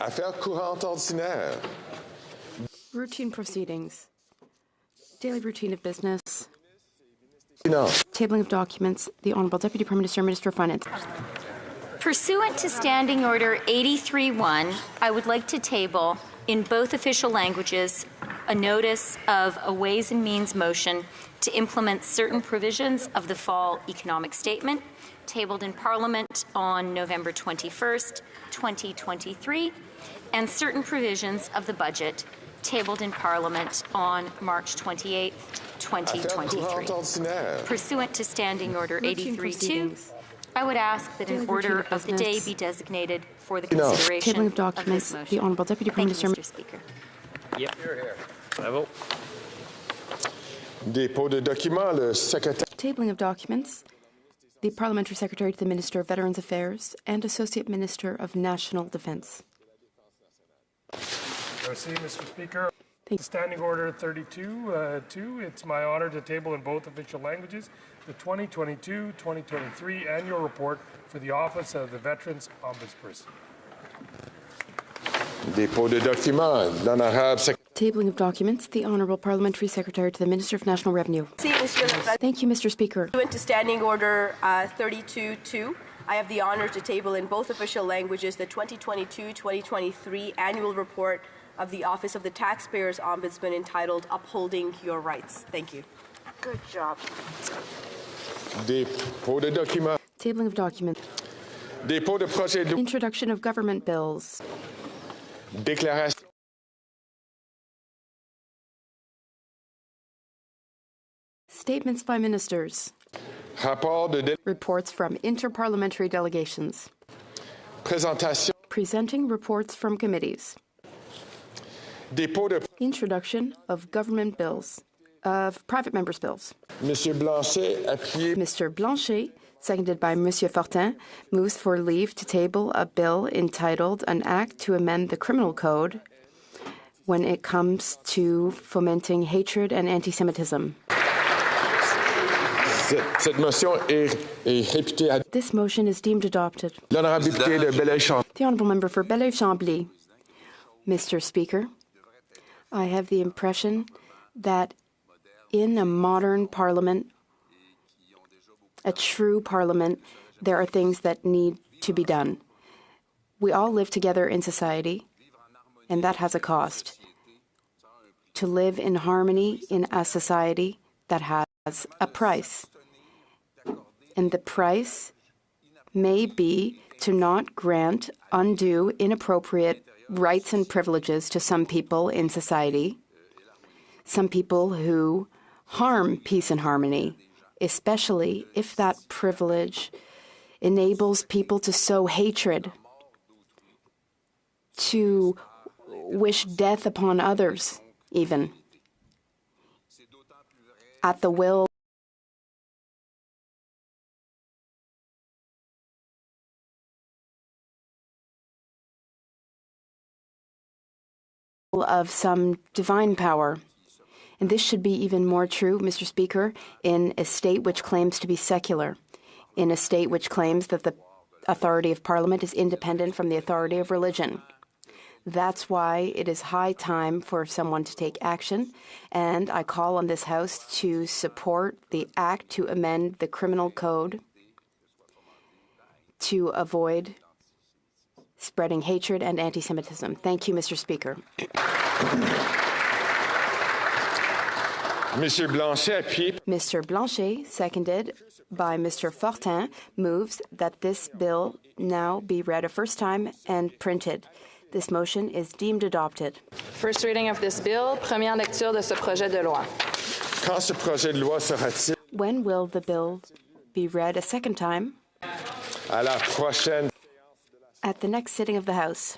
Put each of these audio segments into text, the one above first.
Affaires courantes ordinaires. Routine proceedings. Daily routine of business. No. Tabling of documents. The Honourable Deputy Prime Minister, Minister of Finance. Pursuant to Standing Order 83-1, I would like to table, in both official languages, a notice of a Ways and Means motion to implement certain provisions of the Fall Economic Statement, tabled in Parliament on November 21st, 2023, and certain provisions of the budget, tabled in Parliament on March 28th, 2023. Pursuant to Standing Order 83-2, I would ask that an order of the day be designated for the consideration Tabling of documents. The Honourable Deputy Prime Minister. Mr. Speaker. Yep. Here. I vote. Dépôt de documents, le secrétaire. Tabling of documents. The Parliamentary Secretary to the Minister of Veterans Affairs and Associate Minister of National Defence. Merci, Mr. Speaker. Thank you. Standing Order 32-2, it's my honor to table in both official languages the 2022-2023 Annual Report for the Office of the Veterans Ombudsperson. Dépôt de documents, l'honorable secrétaire. Tabling of documents. The Honourable Parliamentary Secretary to the Minister of National Revenue. Thank you, Mr. Speaker. Pursuant to Standing Order 32-2, I have the honor to table in both official languages the 2022-2023 Annual Report of the Office of the Taxpayers Ombudsman entitled Upholding Your Rights. Thank you. Good job. Dépôt de documents. Tabling of documents. Dépôt de projet de loi. Introduction of government bills. Déclaration. Statements by ministers. Rapport de Reports from interparliamentary delegations. présentation. Presenting reports from committees. Dépôt de. Introduction of government bills. Of private members' bills. Monsieur Blanchet, appuyé. Mr. Blanchet, seconded by Monsieur Fortin, moves for leave to table a bill entitled An Act to Amend the Criminal Code when it comes to fomenting hatred and anti-Semitism. Cette motion est réputée. This motion is deemed adopted. L'honorable député de Belleuil-Chambly. The Honourable Member for Belleuil-Chambly. Mr. Speaker, I have the impression that in a modern parliament, a true parliament, there are things that need to be done. We all live together in society, and that has a cost. To live in harmony in a society, that has a price. And the price may be to not grant undue, inappropriate rights and privileges to some people in society, some people who harm peace and harmony, especially if that privilege enables people to sow hatred, to wish death upon others, even, at the will of some divine power. And this should be even more true, Mr. Speaker, in a state which claims to be secular, in a state which claims that the authority of Parliament is independent from the authority of religion. That's why it is high time for someone to take action, and I call on this House to support the Act to amend the Criminal Code to avoid spreading hatred and anti-Semitism. Thank you, Mr. Speaker. Monsieur Blanchet, appuyé. Mr. Blanchet, seconded by Mr. Fortin, moves that this bill now be read a first time and printed. This motion is deemed adopted. First reading of this bill, première lecture de ce projet de loi. Quand ce projet de loi sera-t-il? When will the bill be read a second time? À la prochaine. At the next sitting of the House.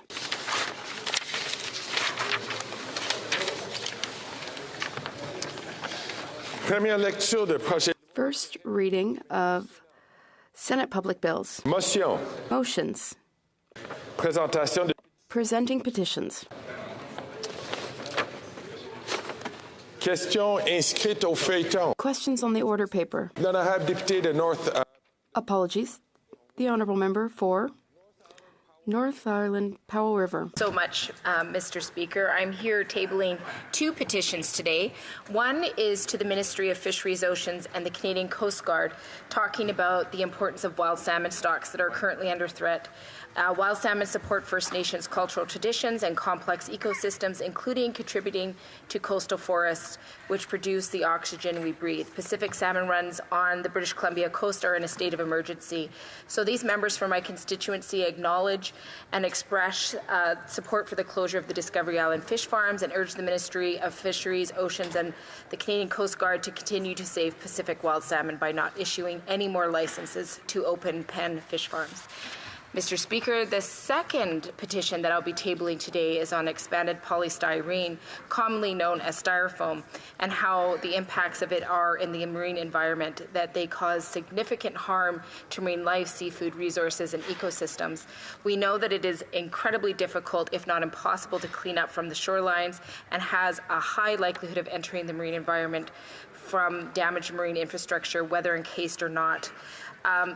Première lecture de projet. First reading of Senate public bills. Motion. Motions. Présentation de. Presenting petitions. Question inscrite au feuilleton. Questions on the order paper. L'honorable député de North. Apologies. The Honourable Member for North Island Powell River. So much, Mr. Speaker. I'm here tabling two petitions today. One is to the Ministry of Fisheries, Oceans and the Canadian Coast Guard, talking about the importance of wild salmon stocks that are currently under threat. Wild salmon support First Nations cultural traditions and complex ecosystems, including contributing to coastal forests, which produce the oxygen we breathe. Pacific salmon runs on the British Columbia coast are in a state of emergency. So these members from my constituency acknowledge and express support for the closure of the Discovery Island fish farms and urge the Ministry of Fisheries, Oceans and the Canadian Coast Guard to continue to save Pacific wild salmon by not issuing any more licenses to open pen fish farms. Mr. Speaker, the second petition that I'll be tabling today is on expanded polystyrene, commonly known as styrofoam, and how the impacts of it are in the marine environment, that they cause significant harm to marine life, seafood resources, and ecosystems. We know that it is incredibly difficult, if not impossible, to clean up from the shorelines and has a high likelihood of entering the marine environment from damaged marine infrastructure, whether encased or not.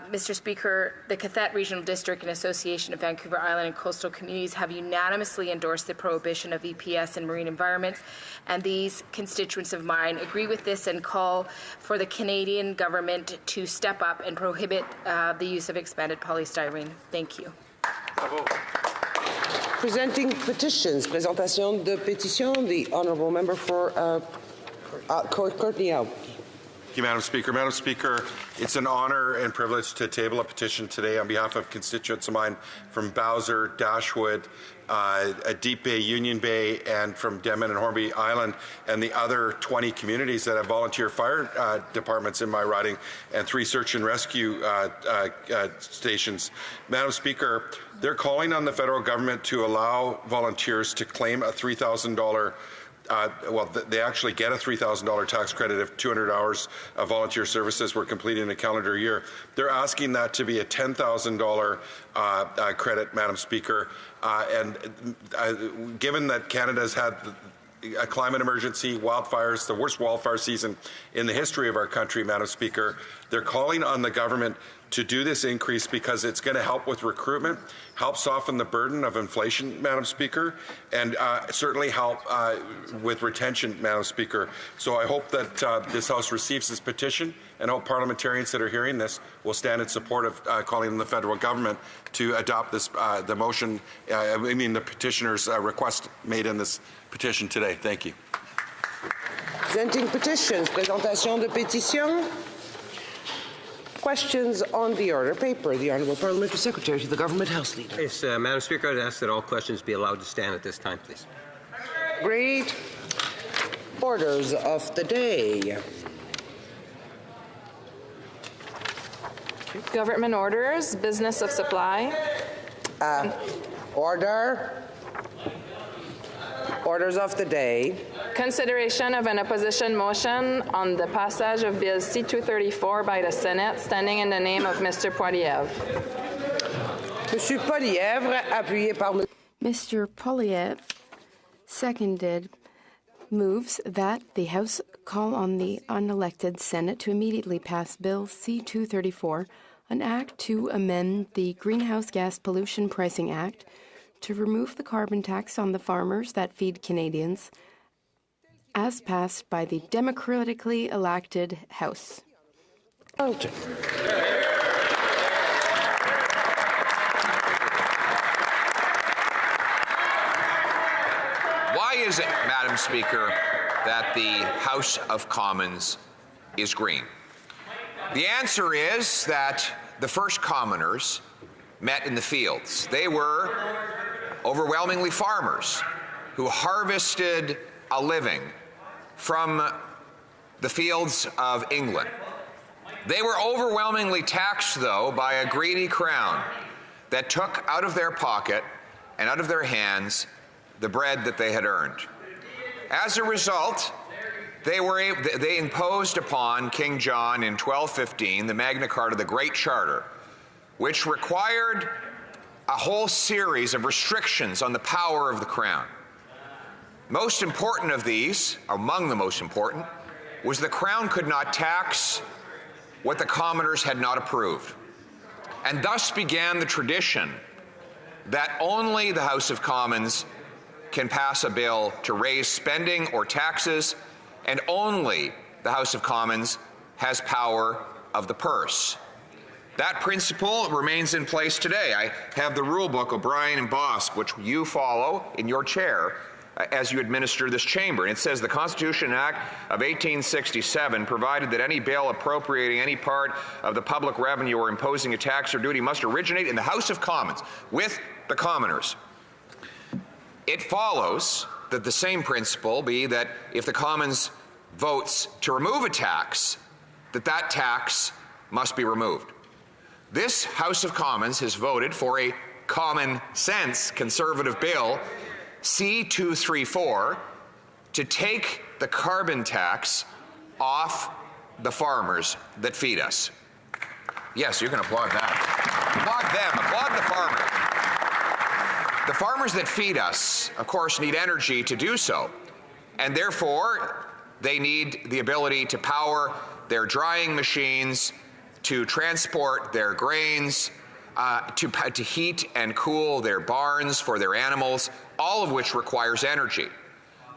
Mr. Speaker, the Cathet Regional District and Association of Vancouver Island and Coastal Communities have unanimously endorsed the prohibition of EPS in marine environments, and these constituents of mine agree with this and call for the Canadian government to step up and prohibit the use of expanded polystyrene. Thank you. Presenting petitions, présentation de pétition, the honourable member for Courtney Out. Thank you, Madam Speaker. Madam Speaker, it's an honour and privilege to table a petition today on behalf of constituents of mine from Bowser, Dashwood, Deep Bay, Union Bay, and from Denman and Hornby Island, and the other 20 communities that have volunteer fire departments in my riding, and 3 search and rescue stations. Madam Speaker, they're calling on the federal government to allow volunteers to claim a $3,000 they actually get a $3,000 tax credit if 200 hours of volunteer services were completed in a calendar year. They're asking that to be a $10,000 credit, Madam Speaker. Given that Canada's had a climate emergency, wildfires, the worst wildfire season in the history of our country, Madam Speaker, they're calling on the government to do this increase because it's going to help with recruitment, help soften the burden of inflation, Madam Speaker, and certainly help with retention, Madam Speaker. So I hope that this House receives this petition, and hope parliamentarians that are hearing this will stand in support of calling on the federal government to adopt this, the petitioner's request made in this petition today. Thank you. Presenting petitions, présentation de pétition. Questions on the order paper. The Honourable Parliamentary Secretary to the Government House Leader. Yes, Madam Speaker, I'd ask that all questions be allowed to stand at this time, please. Agreed. Orders of the day. Government orders, business of supply. Order. Orders of the day. Consideration of an opposition motion on the passage of Bill C-234 by the Senate, standing in the name of Mr. Poilievre. Monsieur Poilievre, appuyé par Mr. Poilievre, seconded, moves that the House call on the unelected Senate to immediately pass Bill C-234, an act to amend the Greenhouse Gas Pollution Pricing Act, to remove the carbon tax on the farmers that feed Canadians, as passed by the democratically elected House. Why is it, Madam Speaker, that the House of Commons is green? The answer is that the first commoners met in the fields. They were overwhelmingly farmers who harvested a living from the fields of England. They were overwhelmingly taxed, though, by a greedy crown that took out of their pocket and out of their hands the bread that they had earned. As a result, they imposed upon King John in 1215 the Magna Carta, the Great Charter, which required a whole series of restrictions on the power of the crown. Most important of these, among the most important, was the crown could not tax what the commoners had not approved. And thus began the tradition that only the House of Commons can pass a bill to raise spending or taxes, and only the House of Commons has power of the purse. That principle remains in place today. I have the rule book, O'Brien and Bosk, which you follow in your chair as you administer this chamber. And it says the Constitution Act of 1867 provided that any bill appropriating any part of the public revenue or imposing a tax or duty must originate in the House of Commons with the commoners. It follows that the same principle be that if the Commons votes to remove a tax, that tax must be removed. This House of Commons has voted for a common sense conservative bill, C-234, to take the carbon tax off the farmers that feed us. Yes, you can applaud that. Applaud them, applaud the farmers. The farmers that feed us, of course, need energy to do so, and therefore they need the ability to power their drying machines, to transport their grains, to heat and cool their barns for their animals, all of which requires energy.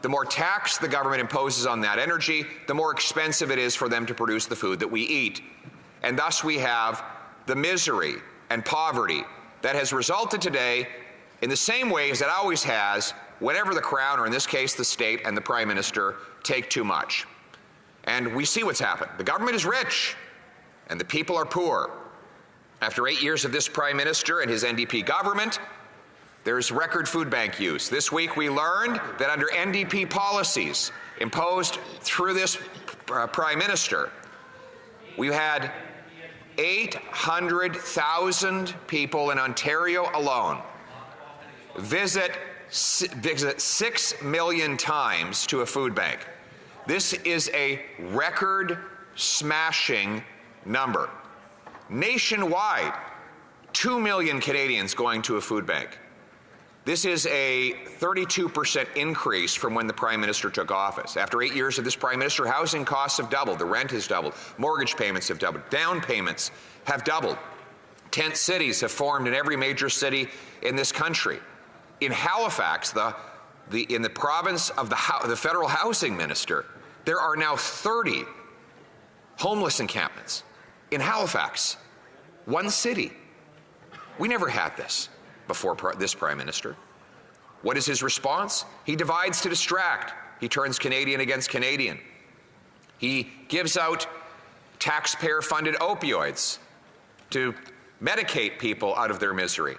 The more tax the government imposes on that energy, the more expensive it is for them to produce the food that we eat. And thus we have the misery and poverty that has resulted today in the same way as it always has whenever the Crown, or in this case the state and the Prime Minister, take too much. And we see what's happened. The government is rich and the people are poor. After 8 years of this Prime Minister and his NDP government, there's record food bank use. This week we learned that under NDP policies imposed through this Prime Minister, we've had 800,000 people in Ontario alone visit 6 million times to a food bank. This is a record-smashing number. Nationwide, 2 million Canadians going to a food bank. This is a 32% increase from when the Prime Minister took office. After 8 years of this Prime Minister, housing costs have doubled, the rent has doubled, mortgage payments have doubled, down payments have doubled. Tent cities have formed in every major city in this country. In Halifax, in the province of the federal housing minister, there are now 30 homeless encampments in Halifax, one city. We never had this before this Prime Minister. What is his response? He divides to distract. He turns Canadian against Canadian. He gives out taxpayer-funded opioids to medicate people out of their misery.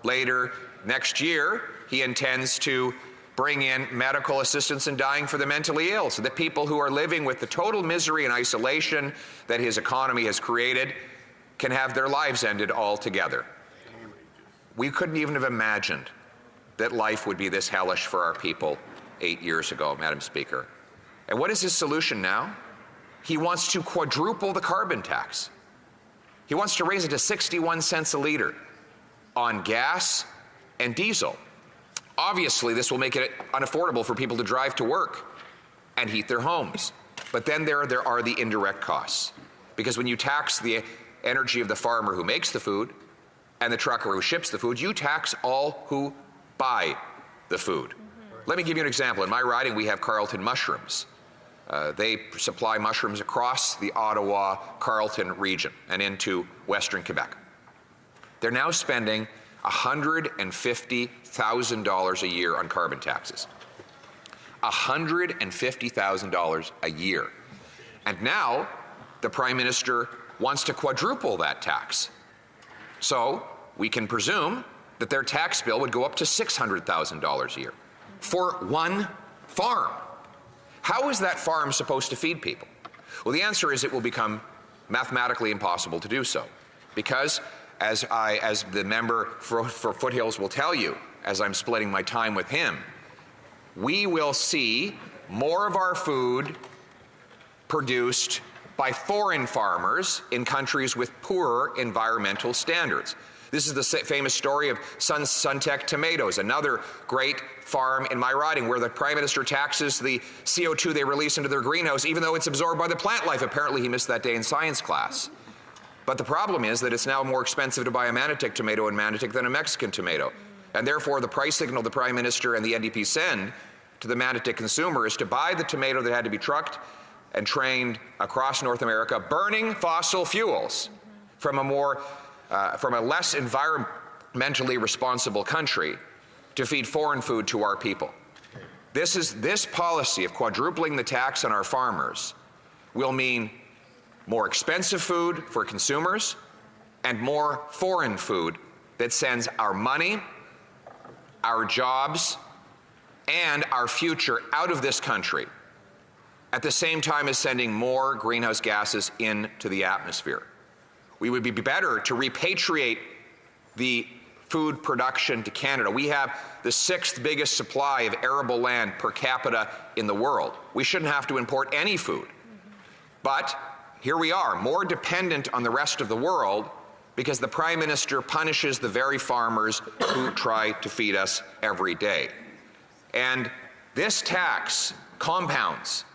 Later, next year, he intends to bring in medical assistance in dying for the mentally ill so that people who are living with the total misery and isolation that his economy has created can have their lives ended altogether. We couldn't even have imagined that life would be this hellish for our people 8 years ago, Madam Speaker. And what is his solution now? He wants to quadruple the carbon tax. He wants to raise it to 61 cents a litre on gas and diesel. Obviously, this will make it unaffordable for people to drive to work and heat their homes. But then there are the indirect costs. Because when you tax the energy of the farmer who makes the food and the trucker who ships the food, you tax all who buy the food. Let me give you an example. In my riding, we have Carleton mushrooms. They supply mushrooms across the Ottawa-Carleton region and into Western Quebec. They're now spending $150,000 a year on carbon taxes. $150,000 a year. And now the Prime Minister wants to quadruple that tax. So we can presume that their tax bill would go up to $600,000 a year for one farm. How is that farm supposed to feed people? Well, the answer is it will become mathematically impossible to do so, because as the member for Foothills will tell you, as I'm splitting my time with him, we will see more of our food produced by foreign farmers in countries with poorer environmental standards. This is the famous story of Suntech tomatoes, another great farm in my riding where the Prime Minister taxes the CO2 they release into their greenhouse, even though it's absorbed by the plant life. Apparently he missed that day in science class. But the problem is that it's now more expensive to buy a Manotick tomato in Manotick than a Mexican tomato. And therefore, the price signal the Prime Minister and the NDP send to the Manitoba consumer is to buy the tomato that had to be trucked and trained across North America, burning fossil fuels from a less environmentally responsible country to feed foreign food to our people. This policy of quadrupling the tax on our farmers will mean more expensive food for consumers and more foreign food that sends our money, our jobs, and our future out of this country at the same time as sending more greenhouse gases into the atmosphere. We would be better to repatriate the food production to Canada. We have the 6th biggest supply of arable land per capita in the world. We shouldn't have to import any food. But here we are, more dependent on the rest of the world because the Prime Minister punishes the very farmers who try to feed us every day. And this tax compounds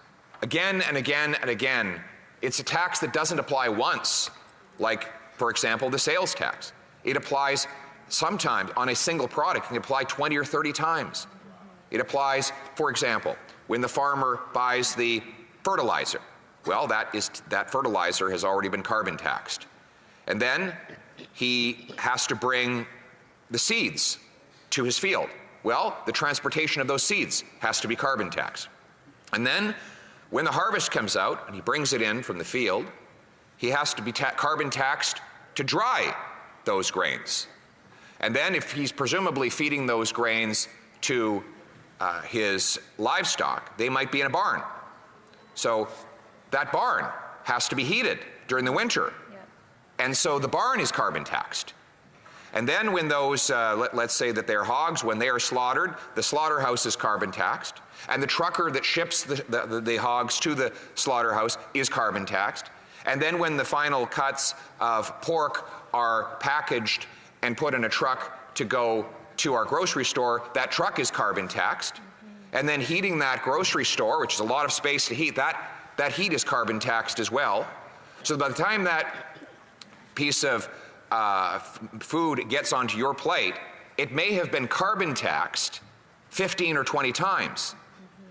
again and again and again. It's a tax that doesn't apply once, like, for example, the sales tax. It applies sometimes on a single product. It can apply 20 or 30 times. It applies, for example, when the farmer buys the fertilizer. Well, that fertilizer has already been carbon taxed. And then he has to bring the seeds to his field. Well, the transportation of those seeds has to be carbon taxed. And then when the harvest comes out and he brings it in from the field, he has to be carbon taxed to dry those grains. And then if he's presumably feeding those grains to his livestock, they might be in a barn. So that barn has to be heated during the winter. Yep. And so the barn is carbon taxed. And then when those, let's say that they're hogs, when they are slaughtered, the slaughterhouse is carbon taxed. And the trucker that ships the hogs to the slaughterhouse is carbon taxed. And then when the final cuts of pork are packaged and put in a truck to go to our grocery store, that truck is carbon taxed. And then heating that grocery store, which is a lot of space to heat, that heat is carbon taxed as well. So by the time that piece of food gets onto your plate, it may have been carbon taxed 15 or 20 times.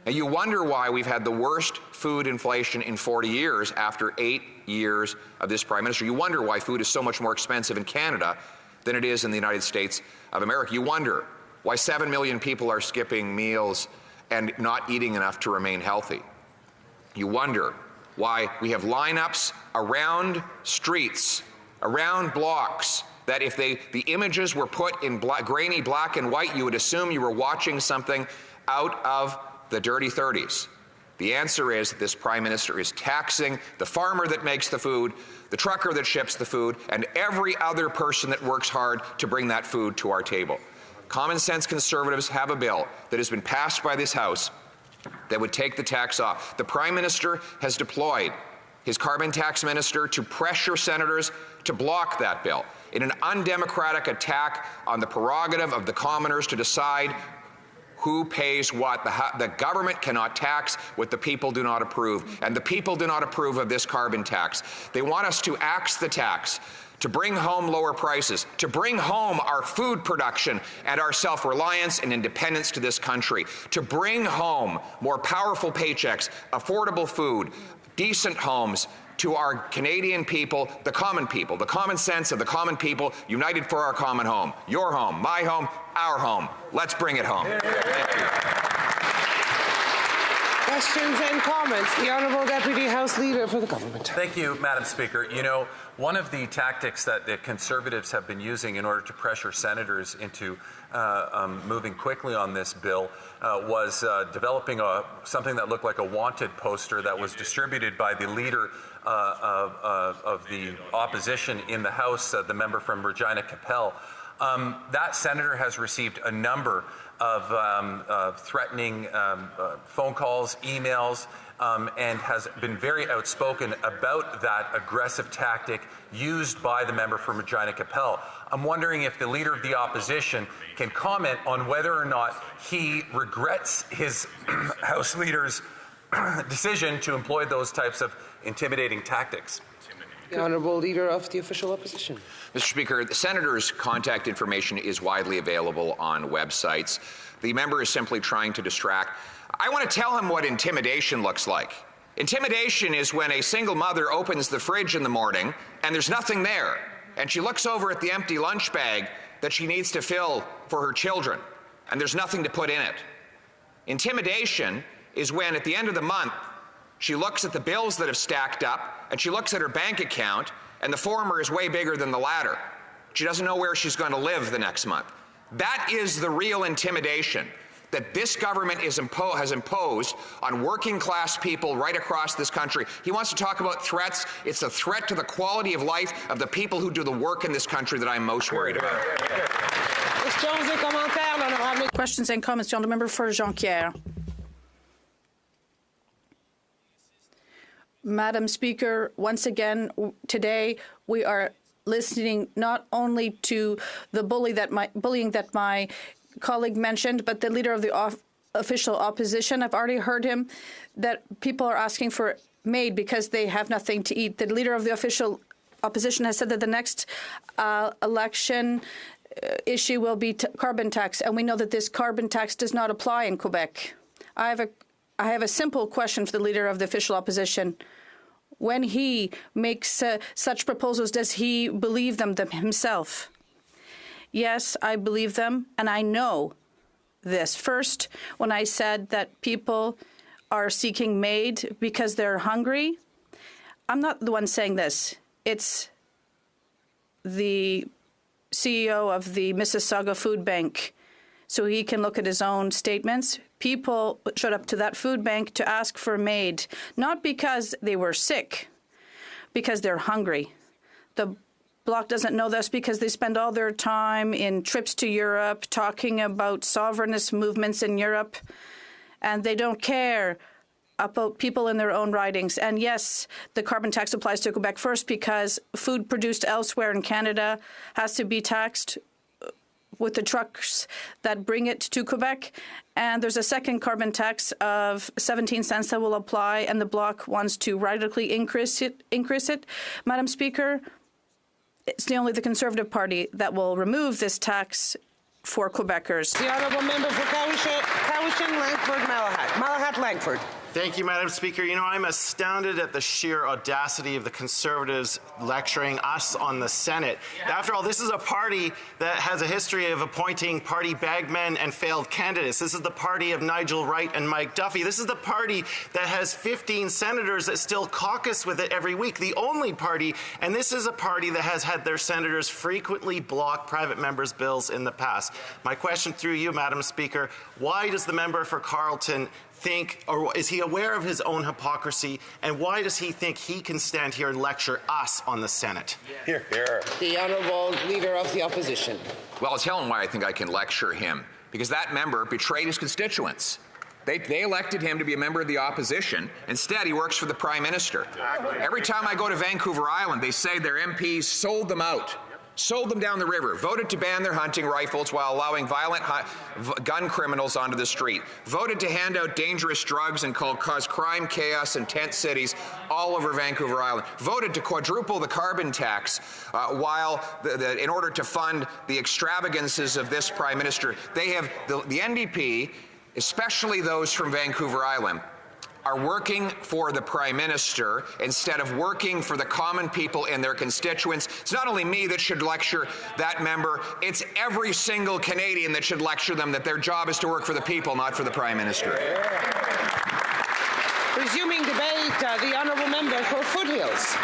And you wonder why we've had the worst food inflation in 40 years after 8 years of this Prime Minister. You wonder why food is so much more expensive in Canada than it is in the United States of America. You wonder why 7 million people are skipping meals and not eating enough to remain healthy. You wonder why we have lineups around streets, around blocks, that if the images were put in grainy black and white, you would assume you were watching something out of the dirty 30s. The answer is that this Prime Minister is taxing the farmer that makes the food, the trucker that ships the food, and every other person that works hard to bring that food to our table. Common sense Conservatives have a bill that has been passed by this House that would take the tax off. The Prime Minister has deployed his carbon tax minister to pressure senators to block that bill in an undemocratic attack on the prerogative of the commoners to decide who pays what. The government cannot tax what the people do not approve, and the people do not approve of this carbon tax. They want us to axe the tax, to bring home lower prices, to bring home our food production and our self-reliance and independence to this country, to bring home more powerful paychecks, affordable food, decent homes to our Canadian people, the common sense of the common people, united for our common home. Your home, my home, our home. Let's bring it home. Thank you. Questions and comments. The Honourable Deputy House Leader for the Government. Thank you, Madam Speaker. You know, one of the tactics that the Conservatives have been using in order to pressure senators into moving quickly on this bill was developing something that looked like a wanted poster that was distributed by the leader of the opposition in the House, the member from Regina Capel. That senator has received a number of threatening phone calls, emails, and has been very outspoken about that aggressive tactic used by the member from Regina Capel. I'm wondering if the Leader of the Opposition can comment on whether or not he regrets his House Leader's decision to employ those types of intimidating tactics. The Honourable Leader of the Official Opposition. Mr. Speaker, the Senator's contact information is widely available on websites. The member is simply trying to distract. I want to tell him what intimidation looks like. Intimidation is when a single mother opens the fridge in the morning and there's nothing there, and she looks over at the empty lunch bag that she needs to fill for her children, and there's nothing to put in it. Intimidation is when, at the end of the month, she looks at the bills that have stacked up, and she looks at her bank account, and the former is way bigger than the latter. She doesn't know where she's going to live the next month. That is the real intimidation that this government has imposed on working class people right across this country. He wants to talk about threats. It's a threat to the quality of life of the people who do the work in this country that I'm most worried about. Questions and comments. The honourable member for Jonquière. Madam Speaker, once again today we are listening not only to the bullying that my colleague mentioned, but the leader of the official opposition. I've already heard him that people are asking for aid because they have nothing to eat. The leader of the official opposition has said that the next election issue will be carbon tax, and we know that this carbon tax does not apply in Quebec. I have a simple question for the leader of the official opposition. When he makes such proposals, does he believe them himself? Yes, I believe them, and I know this. First, when I said that people are seeking aid because they're hungry, I'm not the one saying this. It's the CEO of the Mississauga Food Bank, so he can look at his own statements. People showed up to that food bank to ask for aid, not because they were sick, because they're hungry. The Bloc doesn't know this because they spend all their time in trips to Europe talking about sovereignist movements in Europe, and they don't care about people in their own ridings. And yes, the carbon tax applies to Quebec first because food produced elsewhere in Canada has to be taxed with the trucks that bring it to Quebec. And there's a second carbon tax of 17 cents that will apply, and the Bloc wants to radically increase it. Madam Speaker, it's only the Conservative Party that will remove this tax for Quebecers. The Honourable Member for Cowichan, Langford, Malahat Langford. Thank you, Madam Speaker. You know, I'm astounded at the sheer audacity of the Conservatives lecturing us on the Senate. After all, this is a party that has a history of appointing party bagmen and failed candidates. This is the party of Nigel Wright and Mike Duffy. This is the party that has 15 senators that still caucus with it every week, the only party, and this is a party that has had their senators frequently block private members' bills in the past. My question through you, Madam Speaker, why does the member for Carleton think, or is he aware of his own hypocrisy, and why does he think he can stand here and lecture us on the Senate? Here, here. The Honourable Leader of the Opposition. Well, I'll tell him why I think I can lecture him. Because that member betrayed his constituents. They elected him to be a member of the opposition. Instead, he works for the Prime Minister. Every time I go to Vancouver Island, they say their MPs sold them out. Sold them down the river, voted to ban their hunting rifles while allowing violent gun criminals onto the street, voted to hand out dangerous drugs and cause crime, chaos, in tent cities all over Vancouver Island, voted to quadruple the carbon tax while, in order to fund the extravagances of this Prime Minister. They have, the NDP, especially those from Vancouver Island, are working for the Prime Minister instead of working for the common people and their constituents. It's not only me that should lecture that member, it's every single Canadian that should lecture them that their job is to work for the people, not for the Prime Minister. Resuming debate, the Honourable Member for Foothills.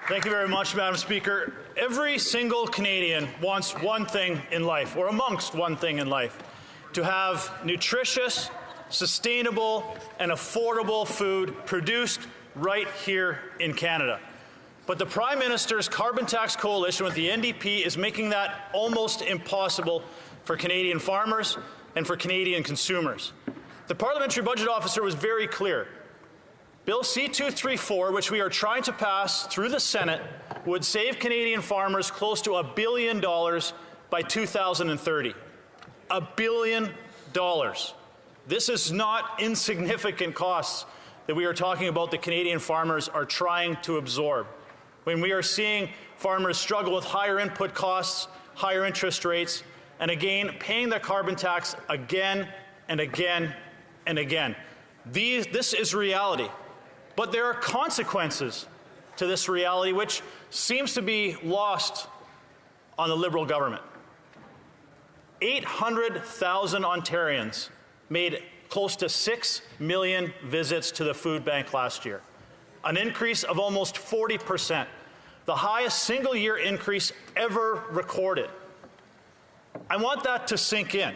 Thank you very much, Madam Speaker. Every single Canadian wants one thing in life, or amongst one thing in life, to have nutritious, sustainable, and affordable food produced right here in Canada. But the Prime Minister's carbon tax coalition with the NDP is making that almost impossible for Canadian farmers and for Canadian consumers. The Parliamentary Budget Officer was very clear. Bill C-234, which we are trying to pass through the Senate, would save Canadian farmers close to $1 billion by 2030. $1 billion. This is not insignificant costs that we are talking about the Canadian farmers are trying to absorb. When we are seeing farmers struggle with higher input costs, higher interest rates, and again, paying the carbon tax again and again and again. This is reality. But there are consequences to this reality which seems to be lost on the Liberal government. 800,000 Ontarians made close to 6 million visits to the food bank last year, an increase of almost 40%, the highest single-year increase ever recorded. I want that to sink in.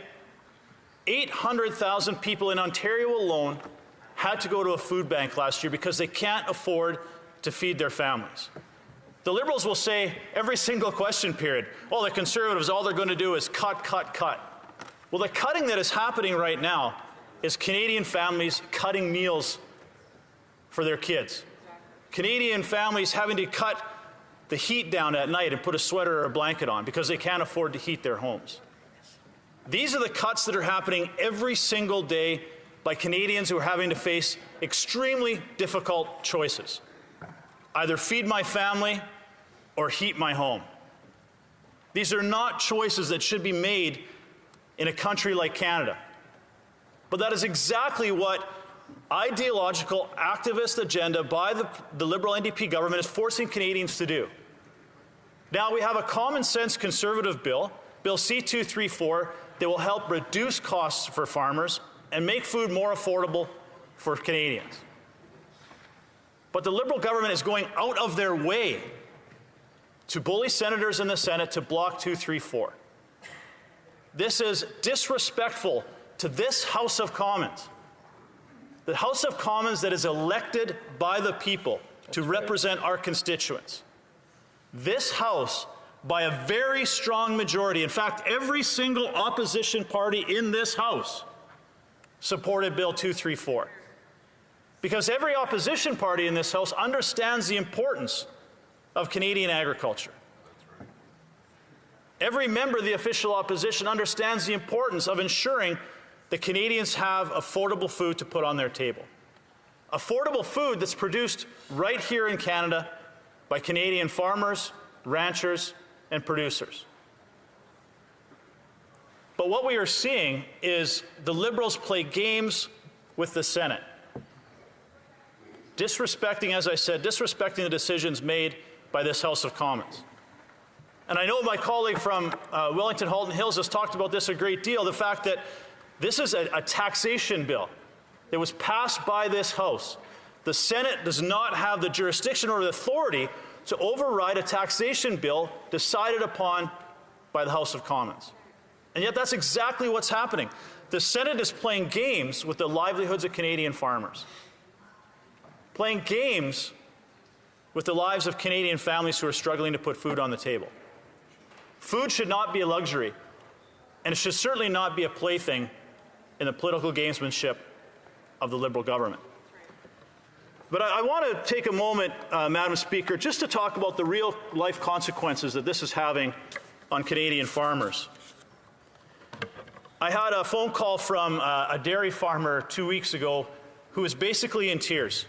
800,000 people in Ontario alone had to go to a food bank last year because they can't afford to feed their families. The Liberals will say every single question period, oh, the Conservatives, all they're going to do is cut, cut, cut. Well, the cutting that is happening right now is Canadian families cutting meals for their kids. Canadian families having to cut the heat down at night and put a sweater or a blanket on because they can't afford to heat their homes. These are the cuts that are happening every single day by Canadians who are having to face extremely difficult choices. Either feed my family or heat my home. These are not choices that should be made in a country like Canada. But that is exactly what ideological activist agenda by the Liberal NDP government is forcing Canadians to do. Now we have a common sense Conservative bill, Bill C-234, that will help reduce costs for farmers and make food more affordable for Canadians. But the Liberal government is going out of their way to bully senators in the Senate to block 234. This is disrespectful to this House of Commons. The House of Commons that is elected by the people to represent our constituents. This House, by a very strong majority, in fact, every single opposition party in this House supported Bill 234. Because every opposition party in this House understands the importance of Canadian agriculture. Every member of the official opposition understands the importance of ensuring that Canadians have affordable food to put on their table. Affordable food that's produced right here in Canada by Canadian farmers, ranchers, and producers. But what we are seeing is the Liberals play games with the Senate. Disrespecting, as I said, disrespecting the decisions made by this House of Commons. And I know my colleague from Wellington Halton Hills has talked about this a great deal, the fact that this is a taxation bill that was passed by this House. The Senate does not have the jurisdiction or the authority to override a taxation bill decided upon by the House of Commons. And yet that's exactly what's happening. The Senate is playing games with the livelihoods of Canadian farmers, playing games with the lives of Canadian families who are struggling to put food on the table. Food should not be a luxury, and it should certainly not be a plaything in the political gamesmanship of the Liberal government. But I want to take a moment, Madam Speaker, just to talk about the real-life consequences that this is having on Canadian farmers. I had a phone call from a dairy farmer 2 weeks ago who is basically in tears.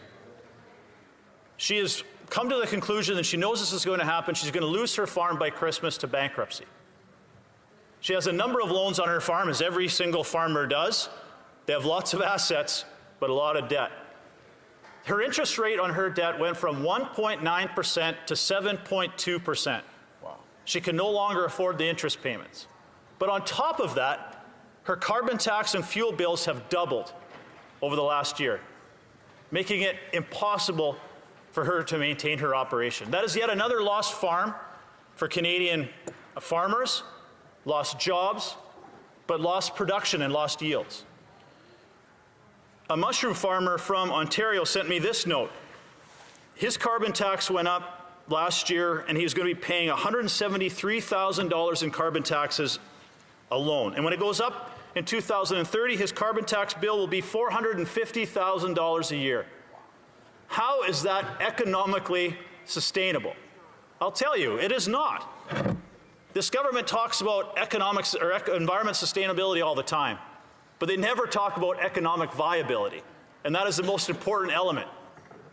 She has come to the conclusion that she knows this is going to happen. She's going to lose her farm by Christmas to bankruptcy. She has a number of loans on her farm, as every single farmer does. They have lots of assets, but a lot of debt. Her interest rate on her debt went from 1.9% to 7.2%. Wow. She can no longer afford the interest payments. But on top of that, her carbon tax and fuel bills have doubled over the last year, making it impossible for her to maintain her operation. That is yet another lost farm for Canadian farmers, lost jobs, but lost production and lost yields. A mushroom farmer from Ontario sent me this note. His carbon tax went up last year, and he's going to be paying $173,000 in carbon taxes alone. And when it goes up in 2030, his carbon tax bill will be $450,000 a year. How is that economically sustainable? I'll tell you, it is not. This government talks about economics or environment sustainability all the time. but they never talk about economic viability. And that is the most important element,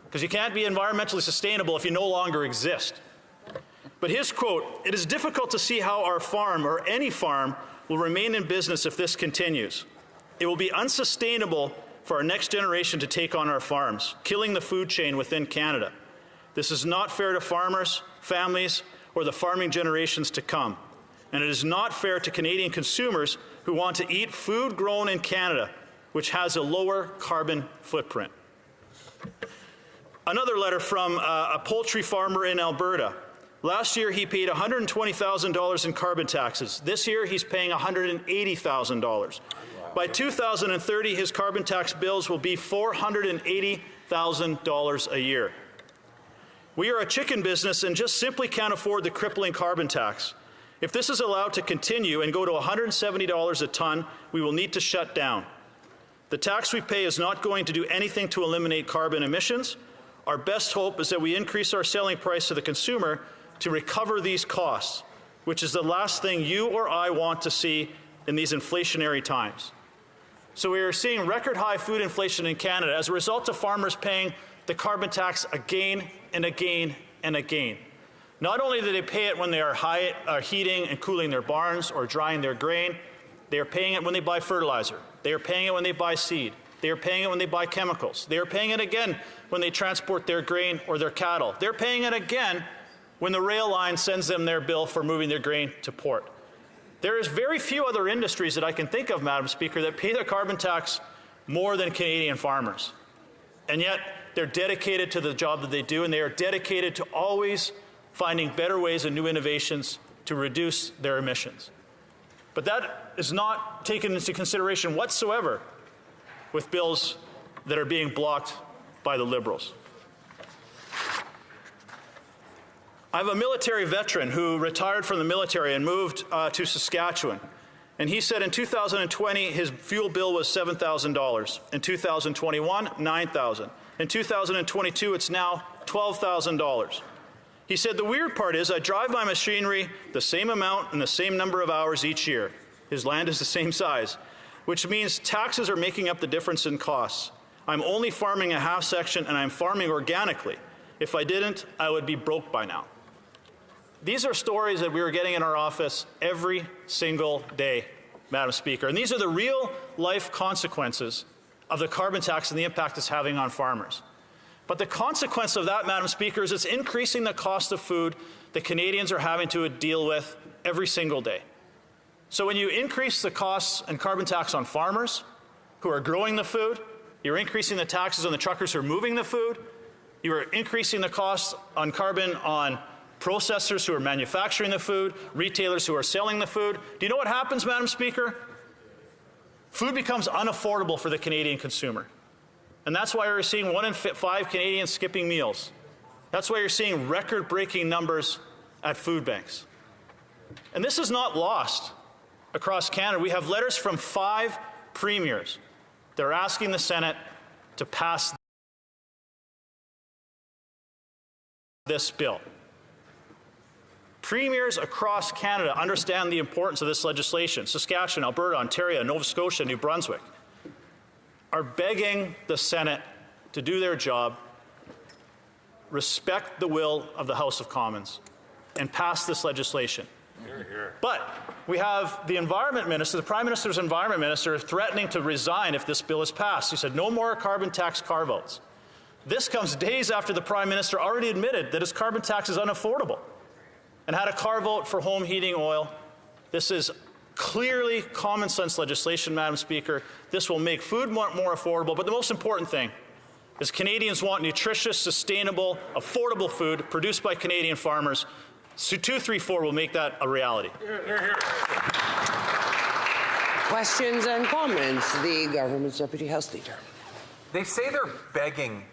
because you can't be environmentally sustainable if you no longer exist. But his quote, "It is difficult to see how our farm, or any farm, will remain in business if this continues. It will be unsustainable for our next generation to take on our farms, killing the food chain within Canada. This is not fair to farmers, families, or the farming generations to come. And it is not fair to Canadian consumers who want to eat food grown in Canada, which has a lower carbon footprint." Another letter from a poultry farmer in Alberta. Last year, he paid $120,000 in carbon taxes. This year, he's paying $180,000. By 2030, his carbon tax bills will be $480,000 a year. We are a chicken business and just simply can't afford the crippling carbon tax. If this is allowed to continue and go to $170 a ton, we will need to shut down. The tax we pay is not going to do anything to eliminate carbon emissions. Our best hope is that we increase our selling price to the consumer to recover these costs, which is the last thing you or I want to see in these inflationary times. So we are seeing record high food inflation in Canada as a result of farmers paying the carbon tax again and again and again. Not only do they pay it when they are heating and cooling their barns or drying their grain, they are paying it when they buy fertilizer. They are paying it when they buy seed. They are paying it when they buy chemicals. They are paying it again when they transport their grain or their cattle. They're paying it again when the rail line sends them their bill for moving their grain to port. There is very few other industries that I can think of, Madam Speaker, that pay their carbon tax more than Canadian farmers. And yet, they're dedicated to the job that they do, and they are dedicated to always finding better ways and new innovations to reduce their emissions. But that is not taken into consideration whatsoever with bills that are being blocked by the Liberals. I have a military veteran who retired from the military and moved to Saskatchewan. And he said in 2020, his fuel bill was $7,000. In 2021, $9,000. In 2022, it's now $12,000. He said, "The weird part is I drive my machinery the same amount and the same number of hours each year. His land is the same size, which means taxes are making up the difference in costs. I'm only farming a half section and I'm farming organically. If I didn't, I would be broke by now." These are stories that we are getting in our office every single day, Madam Speaker. And these are the real life consequences of the carbon tax and the impact it's having on farmers. But the consequence of that, Madam Speaker, is it's increasing the cost of food that Canadians are having to deal with every single day. So when you increase the costs and carbon tax on farmers who are growing the food, you're increasing the taxes on the truckers who are moving the food, you are increasing the costs on carbon on processors who are manufacturing the food, retailers who are selling the food. Do you know what happens, Madam Speaker? Food becomes unaffordable for the Canadian consumer. And that's why we're seeing 1 in 5 Canadians skipping meals. That's why you're seeing record-breaking numbers at food banks. And this is not lost across Canada. We have letters from 5 premiers that are asking the Senate to pass this bill. Premiers across Canada understand the importance of this legislation. Saskatchewan, Alberta, Ontario, Nova Scotia, New Brunswick are begging the Senate to do their job, respect the will of the House of Commons, and pass this legislation. But we have the Environment Minister, the Prime Minister's Environment Minister, threatening to resign if this bill is passed. He said no more carbon tax carve-outs. This comes days after the Prime Minister already admitted that his carbon tax is unaffordable and had a carve-out for home heating oil. This is clearly common sense legislation, Madam Speaker. This will make food more affordable, but the most important thing is Canadians want nutritious, sustainable, affordable food produced by Canadian farmers. C-234 will make that a reality. Questions and comments. The government's Deputy House Leader. They say they're begging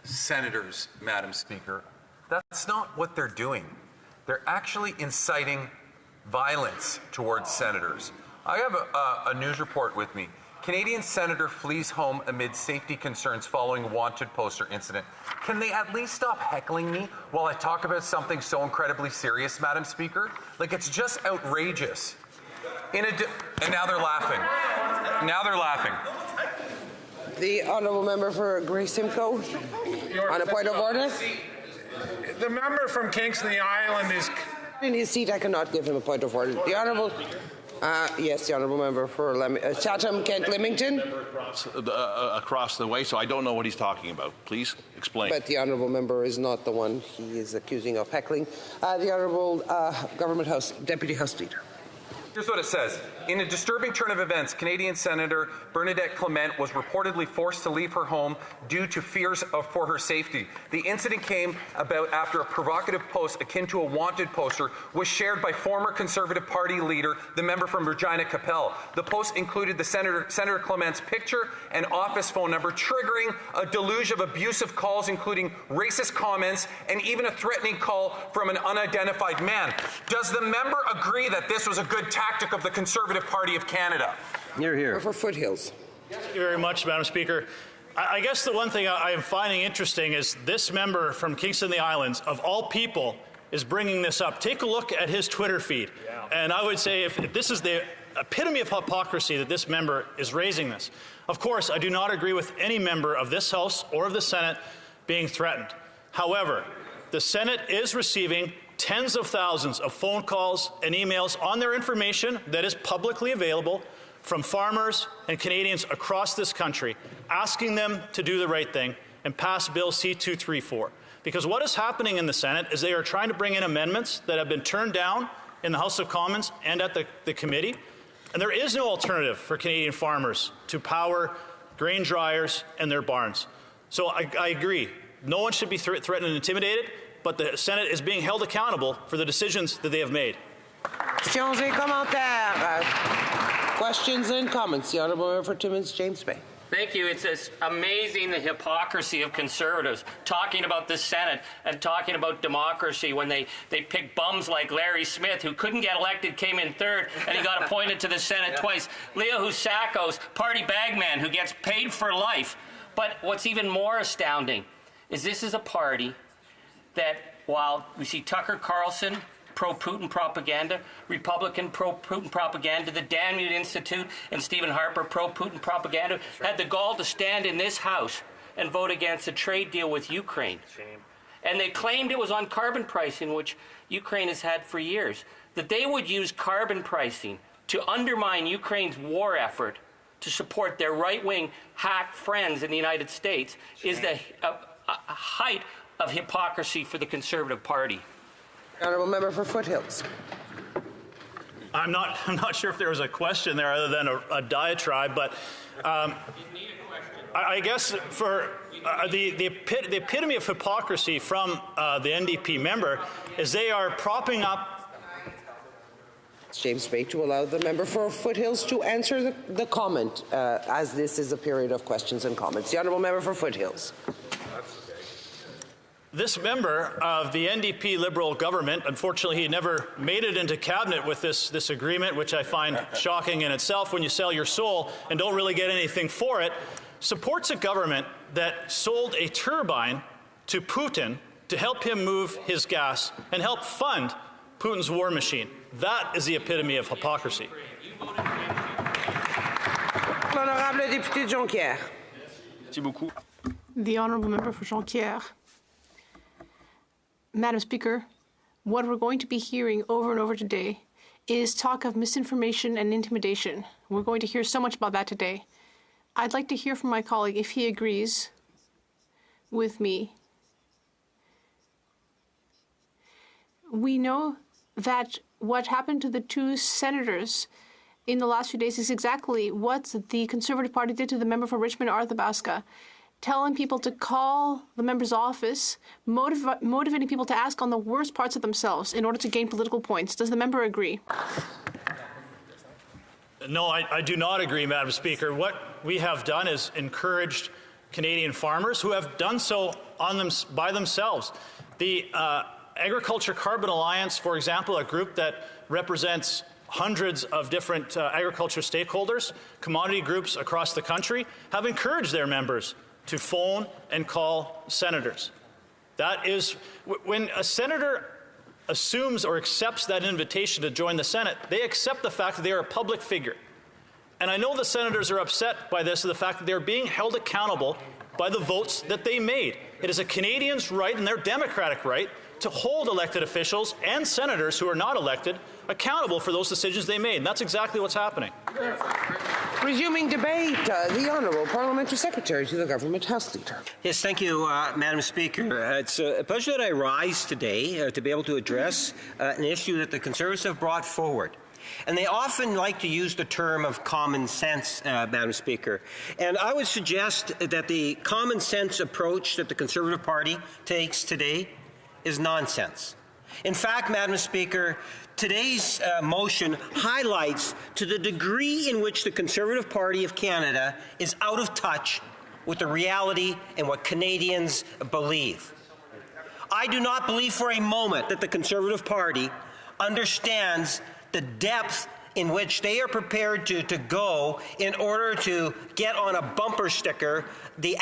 senators, Madam Speaker. That's not what they're doing. They're actually inciting violence towards senators. I have a news report with me. Canadian senator flees home amid safety concerns following wanted poster incident. Can they at least stop heckling me while I talk about something so incredibly serious, Madam Speaker? Like, it's just outrageous. And now they're laughing. Now they're laughing. The honourable member for Grey Simcoe on a point of order. The member from Kingston Island is In his seat, I cannot give him a point of order. The honourable, yes, the honourable member for Chatham, Kent, Leamington. Across the way, so I don't know what he's talking about. Please explain. But the honourable member is not the one he is accusing of heckling. The honourable Government House Deputy House Leader. Here's what it says. In a disturbing turn of events, Canadian Senator Bernadette Clement was reportedly forced to leave her home due to fears for her safety. The incident came about after a provocative post akin to a wanted poster was shared by former Conservative Party leader, the member from Regina Capel. The post included the Senator Clement's picture and office phone number, triggering a deluge of abusive calls, including racist comments and even a threatening call from an unidentified man. Does the member agree that this was a good tactic of the Conservative Party of Canada? You're here. For Foothills. Thank you very much, Madam Speaker. I guess the one thing I am finding interesting is this member from Kingston and the Islands, of all people, is bringing this up. Take a look at his Twitter feed. Yeah. And I would say if this is the epitome of hypocrisy that this member is raising this. Of course, I do not agree with any member of this House or of the Senate being threatened. However, the Senate is receiving tens of thousands of phone calls and emails on their information that is publicly available from farmers and Canadians across this country, asking them to do the right thing and pass Bill C-234. Because what is happening in the Senate is they are trying to bring in amendments that have been turned down in the House of Commons and at the committee, and there is no alternative for Canadian farmers to power grain dryers and their barns. So I agree, no one should be threatened and intimidated, but the Senate is being held accountable for the decisions that they have made. Questions et commentaires. Questions and comments. The honourable member for Timmins, James Bay. Thank you. It's amazing the hypocrisy of Conservatives talking about the Senate and talking about democracy when they pick bums like Larry Smith, who couldn't get elected, came in third, and he got appointed to the Senate twice. Leo Husakos, party bagman who gets paid for life. But what's even more astounding is this is a party that, while we see Tucker Carlson, pro-Putin propaganda, Republican pro-Putin propaganda, the Danube Institute and Stephen Harper, pro-Putin propaganda, had the gall to stand in this House and vote against a trade deal with Ukraine. Shame. And they claimed it was on carbon pricing, which Ukraine has had for years, that they would use carbon pricing to undermine Ukraine's war effort to support their right-wing hack friends in the United States is the height of hypocrisy for the Conservative Party. Honourable member for Foothills. I'm not sure if there was a question there other than a diatribe, but I guess for the epitome of hypocrisy from the NDP member is they are propping up. James Bay, to allow the member for Foothills to answer the comment, as this is a period of questions and comments. The honourable member for Foothills. This member of the NDP Liberal government, unfortunately he never made it into cabinet with this agreement, which I find shocking in itself when you sell your soul and don't really get anything for it, supports a government that sold a turbine to Putin to help him move his gas and help fund Putin's war machine. That is the epitome of hypocrisy. L'honorable député Jonquière. The honourable member for Jonquière. Madam Speaker, what we're going to be hearing over and over today is talk of misinformation and intimidation. We're going to hear so much about that today. I'd like to hear from my colleague if he agrees with me. We know that what happened to the two senators in the last few days is exactly what the Conservative Party did to the member for Richmond, Arthabaska, telling people to call the member's office, motivating people to ask on the worst parts of themselves in order to gain political points. Does the member agree? No, I do not agree, Madam Speaker. What we have done is encouraged Canadian farmers who have done so by themselves. The Agriculture Carbon Alliance, for example, a group that represents hundreds of different agriculture stakeholders, commodity groups across the country, have encouraged their members to phone and call senators. That is, when a senator assumes or accepts that invitation to join the Senate, they accept the fact that they are a public figure. And I know the senators are upset by this, the fact that they're being held accountable by the votes that they made. It is a Canadian's right and their democratic right to hold elected officials and senators who are not elected accountable for those decisions they made. And that's exactly what's happening. Resuming debate, the Honourable Parliamentary Secretary to the Government House Leader. Yes, thank you, Madam Speaker. It's a pleasure that I rise today to be able to address an issue that the Conservatives have brought forward. And they often like to use the term of common sense, Madam Speaker. And I would suggest that the common sense approach that the Conservative Party takes today is nonsense. In fact, Madam Speaker, today's motion highlights to the degree in which the Conservative Party of Canada is out of touch with the reality and what Canadians believe. I do not believe for a moment that the Conservative Party understands the depth in which they are prepared to go in order to get on a bumper sticker the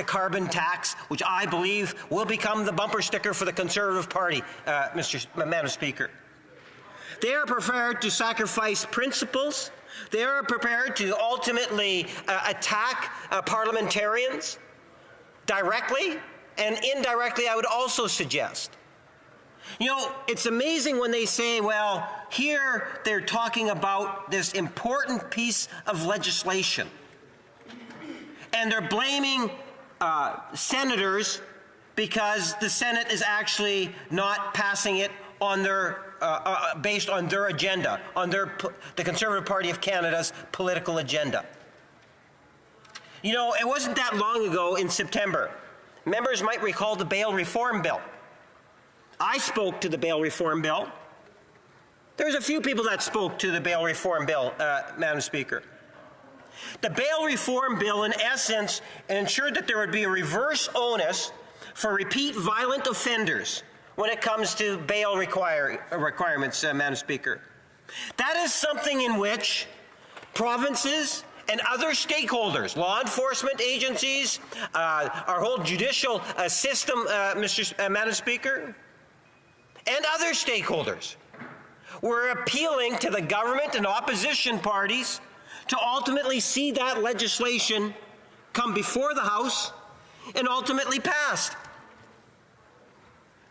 carbon tax, which I believe will become the bumper sticker for the Conservative Party, Madam Speaker. They are prepared to sacrifice principles. They are prepared to ultimately attack parliamentarians directly and indirectly, I would also suggest. You know, it's amazing when they say, well, here they're talking about this important piece of legislation. And they're blaming senators because the Senate is actually not passing it on their, based on their agenda, on the Conservative Party of Canada's political agenda. You know, it wasn't that long ago in September. Members might recall the bail reform bill. I spoke to the bail reform bill. There's a few people that spoke to the bail reform bill, Madam Speaker. The bail reform bill, in essence, ensured that there would be a reverse onus for repeat violent offenders when it comes to bail requirements, Madam Speaker. That is something in which provinces and other stakeholders, law enforcement agencies, our whole judicial system, Madam Speaker, and other stakeholders were appealing to the government and opposition parties to ultimately see that legislation come before the House and ultimately passed.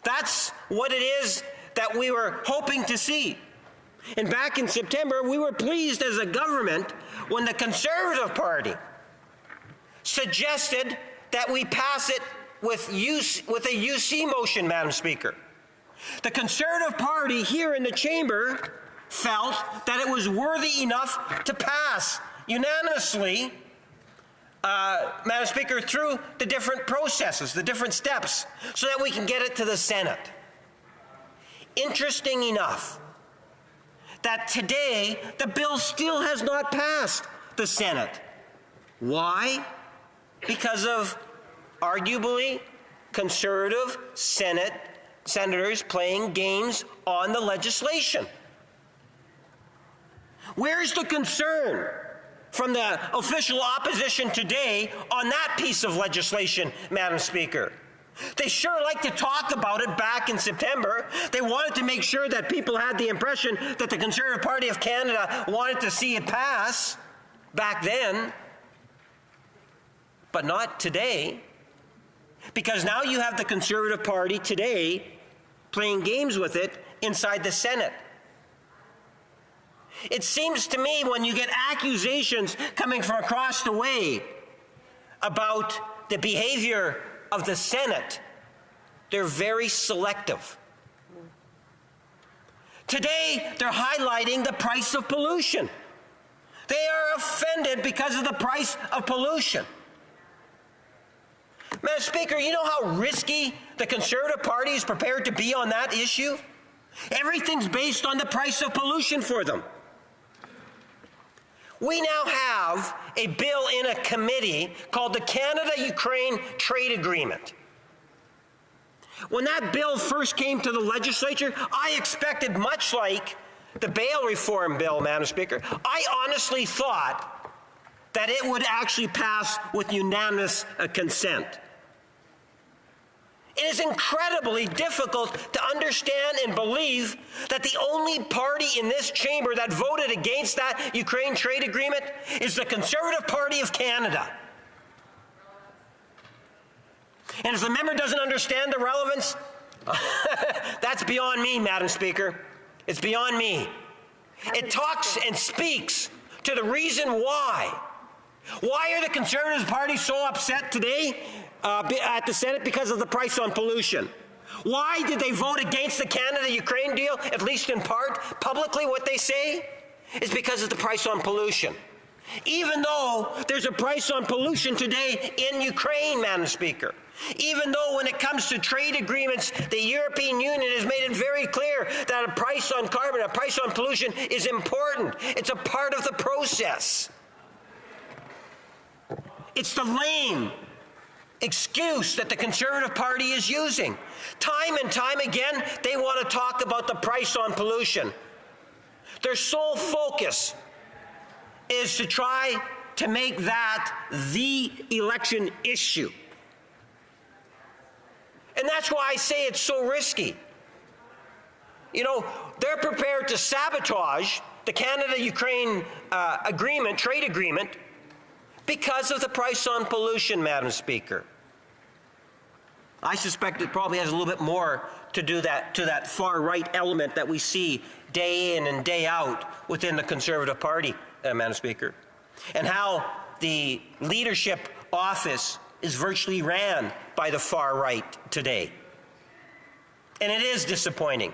That's what it is that we were hoping to see. And back in September, we were pleased as a government when the Conservative Party suggested that we pass it with a UC motion, Madam Speaker. The Conservative Party here in the chamber felt that it was worthy enough to pass unanimously, Madam Speaker, through the different processes, the different steps, so that we can get it to the Senate. Interesting enough that today the bill still has not passed the Senate. Why? Because of, arguably, Conservative senators playing games on the legislation. Where's the concern from the official opposition today on that piece of legislation, Madam Speaker? They sure like to talk about it back in September. They wanted to make sure that people had the impression that the Conservative Party of Canada wanted to see it pass back then, but not today. Because now you have the Conservative Party today playing games with it inside the Senate. It seems to me when you get accusations coming from across the way about the behavior of the Senate, they're very selective. Today, they're highlighting the price of pollution. They are offended because of the price of pollution. Madam Speaker, you know how risky the Conservative Party is prepared to be on that issue? Everything's based on the price of pollution for them. We now have a bill in a committee called the Canada-Ukraine Trade Agreement. When that bill first came to the legislature, I expected, much like the bail reform bill, Madam Speaker, I honestly thought that it would actually pass with unanimous consent. It is incredibly difficult to understand and believe that the only party in this chamber that voted against that Ukraine trade agreement is the Conservative Party of Canada. And if the member doesn't understand the relevance, that's beyond me, Madam Speaker. It's beyond me. It talks and speaks to the reason why. Why are the Conservative Party so upset today at the Senate? Because of the price on pollution. Why did they vote against the Canada-Ukraine deal, at least in part? Publicly, what they say is because of the price on pollution. Even though there's a price on pollution today in Ukraine, Madam Speaker. Even though when it comes to trade agreements, the European Union has made it very clear that a price on carbon, a price on pollution is important. It's a part of the process. It's the lame excuse that the Conservative Party is using. Time and time again, they want to talk about the price on pollution. Their sole focus is to try to make that the election issue. And that's why I say it's so risky. You know, they're prepared to sabotage the Canada-Ukraine agreement, trade agreement, because of the price on pollution, Madam Speaker. I suspect it probably has a little bit more to do to that far-right element that we see day in and day out within the Conservative Party, Madam Speaker, and how the leadership office is virtually ran by the far right today. And it is disappointing,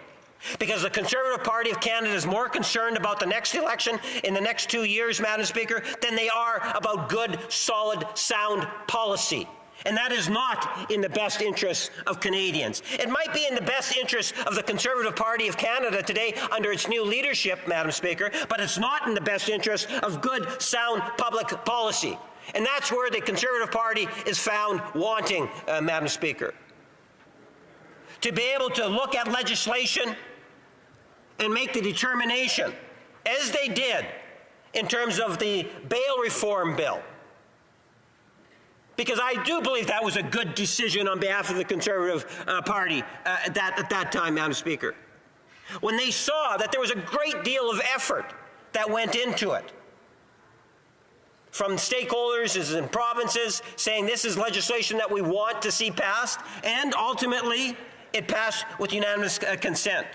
because the Conservative Party of Canada is more concerned about the next election in the next 2 years, Madam Speaker, than they are about good, solid, sound policy. And that is not in the best interests of Canadians. It might be in the best interests of the Conservative Party of Canada today under its new leadership, Madam Speaker, but it's not in the best interest of good, sound public policy. And that's where the Conservative Party is found wanting, Madam Speaker. To be able to look at legislation and make the determination, as they did in terms of the bail reform bill, because I do believe that was a good decision on behalf of the Conservative Party at that time, Madam Speaker, when they saw that there was a great deal of effort that went into it from stakeholders in provinces saying this is legislation that we want to see passed, and ultimately it passed with unanimous consent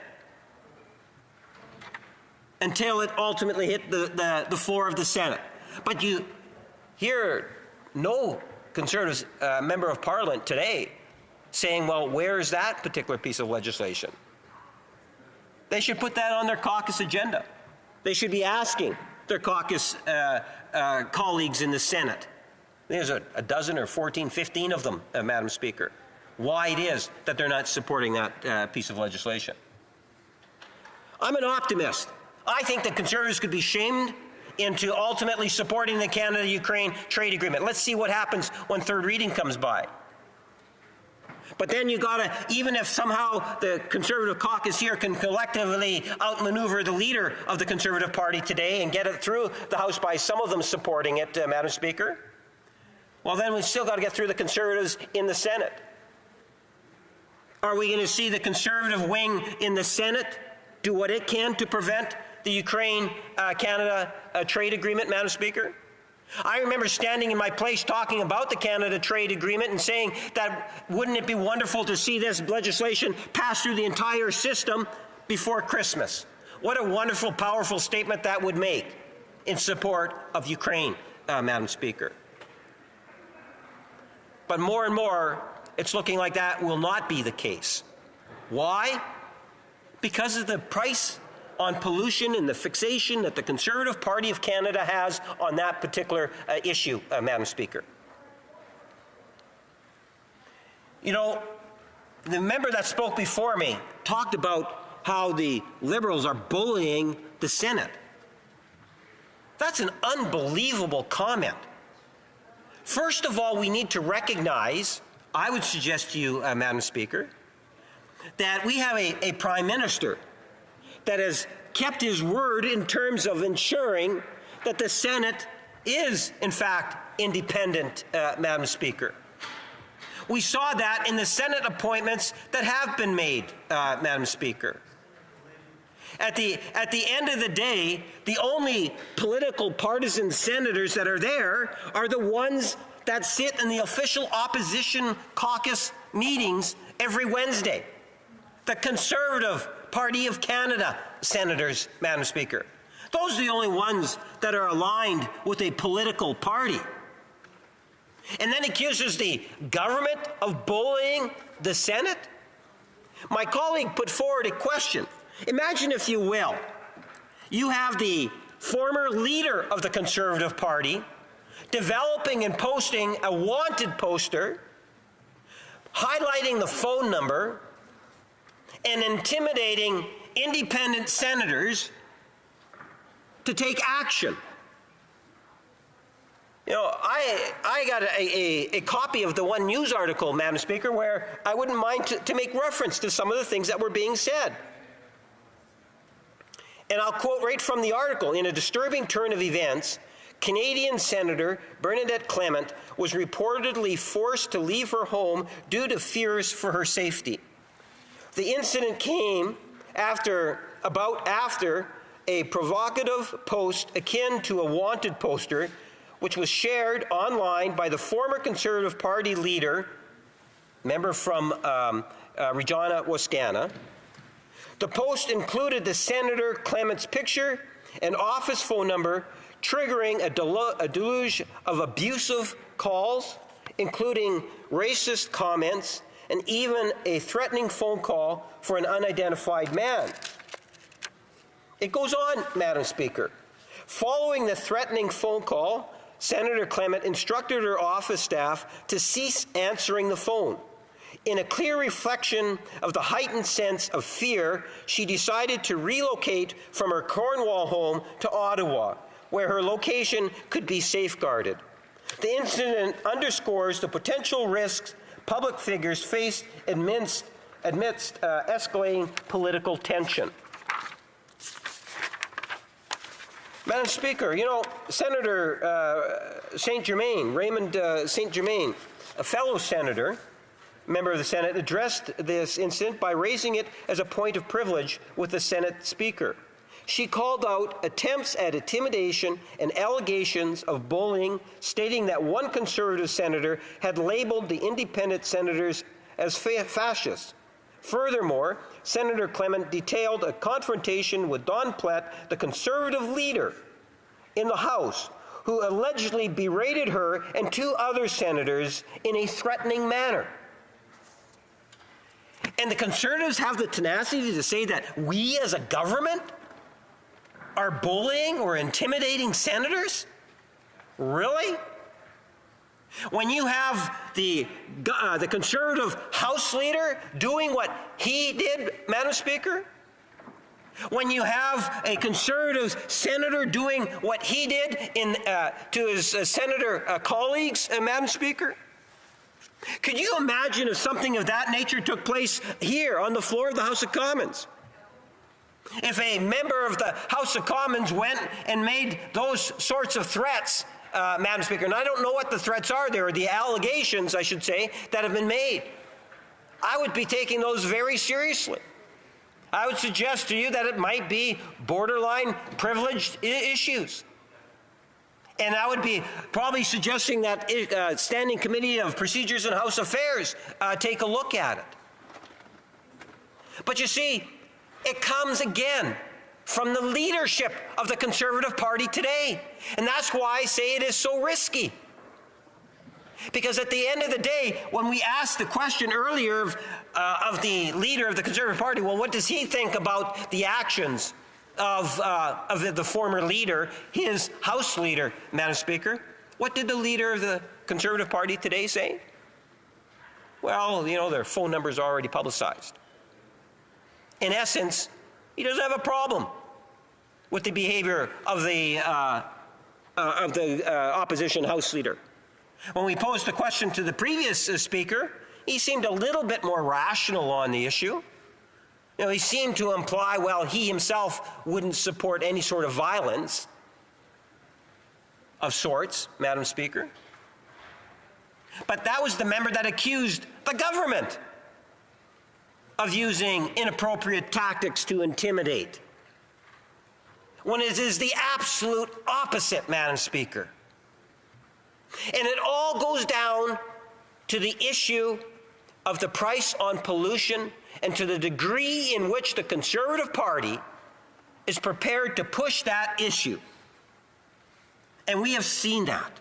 until it ultimately hit the floor of the Senate. But you hear no Conservative member of Parliament today saying, well, where is that particular piece of legislation? They should put that on their caucus agenda. They should be asking their caucus colleagues in the Senate. There's a dozen or 14, 15 of them, Madam Speaker, why it is that they're not supporting that piece of legislation. I'm an optimist. I think that Conservatives could be shamed into ultimately supporting the Canada-Ukraine trade agreement. Let's see what happens when third reading comes by. But then you gotta, even if somehow the Conservative caucus here can collectively outmaneuver the leader of the Conservative Party today and get it through the House by some of them supporting it, Madam Speaker, well then we've still got to get through the Conservatives in the Senate. Are we going to see the Conservative wing in the Senate do what it can to prevent the Ukraine-Canada trade agreement, Madam Speaker? I remember standing in my place talking about the Canada trade agreement and saying that wouldn't it be wonderful to see this legislation pass through the entire system before Christmas? What a wonderful, powerful statement that would make in support of Ukraine, Madam Speaker. But more and more, it's looking like that will not be the case. Why? Because of the price on pollution and the fixation that the Conservative Party of Canada has on that particular issue, Madam Speaker. You know, the member that spoke before me talked about how the Liberals are bullying the Senate. That's an unbelievable comment. First of all, we need to recognize, I would suggest to you, Madam Speaker, that we have a Prime Minister that has kept his word in terms of ensuring that the Senate is, in fact, independent, Madam Speaker. We saw that in the Senate appointments that have been made, Madam Speaker. At the end of the day, the only political partisan senators that are there are the ones that sit in the official opposition caucus meetings every Wednesday. The Conservative Party of Canada senators, Madam Speaker. Those are the only ones that are aligned with a political party. And then accuses the government of bullying the Senate? My colleague put forward a question. Imagine, if you will, you have the former leader of the Conservative Party developing and posting a wanted poster, highlighting the phone number, and intimidating independent senators to take action. You know, I got a copy of the One News article, Madam Speaker, where I wouldn't mind to make reference to some of the things that were being said. And I'll quote right from the article. In a disturbing turn of events, Canadian Senator Bernadette Clement was reportedly forced to leave her home due to fears for her safety. The incident came after a provocative post akin to a wanted poster, which was shared online by the former Conservative Party leader, member from Regina, Wascana. The post included the Senator Clement's picture and office phone number, triggering a deluge of abusive calls, including racist comments and even a threatening phone call for an unidentified man. It goes on, Madam Speaker. Following the threatening phone call, Senator Clement instructed her office staff to cease answering the phone. In a clear reflection of the heightened sense of fear, she decided to relocate from her Cornwall home to Ottawa, where her location could be safeguarded. The incident underscores the potential risks public figures face amidst escalating political tension. Madam Speaker, you know, Senator St. Germain, Raymond St. Germain, a fellow senator, member of the Senate, addressed this incident by raising it as a point of privilege with the Senate Speaker. She called out attempts at intimidation and allegations of bullying, stating that one Conservative senator had labeled the independent senators as fascists. Furthermore, Senator Clement detailed a confrontation with Don Plett, the Conservative leader in the House, who allegedly berated her and two other senators in a threatening manner. And the Conservatives have the tenacity to say that we as a government are bullying or intimidating senators? Really? When you have the Conservative House leader doing what he did, Madam Speaker? When you have a Conservative senator doing what he did to his senator colleagues, Madam Speaker? Could you imagine if something of that nature took place here on the floor of the House of Commons? If a member of the House of Commons went and made those sorts of threats, Madam Speaker, and I don't know what the threats are there, or the allegations, I should say, that have been made, I would be taking those very seriously. I would suggest to you that it might be borderline privileged issues. And I would be probably suggesting that Standing Committee of Procedures and House Affairs take a look at it. But you see, it comes again from the leadership of the Conservative Party today. And that's why I say it is so risky. Because at the end of the day, when we asked the question earlier of the leader of the Conservative Party, well, what does he think about the actions of the former leader, his House leader, Madam Speaker? What did the leader of the Conservative Party today say? Well, you know, their phone number is already publicized. In essence, he doesn't have a problem with the behavior of the opposition House leader. When we posed the question to the previous speaker, he seemed a little bit more rational on the issue. You know, he seemed to imply, well, he himself wouldn't support any sort of violence of sorts, Madam Speaker. But that was the member that accused the government of using inappropriate tactics to intimidate, when it is the absolute opposite, Madam Speaker. And it all goes down to the issue of the price on pollution and to the degree in which the Conservative Party is prepared to push that issue. And we have seen that.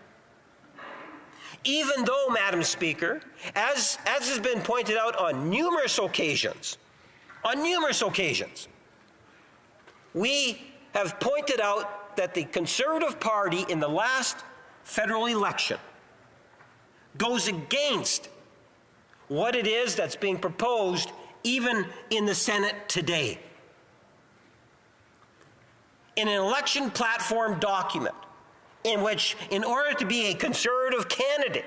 Even though, Madam Speaker, as has been pointed out on numerous occasions, we have pointed out that the Conservative Party in the last federal election goes against what it is that's being proposed even in the Senate today. In an election platform document, in which, in order to be a Conservative candidate,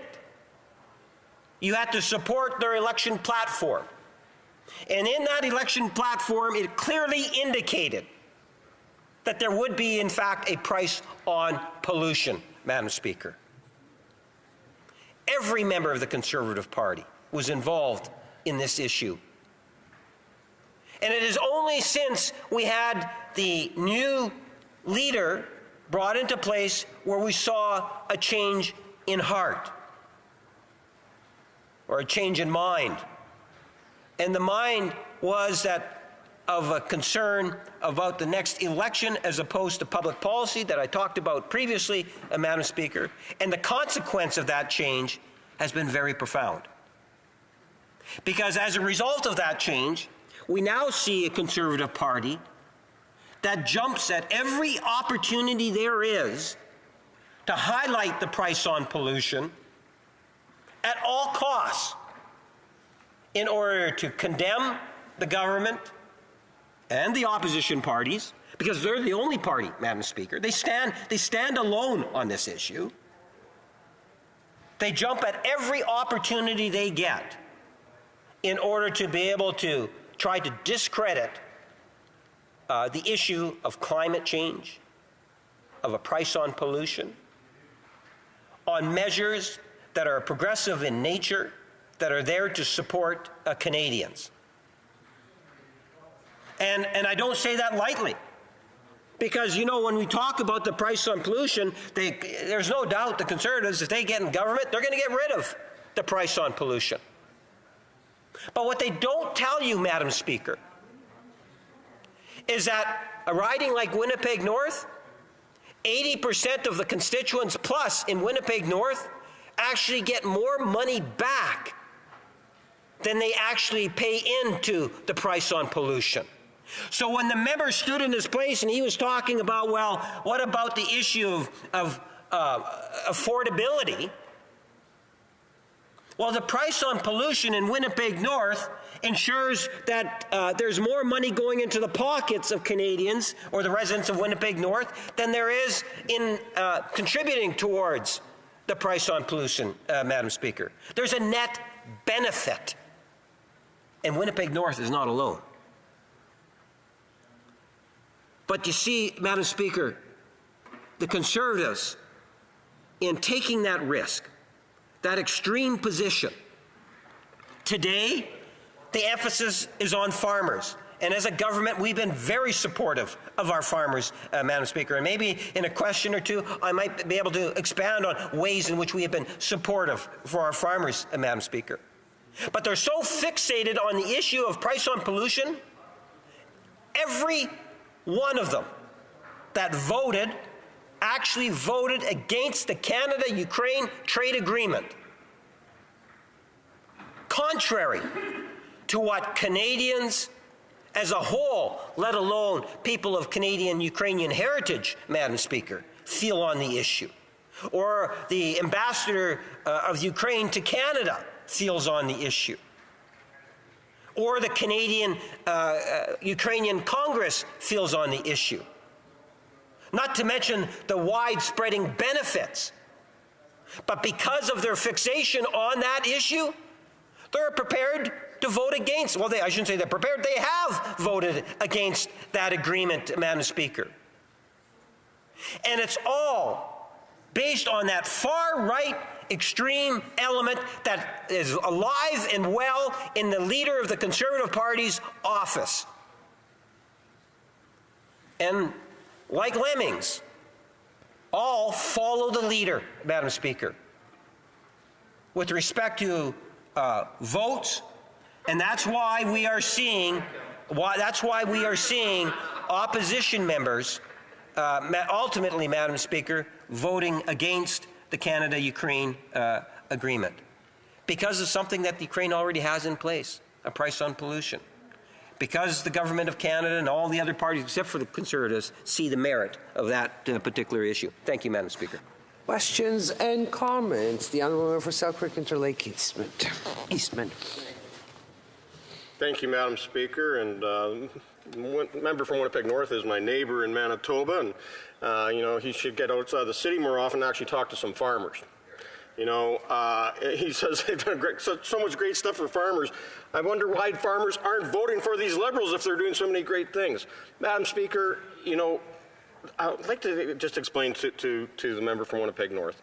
you had to support their election platform. And in that election platform, it clearly indicated that there would be, in fact, a price on pollution, Madam Speaker. Every member of the Conservative Party was involved in this issue. And it is only since we had the new leader brought into place where we saw a change in heart or a change in mind. And the mind was that of a concern about the next election as opposed to public policy that I talked about previously, Madam Speaker. And the consequence of that change has been very profound. Because as a result of that change, we now see a Conservative Party that jumps at every opportunity there is to highlight the price on pollution at all costs in order to condemn the government and the opposition parties, because they're the only party, Madam Speaker. They stand alone on this issue. They jump at every opportunity they get in order to be able to try to discredit the issue of climate change, of a price on pollution, on measures that are progressive in nature, that are there to support Canadians. And I don't say that lightly, because, you know, when we talk about the price on pollution, there's no doubt the Conservatives, if they get in government, they're going to get rid of the price on pollution. But what they don't tell you, Madam Speaker, is that a riding like Winnipeg North, 80% of the constituents plus in Winnipeg North actually get more money back than they actually pay into the price on pollution. So when the member stood in his place and he was talking about, well, what about the issue of affordability? Well, the price on pollution in Winnipeg North ensures that there's more money going into the pockets of Canadians or the residents of Winnipeg North than there is in contributing towards the price on pollution, Madam Speaker. There's a net benefit, and Winnipeg North is not alone. But you see, Madam Speaker, the Conservatives, in taking that risk, that extreme position, today, the emphasis is on farmers. And as a government, we've been very supportive of our farmers, Madam Speaker. And maybe in a question or two, I might be able to expand on ways in which we have been supportive for our farmers, Madam Speaker. But they're so fixated on the issue of price on pollution, every one of them that voted actually voted against the Canada-Ukraine trade agreement, contrary to what Canadians as a whole, let alone people of Canadian-Ukrainian heritage, Madam Speaker, feel on the issue, or the ambassador of Ukraine to Canada feels on the issue, or the Canadian-Ukrainian Congress feels on the issue. Not to mention the wide-spreading benefits. But because of their fixation on that issue, they're prepared to vote against. Well, I shouldn't say they're prepared. They have voted against that agreement, Madam Speaker. And it's all based on that far-right extreme element that is alive and well in the leader of the Conservative Party's office. And like lemmings, all follow the leader, Madam Speaker, with respect to votes, and that's why we are seeing opposition members ultimately, Madam Speaker, voting against the Canada-Ukraine agreement because of something that Ukraine already has in place, a price on pollution. Because the government of Canada and all the other parties, except for the Conservatives, see the merit of that particular issue. Thank you, Madam Speaker. Questions and comments. The Honourable Member for Selkirk Interlake Eastman. Thank you, Madam Speaker. And member from Winnipeg North is my neighbour in Manitoba, and you know, he should get outside the city more often and actually talk to some farmers. You know, he says they've done so much great stuff for farmers. I wonder why farmers aren't voting for these Liberals if they're doing so many great things. Madam Speaker, you know, I'd like to just explain to the member from Winnipeg North.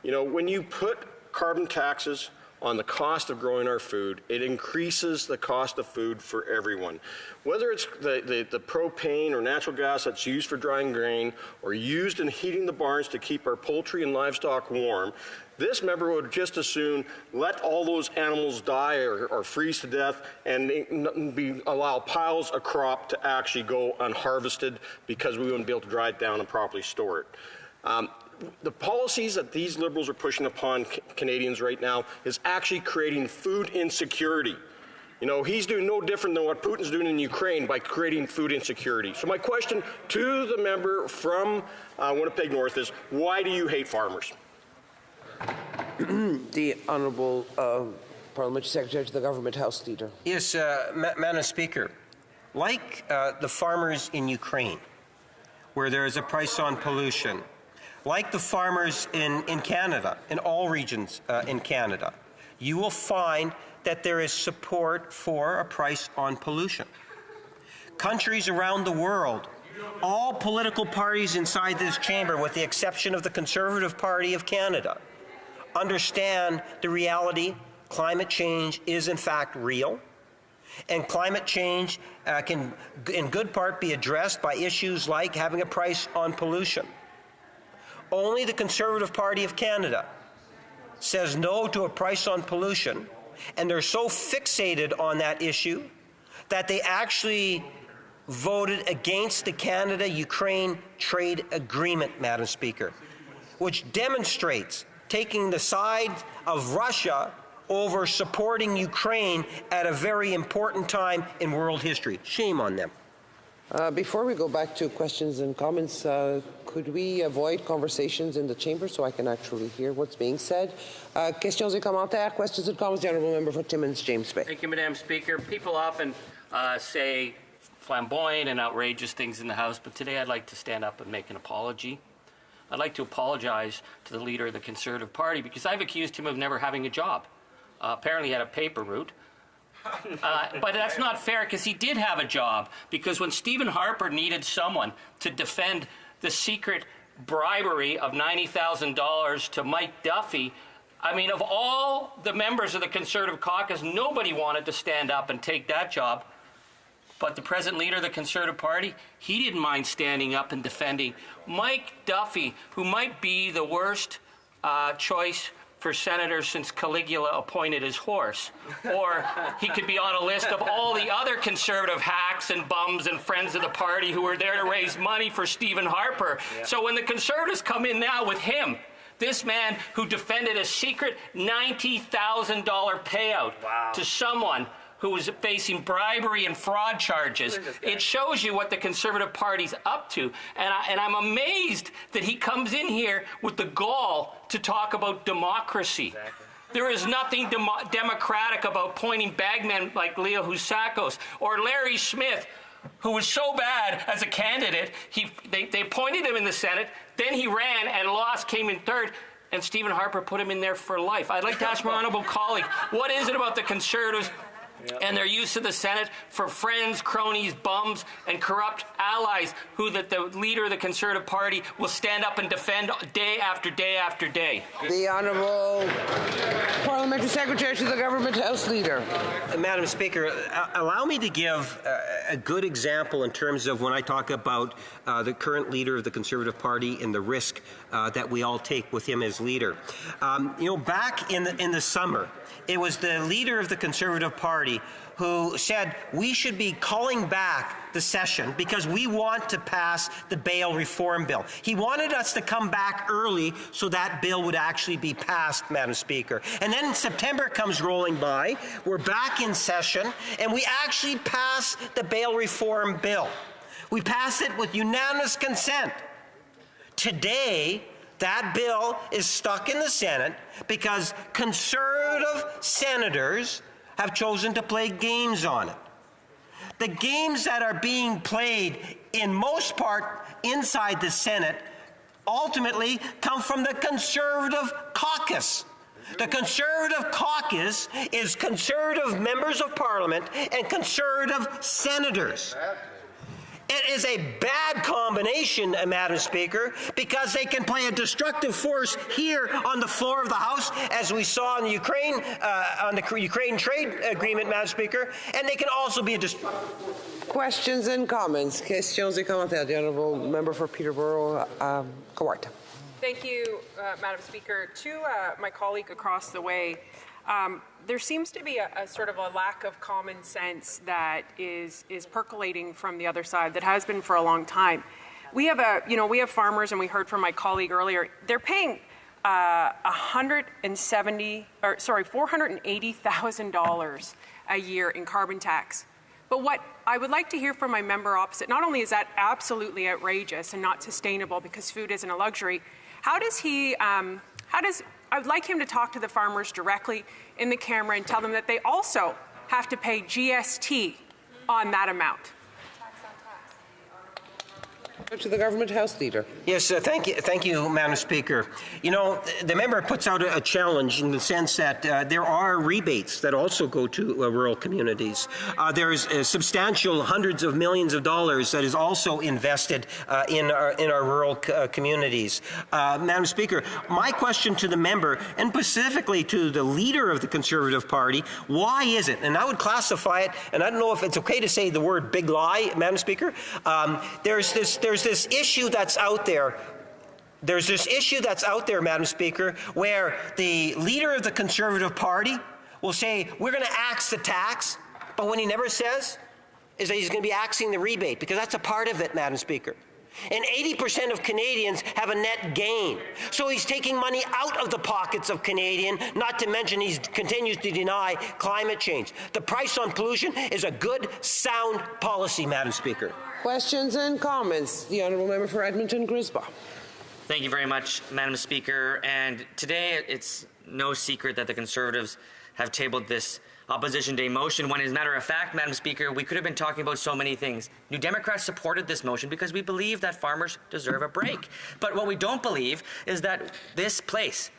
You know, when you put carbon taxes on the cost of growing our food, it increases the cost of food for everyone. Whether it's the propane or natural gas that's used for drying grain or used in heating the barns to keep our poultry and livestock warm, this member would just as soon let all those animals die or freeze to death and allow piles of crop to actually go unharvested because we wouldn't be able to dry it down and properly store it. The policies that these Liberals are pushing upon Canadians right now is actually creating food insecurity. You know, he's doing no different than what Putin's doing in Ukraine by creating food insecurity. So my question to the member from Winnipeg North is, why do you hate farmers? The Honourable Parliamentary Secretary to the Government House Leader. Yes, Madam Speaker. Like the farmers in Ukraine, where there is a price on pollution, like the farmers in Canada, in all regions in Canada, you will find that there is support for a price on pollution. Countries around the world, all political parties inside this chamber, with the exception of the Conservative Party of Canada, understand the reality. Climate change is in fact real, and climate change can in good part be addressed by issues like having a price on pollution. Only the Conservative Party of Canada says no to a price on pollution, and they're so fixated on that issue that they actually voted against the Canada-Ukraine trade agreement, Madam Speaker, which demonstrates taking the side of Russia over supporting Ukraine at a very important time in world history. Shame on them. Before we go back to questions and comments, could we avoid conversations in the chamber so I can actually hear what's being said? Questions et commentaires, questions and comments. The Honourable Member for Timmins, James Bay. Thank you, Madam Speaker. People often say flamboyant and outrageous things in the House, but today I'd like to stand up and make an apology. I'd like to apologize to the leader of the Conservative Party because I've accused him of never having a job. Apparently he had a paper route. But that's not fair because he did have a job, because when Stephen Harper needed someone to defend the secret bribery of $90,000 to Mike Duffy, I mean, of all the members of the Conservative caucus, nobody wanted to stand up and take that job. But the present leader of the Conservative Party, he didn't mind standing up and defending Mike Duffy, who might be the worst choice for senator since Caligula appointed his horse. Or he could be on a list of all the other Conservative hacks and bums and friends of the party who were there to raise money for Stephen Harper. Yeah. So when the Conservatives come in now with him, this man who defended a secret $90,000 payout to someone who was facing bribery and fraud charges, it shows you what the Conservative Party's up to. And I'm amazed that he comes in here with the gall to talk about democracy. Exactly. There is nothing democratic about pointing bagmen like Leo Housakos or Larry Smith, who was so bad as a candidate. They appointed him in the Senate, then he ran and lost, came in third, and Stephen Harper put him in there for life. I'd like to ask my honourable colleague, what is it about the Conservatives? and their use of the Senate for friends, cronies, bums, and corrupt allies who the leader of the Conservative Party will stand up and defend day after day after day. The Honourable Parliamentary Secretary to the Government House Leader. Madam Speaker, allow me to give a good example in terms of when I talk about the current leader of the Conservative Party and the risk that we all take with him as leader. Back in the summer, it was the leader of the Conservative Party who said we should be calling back the session because we want to pass the bail reform bill. He wanted us to come back early so that bill would actually be passed, Madam Speaker. And then September comes rolling by, we're back in session, and we actually pass the bail reform bill. We pass it with unanimous consent. Today, that bill is stuck in the Senate because Conservative senators have chosen to play games on it. The games that are being played, in most part, inside the Senate, ultimately come from the Conservative caucus. The Conservative caucus is Conservative members of Parliament and Conservative senators. It is a bad combination, Madam Speaker, because they can play a destructive force here on the floor of the House, as we saw in the Ukraine trade agreement, Madam Speaker, and they can also be a Questions and comments. Questions et commentaires. The Honourable Member for Peterborough, Cowart. Thank you, Madam Speaker. To my colleague across the way, there seems to be a sort of a lack of common sense that is percolating from the other side that has been for a long time. We have farmers, and we heard from my colleague earlier. They're paying $480,000 a year in carbon tax. But what I would like to hear from my member opposite, not only is that absolutely outrageous and not sustainable because food isn't a luxury, I would like him to talk to the farmers directly in the camera and tell them that they also have to pay GST on that amount. To the Government House Leader. Yes, thank you, Madam Speaker. The member puts out a challenge in the sense that there are rebates that also go to rural communities. There's substantial hundreds of millions of dollars that is also invested in our rural communities. Madam Speaker, my question to the member, and specifically to the leader of the Conservative Party, why is it, and I would classify it, and I don't know if it's okay to say the word big lie, Madam Speaker, there's this issue that's out there. There's this issue that's out there, Madam Speaker, where the leader of the Conservative Party will say, we're going to axe the tax, but what he never says is that he's going to be axing the rebate, because that's a part of it, Madam Speaker. And 80% of Canadians have a net gain. So he's taking money out of the pockets of Canadian, not to mention he continues to deny climate change. The price on pollution is a good, sound policy, Madam Speaker. Questions and comments. The Honourable Member for Edmonton, Grisbaugh. Thank you very much, Madam Speaker. And today it's no secret that the Conservatives have tabled this Opposition Day motion, when, as a matter of fact, Madam Speaker, we could have been talking about so many things. New Democrats supported this motion because we believe that farmers deserve a break. But what we don't believe is that this place,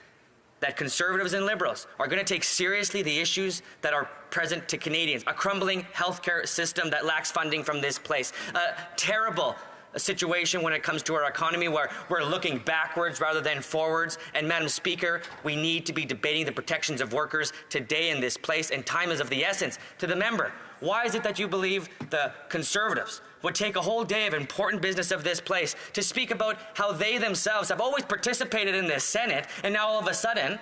that Conservatives and Liberals are going to take seriously the issues that are present to Canadians. A crumbling healthcare system that lacks funding from this place. A terrible situation when it comes to our economy where we're looking backwards rather than forwards. And Madam Speaker, we need to be debating the protections of workers today in this place, and time is of the essence. To the member, why is it that you believe the Conservatives would take a whole day of important business of this place to speak about how they themselves have always participated in this Senate, and now all of a sudden,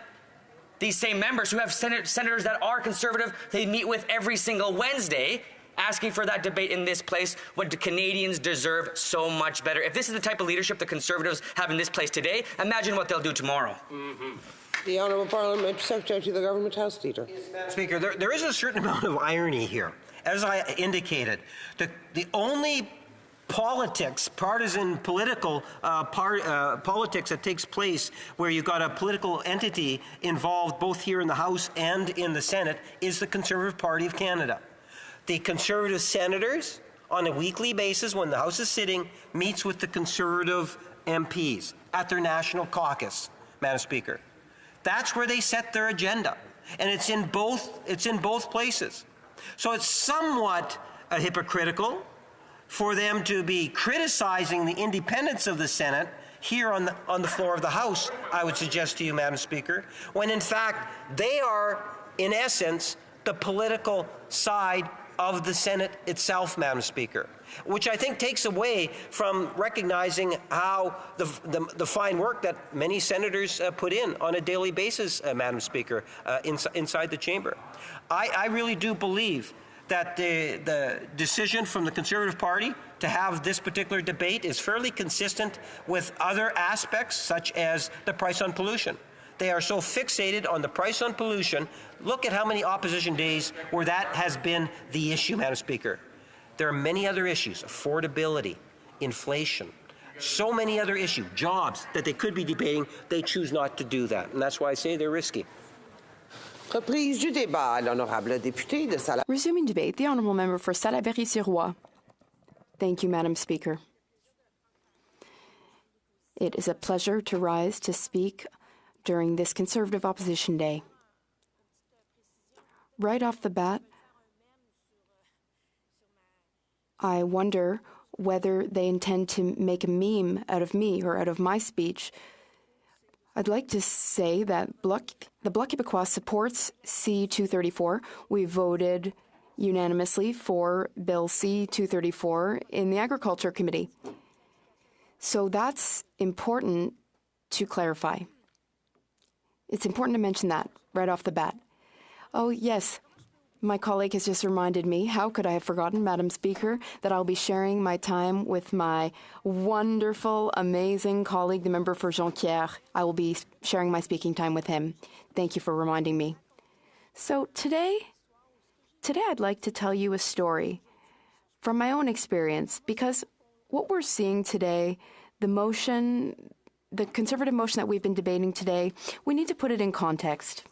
these same members who have senators that are Conservative, they meet with every single Wednesday, asking for that debate in this place when the Canadians deserve so much better. If this is the type of leadership the Conservatives have in this place today, imagine what they'll do tomorrow. The Honourable Parliamentary Secretary to the Government House Leader. Speaker, there is a certain amount of irony here. As I indicated, the only partisan political politics that takes place where you've got a political entity involved both here in the House and in the Senate is the Conservative Party of Canada. The Conservative senators, on a weekly basis, when the House is sitting, meets with the Conservative MPs at their national caucus, Madam Speaker. That's where they set their agenda, and it's in both places. So it's somewhat hypocritical for them to be criticizing the independence of the Senate here on the floor of the House, I would suggest to you, Madam Speaker, when in fact they are, in essence, the political side of the Senate itself, Madam Speaker, which I think takes away from recognizing how the fine work that many senators put in on a daily basis, Madam Speaker, inside the chamber. I really do believe that the decision from the Conservative Party to have this particular debate is fairly consistent with other aspects, such as the price on pollution. They are so fixated on the price on pollution. Look at how many opposition days where that has been the issue, Madam Speaker. There are many other issues, affordability, inflation, so many other issues, jobs that they could be debating. They choose not to do that, and that's why I say they're risky. Reprise du débat, l'honorable député de Salaberry. Resuming debate, the honourable member for Salaberry-sur-Roi. Thank you, Madam Speaker. It is a pleasure to rise to speak during this Conservative Opposition Day. Right off the bat, I wonder whether they intend to make a meme out of me or out of my speech. I'd like to say that the Bloc Québécois supports C-234. We voted unanimously for Bill C-234 in the Agriculture Committee. So that's important to clarify. It's important to mention that right off the bat. Oh, yes, my colleague has just reminded me, how could I have forgotten, Madam Speaker, that I'll be sharing my time with my wonderful, amazing colleague, the member for Jonquière. I will be sharing my speaking time with him. Thank you for reminding me. So today I'd like to tell you a story from my own experience, because what we're seeing today, the Conservative motion that we've been debating today, we need to put it in context.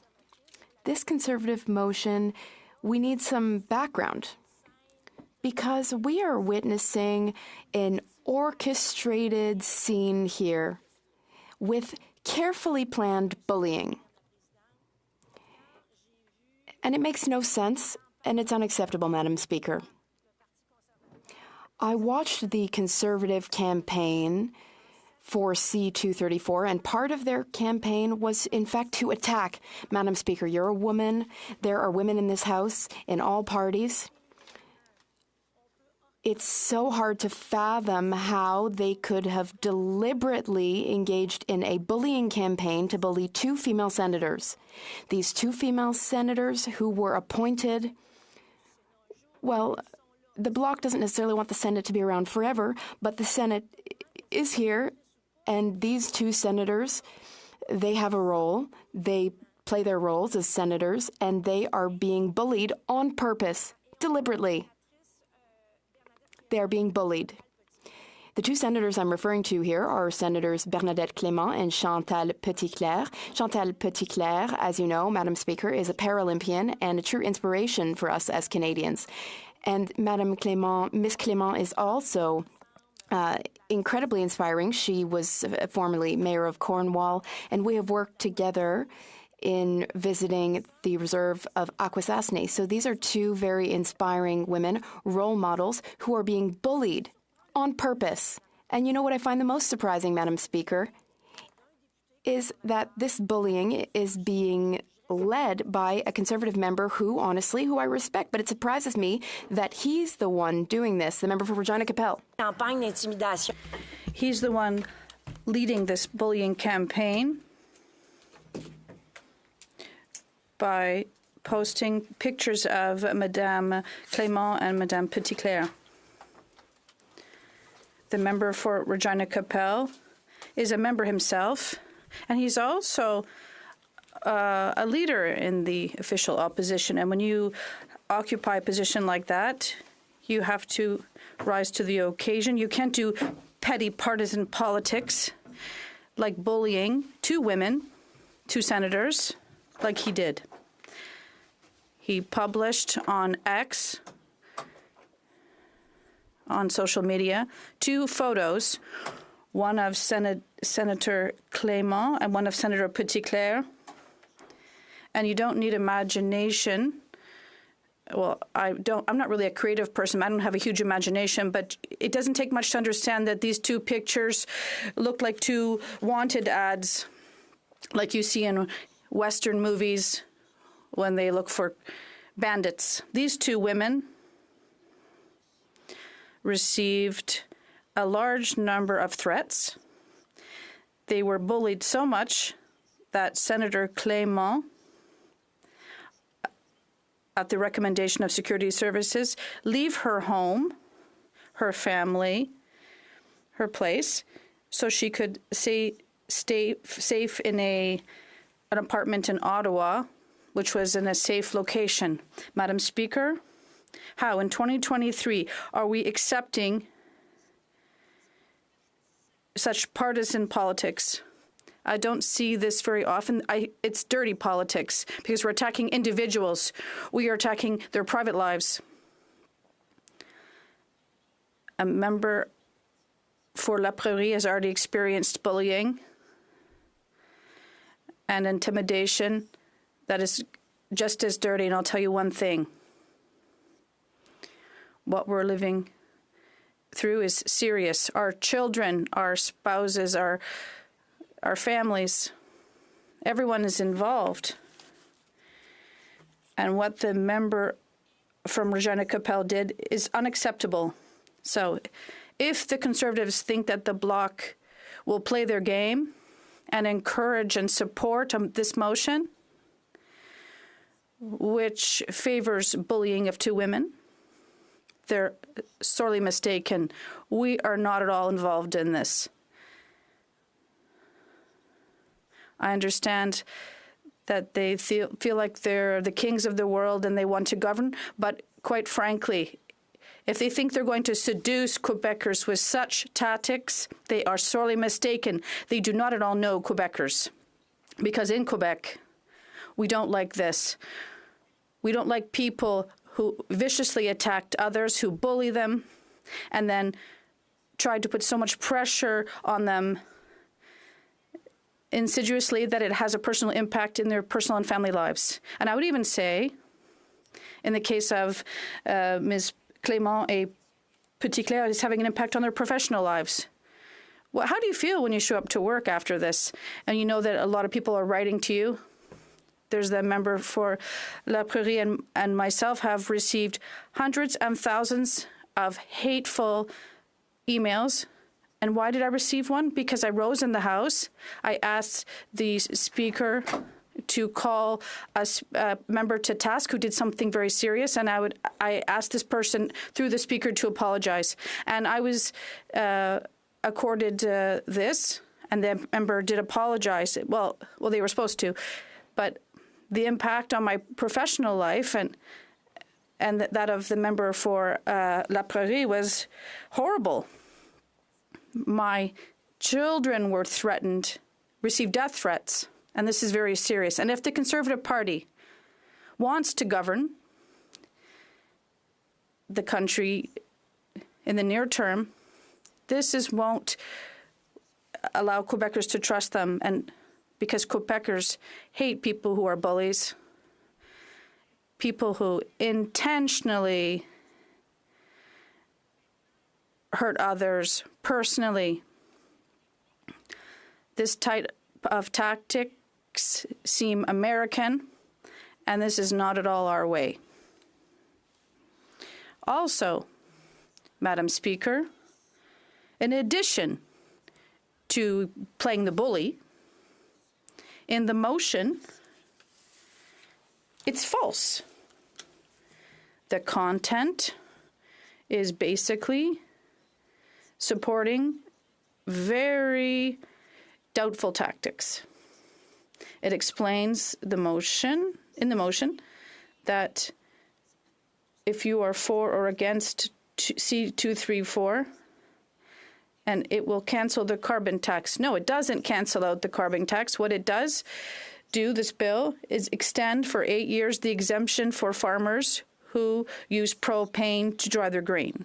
This Conservative motion, we need some background, because we are witnessing an orchestrated scene here with carefully planned bullying. And it makes no sense, and it's unacceptable, Madam Speaker. I watched the Conservative campaign for C-234, and part of their campaign was, in fact, to attack. Madam Speaker, you're a woman. There are women in this House in all parties. It's so hard to fathom how they could have deliberately engaged in a bullying campaign to bully two female senators. These two female senators who were appointed, well, the Bloc doesn't necessarily want the Senate to be around forever, but the Senate is here, and these two senators, they have a role. They play their roles as senators, and they are being bullied on purpose, deliberately. They are being bullied. The two senators I'm referring to here are Senators Bernadette Clément and Chantal Petitclerc. Chantal Petitclerc, as you know, Madam Speaker, is a Paralympian and a true inspiration for us as Canadians. And Madame Clément, Miss Clément, is also incredibly inspiring. She was formerly Mayor of Cornwall, and we have worked together in visiting the reserve of Akwesasne. So these are two very inspiring women, role models, who are being bullied on purpose. And you know what I find the most surprising, Madam Speaker, is that this bullying is being led by a Conservative member who I respect, but it surprises me that he's the one doing this, the member for Regina-Capelle. He's the one leading this bullying campaign by posting pictures of Madame Clément and Madame Petitclerc. The member for Regina-Capelle is a member himself, and he's also a leader in the official opposition. And when you occupy a position like that, you have to rise to the occasion. You can't do petty partisan politics like bullying two women, two senators, like he did. He published on X, on social media, two photos, one of Senator Clément and one of Senator Petitclerc. And you don't need imagination I'm not really a creative person. I don't have a huge imagination, but it doesn't take much to understand that these two pictures look like two wanted ads, like you see in Western movies when they look for bandits. These two women received a large number of threats. They were bullied so much that Senator Clément, at the recommendation of security services, leave her home, her family, her place, so she could stay safe in an apartment in Ottawa, which was in a safe location. Madam Speaker, how in 2023 are we accepting such partisan politics? I don't see this very often. It's dirty politics because we're attacking individuals. We are attacking their private lives. A member for La Prairie has already experienced bullying and intimidation that is just as dirty. And I'll tell you one thing. What we're living through is serious. Our children, our spouses, our families, everyone is involved. And what the member from Regina Capel did is unacceptable. So if the Conservatives think that the Bloc will play their game and encourage and support this motion, which favors bullying of two women, they're sorely mistaken. We are not at all involved in this. I understand that they feel like they're the kings of the world and they want to govern, but quite frankly, if they think they're going to seduce Quebecers with such tactics, they are sorely mistaken. They do not at all know Quebecers. Because in Quebec, we don't like this. We don't like people who viciously attacked others, who bully them, and then tried to put so much pressure on them insidiously that it has a personal impact in their personal and family lives. And I would even say, in the case of Ms. Clément et Petit-Clair, it's having an impact on their professional lives. Well, how do you feel when you show up to work after this and you know that a lot of people are writing to you? There's the member for La Prairie and myself have received hundreds and thousands of hateful emails. And why did I receive one? Because I rose in the House. I asked the Speaker to call a member to task who did something very serious, and I asked this person through the Speaker to apologize. And I was accorded this, and the member did apologize. Well, they were supposed to, but the impact on my professional life and that of the member for La Prairie was horrible. My children were threatened, received death threats, and this is very serious. And if the Conservative Party wants to govern the country in the near term, this won't allow Quebecers to trust them, and because Quebecers hate people who are bullies, people who intentionally hurt others personally. This type of tactics seem American, and this is not at all our way. Also, Madam Speaker, in addition to playing the bully, in the motion, it's false. The content is basically supporting very doubtful tactics. It explains in the motion that if you are for or against C-234, and it will cancel the carbon tax. No, it doesn't cancel out the carbon tax. What it does do, this bill, is extend for 8 years the exemption for farmers who use propane to dry their grain.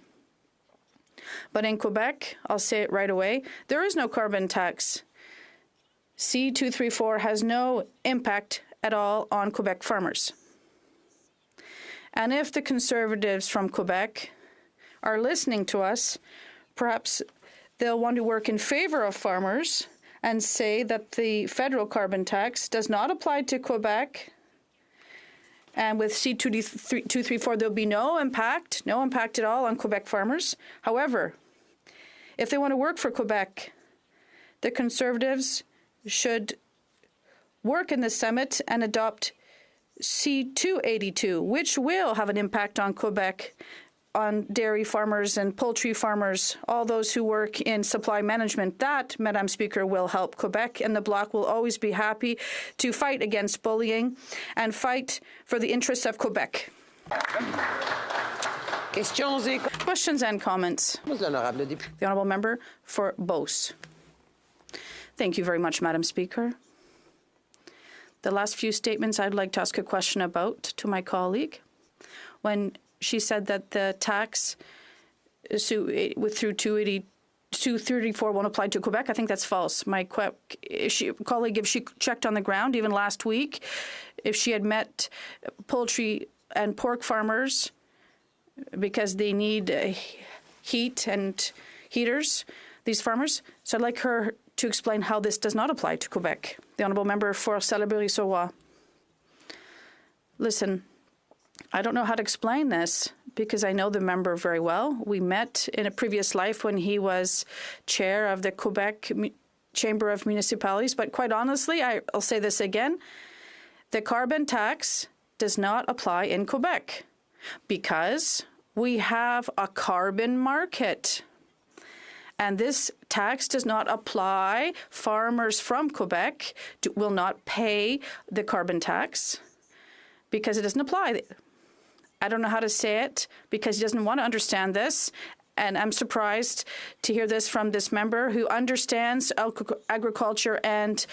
But in Quebec, I'll say it right away, there is no carbon tax. C-234 has no impact at all on Quebec farmers. And if the Conservatives from Quebec are listening to us, perhaps they'll want to work in favor of farmers and say that the federal carbon tax does not apply to Quebec. And with C-234, there'll be no impact at all on Quebec farmers. However, if they want to work for Quebec, the Conservatives should work in the summit and adopt C-282, which will have an impact on Quebec, on dairy farmers and poultry farmers, all those who work in supply management. That, Madam Speaker, will help Quebec, and the Bloc will always be happy to fight against bullying and fight for the interests of Quebec. Questions and comments. The Honourable Member for Beauce. Thank you very much, Madam Speaker. The last few statements I'd like to ask a question about to my colleague. When she said that the tax through 234 won't apply to Quebec, I think that's false. My colleague, if she checked on the ground, even last week, if she had met poultry and pork farmers because they need heat and heaters, these farmers, so I'd like her to explain how this does not apply to Quebec. The Honourable Member for Salaberry-Sauroy. Listen, I don't know how to explain this because I know the member very well. We met in a previous life when he was chair of the Quebec Chamber of Municipalities. But quite honestly, I'll say this again. The carbon tax does not apply in Quebec because we have a carbon market. And this tax does not apply. Farmers from Quebec will not pay the carbon tax because it doesn't apply. I don't know how to say it because he doesn't want to understand this. And I'm surprised to hear this from this member who understands agriculture and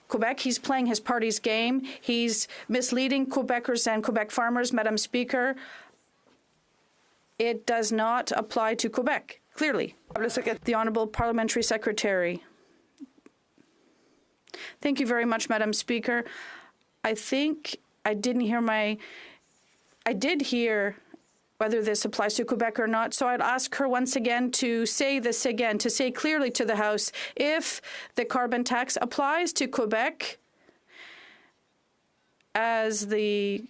Quebec. He's playing his party's game. He's misleading Quebecers and Quebec farmers. Madam Speaker, it does not apply to Quebec, clearly. The Honourable Parliamentary Secretary. Thank you very much, Madam Speaker. I think I didn't hear I did hear whether this applies to Quebec or not, so I'd ask her once again to say this again, to say clearly to the House, if the carbon tax applies to Quebec, as the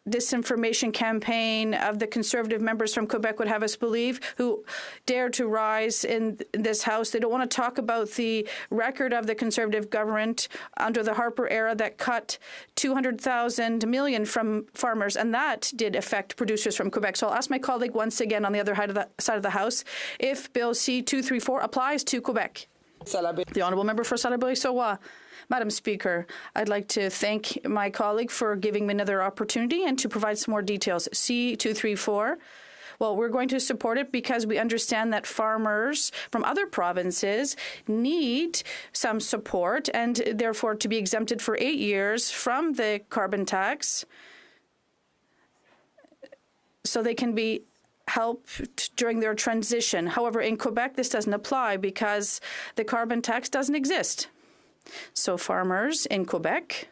disinformation campaign of the Conservative members from Quebec would have us believe, who dare to rise in this House. They don't want to talk about the record of the Conservative government under the Harper era that cut $200 million from farmers, and that did affect producers from Quebec. So I'll ask my colleague once again on the other side of the House if Bill C-234 applies to Quebec. The Honourable Member for Salaberry-Sauroy. Madam Speaker, I'd like to thank my colleague for giving me another opportunity and to provide some more details. C-234, well, we're going to support it because we understand that farmers from other provinces need some support and therefore to be exempted for 8 years from the carbon tax so they can be helped during their transition. However, in Quebec, this doesn't apply because the carbon tax doesn't exist. So farmers in Quebec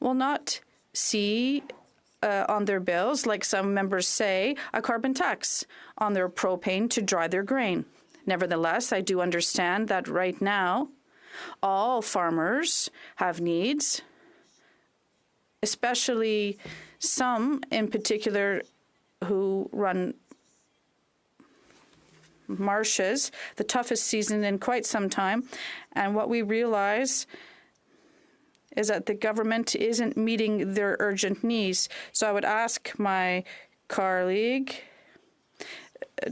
will not see on their bills, like some members say, a carbon tax on their propane to dry their grain. Nevertheless, I do understand that right now all farmers have needs, especially some in particular who run marshes, the toughest season in quite some time. And what we realize is that the government isn't meeting their urgent needs. So I would ask my colleague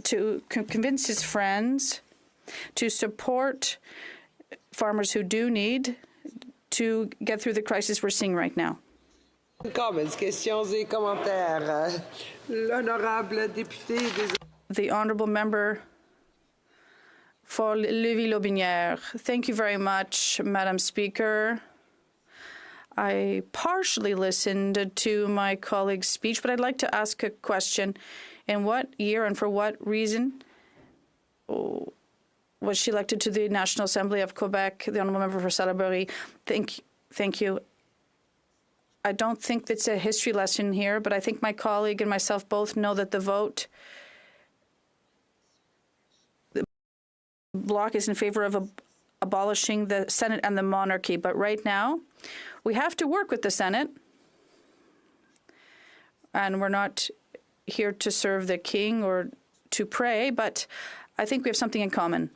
to convince his friends to support farmers who do need to get through the crisis we're seeing right now. Comments, questions et commentaires. L'honorable député des... The Honourable Member for Lévis-Lotbinière. Thank you very much, Madam Speaker. I partially listened to my colleague's speech, but I'd like to ask a question. In what year and for what reason was she elected to the National Assembly of Quebec? The Honourable Member for Salaberry. Thank you. I don't think it's a history lesson here, but I think my colleague and myself both know that the bloc is in favor of abolishing the Senate and the monarchy. But right now, we have to work with the Senate, and we're not here to serve the king or to pray, but I think we have something in common.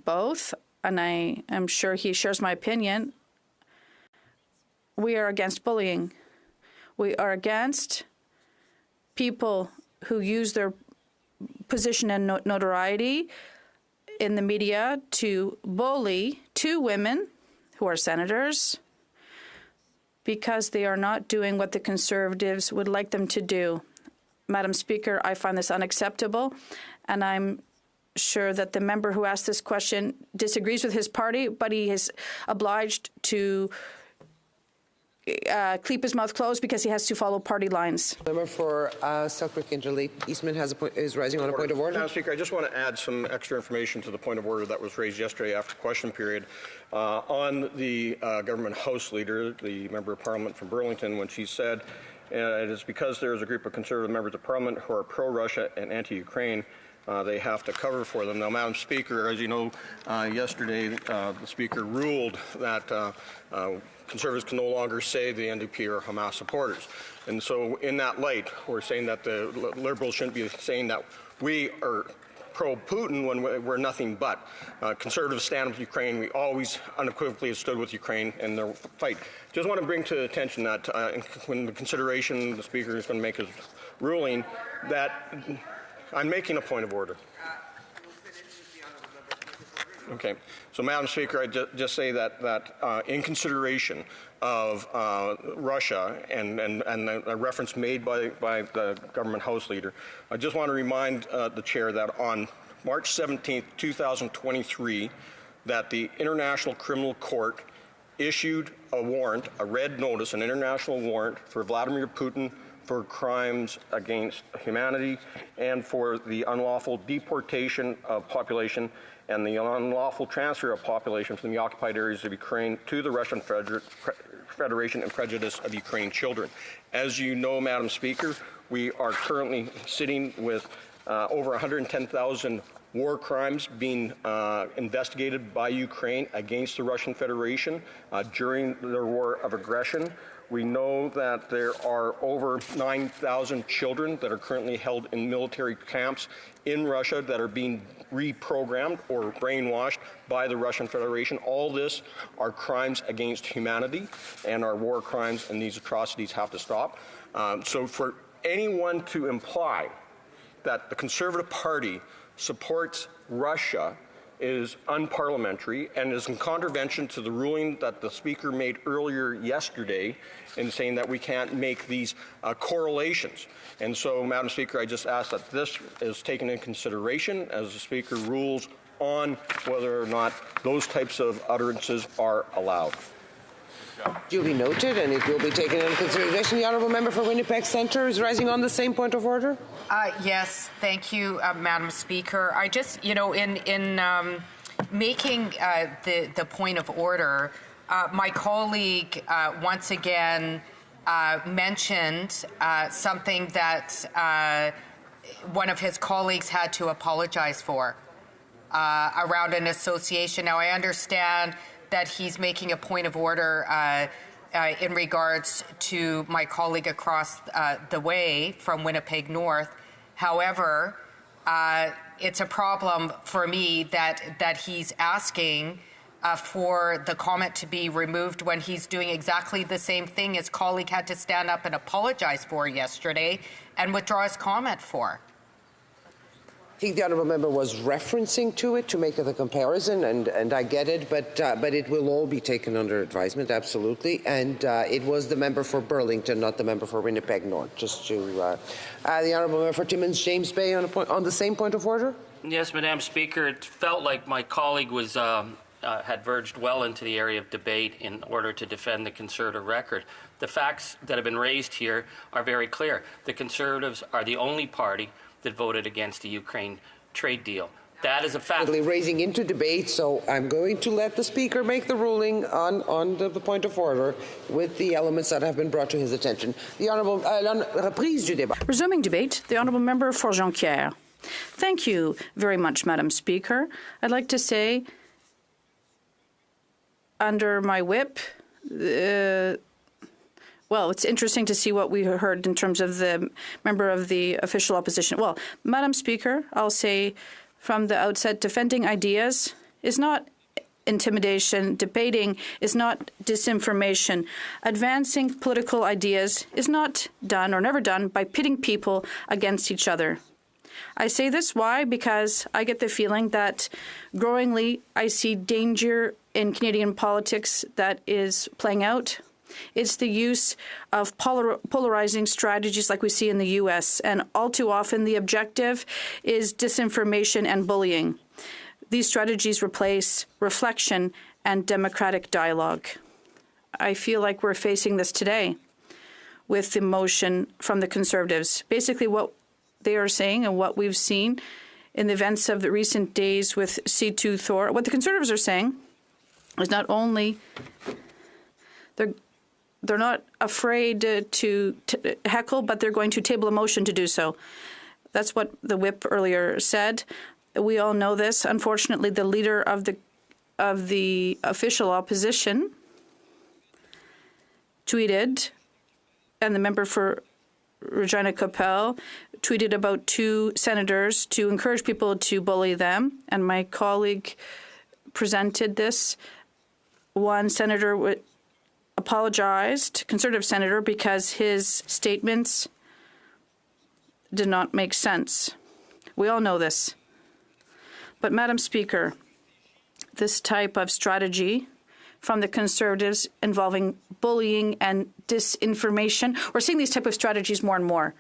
Both, and I am sure he shares my opinion, we are against bullying. We are against people who use their position and notoriety in the media to bully two women who are senators because they are not doing what the Conservatives would like them to do. Madam Speaker, I find this unacceptable, and I'm sure that the member who asked this question disagrees with his party, but he is obliged to keep his mouth closed because he has to follow party lines. Member for Selkirk Interlake Eastman is rising on a point of order. Madam Speaker, I just want to add some extra information to the point of order that was raised yesterday after question period on the government House Leader, the Member of Parliament from Burlington, when she said it is because there is a group of Conservative members of Parliament who are pro-Russia and anti-Ukraine, they have to cover for them. Now, Madam Speaker, as you know, yesterday the Speaker ruled that Conservatives can no longer say the NDP are Hamas supporters. And so in that light, we're saying that the Liberals shouldn't be saying that we are pro-Putin when we're nothing but. Conservatives stand with Ukraine. We always unequivocally have stood with Ukraine in their fight. Just want to bring to attention that when the consideration the Speaker is going to make his ruling, that I'm making a point of order. Okay. So, Madam Speaker, I just say that in consideration of Russia and a reference made by the government House Leader, I just want to remind the Chair that on March 17th, 2023, that the International Criminal Court issued a warrant, a red notice, an international warrant for Vladimir Putin for crimes against humanity and for the unlawful deportation of population and the unlawful transfer of population from the occupied areas of Ukraine to the Russian Federation and prejudice of Ukrainian children. As you know, Madam Speaker, we are currently sitting with over 110,000 war crimes being investigated by Ukraine against the Russian Federation during their war of aggression. We know that there are over 9,000 children that are currently held in military camps in Russia that are being reprogrammed or brainwashed by the Russian Federation. All this are crimes against humanity and are war crimes, and these atrocities have to stop. So for anyone to imply that the Conservative Party supports Russia is unparliamentary and is in contravention to the ruling that the Speaker made earlier yesterday in saying that we can't make these correlations. And so, Madam Speaker, I just ask that this is taken into consideration as the Speaker rules on whether or not those types of utterances are allowed. Duly noted, and it will be taken into consideration. The Honourable Member for Winnipeg Centre is rising on the same point of order. Yes, thank you, Madam Speaker. I just, in making the point of order, my colleague once again mentioned something that one of his colleagues had to apologize for around an association. Now, I understand that he's making a point of order in regards to my colleague across the way from Winnipeg North. However, it's a problem for me that he's asking for the comment to be removed when he's doing exactly the same thing his colleague had to stand up and apologize for yesterday and withdraw his comment for. I think the Honourable Member was referencing to it to make the comparison, and I get it, but it will all be taken under advisement, absolutely. And it was the member for Burlington, not the member for Winnipeg North. Just to the Honourable Member for Timmins James Bay on the same point of order. Yes, Madam Speaker. It felt like my colleague was had verged well into the area of debate in order to defend the Conservative record. The facts that have been raised here are very clear. The Conservatives are the only party that voted against the Ukraine trade deal. That is a fact. Raising into debate, so I'm going to let the Speaker make the ruling on the point of order with the elements that have been brought to his attention. The Honourable reprise du débat. Resuming debate, the Honourable Member for Jonquière. Thank you very much, Madam Speaker. I'd like to say, under my whip, well, it's interesting to see what we heard in terms of the member of the official opposition. Well, Madam Speaker, I'll say from the outset, defending ideas is not intimidation. Debating is not disinformation. Advancing political ideas is not done or never done by pitting people against each other. I say this, why? Because I get the feeling that growingly I see danger in Canadian politics that is playing out. It's the use of polarizing strategies like we see in the U.S., and all too often the objective is disinformation and bullying. These strategies replace reflection and democratic dialogue. I feel like we're facing this today with the motion from the Conservatives. Basically what they are saying and what we've seen in the events of the recent days with C-234, what the Conservatives are saying is not only they're not afraid to heckle, but they're going to table a motion to do so. That's what the whip earlier said. We all know this. Unfortunately, the leader of the official opposition tweeted, and the member for Regina Coppell tweeted about two senators to encourage people to bully them. And my colleague presented this. One senator apologized, Conservative senator, because his statements did not make sense. We all know this. But, Madam Speaker, this type of strategy from the Conservatives involving bullying and disinformation, we're seeing these type of strategies more and more.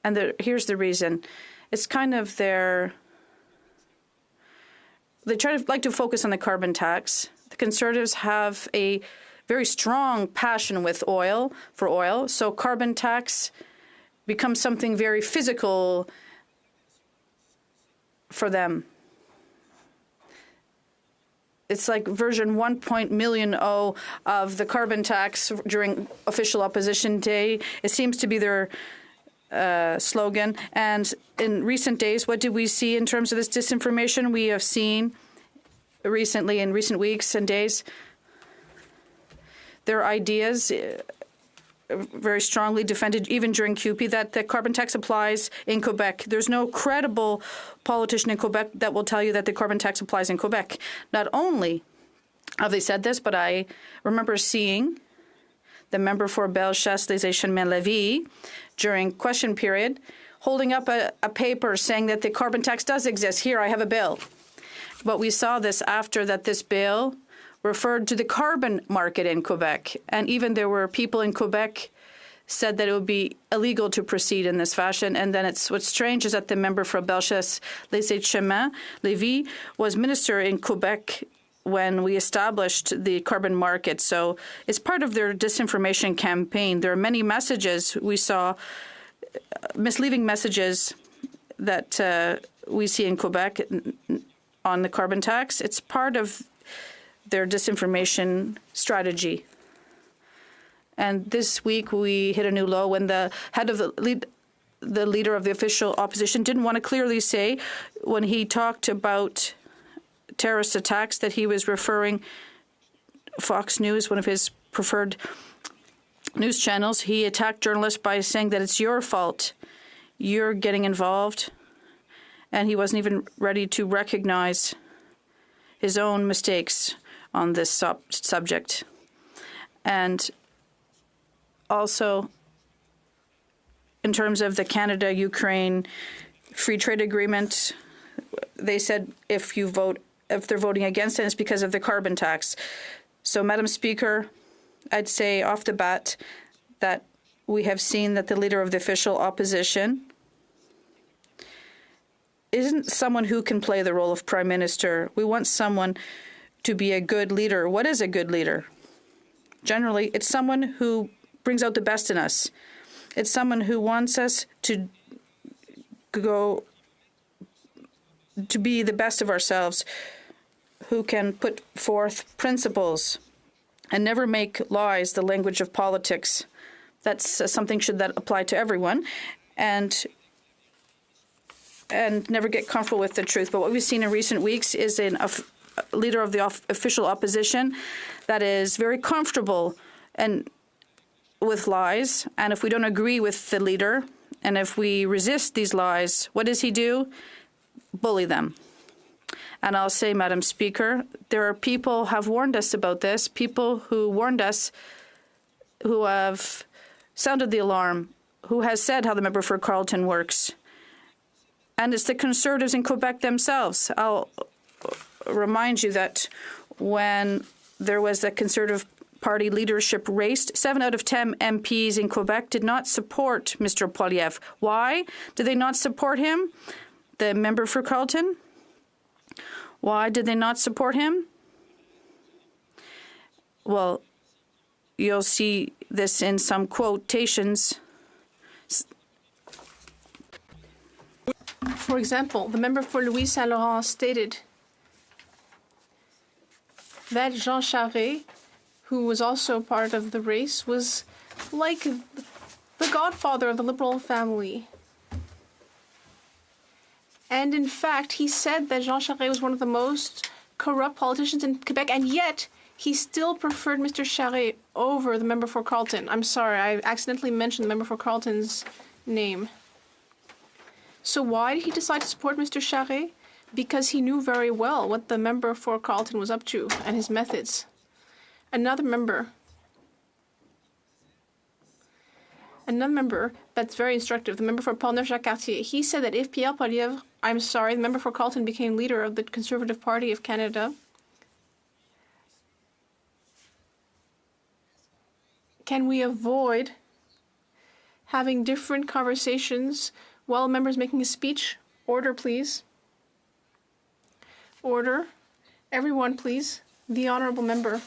And here's the reason. It's kind of they like to focus on the carbon tax. The Conservatives have a very strong passion with oil, so carbon tax becomes something very physical for them. It's like version 1.0 of the carbon tax during official opposition day. It seems to be their slogan. And in recent days, what did we see in terms of this disinformation? We have seen recently, in recent weeks and days, their ideas very strongly defended, even during QP, that the carbon tax applies in Quebec. There's no credible politician in Quebec that will tell you that the carbon tax applies in Quebec. Not only have they said this, but I remember seeing the member for Bellechasse, Les Échemins La Vie, during question period, holding up a paper saying that the carbon tax does exist. Here, I have a bill. But we saw this after that this bill referred to the carbon market in Quebec. And even there were people in Quebec said that it would be illegal to proceed in this fashion. And then what's strange is that the member for Bellechasse, Les Échemins La Vie, was minister in Quebec when we established the carbon market. So it's part of their disinformation campaign. There are many messages we saw, misleading messages that we see in Quebec on the carbon tax. It's part of their disinformation strategy. And this week we hit a new low when the head of the leader of the official opposition didn't want to clearly say, when he talked about terrorist attacks, that he was referring Fox News, one of his preferred news channels. He attacked journalists by saying that it's your fault. You're getting involved. And he wasn't even ready to recognize his own mistakes on this subject. And also, in terms of the Canada-Ukraine free trade agreement, they said if they're voting against it, it's because of the carbon tax. So, Madam Speaker, I'd say off the bat that we have seen that the leader of the official opposition isn't someone who can play the role of prime minister. We want someone to be a good leader. What is a good leader? Generally, it's someone who brings out the best in us. It's someone who wants us to go to be the best of ourselves, who can put forth principles and never make lies the language of politics. That's something that apply to everyone, and never get comfortable with the truth. But what we've seen in recent weeks is a leader of the official opposition that is very comfortable and with lies. And if we don't agree with the leader, and if we resist these lies, what does he do? Bully them. And I'll say, Madam Speaker, there are people have warned us about this, people who warned us, who have sounded the alarm, who has said how the member for Carleton works. And it's the Conservatives in Quebec themselves. I'll remind you that when there was the Conservative Party leadership race, 7 out of 10 MPs in Quebec did not support Mr. Poilievre. Why did they not support him? The member for Carleton? Why did they not support him? Well, you'll see this in some quotations. For example, the member for Louis Saint Laurent stated that Jean Charest, who was also part of the race, was like the godfather of the Liberal family. And in fact, he said that Jean Charest was one of the most corrupt politicians in Quebec, and yet he still preferred Mr. Charest over the member for Carleton. I'm sorry, I accidentally mentioned the member for Carleton's name. So why did he decide to support Mr. Charest? Because he knew very well what the member for Carleton was up to and his methods. Another member that's very instructive, the member for Portneuf-Jacques-Cartier, he said that if Pierre Poilievre, the member for Carleton, became leader of the Conservative Party of Canada, can we avoid having different conversations while a member is making a speech? Order, please. Order. Everyone, please. The honourable member.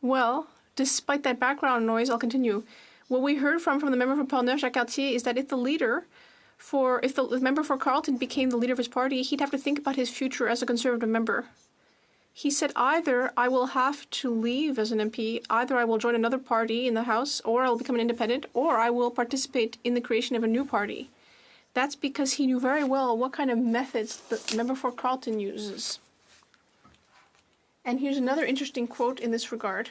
Well, despite that background noise, I'll continue. What we heard from the member for Portneuf-Jacques-Cartier is that if the member for Carleton became the leader of his party, he'd have to think about his future as a Conservative member. He said, either I will have to leave as an MP, either I will join another party in the House, or I will become an independent, or I will participate in the creation of a new party. That's because he knew very well what kind of methods the member for Carleton uses. And here's another interesting quote in this regard.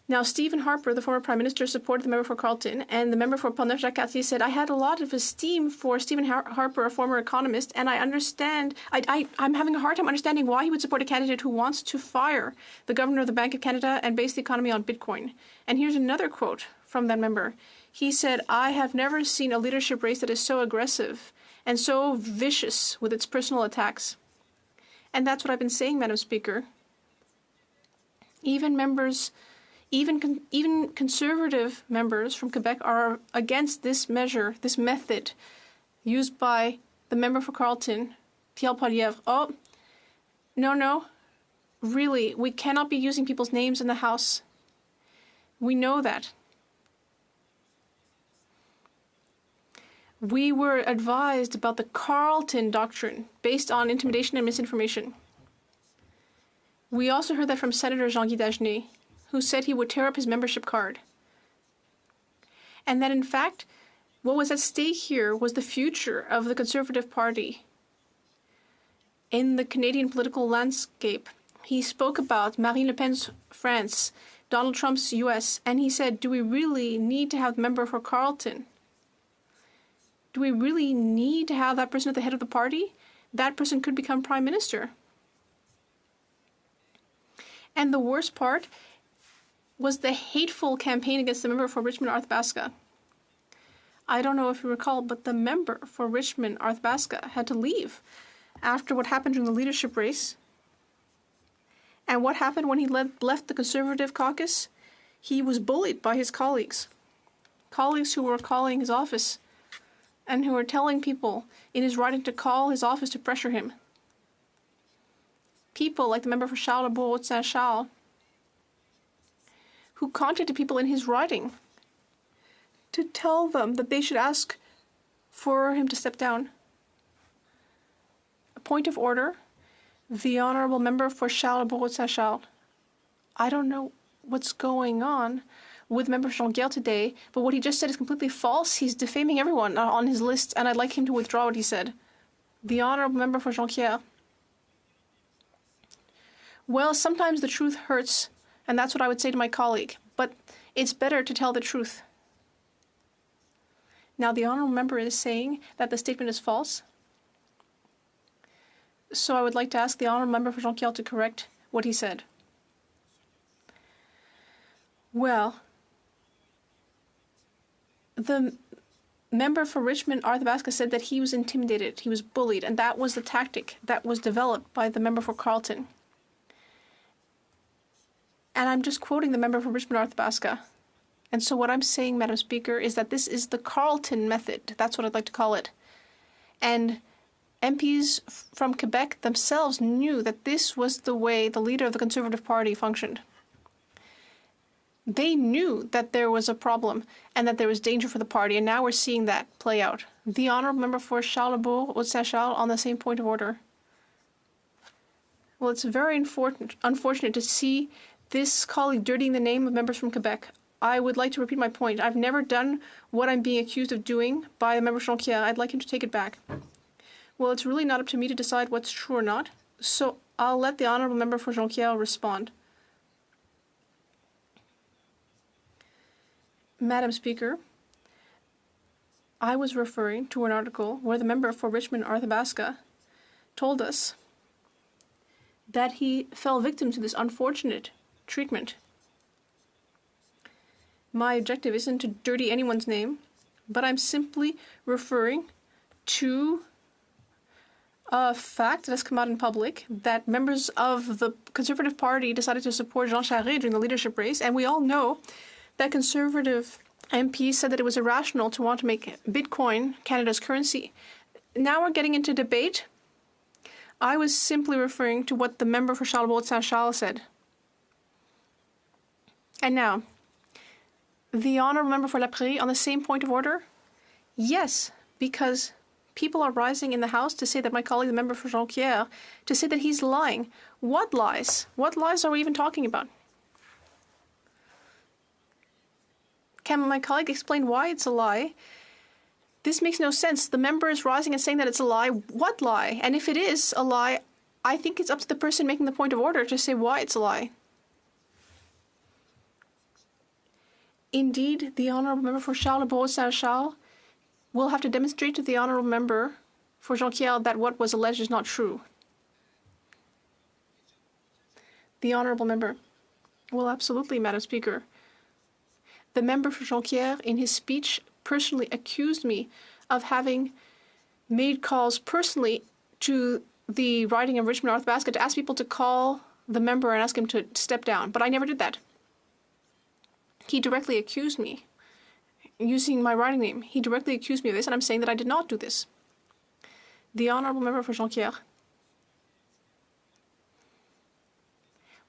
Now, Stephen Harper, the former Prime Minister, supported the member for Carleton, and the member for Portneuf-Jacques-Cartier said, I had a lot of esteem for Stephen Harper, a former economist, and I understand, I'm having a hard time understanding why he would support a candidate who wants to fire the governor of the Bank of Canada and base the economy on Bitcoin. And here's another quote from that member. He said, I have never seen a leadership race that is so aggressive and so vicious with its personal attacks. And that's what I've been saying, Madam Speaker. Even Conservative members from Quebec are against this measure, this method used by the member for Carleton, Pierre Poilievre. Oh, no. Really, we cannot be using people's names in the House. We know that. We were advised about the Carleton doctrine based on intimidation and misinformation. We also heard that from Senator Jean-Guy Dagenet, who said he would tear up his membership card. And that, in fact, what was at stake here was the future of the Conservative Party in the Canadian political landscape. He spoke about Marine Le Pen's France, Donald Trump's U.S., and he said, do we really need to have the member for Carleton? Do we really need to have that person at the head of the party? That person could become Prime Minister. And the worst part was the hateful campaign against the member for Richmond-Arthabaska. I don't know if you recall, but the member for Richmond-Arthabaska had to leave after what happened during the leadership race. And what happened when he left the Conservative caucus? He was bullied by his colleagues who were calling his office and who were telling people in his riding to call his office to pressure him. People like the member for Charlesbourg-Saint-Charles, who contacted people in his riding to tell them that they should ask for him to step down. A point of order. The honourable member for Charles-Bourg-Saint-Charles. I don't know what's going on with Member Jonquière today, but what he just said is completely false. He's defaming everyone on his list, and I'd like him to withdraw what he said. The honourable member for Jonquière. Well, sometimes the truth hurts, and that's what I would say to my colleague, but it's better to tell the truth. Now, the honourable member is saying that the statement is false. So I would like to ask the honourable member for Jonquière to correct what he said. Well, the member for Richmond, Arthabaska, said that he was intimidated, he was bullied, and that was the tactic that was developed by the member for Carleton. And I'm just quoting the member for Richmond, Arthabaska. And so what I'm saying, Madam Speaker, is that this is the Carleton method. That's what I'd like to call it. And MPs from Quebec themselves knew that this was the way the leader of the Conservative Party functioned. They knew that there was a problem and that there was danger for the party, and now we're seeing that play out. The honourable member for Charles-Bourg-Saint-Charles on the same point of order. Well, it's very unfortunate to see this colleague dirtying the name of members from Quebec. I would like to repeat my point. I've never done what I'm being accused of doing by the member Jonquière. I'd like him to take it back. Well, it's really not up to me to decide what's true or not, so I'll let the honourable member for Jonquière respond. Madam Speaker, I was referring to an article where the member for Richmond, Arthabaska, told us that he fell victim to this unfortunate treatment. My objective isn't to dirty anyone's name, but I'm simply referring to a fact that has come out in public that members of the Conservative Party decided to support Jean Charest during the leadership race, and we all know that Conservative MPs said that it was irrational to want to make Bitcoin Canada's currency. Now we're getting into debate. I was simply referring to what the member for Charles-Bourg-Saint-Charles said. And now, the honourable member for La Prairie on the same point of order? Yes, because people are rising in the House to say that my colleague, the member for Jonquière, to say that he's lying. What lies? What lies are we even talking about? Can my colleague explain why it's a lie? This makes no sense. The member is rising and saying that it's a lie. What lie? And if it is a lie, I think it's up to the person making the point of order to say why it's a lie. Indeed, the honourable member for Charles-Bourg-Saint-Charles will have to demonstrate to the honourable member for Jonquière that what was alleged is not true. The honourable member. Well, absolutely, Madam Speaker. The member for Jonquière, in his speech, personally accused me of having made calls personally to the riding of Richmond Arthabaska to ask people to call the member and ask him to step down. But I never did that. He directly accused me, using my riding name. He directly accused me of this, and I'm saying that I did not do this. The honourable member for Jonquière.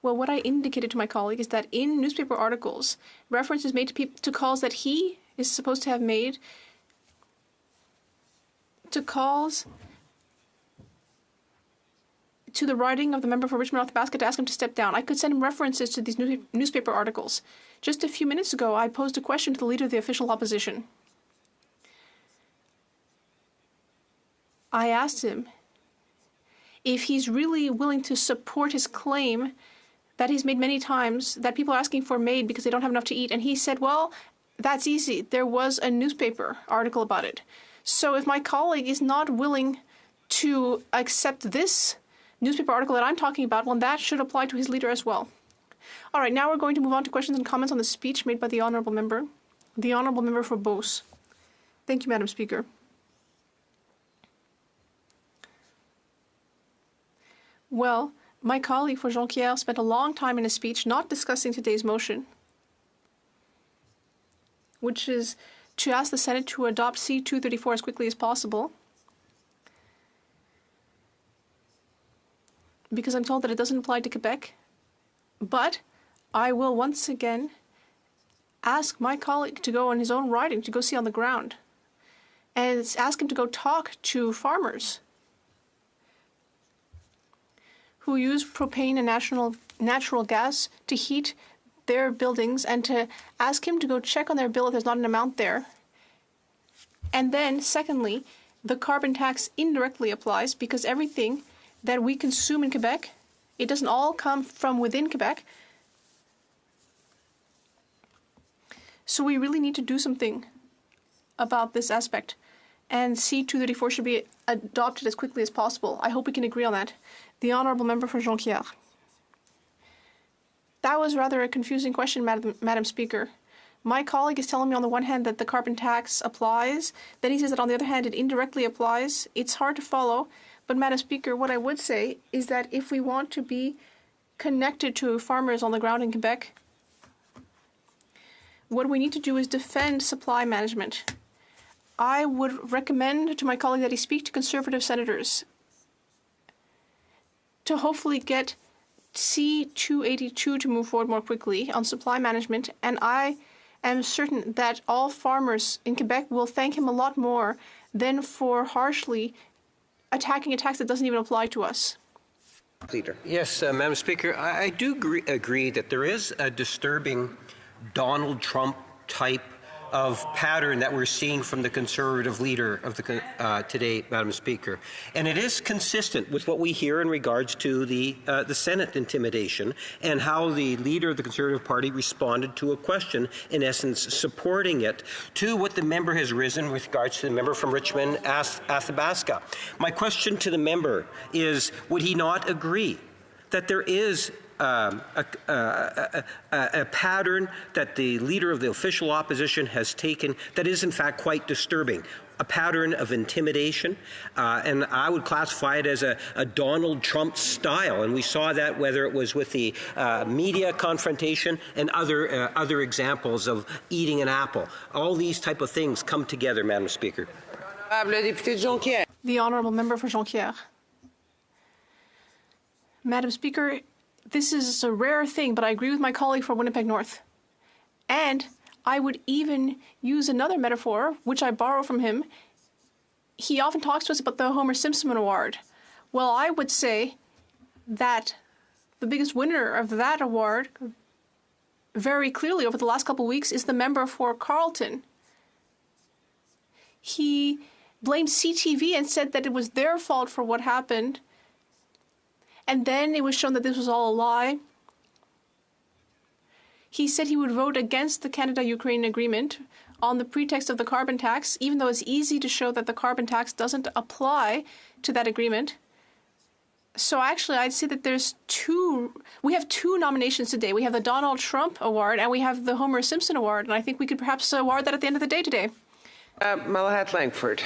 Well, what I indicated to my colleague is that in newspaper articles, reference is made to calls that he is supposed to have made, to calls to the writing of the member for Richmond Arthabaska to ask him to step down. I could send him references to these newspaper articles. Just a few minutes ago, I posed a question to the leader of the official opposition. I asked him if he's really willing to support his claim that he's made many times, that people are asking for made because they don't have enough to eat. And he said, well, that's easy. There was a newspaper article about it. So if my colleague is not willing to accept this newspaper article that I'm talking about, well, that should apply to his leader as well. All right, now we're going to move on to questions and comments on the speech made by the honourable member. The honourable member for Beauce. Thank you, Madam Speaker. Well, my colleague for Jonquière spent a long time in his speech not discussing today's motion, which is to ask the Senate to adopt C-234 as quickly as possible, because I'm told that it doesn't apply to Quebec. But I will once again ask my colleague to go on his own riding, to go see on the ground, and ask him to go talk to farmers who use propane and natural gas to heat their buildings, and to ask him to go check on their bill if there's not an amount there. And then, secondly, the carbon tax indirectly applies because everything that we consume in Quebec, it doesn't all come from within Quebec. So we really need to do something about this aspect. And C-234 should be adopted as quickly as possible. I hope we can agree on that. The Honourable Member for Jonquière. That was rather a confusing question, Madam Speaker. My colleague is telling me on the one hand that the carbon tax applies, then he says that on the other hand it indirectly applies. It's hard to follow, but Madam Speaker, what I would say is that if we want to be connected to farmers on the ground in Quebec, what we need to do is defend supply management. I would recommend to my colleague that he speak to Conservative senators to hopefully get C-282 to move forward more quickly on supply management, and I am certain that all farmers in Quebec will thank him a lot more than for harshly attacking a tax that doesn't even apply to us. Leader. Yes, Madam Speaker, I do agree that there is a disturbing Donald Trump type of pattern that we're seeing from the Conservative leader of the today, Madam Speaker, and it is consistent with what we hear in regards to the Senate intimidation and how the leader of the Conservative Party responded to a question, in essence, supporting it, to what the member has risen with regards to the member from Richmond, Athabasca. My question to the member is: would he not agree that there is a pattern that the leader of the official opposition has taken that is in fact quite disturbing, a pattern of intimidation, and I would classify it as a Donald Trump style, and we saw that whether it was with the media confrontation and other examples of eating an apple. All these type of things come together, Madam Speaker. The Honourable Member for Jonquière. Madam Speaker, this is a rare thing, but I agree with my colleague from Winnipeg North. And I would even use another metaphor, which I borrow from him. He often talks to us about the Homer Simpson Award. Well, I would say that the biggest winner of that award, very clearly over the last couple of weeks, is the member for Carleton. He blamed CTV and said that it was their fault for what happened. And then it was shown that this was all a lie. He said he would vote against the Canada-Ukraine agreement on the pretext of the carbon tax, even though it's easy to show that the carbon tax doesn't apply to that agreement. So actually, I'd say that we have two nominations today. We have the Donald Trump Award and we have the Homer Simpson Award, and I think we could perhaps award that at the end of the day today. Malahat Langford.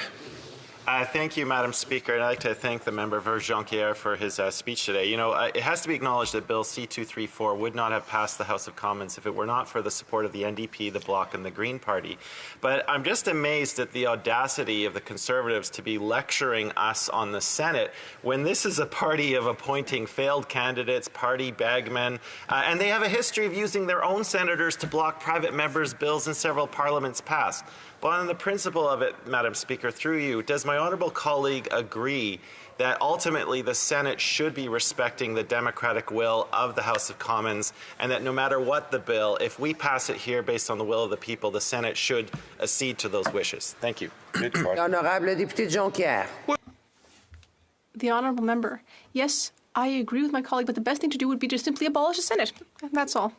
Thank you, Madam Speaker. And I'd like to thank the member for Jonquière for his speech today. You know, it has to be acknowledged that Bill C-234 would not have passed the House of Commons if it were not for the support of the NDP, the Bloc, and the Green Party. But I'm just amazed at the audacity of the Conservatives to be lecturing us on the Senate when this is a party of appointing failed candidates, party bagmen, and they have a history of using their own senators to block private members' bills in several parliaments past. But on the principle of it, Madam Speaker, through you, does my honourable colleague agree that ultimately the Senate should be respecting the democratic will of the House of Commons, and that no matter what the bill, if we pass it here based on the will of the people, the Senate should accede to those wishes? Thank you. Honorable député Jonquière. The Honourable Member. Yes, I agree with my colleague, but the best thing to do would be to simply abolish the Senate. That's all.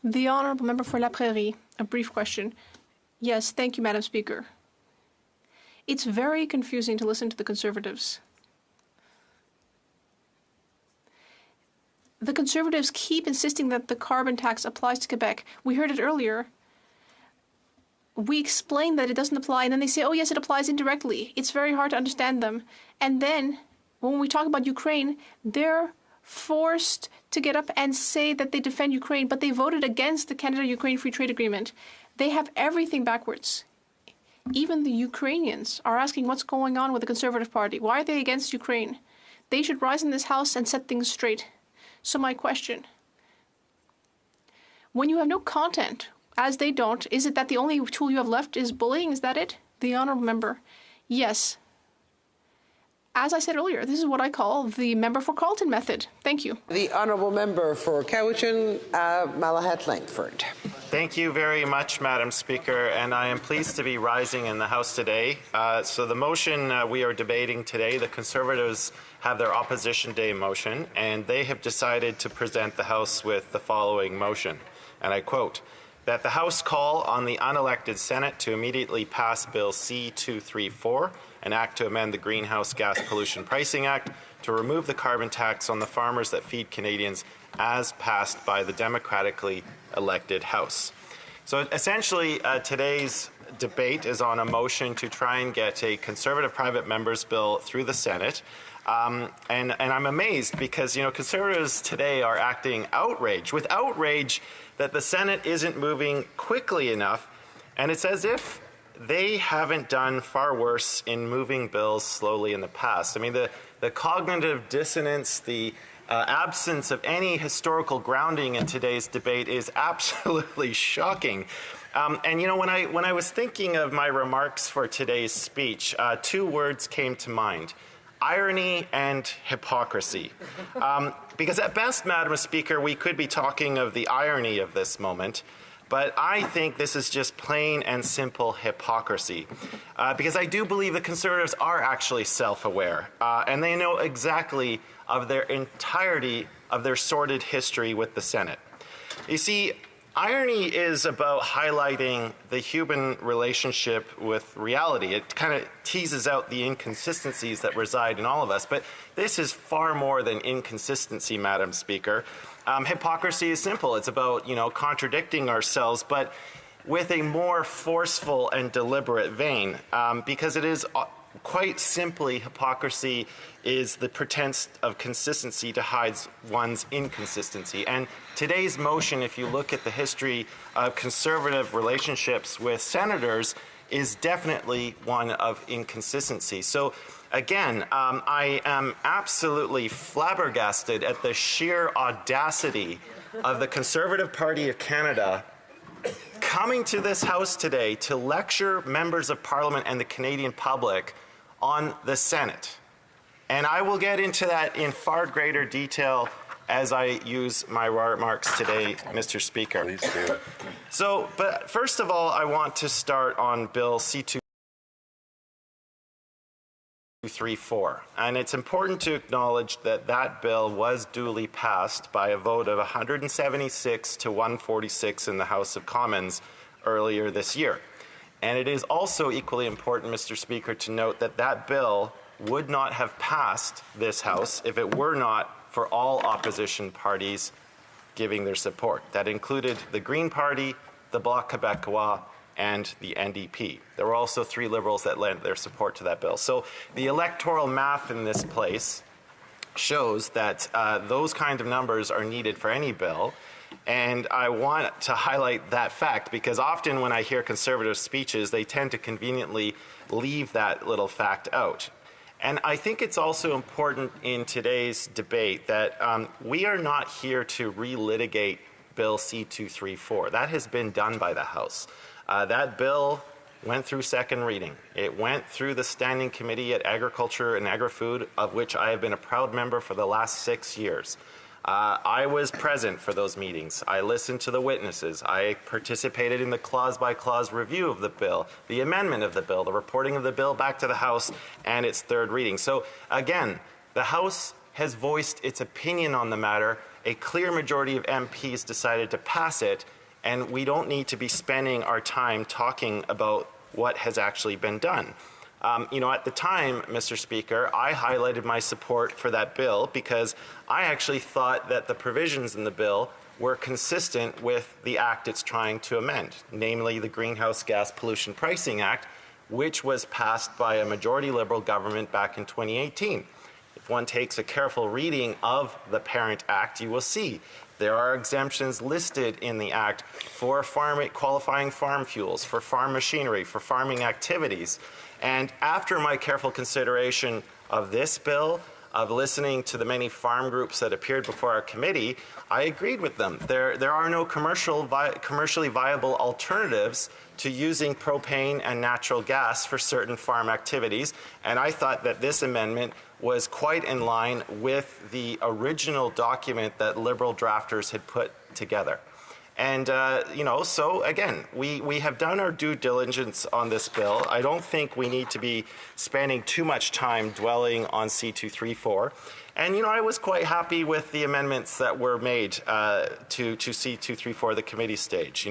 The Honourable Member for La Prairie. A brief question. Yes, thank you, Madam Speaker. It's very confusing to listen to the Conservatives. The Conservatives keep insisting that the carbon tax applies to Quebec. We heard it earlier. We explain that it doesn't apply, and then they say, oh yes, it applies indirectly. It's very hard to understand them. And then, when we talk about Ukraine, they're forced to get up and say that they defend Ukraine, but they voted against the Canada-Ukraine Free Trade Agreement. They have everything backwards. Even the Ukrainians are asking what's going on with the Conservative Party. Why are they against Ukraine? They should rise in this House and set things straight. So my question, when you have no content as they don't. Is it that the only tool you have left is bullying? Is that it? The honourable member. Yes. As I said earlier, this is what I call the member for Carleton method. Thank you. The honourable member for Cowichan, Malahat Langford. Thank you very much, Madam Speaker, and I am pleased to be rising in the House today. So the motion we are debating today, the Conservatives have their Opposition Day motion, and they have decided to present the House with the following motion, and I quote, that the House call on the unelected Senate to immediately pass Bill C-234, an act to amend the Greenhouse Gas Pollution Pricing Act to remove the carbon tax on the farmers that feed Canadians as passed by the democratically elected House. So essentially, today's debate is on a motion to try and get a Conservative private member's bill through the Senate. And I'm amazed because, you know, Conservatives today are acting with outrage that the Senate isn't moving quickly enough, and it's as if they haven't done far worse in moving bills slowly in the past. I mean, the cognitive dissonance, the absence of any historical grounding in today's debate is absolutely shocking. And you know, when I was thinking of my remarks for today's speech, two words came to mind: irony and hypocrisy. Because at best, Madam Speaker, we could be talking of the irony of this moment, but I think this is just plain and simple hypocrisy. Because I do believe the Conservatives are actually self-aware, and they know exactly of their entirety of their sordid history with the Senate. You see, irony is about highlighting the human relationship with reality. It kind of teases out the inconsistencies that reside in all of us. But this is far more than inconsistency, Madam Speaker. Hypocrisy is simple. It's about, you know, contradicting ourselves, but with a more forceful and deliberate vein, because it is quite simply, hypocrisy is the pretense of consistency to hide one's inconsistency. And today's motion, if you look at the history of Conservative relationships with senators, is definitely one of inconsistency. So again, I am absolutely flabbergasted at the sheer audacity of the Conservative Party of Canada coming to this House today to lecture members of Parliament and the Canadian public on the Senate. And I will get into that in far greater detail as I use my remarks today, Mr. Speaker. Please do. So, but first of all, I want to start on Bill C-234. And it's important to acknowledge that that bill was duly passed by a vote of 176 to 146 in the House of Commons earlier this year. And it is also equally important, Mr. Speaker, to note that that bill would not have passed this House if it were not for all opposition parties giving their support. That included the Green Party, the Bloc Québécois, and the NDP. There were also 3 Liberals that lent their support to that bill. So the electoral math in this place shows that those kind of numbers are needed for any bill. And I want to highlight that fact because often when I hear Conservative speeches, they tend to conveniently leave that little fact out. And I think it's also important in today's debate that we are not here to relitigate Bill C-234. That has been done by the House. That bill went through second reading. It went through the Standing Committee at Agriculture and Agri-Food, of which I have been a proud member for the last 6 years. I was present for those meetings. I listened to the witnesses. I participated in the clause-by-clause review of the bill, the amendment of the bill, the reporting of the bill back to the House, and its third reading. So again, the House has voiced its opinion on the matter. A clear majority of MPs decided to pass it, and we don't need to be spending our time talking about what has actually been done. You know, at the time, Mr. Speaker, I highlighted my support for that bill because I actually thought that the provisions in the bill were consistent with the act it's trying to amend, namely the Greenhouse Gas Pollution Pricing Act, which was passed by a majority Liberal government back in 2018. If one takes a careful reading of the parent act, you will see there are exemptions listed in the act for qualifying farm fuels, for farm machinery, for farming activities. And after my careful consideration of this bill, of listening to the many farm groups that appeared before our committee, I agreed with them. There are no commercially viable alternatives to using propane and natural gas for certain farm activities, and I thought that this amendment was quite in line with the original document that Liberal drafters had put together. And, so again, we have done our due diligence on this bill. I don't think we need to be spending too much time dwelling on C-234. And, I was quite happy with the amendments that were made to C-234, the committee stage.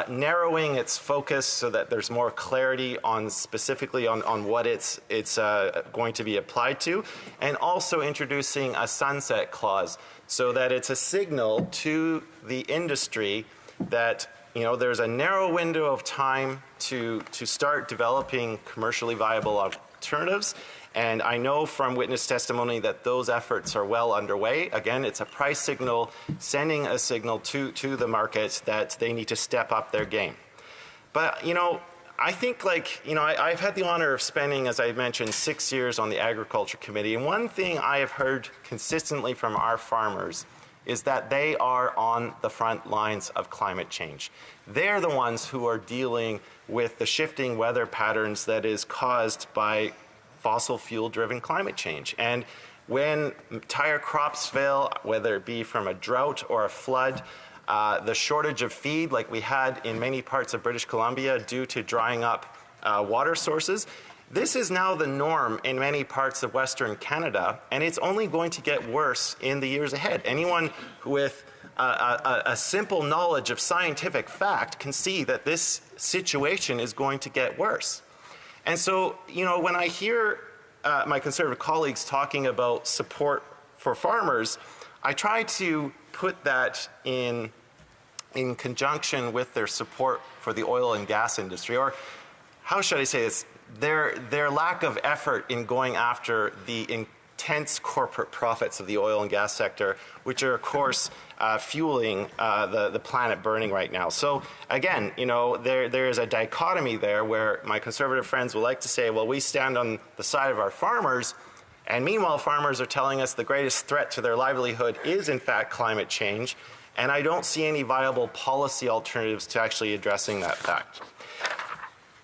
Narrowing its focus so that there's more clarity on specifically on what it's going to be applied to, and also introducing a sunset clause so that it's a signal to the industry that there's a narrow window of time to start developing commercially viable alternatives. And I know from witness testimony that those efforts are well underway. Again, it's a price signal, sending a signal to the market that they need to step up their game. But, I think I've had the honor of spending, as I mentioned, 6 years on the Agriculture Committee. And one thing I have heard consistently from our farmers is that they are on the front lines of climate change. They're the ones who are dealing with the shifting weather patterns that is caused by fossil fuel-driven climate change. And when entire crops fail, whether it be from a drought or a flood, the shortage of feed like we had in many parts of British Columbia due to drying up water sources, this is now the norm in many parts of Western Canada, and it's only going to get worse in the years ahead. Anyone with a simple knowledge of scientific fact can see that this situation is going to get worse. And so, when I hear my Conservative colleagues talking about support for farmers, I try to put that in conjunction with their support for the oil and gas industry, or how should I say this, their lack of effort in going after the intense corporate profits of the oil and gas sector, which are, of course, fueling the planet burning right now. So again, there is a dichotomy there where my Conservative friends will like to say, well, we stand on the side of our farmers, and meanwhile farmers are telling us the greatest threat to their livelihood is in fact climate change, and I don't see any viable policy alternatives to actually addressing that fact.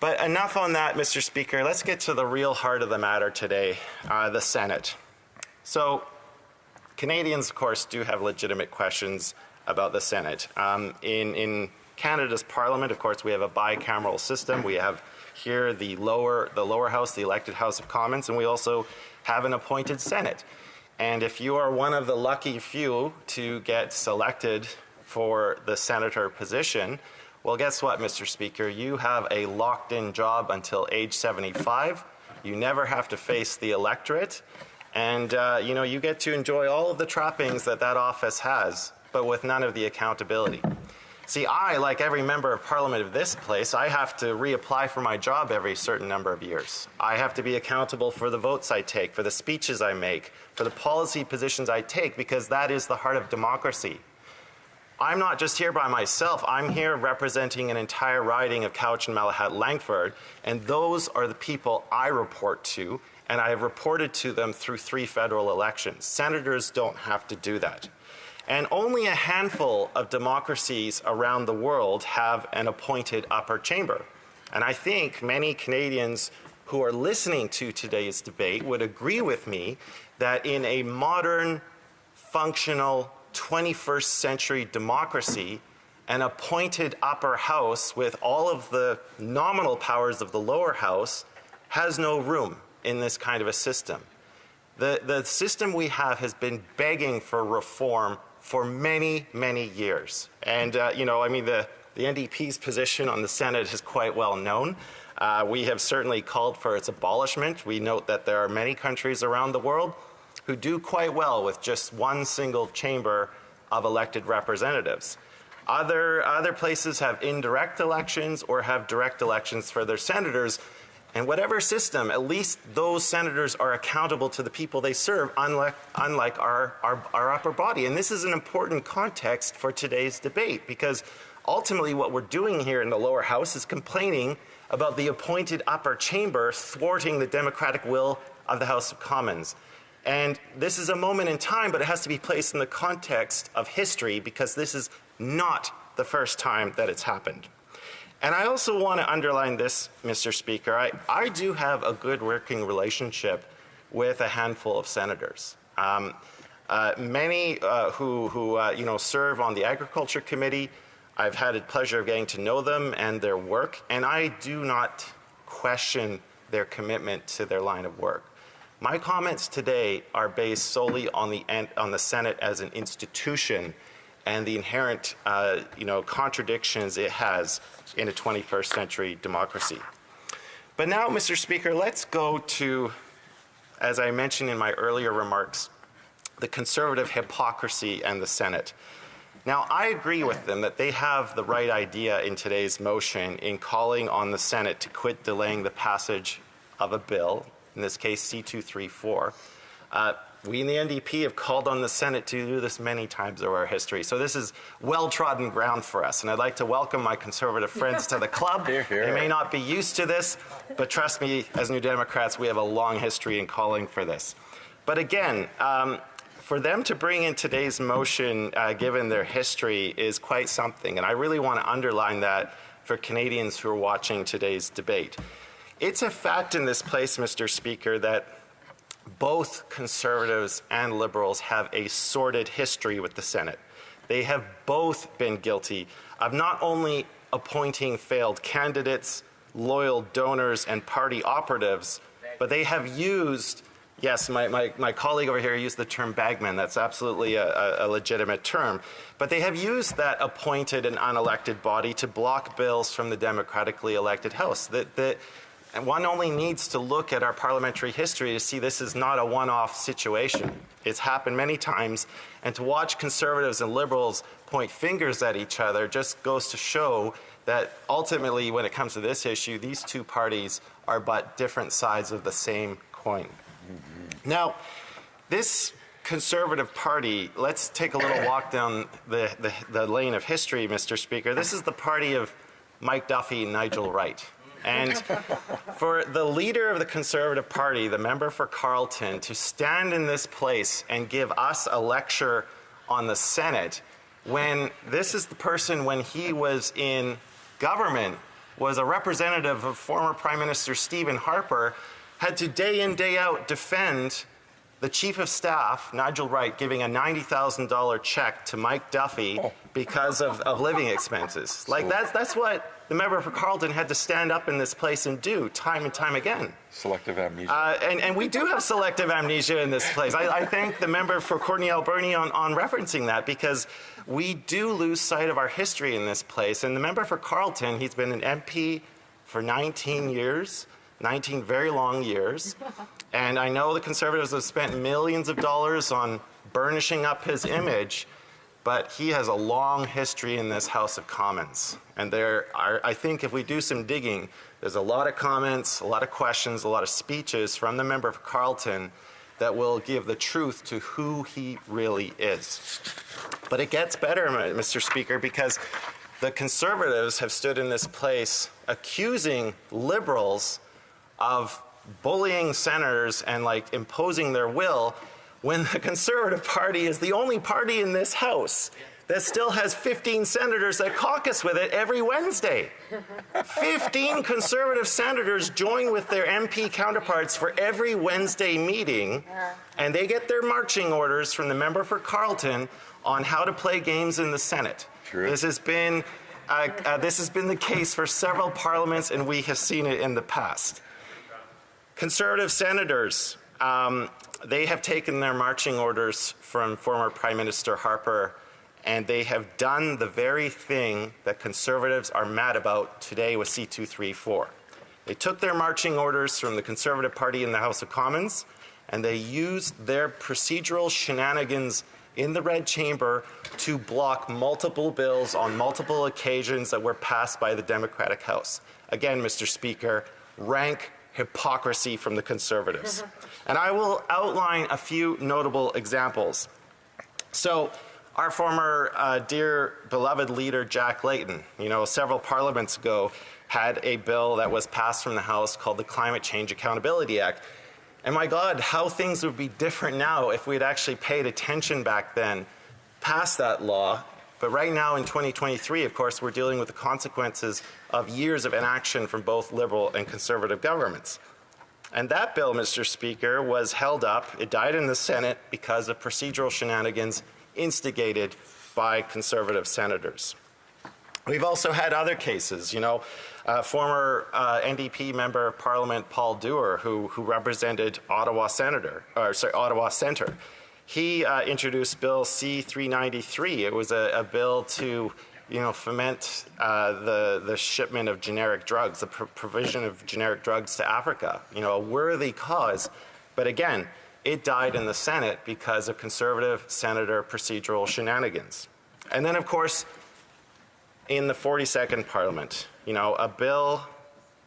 But enough on that, Mr. Speaker. Let's get to the real heart of the matter today, the Senate. So Canadians, of course, do have legitimate questions about the Senate. In Canada's Parliament, of course, we have a bicameral system. We have here the lower house, the elected House of Commons, and we also have an appointed Senate. And if you are one of the lucky few to get selected for the senator position, well, guess what, Mr. Speaker? You have a locked-in job until age 75. You never have to face the electorate. And, you get to enjoy all of the trappings that office has, but with none of the accountability. See, I, like every member of Parliament of this place, I have to reapply for my job every certain number of years. I have to be accountable for the votes I take, for the speeches I make, for the policy positions I take, because that is the heart of democracy. I'm not just here by myself. I'm here representing an entire riding of Cowichan and Malahat Langford, and those are the people I report to, and I have reported to them through 3 federal elections. Senators don't have to do that. And only a handful of democracies around the world have an appointed upper chamber. And I think many Canadians who are listening to today's debate would agree with me that in a modern, functional, 21st century democracy, an appointed upper house with all of the nominal powers of the lower house has no room in this kind of a system. The system we have has been begging for reform for many, many years. And, the NDP's position on the Senate is quite well known. We have certainly called for its abolishment. We note that there are many countries around the world who do quite well with just one single chamber of elected representatives. Other places have indirect elections or have direct elections for their senators. And whatever system, at least those senators are accountable to the people they serve, unlike our upper body. And this is an important context for today's debate, because ultimately what we're doing here in the lower house is complaining about the appointed upper chamber thwarting the democratic will of the House of Commons. And this is a moment in time, but it has to be placed in the context of history because this is not the first time that it's happened. And I also want to underline this, Mr. Speaker. I do have a good working relationship with a handful of senators. Many who serve on the Agriculture Committee, I've had the pleasure of getting to know them and their work, and I do not question their commitment to their line of work. My comments today are based solely on the Senate as an institution and the inherent contradictions it has in a 21st century democracy. But now, Mr. Speaker, let's go to, as I mentioned in my earlier remarks, the Conservative hypocrisy and the Senate. Now, I agree with them that they have the right idea in today's motion in calling on the Senate to quit delaying the passage of a bill, in this case C-234. We in the NDP have called on the Senate to do this many times over our history, so this is well-trodden ground for us, and I'd like to welcome my Conservative friends to the club. Hear, hear. They may not be used to this, but trust me, as New Democrats, we have a long history in calling for this. But again, for them to bring in today's motion, given their history, is quite something, and I really want to underline that for Canadians who are watching today's debate. It's a fact in this place, Mr. Speaker, that both Conservatives and Liberals have a sordid history with the Senate. They have both been guilty of not only appointing failed candidates, loyal donors, and party operatives, but they have used, yes, my colleague over here used the term bagman. That's absolutely a legitimate term. But they have used that appointed and unelected body to block bills from the democratically elected House. And one only needs to look at our parliamentary history to see this is not a one-off situation. It's happened many times, and to watch Conservatives and Liberals point fingers at each other just goes to show that ultimately, when it comes to this issue, these two parties are but different sides of the same coin. Now, this Conservative Party, let's take a little walk down the lane of history, Mr. Speaker. This is the party of Mike Duffy and Nigel Wright. And for the leader of the Conservative Party, the member for Carleton, to stand in this place and give us a lecture on the Senate, when this is the person, when he was in government, was a representative of former Prime Minister Stephen Harper, had to day in, day out defend the Chief of Staff, Nigel Wright, giving a $90,000 check to Mike Duffy because of living expenses. Like, that's what the member for Carleton had to stand up in this place and do time and time again. Selective amnesia. And we do have selective amnesia in this place. I thank the member for Courtney Alberni on referencing that, because we do lose sight of our history in this place. And the member for Carleton, he's been an MP for 19 years, 19 very long years. And I know the Conservatives have spent millions of dollars on burnishing up his image, but he has a long history in this House of Commons. And I think if we do some digging, there's a lot of comments, a lot of questions, a lot of speeches from the member for Carleton that will give the truth to who he really is. But it gets better, Mr. Speaker, because the Conservatives have stood in this place accusing Liberals of bullying senators and imposing their will, when the Conservative Party is the only party in this House that still has 15 senators that caucus with it every Wednesday. 15 Conservative senators join with their MP counterparts for every Wednesday meeting, and they get their marching orders from the member for Carleton on how to play games in the Senate. True. This has been the case for several parliaments, and we have seen it in the past. Conservative senators, they have taken their marching orders from former Prime Minister Harper, and they have done the very thing that Conservatives are mad about today with C-234. They took their marching orders from the Conservative Party in the House of Commons, and they used their procedural shenanigans in the Red Chamber to block multiple bills on multiple occasions that were passed by the Democratic House. Again, Mr. Speaker, rank hypocrisy from the Conservatives. And I will outline a few notable examples. So, our former dear beloved leader, Jack Layton, several parliaments ago, had a bill that was passed from the House called the Climate Change Accountability Act. And my God, how things would be different now if we had actually paid attention back then, passed that law. But right now in 2023, of course, we're dealing with the consequences of years of inaction from both Liberal and Conservative governments. And that bill, Mr. Speaker, was held up. It died in the Senate because of procedural shenanigans instigated by Conservative senators. We've also had other cases, former NDP member of Parliament Paul Dewar, who represented Ottawa Centre. He introduced Bill C-234. It was a bill to, foment the shipment of generic drugs, the provision of generic drugs to Africa. A worthy cause, but again, it died in the Senate because of Conservative senator procedural shenanigans. And then, of course, in the 42nd Parliament, a bill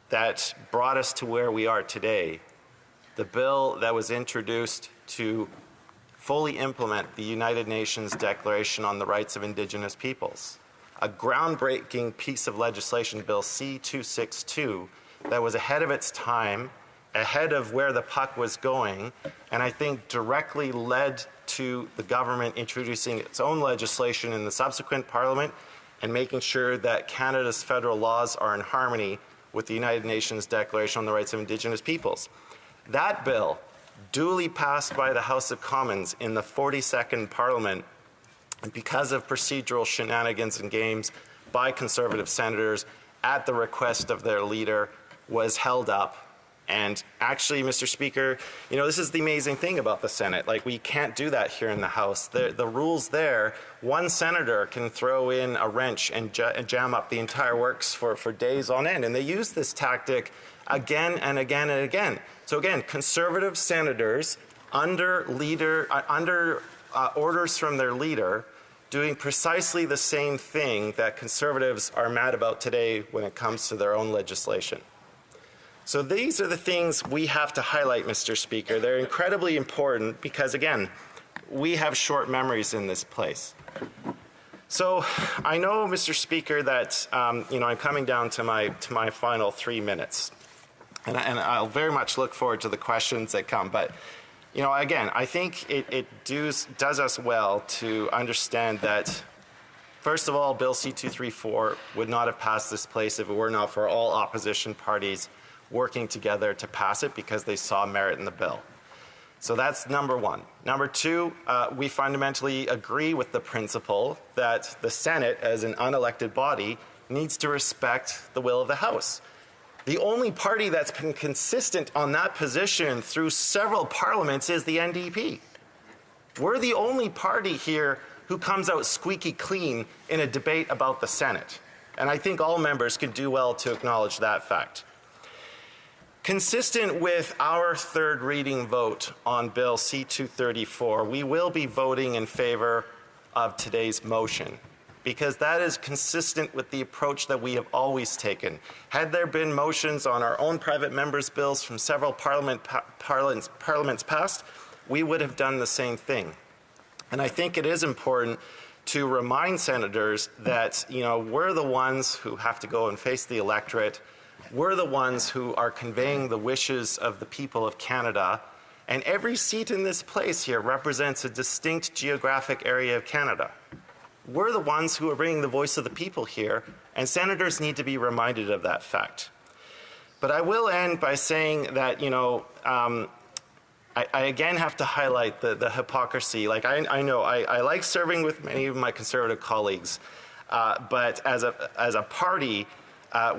that brought us to where we are today, the bill that was introduced to fully implement the United Nations Declaration on the Rights of Indigenous Peoples, a groundbreaking piece of legislation, Bill C-262, that was ahead of its time, ahead of where the puck was going, and I think directly led to the government introducing its own legislation in the subsequent Parliament and making sure that Canada's federal laws are in harmony with the United Nations Declaration on the Rights of Indigenous Peoples. That bill, duly passed by the House of Commons in the 42nd Parliament, because of procedural shenanigans and games by Conservative senators at the request of their leader, was held up. And actually, Mr. Speaker, this is the amazing thing about the Senate. We can't do that here in the House. The rules there, one senator can throw in a wrench and jam up the entire works for days on end. And they use this tactic again and again and again. So again, Conservative senators under orders from their leader doing precisely the same thing that Conservatives are mad about today when it comes to their own legislation. So these are the things we have to highlight, Mr. Speaker. They're incredibly important because, again, we have short memories in this place. So I know, Mr. Speaker, that I'm coming down to my final 3 minutes, and I'll very much look forward to the questions that come. But again, I think it does us well to understand that, first of all, Bill C-234 would not have passed this place if it were not for all opposition parties working together to pass it because they saw merit in the bill. So that's number one. Number two, we fundamentally agree with the principle that the Senate, as an unelected body, needs to respect the will of the House. The only party that's been consistent on that position through several parliaments is the NDP. We're the only party here who comes out squeaky clean in a debate about the Senate. And I think all members could do well to acknowledge that fact. Consistent with our third reading vote on Bill C-234, we will be voting in favor of today's motion because that is consistent with the approach that we have always taken. Had there been motions on our own private members' bills from several parliaments past, we would have done the same thing. And I think it is important to remind senators that, we're the ones who have to go and face the electorate. We're the ones who are conveying the wishes of the people of Canada, and every seat in this place here represents a distinct geographic area of Canada. We're the ones who are bringing the voice of the people here, and senators need to be reminded of that fact. But I will end by saying that, I again have to highlight the hypocrisy. I know I like serving with many of my Conservative colleagues, but as a party,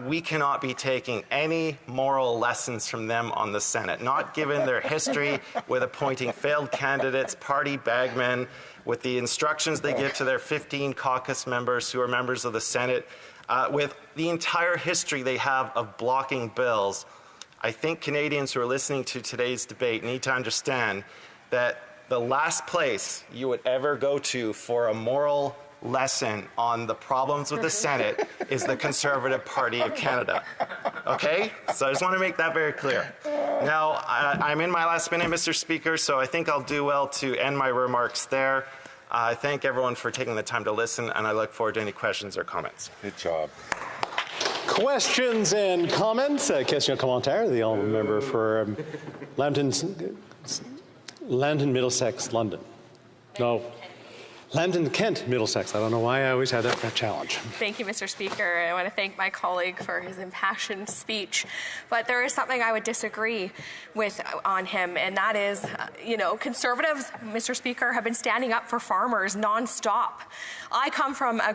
we cannot be taking any moral lessons from them on the Senate, not given their history with appointing failed candidates, party bagmen, with the instructions they give to their 15 caucus members who are members of the Senate, with the entire history they have of blocking bills. I think Canadians who are listening to today's debate need to understand that the last place you would ever go to for a moral lesson on the problems with the Senate is the Conservative Party of Canada. Okay? So I just want to make that very clear. Now, I'm in my last minute, Mr. Speaker, so I think I'll do well to end my remarks there. I thank everyone for taking the time to listen, and I look forward to any questions or comments. Good job. Questions and comments? Question commentaire. The honourable member for Lambton, Middlesex, London. No. Lambton, Kent, Middlesex. I don't know why I always had that challenge. Thank you, Mr. Speaker. I want to thank my colleague for his impassioned speech. But there is something I would disagree with on him, and that is, Conservatives, Mr. Speaker, have been standing up for farmers nonstop. I come from a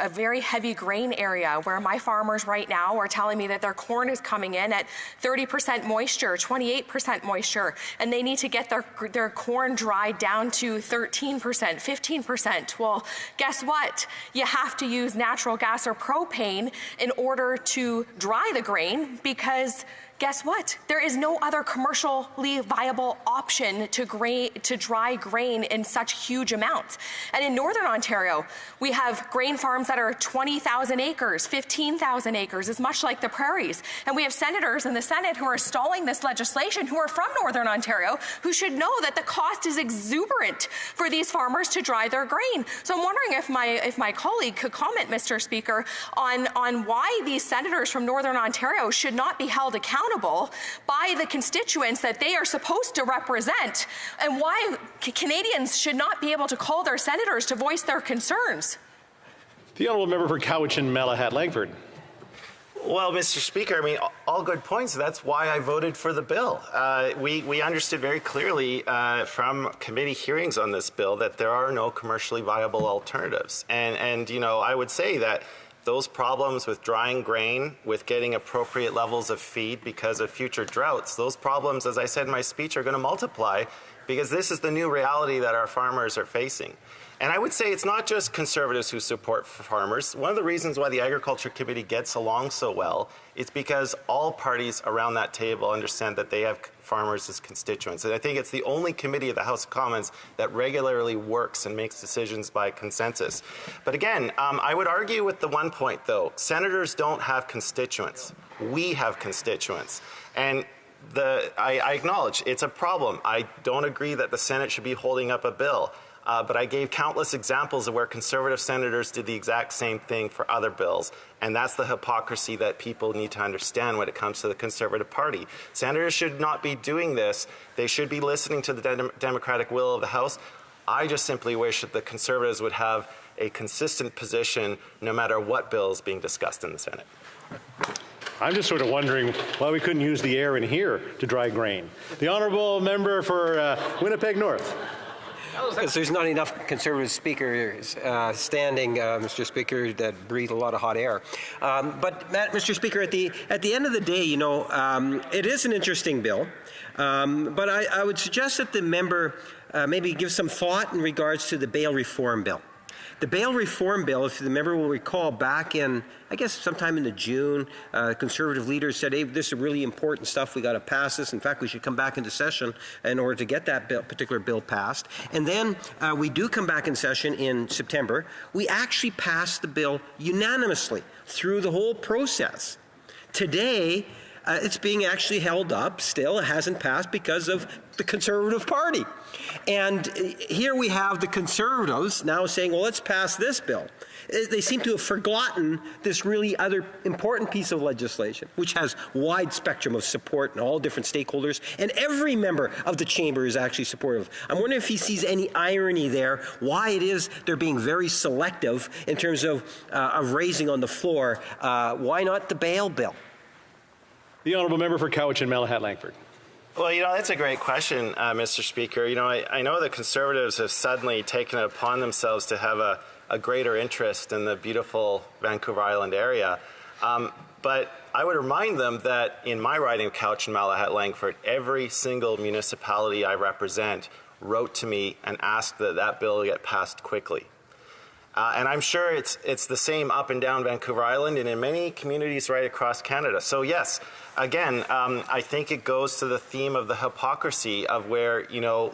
very heavy grain area where my farmers right now are telling me that their corn is coming in at 30% moisture, 28% moisture, and they need to get their corn dried down to 13%, 15%. Well, guess what? You have to use natural gas or propane in order to dry the grain because guess what? There is no other commercially viable option to dry grain in such huge amounts. And in Northern Ontario, we have grain farms that are 20,000 acres, 15,000 acres, as much like the prairies. And we have senators in the Senate who are stalling this legislation who are from Northern Ontario who should know that the cost is exuberant for these farmers to dry their grain. So I'm wondering if my colleague could comment, Mr. Speaker, on why these senators from Northern Ontario should not be held accountable by the constituents that they are supposed to represent, and why Canadians should not be able to call their senators to voice their concerns. The honourable member for Cowichan, Malahat, Langford. Well, Mr. Speaker, I mean, all good points. That's why I voted for the bill. We understood very clearly from committee hearings on this bill that there are no commercially viable alternatives. And I would say that those problems with drying grain, with getting appropriate levels of feed because of future droughts, those problems, as I said in my speech, are going to multiply because this is the new reality that our farmers are facing. And I would say it's not just Conservatives who support farmers. One of the reasons why the Agriculture Committee gets along so well is because all parties around that table understand that they have farmers as constituents. And I think it's the only committee of the House of Commons that regularly works and makes decisions by consensus. But again, I would argue with the one point, though. Senators don't have constituents. We have constituents. And I acknowledge it's a problem. I don't agree that the Senate should be holding up a bill. But I gave countless examples of where Conservative senators did the exact same thing for other bills. And that's the hypocrisy that people need to understand when it comes to the Conservative Party. Senators should not be doing this. They should be listening to the democratic will of the House. I just simply wish that the Conservatives would have a consistent position no matter what bill is being discussed in the Senate. I'm just sort of wondering why we couldn't use the air in here to dry grain. The honourable member for Winnipeg North. Because there's not enough Conservative speakers standing, Mr. Speaker, that breathe a lot of hot air. But, Mr. Speaker, at the end of the day, it is an interesting bill. But I would suggest that the member maybe give some thought in regards to the bail reform bill. The bail reform bill, if the member will recall, back in, I guess, sometime in the June, Conservative leaders said, hey, this is really important stuff. We got to pass this. In fact, we should come back into session in order to get that particular bill passed. And then we do come back in session in September. We actually passed the bill unanimously through the whole process. Today, it's being actually held up still. It hasn't passed because of the Conservative Party. And here we have the Conservatives now saying, well, let's pass this bill. They seem to have forgotten this really other important piece of legislation, which has wide spectrum of support and all different stakeholders, and every member of the chamber is actually supportive. I'm wondering if he sees any irony there, why it is they're being very selective in terms of raising on the floor. Why not the bail bill? The honourable member for Cowichan, Malahat, Langford. Well, that's a great question, Mr. Speaker. I know the Conservatives have suddenly taken it upon themselves to have a greater interest in the beautiful Vancouver Island area. But I would remind them that in my riding of Cowichan, Malahat, Langford, every single municipality I represent wrote to me and asked that that bill get passed quickly. And I'm sure it's the same up and down Vancouver Island and in many communities right across Canada. So yes, again, I think it goes to the theme of the hypocrisy of where,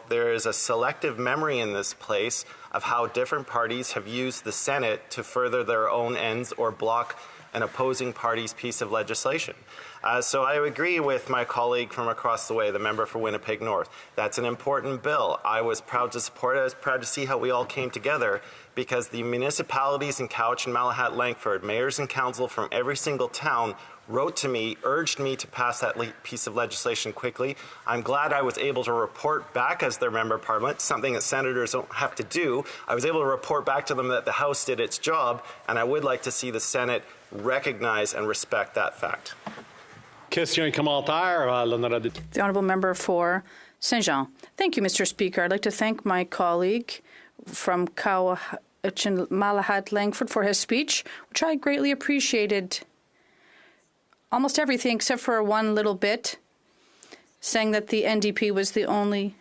there is a selective memory in this place of how different parties have used the Senate to further their own ends or block an opposing party's piece of legislation. So I agree with my colleague from across the way, the member for Winnipeg North. That's an important bill. I was proud to support it. I was proud to see how we all came together, because the municipalities in Cowichan, Malahat, Langford, mayors and council from every single town wrote to me, urged me to pass that piece of legislation quickly. I'm glad I was able to report back as their member of parliament, something that senators don't have to do. I was able to report back to them that the House did its job, and I would like to see the Senate recognize and respect that fact. Question commentaire, l'honorable. The honourable member for Saint Jean. Thank you, Mr. Speaker. I'd like to thank my colleague from Cowichan, Malahat, Langford for his speech, which I greatly appreciated. Almost everything except for one little bit, saying that the NDP was the only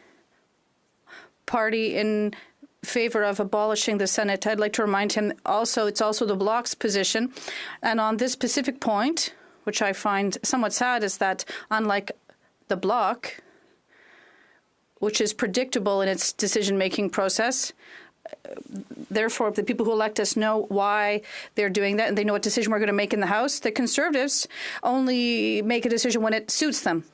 party in favor of abolishing the Senate. I'd like to remind him also it's also the Bloc's position. And on this specific point, which I find somewhat sad, is that unlike the Bloc, which is predictable in its decision-making process, therefore, the people who elect us know why they're doing that, and they know what decision we're going to make in the House. The Conservatives only make a decision when it suits them.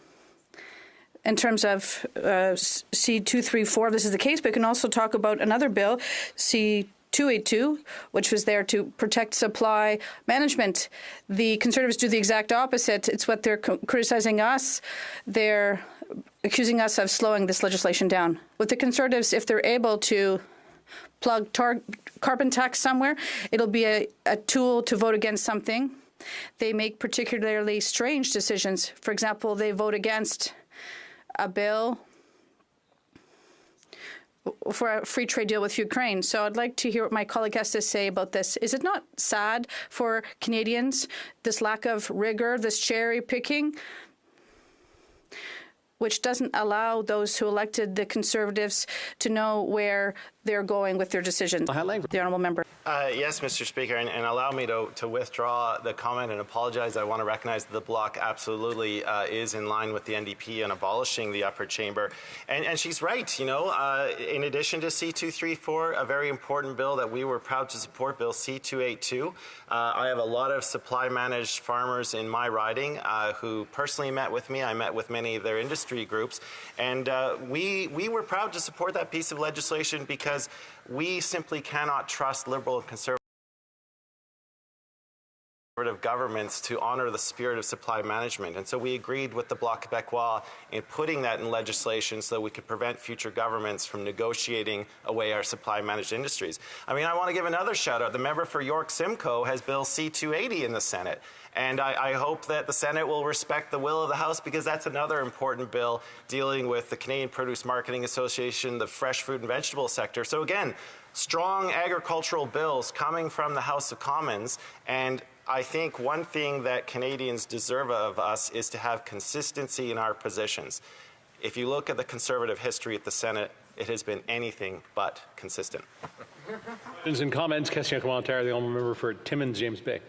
In terms of C-234, this is the case, but we can also talk about another bill, C-282, which was there to protect supply management. The Conservatives do the exact opposite. It's what they're criticizing us. They're accusing us of slowing this legislation down. With the Conservatives, if they're able to plug carbon tax somewhere, it'll be a tool to vote against something. They make particularly strange decisions. For example, they vote against a bill for a free trade deal with Ukraine. So I'd like to hear what my colleague has to say about this. Is it not sad for Canadians, this lack of rigor, this cherry picking, which doesn't allow those who elected the Conservatives to know where they're going with their decisions? The honourable member. Yes, Mr. Speaker, and allow me to withdraw the comment and apologize. I want to recognize that the Bloc absolutely is in line with the NDP in abolishing the upper chamber. And she's right, you know, in addition to C-234, a very important bill that we were proud to support, Bill C-282. I have a lot of supply-managed farmers in my riding who personally met with me. I met with many of their industry groups. And we were proud to support that piece of legislation because we simply cannot trust Liberal and Conservative governments to honour the spirit of supply management. And so we agreed with the Bloc Québécois in putting that in legislation so that we could prevent future governments from negotiating away our supply managed industries. I mean, I want to give another shout out. The member for York Simcoe has Bill C-280 in the Senate. And I hope that the Senate will respect the will of the House, because that's another important bill dealing with the Canadian Produce Marketing Association, the fresh fruit and vegetable sector. So again, strong agricultural bills coming from the House of Commons. And I think one thing that Canadians deserve of us is to have consistency in our positions. If you look at the Conservative history at the Senate, it has been anything but consistent. Questions and comments. Question commentaire. The honourable member for Timmins, James Bay.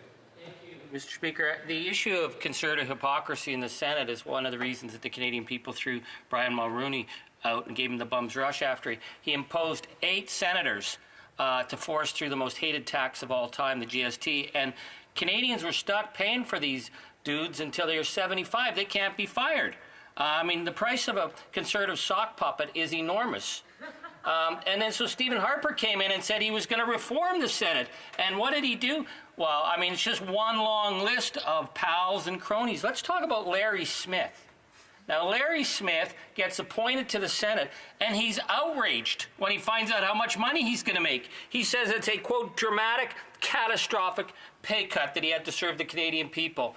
Mr. Speaker, the issue of Conservative hypocrisy in the Senate is one of the reasons that the Canadian people threw Brian Mulroney out and gave him the bum's rush after he imposed 8 senators to force through the most hated tax of all time, the GST. And Canadians were stuck paying for these dudes until they are 75. They can't be fired. I mean, the price of a Conservative sock puppet is enormous. And then so Stephen Harper came in and said he was going to reform the Senate. And what did he do? Well, I mean, it's just one long list of pals and cronies. Let's talk about Larry Smith. Now, Larry Smith gets appointed to the Senate, and he's outraged when he finds out how much money he's going to make. He says it's a, quote, dramatic, catastrophic pay cut that he had to serve the Canadian people.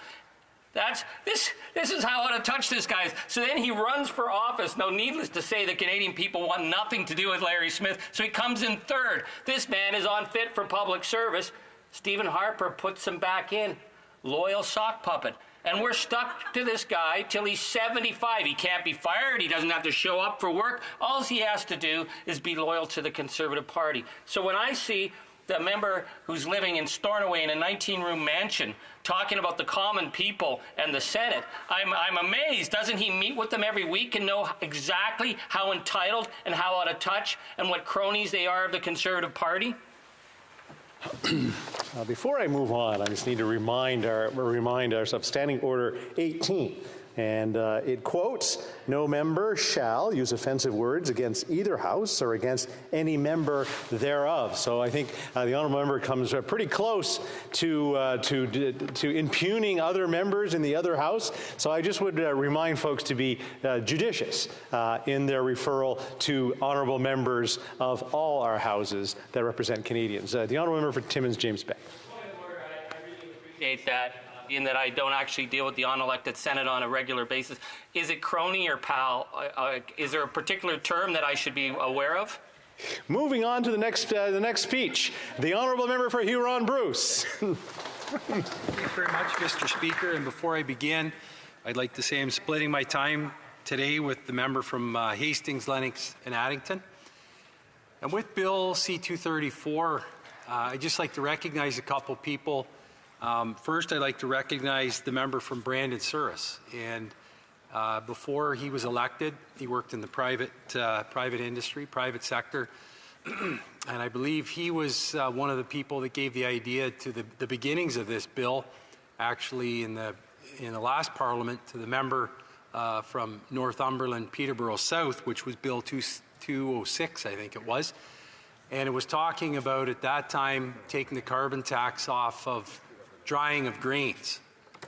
This is how out of touch this guy is. So then he runs for office. Now, needless to say, the Canadian people want nothing to do with Larry Smith, so he comes in third. This man is unfit for public service. Stephen Harper puts him back in. Loyal sock puppet. And we're stuck to this guy till he's 75. He can't be fired. He doesn't have to show up for work. All he has to do is be loyal to the Conservative Party. So when I see the member who's living in Stornoway in a 19-room mansion talking about the common people and the Senate, I'm amazed. Doesn't he meet with them every week and know exactly how entitled and how out of touch and what cronies they are of the Conservative Party? Before I move on, I just need to remind ourselves of Standing Order 18. And it quotes, "No member shall use offensive words against either house or against any member thereof." So I think the honourable member comes pretty close to impugning other members in the other house. So I just would remind folks to be judicious in their referral to honourable members of all our houses that represent Canadians. The honourable member for Timmins James Bay. I really appreciate that. In that I don't actually deal with the unelected Senate on a regular basis. Is it crony or pal? Is there a particular term that I should be aware of? Moving on to the next speech, the honourable member for Huron-Bruce. Thank you very much, Mr. Speaker. And before I begin, I'd like to say I'm splitting my time today with the member from Hastings, Lennox, and Addington. And with Bill C-234, I'd just like to recognize a couple people. First, I'd like to recognize the member from Brandon Souris. And before he was elected, he worked in the private industry, private sector. And I believe he was one of the people that gave the idea to the beginnings of this bill, actually in the last Parliament, to the member from Northumberland, Peterborough South, which was Bill 206, I think it was. And it was talking about, at that time, taking the carbon tax off of drying of grains.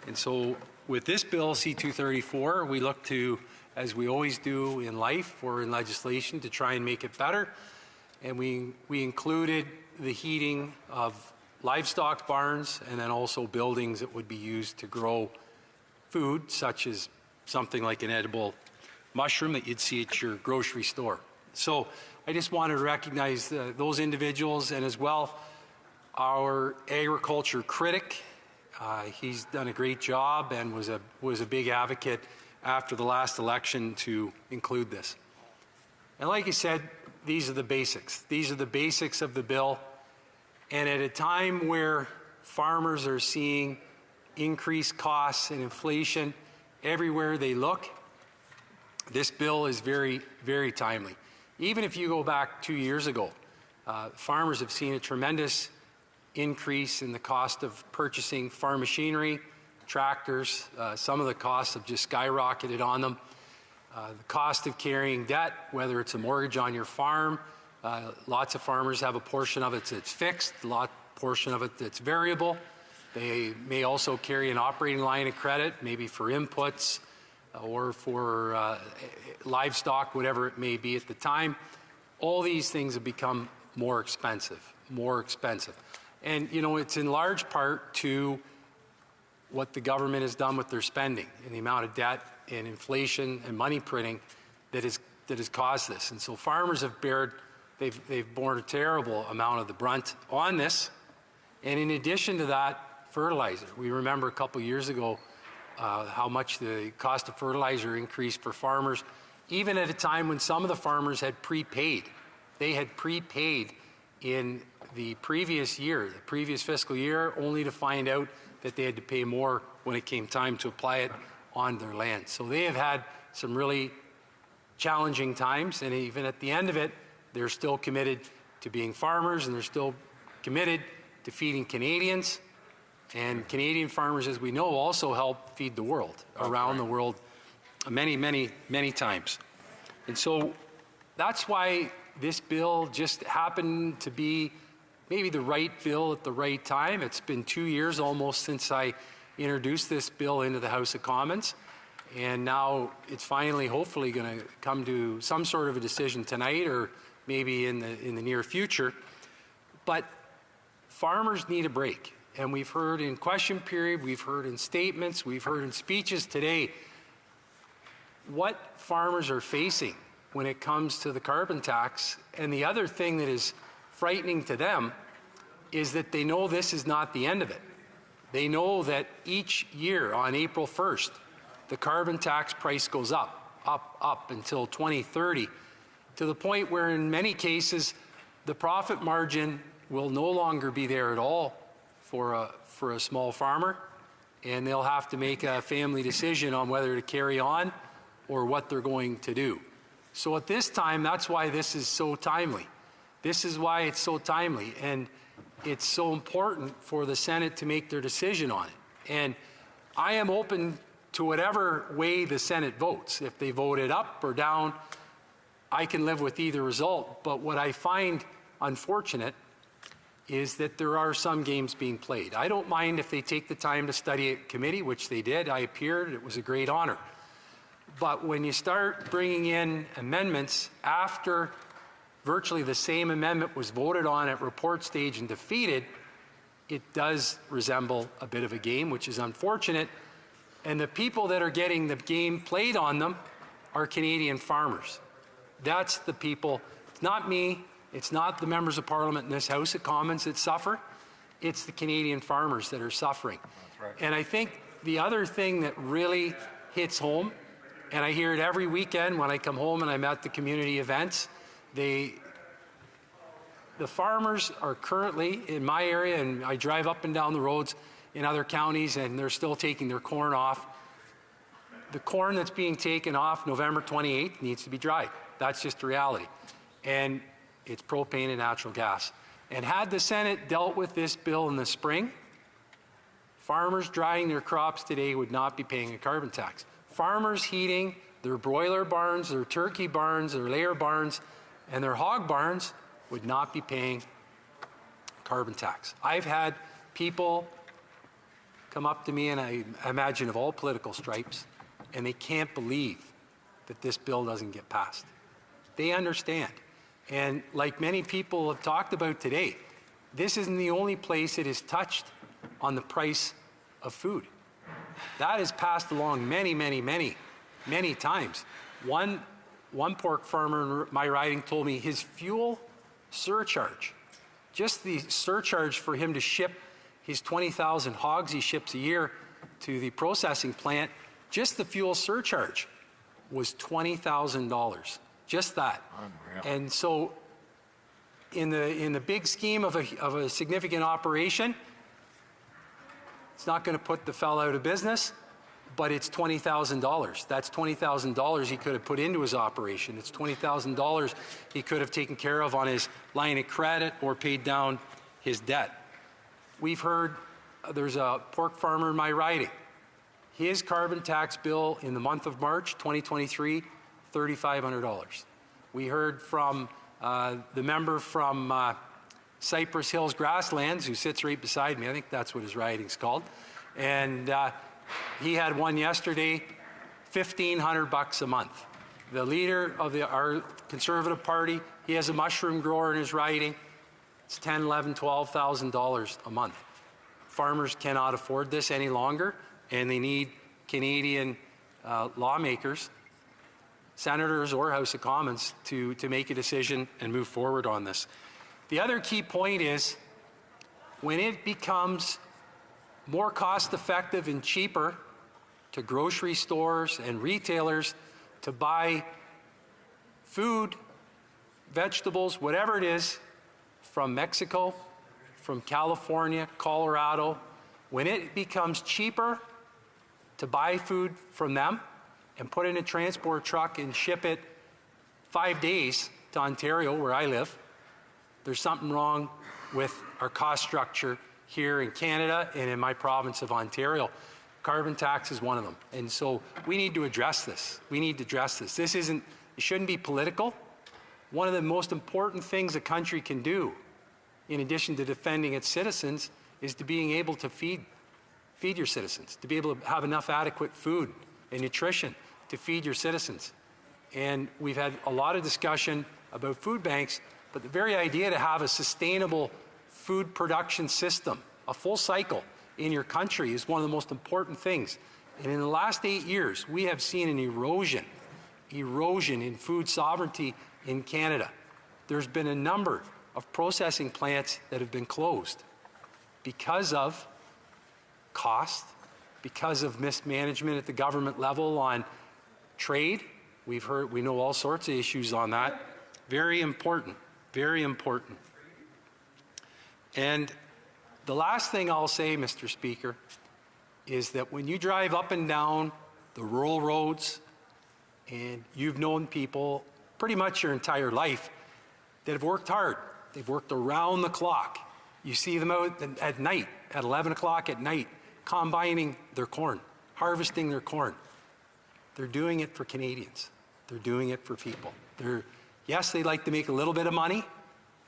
And so with this bill, C-234, we look to, as we always do in life or in legislation, to try and make it better. And we included the heating of livestock barns and then also buildings that would be used to grow food, such as something like an edible mushroom that you'd see at your grocery store. So I just wanted to recognize those individuals, and as well our agriculture critic. He's done a great job and was a big advocate after the last election to include this. And like I said, these are the basics. These are the basics of the bill. And at a time where farmers are seeing increased costs and inflation everywhere they look, this bill is very, very timely. Even if you go back 2 years ago, farmers have seen a tremendous increase in the cost of purchasing farm machinery, tractors. Some of the costs have just skyrocketed on them. The cost of carrying debt, whether it's a mortgage on your farm, lots of farmers have a portion of it that's fixed, a portion of it that's variable. They may also carry an operating line of credit, maybe for inputs or for livestock, whatever it may be at the time. All these things have become more expensive. And, you know, it's in large part to what the government has done with their spending and the amount of debt and inflation and money printing that has caused this. And so farmers have they've borne a terrible amount of the brunt on this. And in addition to that, fertilizer. We remember a couple years ago how much the cost of fertilizer increased for farmers, even at a time when some of the farmers had prepaid. They had prepaid in the previous year, the previous fiscal year, only to find out that they had to pay more when it came time to apply it on their land. So they have had some really challenging times, and even at the end of it, they're still committed to being farmers, and they're still committed to feeding Canadians. And Canadian farmers, as we know, also help feed the world, around the world, many, many, many times. And so that's why this bill just happened to be maybe the right bill at the right time. It's been 2 years almost since I introduced this bill into the House of Commons, and now it's finally, hopefully, going to come to some sort of a decision tonight or maybe in the near future. But farmers need a break, and we've heard in question period, we've heard in statements, we've heard in speeches today what farmers are facing when it comes to the carbon tax. And the other thing that is frightening to them is that they know this is not the end of it. They know that each year on April 1st, the carbon tax price goes up until 2030, to the point where in many cases the profit margin will no longer be there at all for a small farmer, and they'll have to make a family decision on whether to carry on or what they're going to do. So at this time, that's why this is so timely. This is why it's so timely. And it's so important for the Senate to make their decision on it. And I am open to whatever way the Senate votes. If they vote it up or down, I can live with either result. But what I find unfortunate is that there are some games being played. I don't mind if they take the time to study at committee, which they did. I appeared. It was a great honor. But when you start bringing in amendments after virtually the same amendment was voted on at report stage and defeated, it does resemble a bit of a game, which is unfortunate. And the people that are getting the game played on them are Canadian farmers. That's the people. It's not me. It's not the members of Parliament in this House of Commons that suffer. It's the Canadian farmers that are suffering. That's right. And I think the other thing that really hits home, and I hear it every weekend when I come home and I'm at the community events, the farmers are currently in my area, and I drive up and down the roads in other counties, and they're still taking their corn off. The corn that's being taken off November 28th needs to be dried. That's just the reality. And it's propane and natural gas. And had the Senate dealt with this bill in the spring, farmers drying their crops today would not be paying a carbon tax. Farmers heating their broiler barns, their turkey barns, their layer barns, and their hog barns would not be paying carbon tax. I've had people come up to me, and I imagine of all political stripes, and they can't believe that this bill doesn't get passed. They understand. And like many people have talked about today, this isn't the only place it is touched on the price of food. That is passed along many, many, many, many times. One pork farmer in my riding told me his fuel surcharge, just the surcharge for him to ship his 20,000 hogs he ships a year to the processing plant, just the fuel surcharge was $20,000. Just that. Unreal. And so in the big scheme of a significant operation, it's not going to put the fellow out of business, but it's $20,000. That's $20,000 he could have put into his operation. It's $20,000 he could have taken care of on his line of credit or paid down his debt. We've heard there's a pork farmer in my riding. His carbon tax bill in the month of March 2023, $3,500. We heard from the member from Cypress Hills Grasslands, who sits right beside me. I think that's what his riding's called. And he had one yesterday, $1,500 a month. The leader of our Conservative Party, he has a mushroom grower in his riding. It's $10,000, $11,000, $12,000 a month. Farmers cannot afford this any longer, and they need Canadian lawmakers, senators or House of Commons, to make a decision and move forward on this. The other key point is when it becomes more cost-effective and cheaper to grocery stores and retailers to buy food, vegetables, whatever it is, from Mexico, from California, Colorado, when it becomes cheaper to buy food from them and put it in a transport truck and ship it 5 days to Ontario, where I live, there's something wrong with our cost structure here in Canada and in my province of Ontario. Carbon tax is one of them. And so we need to address this. We need to address this. It shouldn't be political. One of the most important things a country can do, in addition to defending its citizens, is to being able to feed your citizens, to be able to have enough adequate food and nutrition to feed your citizens. And we've had a lot of discussion about food banks, but the very idea to have a sustainable food production system, a full cycle in your country, is one of the most important things. And in the last 8 years, we have seen an erosion in food sovereignty in Canada. There's been a number of processing plants that have been closed because of cost, because of mismanagement at the government level on trade. We know all sorts of issues on that. Very important, very important. And the last thing I'll say, Mr. Speaker, is that when you drive up and down the rural roads, and you've known people pretty much your entire life that have worked hard, they've worked around the clock, You see them out at night, at 11 o'clock at night, combining their corn, harvesting their corn. They're doing it for Canadians. They're doing it for people. Yes, they like to make a little bit of money,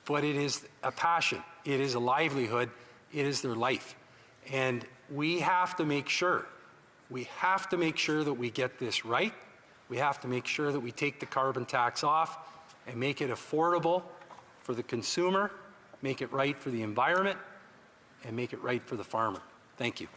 but it is a passion. It is a livelihood. It is their life. And we have to make sure that we get this right. We have to make sure that we take the carbon tax off and make it affordable for the consumer, make it right for the environment, and make it right for the farmer. Thank you.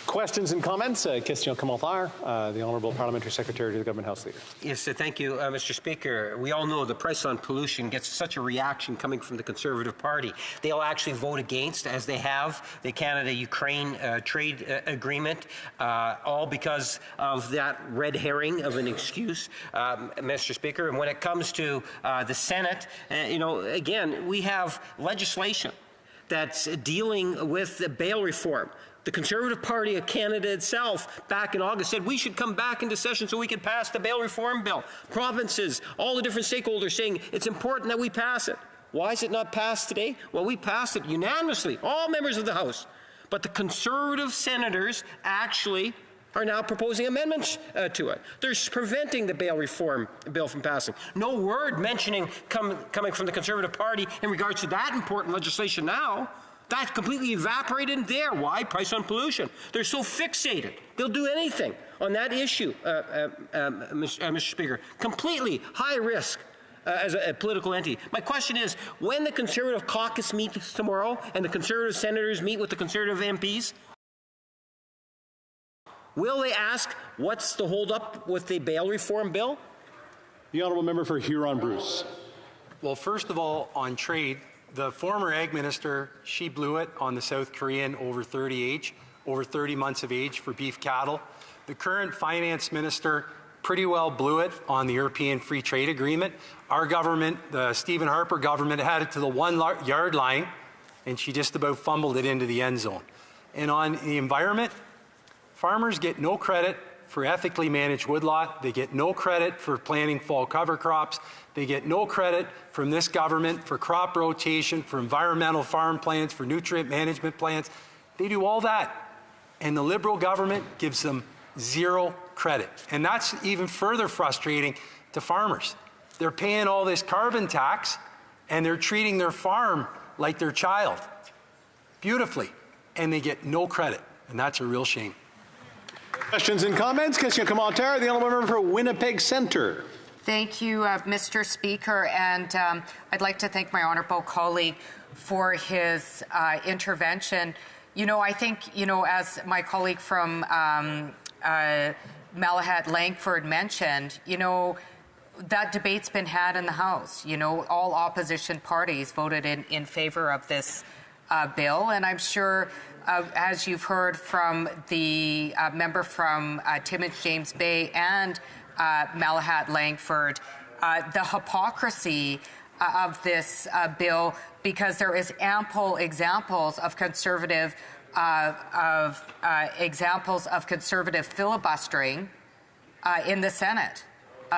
Questions and comments? Question commentaire. The Honourable Parliamentary Secretary to the Government House Leader. Yes, thank you, Mr. Speaker. We all know the price on pollution gets such a reaction coming from the Conservative Party. They'll actually vote against, as they have, the Canada-Ukraine trade agreement, all because of that red herring of an excuse, Mr. Speaker. And when it comes to the Senate, again, we have legislation that's dealing with the bail reform. The Conservative Party of Canada itself, back in August, said we should come back into session so we can pass the bail reform bill. Provinces, all the different stakeholders saying it's important that we pass it. Why is it not passed today? Well, we passed it unanimously, all members of the House. But the Conservative senators actually are now proposing amendments to it. They're preventing the bail reform bill from passing. No word mentioning coming from the Conservative Party in regards to that important legislation now. That's completely evaporated there. Why? Price on pollution. They're so fixated. They'll do anything on that issue, Mr. Speaker. Completely high risk as a political entity. My question is, when the Conservative caucus meets tomorrow and the Conservative senators meet with the Conservative MPs, will they ask what's the hold-up with the bail reform bill? The Honourable Member for Huron-Bruce. Well, first of all, on trade, the former Ag Minister, she blew it on the South Korean over 30 months of age for beef cattle. The current Finance Minister pretty well blew it on the European Free Trade Agreement. Our government, the Stephen Harper government, had it to the 1 yard line, and she just about fumbled it into the end zone. And on the environment, farmers get no credit for ethically managed woodlot. They get no credit for planting fall cover crops. They get no credit from this government for crop rotation, for environmental farm plans, for nutrient management plans. They do all that. And the Liberal government gives them zero credit. And that's even further frustrating to farmers. They're paying all this carbon tax and they're treating their farm like their child. Beautifully. And they get no credit. And that's a real shame. Questions and comments? Question commentaire. The Honourable Member for Winnipeg Centre. Thank you, Mr. Speaker, and I'd like to thank my honourable colleague for his intervention. I think, as my colleague from Malahat Langford mentioned, that debate's been had in the House. All opposition parties voted in favour of this bill, and I'm sure, as you've heard from the member from Timmins James Bay and Malahat Langford, the hypocrisy of this bill, because there is ample examples of conservative filibustering in the Senate.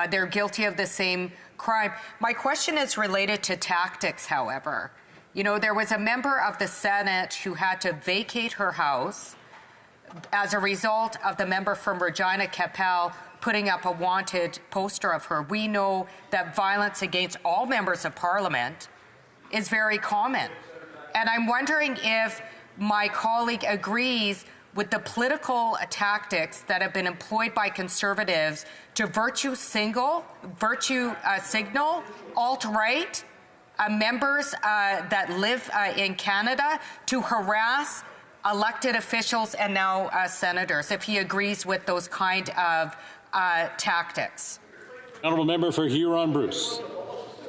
They're guilty of the same crime. My question is related to tactics, however. There was a member of the Senate who had to vacate her house as a result of the member from Regina Capel putting up a wanted poster of her. We know that violence against all members of Parliament is very common. And I'm wondering if my colleague agrees with the political tactics that have been employed by Conservatives to virtue signal alt-right members that live in Canada to harass elected officials and now senators, if he agrees with those kind of tactics. Honourable Member for Huron-Bruce.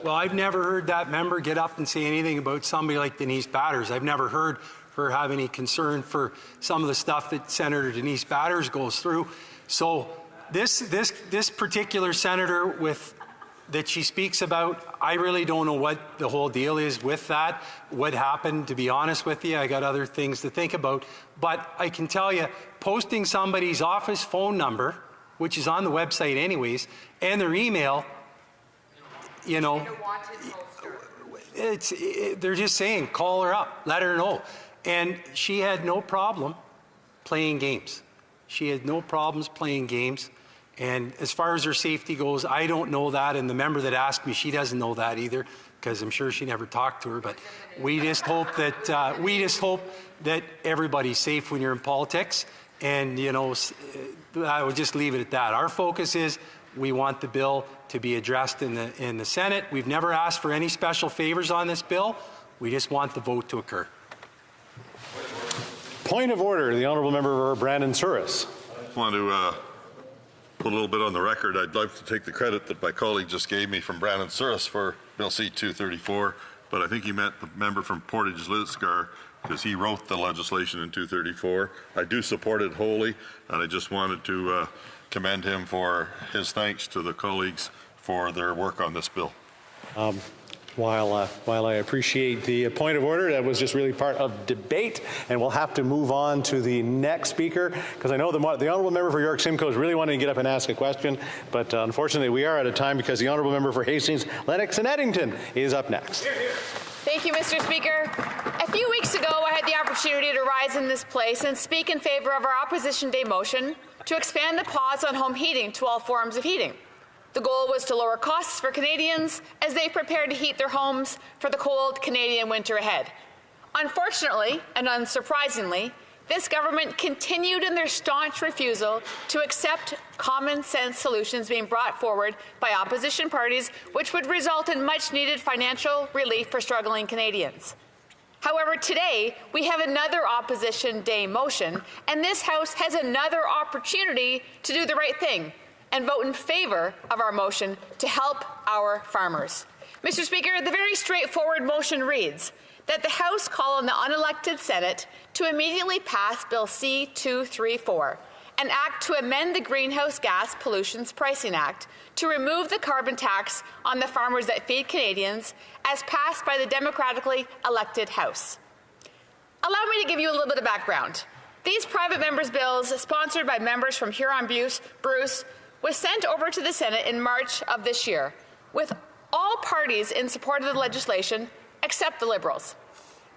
Well, I've never heard that member get up and say anything about somebody like Denise Batters. I've never heard her have any concern for some of the stuff that Senator Denise Batters goes through. So this particular senator that she speaks about, I really don't know what the whole deal is with that, what happened, to be honest with you. I got other things to think about. But I can tell you, posting somebody's office phone number, which is on the website anyways, and their email, they're just saying, call her up, let her know. And she had no problem playing games. She had no problems playing games. And as far as her safety goes, I don't know that. And the member that asked me, she doesn't know that either, because I'm sure she never talked to her. But we just hope that everybody's safe when you're in politics. And, you know, I would just leave it at that. Our focus is we want the bill to be addressed in the Senate. We've never asked for any special favors on this bill. We just want the vote to occur. Point of order, the honourable member Brandon Souris. I want to put a little bit on the record. I'd like to take the credit that my colleague just gave me from Brandon Souris for Bill C-234, but I think he meant the member from Portage-Lisgar, because he wrote the legislation in 234. I do support it wholly, and I just wanted to commend him for his thanks to the colleagues for their work on this bill. While I appreciate the point of order, that was just really part of debate, and we'll have to move on to the next speaker, because I know the honourable member for York Simcoe is really wanting to get up and ask a question, but unfortunately we are out of time because the honourable member for Hastings, Lennox and Eddington is up next. Thank you, Mr. Speaker. A few weeks ago, I had the opportunity to rise in this place and speak in favour of our Opposition Day motion to expand the pause on home heating to all forms of heating. The goal was to lower costs for Canadians as they prepare to heat their homes for the cold Canadian winter ahead. Unfortunately, and unsurprisingly, this government continued in their staunch refusal to accept common-sense solutions being brought forward by opposition parties, which would result in much-needed financial relief for struggling Canadians. However, today, we have another Opposition Day motion, and this House has another opportunity to do the right thing and vote in favour of our motion to help our farmers. Mr. Speaker, the very straightforward motion reads that the House call on the unelected Senate to immediately pass Bill C-234, an act to amend the Greenhouse Gas Pollutions Pricing Act to remove the carbon tax on the farmers that feed Canadians, as passed by the democratically elected House. Allow me to give you a little bit of background. These private members' bills, sponsored by members from Huron-Bruce, was sent over to the Senate in March of this year, with all parties in support of the legislation except the Liberals.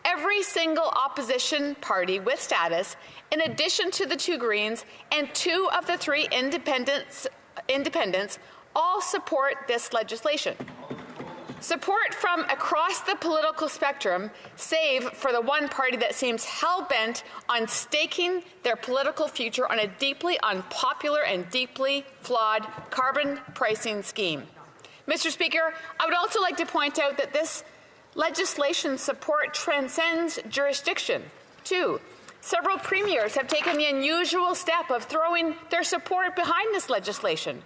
Every single opposition party with status, in addition to the two Greens and two of the three independents, all support this legislation. Support from across the political spectrum, save for the one party that seems hell-bent on staking their political future on a deeply unpopular and deeply flawed carbon pricing scheme. Mr. Speaker, I would also like to point out that this legislation support transcends jurisdiction, too. Several premiers have taken the unusual step of throwing their support behind this legislation.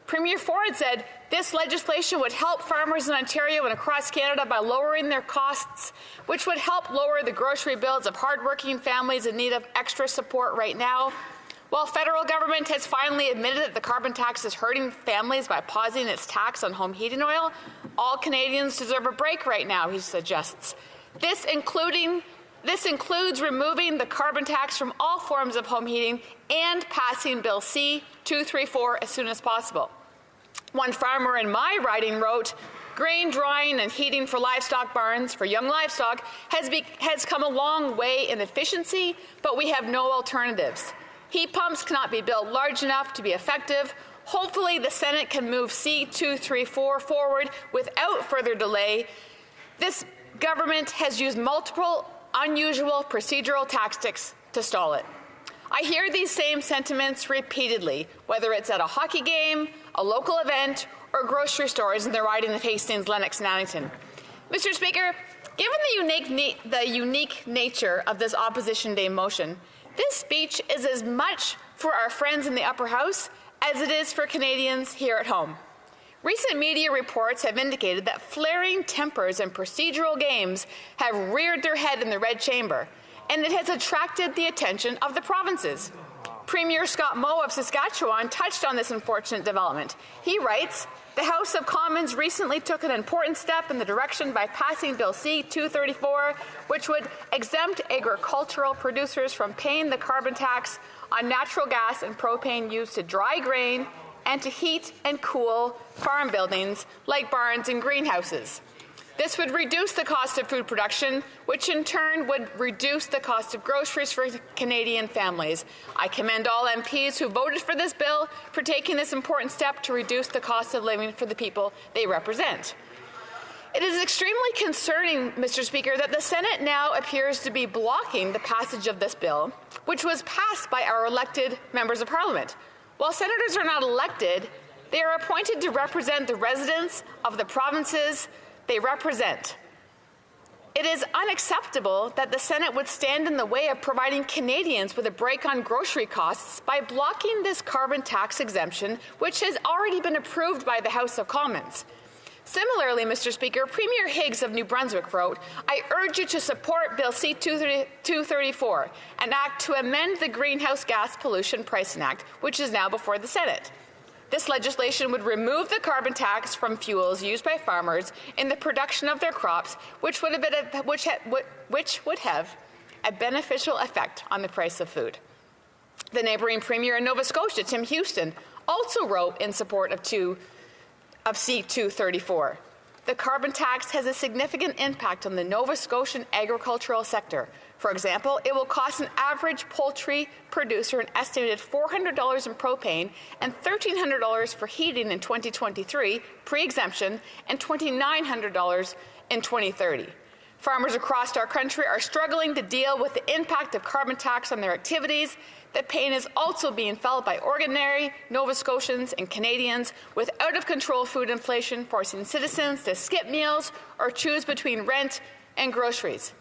Premier Ford said this legislation would help farmers in Ontario and across Canada by lowering their costs, which would help lower the grocery bills of hardworking families in need of extra support right now. While federal government has finally admitted that the carbon tax is hurting families by pausing its tax on home heating oil, all Canadians deserve a break right now, he suggests. This includes removing the carbon tax from all forms of home heating and passing Bill C-234 as soon as possible. One farmer in my riding wrote, "Grain drying and heating for livestock barns for young livestock has come a long way in efficiency, but we have no alternatives. Heat pumps cannot be built large enough to be effective. Hopefully the Senate can move C-234 forward without further delay. This government has used multiple unusual procedural tactics to stall it." I hear these same sentiments repeatedly, whether it's at a hockey game, a local event, or grocery stores in the riding of Hastings, Lennox, and Addington. Mr. Speaker, given the unique nature of this Opposition Day motion, this speech is as much for our friends in the upper house as it is for Canadians here at home. Recent media reports have indicated that flaring tempers and procedural games have reared their head in the Red Chamber, and it has attracted the attention of the provinces. Premier Scott Moe of Saskatchewan touched on this unfortunate development. He writes, "The House of Commons recently took an important step in the direction by passing Bill C-234, which would exempt agricultural producers from paying the carbon tax on natural gas and propane used to dry grain and to heat and cool farm buildings like barns and greenhouses. This would reduce the cost of food production, which in turn would reduce the cost of groceries for Canadian families. I commend all MPs who voted for this bill for taking this important step to reduce the cost of living for the people they represent. It is extremely concerning, Mr. Speaker, that the Senate now appears to be blocking the passage of this bill, which was passed by our elected members of Parliament. While senators are not elected, they are appointed to represent the residents of the provinces they represent. It is unacceptable that the Senate would stand in the way of providing Canadians with a break on grocery costs by blocking this carbon tax exemption, which has already been approved by the House of Commons. Similarly, Mr. Speaker, Premier Higgs of New Brunswick wrote, "I urge you to support Bill C-234, an act to amend the Greenhouse Gas Pollution Pricing Act, which is now before the Senate. This legislation would remove the carbon tax from fuels used by farmers in the production of their crops, which would have a beneficial effect on the price of food." The neighbouring Premier in Nova Scotia, Tim Houston, also wrote in support of C-234. The carbon tax has a significant impact on the Nova Scotian agricultural sector. For example, it will cost an average poultry producer an estimated $400 in propane and $1,300 for heating in 2023, pre-exemption, and $2,900 in 2030. Farmers across our country are struggling to deal with the impact of carbon tax on their activities. The pain is also being felt by ordinary Nova Scotians and Canadians with out-of-control food inflation, forcing citizens to skip meals or choose between rent and groceries.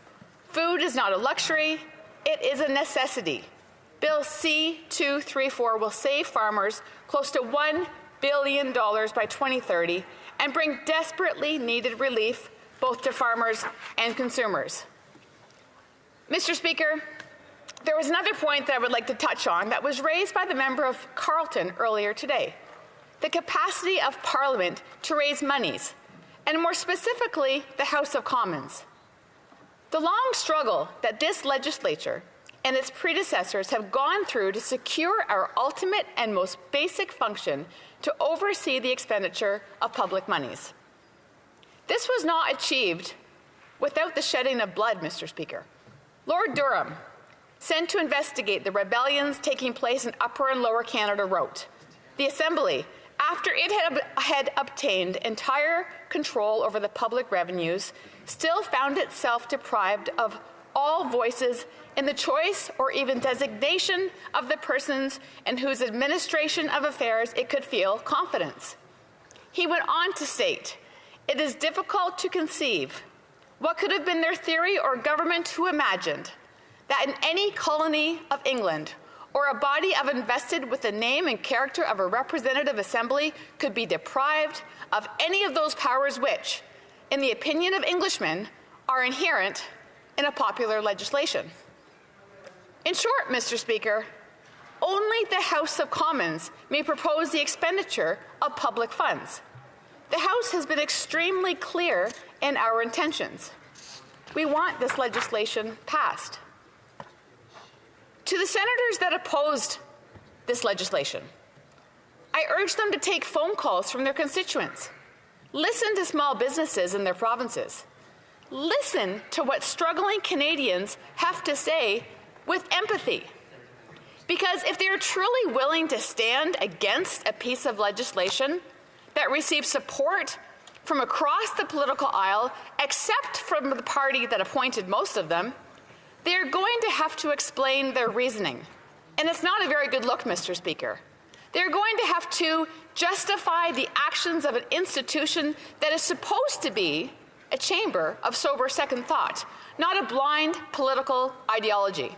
Food is not a luxury, it is a necessity. Bill C-234 will save farmers close to $1 billion by 2030 and bring desperately needed relief both to farmers and consumers. Mr. Speaker, there was another point that I would like to touch on that was raised by the member of Carleton earlier today. The capacity of Parliament to raise monies, and more specifically, the House of Commons. The long struggle that this legislature and its predecessors have gone through to secure our ultimate and most basic function to oversee the expenditure of public monies. This was not achieved without the shedding of blood, Mr. Speaker. Lord Durham, sent to investigate the rebellions taking place in Upper and Lower Canada, wrote, "The Assembly, after it had obtained entire control over the public revenues, still found itself deprived of all voices in the choice or even designation of the persons in whose administration of affairs it could feel confidence." He went on to state, "It is difficult to conceive what could have been their theory or government who imagined that in any colony of England or a body of invested with the name and character of a representative assembly could be deprived of any of those powers which, in the opinion of Englishmen, are inherent in a popular legislation." In short, Mr. Speaker, only the House of Commons may propose the expenditure of public funds. The House has been extremely clear in our intentions. We want this legislation passed. To the senators that opposed this legislation, I urge them to take phone calls from their constituents. Listen to small businesses in their provinces. Listen to what struggling Canadians have to say with empathy. Because if they are truly willing to stand against a piece of legislation that receives support from across the political aisle, except from the party that appointed most of them, they are going to have to explain their reasoning. And it's not a very good look, Mr. Speaker. They're going to have to justify the actions of an institution that is supposed to be a chamber of sober second thought, not a blind political ideology.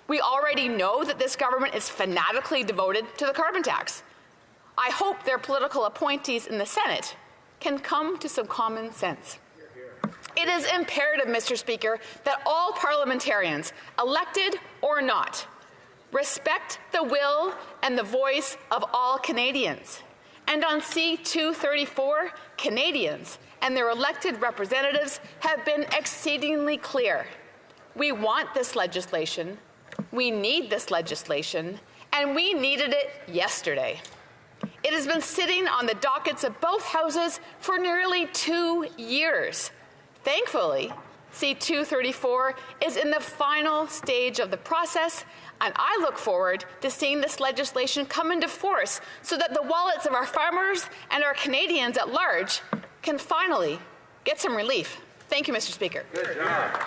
We already know that this government is fanatically devoted to the carbon tax. I hope their political appointees in the Senate can come to some common sense. It is imperative, Mr. Speaker, that all parliamentarians, elected or not, respect the will and the voice of all Canadians. And on C-234, Canadians and their elected representatives have been exceedingly clear. We want this legislation, we need this legislation, and we needed it yesterday. It has been sitting on the dockets of both houses for nearly 2 years. Thankfully, C-234 is in the final stage of the process, and I look forward to seeing this legislation come into force so that the wallets of our farmers and our Canadians at large can finally get some relief. Thank you, Mr. Speaker. Good job.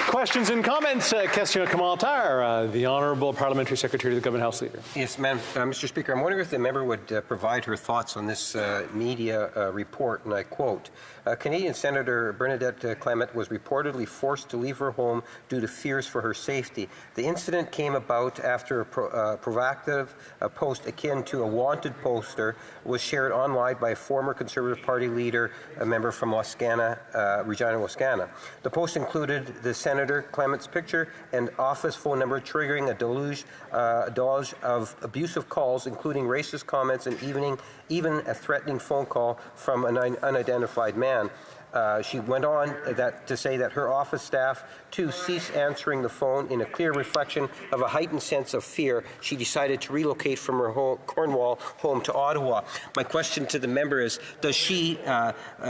Questions and comments? Question commentaire. The Honourable Parliamentary Secretary to the Government House Leader. Yes, Mr. Speaker, I'm wondering if the member would provide her thoughts on this media report, and I quote, Canadian Senator Bernadette Clement was reportedly forced to leave her home due to fears for her safety. The incident came about after a provocative post akin to a wanted poster was shared online by a former Conservative Party leader, a member from Wascana, Regina Wascana. The post included the Senator Clement's picture and office phone number, triggering a deluge of abusive calls, including racist comments and even a threatening phone call from an unidentified man. She went on to say that her office staff, too, ceased answering the phone. In a clear reflection of a heightened sense of fear, she decided to relocate from her Cornwall home to Ottawa. My question to the member is, does she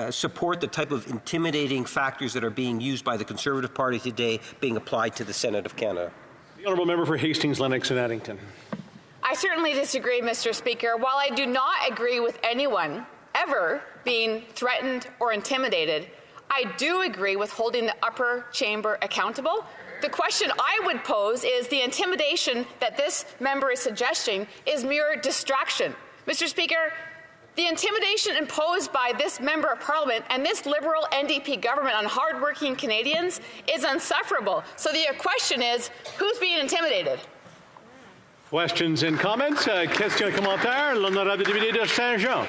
support the type of intimidating factors that are being used by the Conservative Party today being applied to the Senate of Canada? The Honourable Member for Hastings, Lennox and Addington. I certainly disagree, Mr. Speaker. While I do not agree with anyone ever being threatened or intimidated, I do agree with holding the upper chamber accountable. The question I would pose is the intimidation that this member is suggesting is mere distraction. Mr. Speaker, the intimidation imposed by this member of Parliament and this Liberal NDP government on hardworking Canadians is insufferable. So the question is, who's being intimidated? Questions and comments? Question commentaire. L'honorable député de Saint-Jean.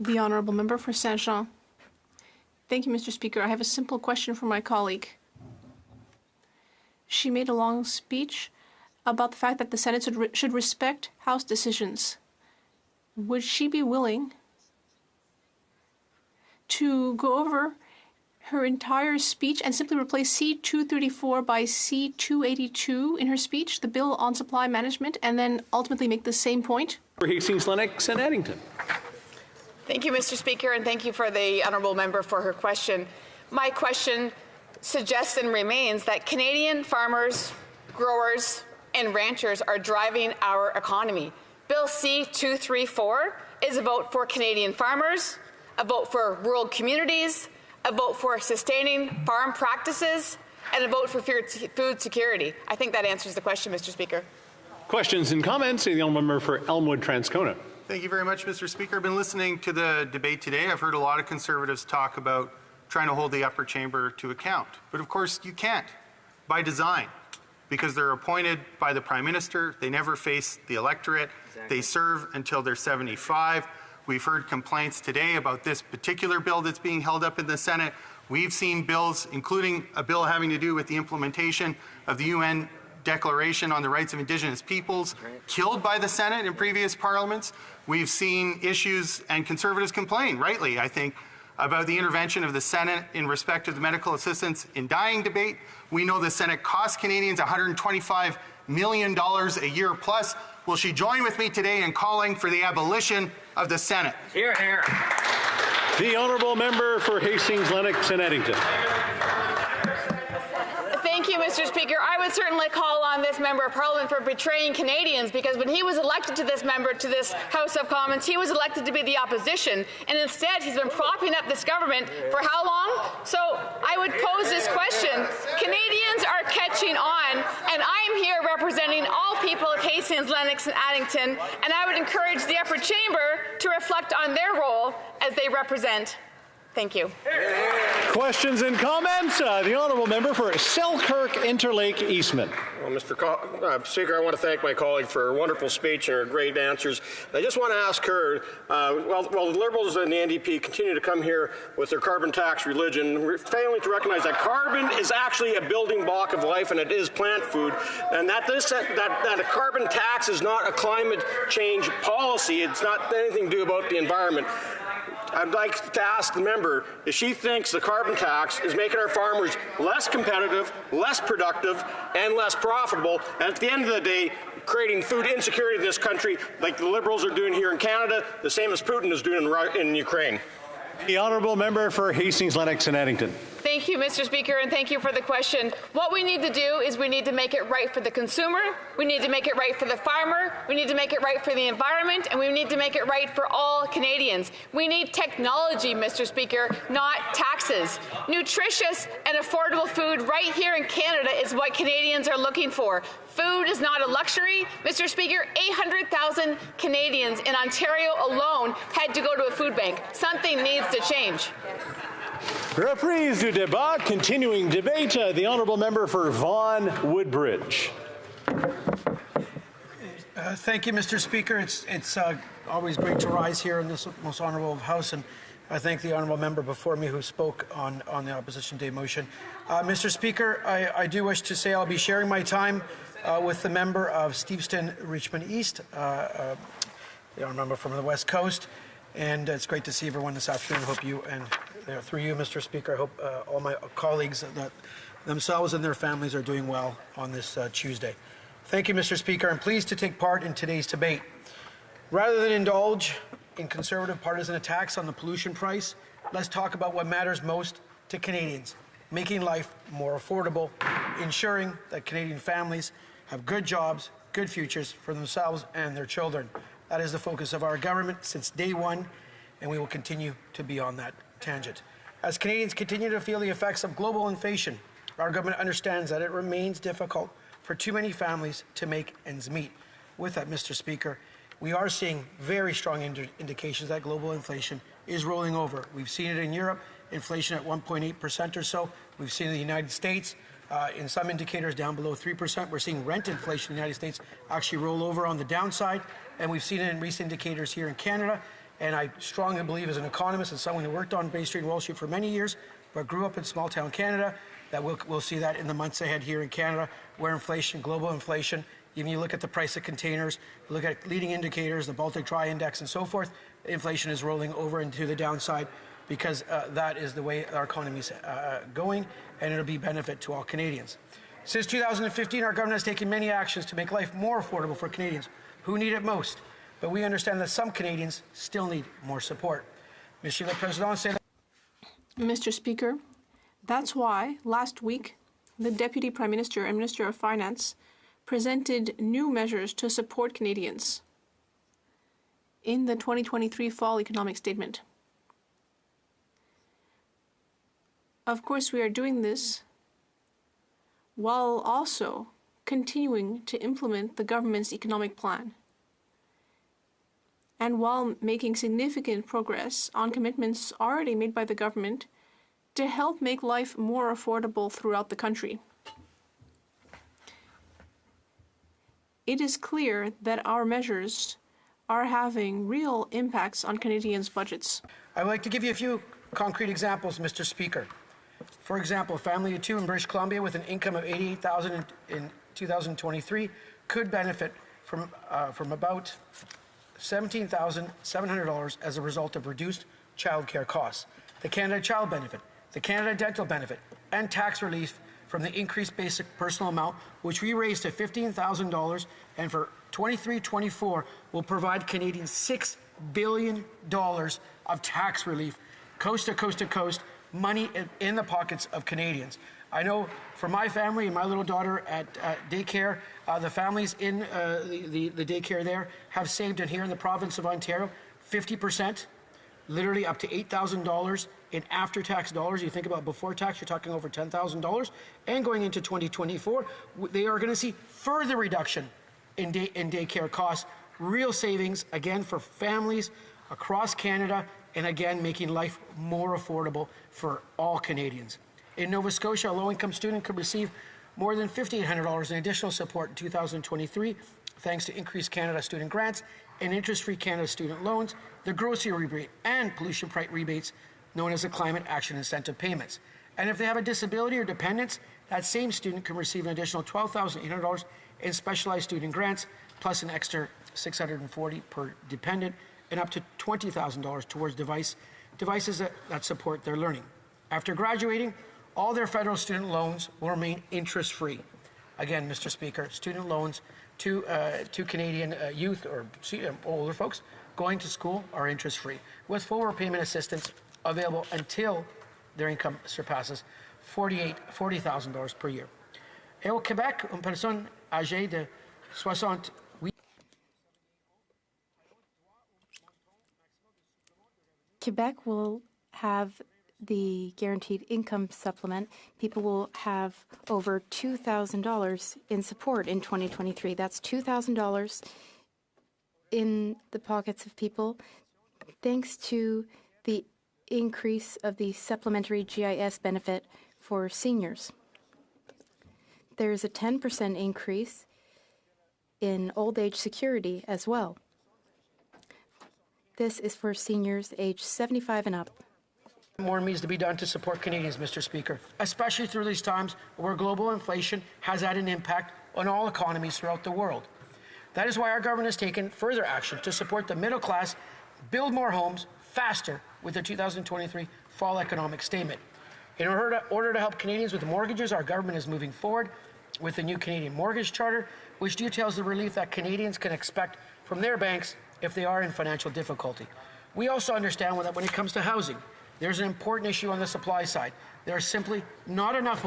The Honourable Member for Saint-Jean. Thank you, Mr. Speaker. I have a simple question for my colleague. She made a long speech about the fact that the Senate should respect House decisions. Would she be willing to go over her entire speech and simply replace C-234 by C-282 in her speech, the bill on supply management, and then ultimately make the same point? For Hastings, Lennox and Addington. Thank you, Mr. Speaker, and thank you for the honourable member for her question. My question suggests and remains that Canadian farmers, growers, and ranchers are driving our economy. Bill C-234 is a vote for Canadian farmers, a vote for rural communities, a vote for sustaining farm practices, and a vote for food security. I think that answers the question, Mr. Speaker. Questions and comments? The honourable member for Elmwood-Transcona. Thank you very much, Mr. Speaker. I've been listening to the debate today. I've heard a lot of Conservatives talk about trying to hold the upper chamber to account. But of course, you can't, by design, because they're appointed by the Prime Minister. They never face the electorate. Exactly. They serve until they're 75. We've heard complaints today about this particular bill that's being held up in the Senate. We've seen bills, including a bill having to do with the implementation of the UN Declaration on the Rights of Indigenous Peoples, killed by the Senate in previous parliaments. We've seen issues, and Conservatives complain, rightly, I think, about the intervention of the Senate in respect to the medical assistance in dying debate. We know the Senate costs Canadians $125 million a year plus. Will she join with me today in calling for the abolition of the Senate? Hear, hear. The honourable member for Hastings, Lennox and Addington. Thank you, Mr. Speaker. I would certainly call on this member of Parliament for betraying Canadians, because when he was elected to this House of Commons, he was elected to be the opposition, and instead he's been propping up this government for how long? So I would pose this question. Canadians are catching on, and I'm here representing all people of Hastings, Lennox and Addington, and I would encourage the upper chamber to reflect on their role as they represent. Thank you. Questions and comments? The honourable member for Selkirk, Interlake, Eastman. Well, Mr. Speaker, I want to thank my colleague for her wonderful speech and her great answers. I just want to ask her, while the Liberals and the NDP continue to come here with their carbon tax religion, we're failing to recognize that carbon is actually a building block of life, and it is plant food, and that a carbon tax is not a climate change policy. It's not anything to do about the environment. I'd like to ask the member if she thinks the carbon tax is making our farmers less competitive, less productive, and less profitable, and at the end of the day, creating food insecurity in this country like the Liberals are doing here in Canada, the same as Putin is doing in Ukraine. The honourable member for Hastings, Lennox and Addington. Thank you, Mr. Speaker, and thank you for the question. What we need to do is we need to make it right for the consumer, we need to make it right for the farmer, we need to make it right for the environment, and we need to make it right for all Canadians. We need technology, Mr. Speaker, not taxes. Nutritious and affordable food right here in Canada is what Canadians are looking for. Food is not a luxury. Mr. Speaker, 800,000 Canadians in Ontario alone had to go to a food bank. Something needs to change. Reprise du débat, continuing debate. The honourable member for Vaughan Woodbridge. Thank you, Mr. Speaker. It's always great to rise here in this most honourable House, and I thank the honourable member before me who spoke on the Opposition Day motion. Mr. Speaker, I do wish to say I'll be sharing my time with the member of Steveston, Richmond East, the honourable member from the West Coast, and it's great to see everyone this afternoon. I hope you and through you, Mr. Speaker, I hope all my colleagues that themselves and their families are doing well on this Tuesday. Thank you, Mr. Speaker. I'm pleased to take part in today's debate. Rather than indulge in Conservative partisan attacks on the pollution price, let's talk about what matters most to Canadians, making life more affordable, ensuring that Canadian families have good jobs, good futures for themselves and their children. That is the focus of our government since day one, and we will continue to be on that tangent. As Canadians continue to feel the effects of global inflation, our government understands that it remains difficult for too many families to make ends meet. With that, Mr. Speaker, we are seeing very strong indications that global inflation is rolling over. We've seen it in Europe, inflation at 1.8% or so. We've seen it in the United States, in some indicators down below 3%. We're seeing rent inflation in the United States actually roll over on the downside, and we've seen it in recent indicators here in Canada. And I strongly believe, as an economist and someone who worked on Bay Street and Wall Street for many years, but grew up in small town Canada, that we'll see that in the months ahead here in Canada, where inflation, global inflation, even you look at the price of containers, you look at leading indicators, the Baltic Dry Index and so forth, inflation is rolling over into the downside because that is the way our economy is going, and it'll be benefit to all Canadians. Since 2015, our government has taken many actions to make life more affordable for Canadians who need it most. But we understand that some Canadians still need more support. Monsieur le Président, Mr. Speaker, that's why last week the Deputy Prime Minister and Minister of Finance presented new measures to support Canadians in the 2023 Fall Economic Statement. Of course, we are doing this while also continuing to implement the government's economic plan, and while making significant progress on commitments already made by the government to help make life more affordable throughout the country. It is clear that our measures are having real impacts on Canadians' budgets. I would like to give you a few concrete examples, Mr. Speaker. For example, a family of two in British Columbia with an income of $88,000 in 2023 could benefit from about $17,700 as a result of reduced childcare costs, the Canada Child Benefit, the Canada Dental Benefit, and tax relief from the increased basic personal amount, which we raised to $15,000, and for 23-24 will provide Canadians $6 billion of tax relief, coast to coast to coast, money in the pockets of Canadians. I know for my family and my little daughter at daycare, the families in the daycare there have saved in here in the province of Ontario 50%, literally up to $8,000 in after-tax dollars. You think about before tax, you're talking over $10,000. And going into 2024, they are going to see further reduction in daycare costs, real savings, again, for families across Canada, and again, making life more affordable for all Canadians. In Nova Scotia, a low-income student could receive more than $1,500 in additional support in 2023, thanks to increased Canada student grants and interest-free Canada student loans, the grocery rebate, and pollution price rebates known as the Climate Action Incentive Payments. And if they have a disability or dependence, that same student can receive an additional $12,800 in specialized student grants, plus an extra $640 per dependent, and up to $20,000 towards devices that support their learning. After graduating, all their federal student loans will remain interest-free. Again, Mr. Speaker, student loans to Canadian youth or older folks going to school are interest-free, with full repayment assistance available until their income surpasses $40,000 per year. Et au Québec, une personne âgée de 68 Quebec will have the guaranteed income supplement. People will have over $2,000 in support in 2023. That's $2,000 in the pockets of people thanks to the increase of the supplementary GIS benefit for seniors. There's a 10% increase in old age security as well. This is for seniors aged 75 and up. More needs to be done to support Canadians, Mr. Speaker, especially through these times where global inflation has had an impact on all economies throughout the world. That is why our government has taken further action to support the middle class, build more homes faster with the 2023 Fall Economic Statement. In order to help Canadians with mortgages, our government is moving forward with the new Canadian Mortgage Charter, which details the relief that Canadians can expect from their banks if they are in financial difficulty. We also understand that when it comes to housing, there's an important issue on the supply side. There are simply not enough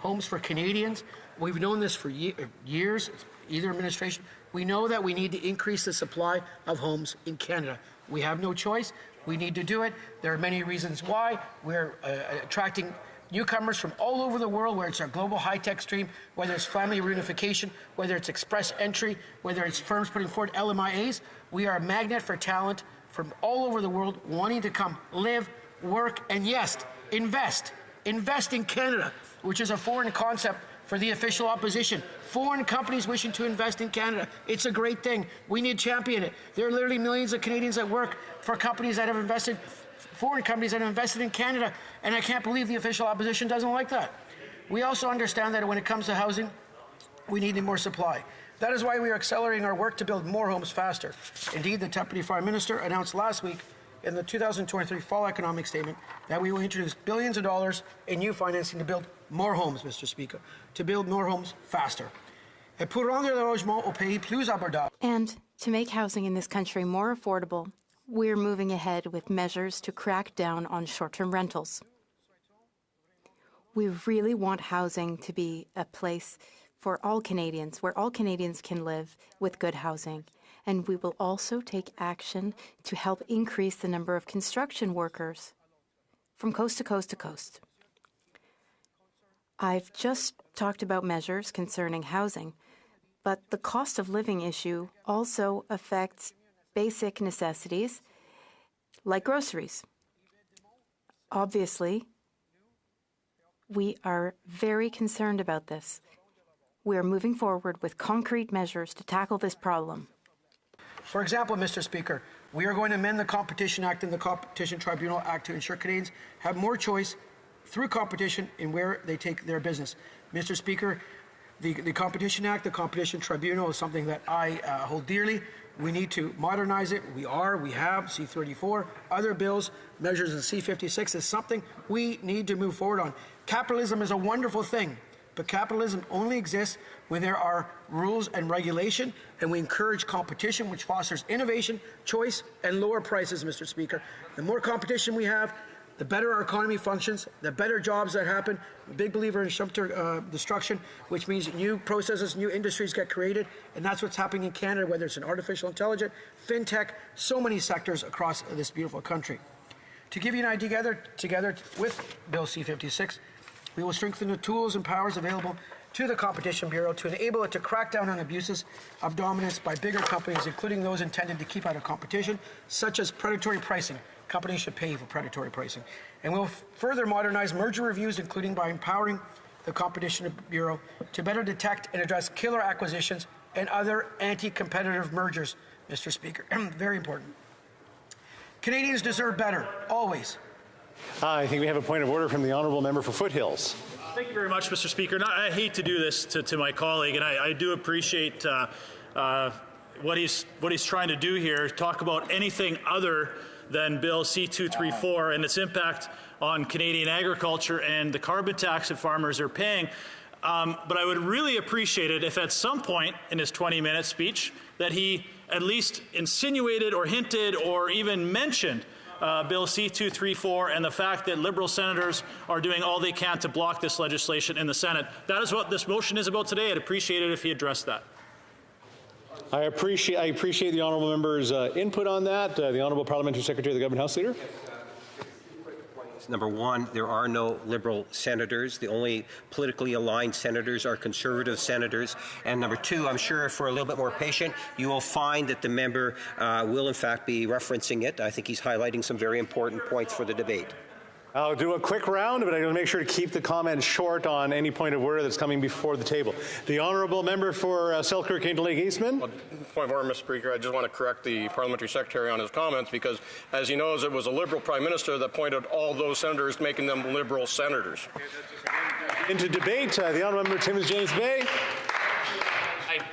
homes for Canadians. We've known this for years, either administration. We know that we need to increase the supply of homes in Canada. We have no choice. We need to do it. There are many reasons why. We're attracting newcomers from all over the world, whether it's our global high-tech stream, whether it's family reunification, whether it's express entry, whether it's firms putting forward LMIAs. We are a magnet for talent from all over the world wanting to come live, work, and yes, invest. Invest in Canada, which is a foreign concept for the official opposition. Foreign companies wishing to invest in Canada. It's a great thing. We need to champion it. There are literally millions of Canadians that work for companies that have invested, foreign companies that have invested in Canada, and I can't believe the official opposition doesn't like that. We also understand that when it comes to housing, we need more supply. That is why we are accelerating our work to build more homes faster. Indeed, the Deputy Prime Minister announced last week in the 2023 Fall Economic Statement that we will introduce billions of dollars in new financing to build more homes, Mr. Speaker, to build more homes faster. And to make housing in this country more affordable, we're moving ahead with measures to crack down on short-term rentals. We really want housing to be a place for all Canadians, where all Canadians can live with good housing. And we will also take action to help increase the number of construction workers from coast to coast to coast. I've just talked about measures concerning housing, but the cost of living issue also affects basic necessities like groceries. Obviously, we are very concerned about this. We are moving forward with concrete measures to tackle this problem. For example, Mr. Speaker, we are going to amend the Competition Act and the Competition Tribunal Act to ensure Canadians have more choice through competition in where they take their business. Mr. Speaker, the Competition Act, the Competition Tribunal is something that I hold dearly. We need to modernize it. We have C-234, other bills, measures in C-56 is something we need to move forward on. Capitalism is a wonderful thing, but capitalism only exists when there are rules and regulation, and we encourage competition, which fosters innovation, choice, and lower prices, Mr. Speaker. The more competition we have, the better our economy functions, the better jobs that happen. I'm a big believer in shelter destruction, which means new processes, new industries get created, and that's what's happening in Canada, whether it's in artificial intelligence, fintech, so many sectors across this beautiful country. To give you an idea, together with Bill C-56, we will strengthen the tools and powers available to the Competition Bureau to enable it to crack down on abuses of dominance by bigger companies, including those intended to keep out of competition, such as predatory pricing. Companies should pay for predatory pricing. And we'll further modernize merger reviews, including by empowering the Competition Bureau to better detect and address killer acquisitions and other anti-competitive mergers, Mr. Speaker. Very important. Canadians deserve better, always. I think we have a point of order from the Honourable Member for Foothills. Thank you very much, Mr. Speaker. Now, I hate to do this to my colleague, and I do appreciate what he's trying to do here, talk about anything other than Bill C-234 and its impact on Canadian agriculture and the carbon tax that farmers are paying. But I would really appreciate it if at some point in his 20-minute speech that he at least insinuated or hinted or even mentioned Bill C-234 and the fact that Liberal senators are doing all they can to block this legislation in the Senate. That is what this motion is about today. I'd appreciate it if he addressed that. I appreciate the honourable member's input on that. The honourable parliamentary secretary of the government House Leader. Number one, there are no Liberal senators. The only politically aligned senators are Conservative senators. And number two, I'm sure if we're a little bit more patient, you will find that the member will in fact be referencing it. I think he's highlighting some very important points for the debate. I'll do a quick round, but I'm going to make sure to keep the comments short on any point of order that's coming before the table. The honourable member for Selkirk Interlake Eastman. Well, point of order, Mr. Speaker. I just want to correct the parliamentary secretary on his comments because, as he knows, it was a Liberal Prime Minister that appointed all those senators, making them Liberal senators. Into debate, the honourable member Timmins James Bay.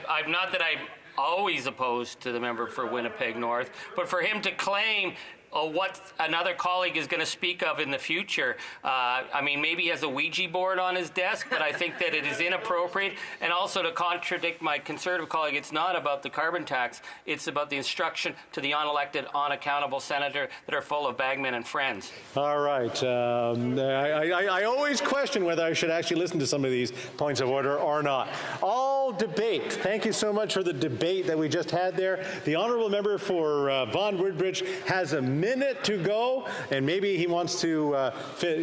I'm not that I'm always opposed to the member for Winnipeg North, but for him to claim what another colleague is going to speak of in the future. I mean, maybe he has a Ouija board on his desk, but I think that it is inappropriate. And also to contradict my Conservative colleague, it's not about the carbon tax. It's about the instruction to the unelected, unaccountable senator that are full of bagmen and friends. All right. I always question whether I should actually listen to some of these points of order or not. All debate. Thank you so much for the debate that we just had there. The honourable member for Vaughan Woodbridge has a minute to go, and maybe he wants to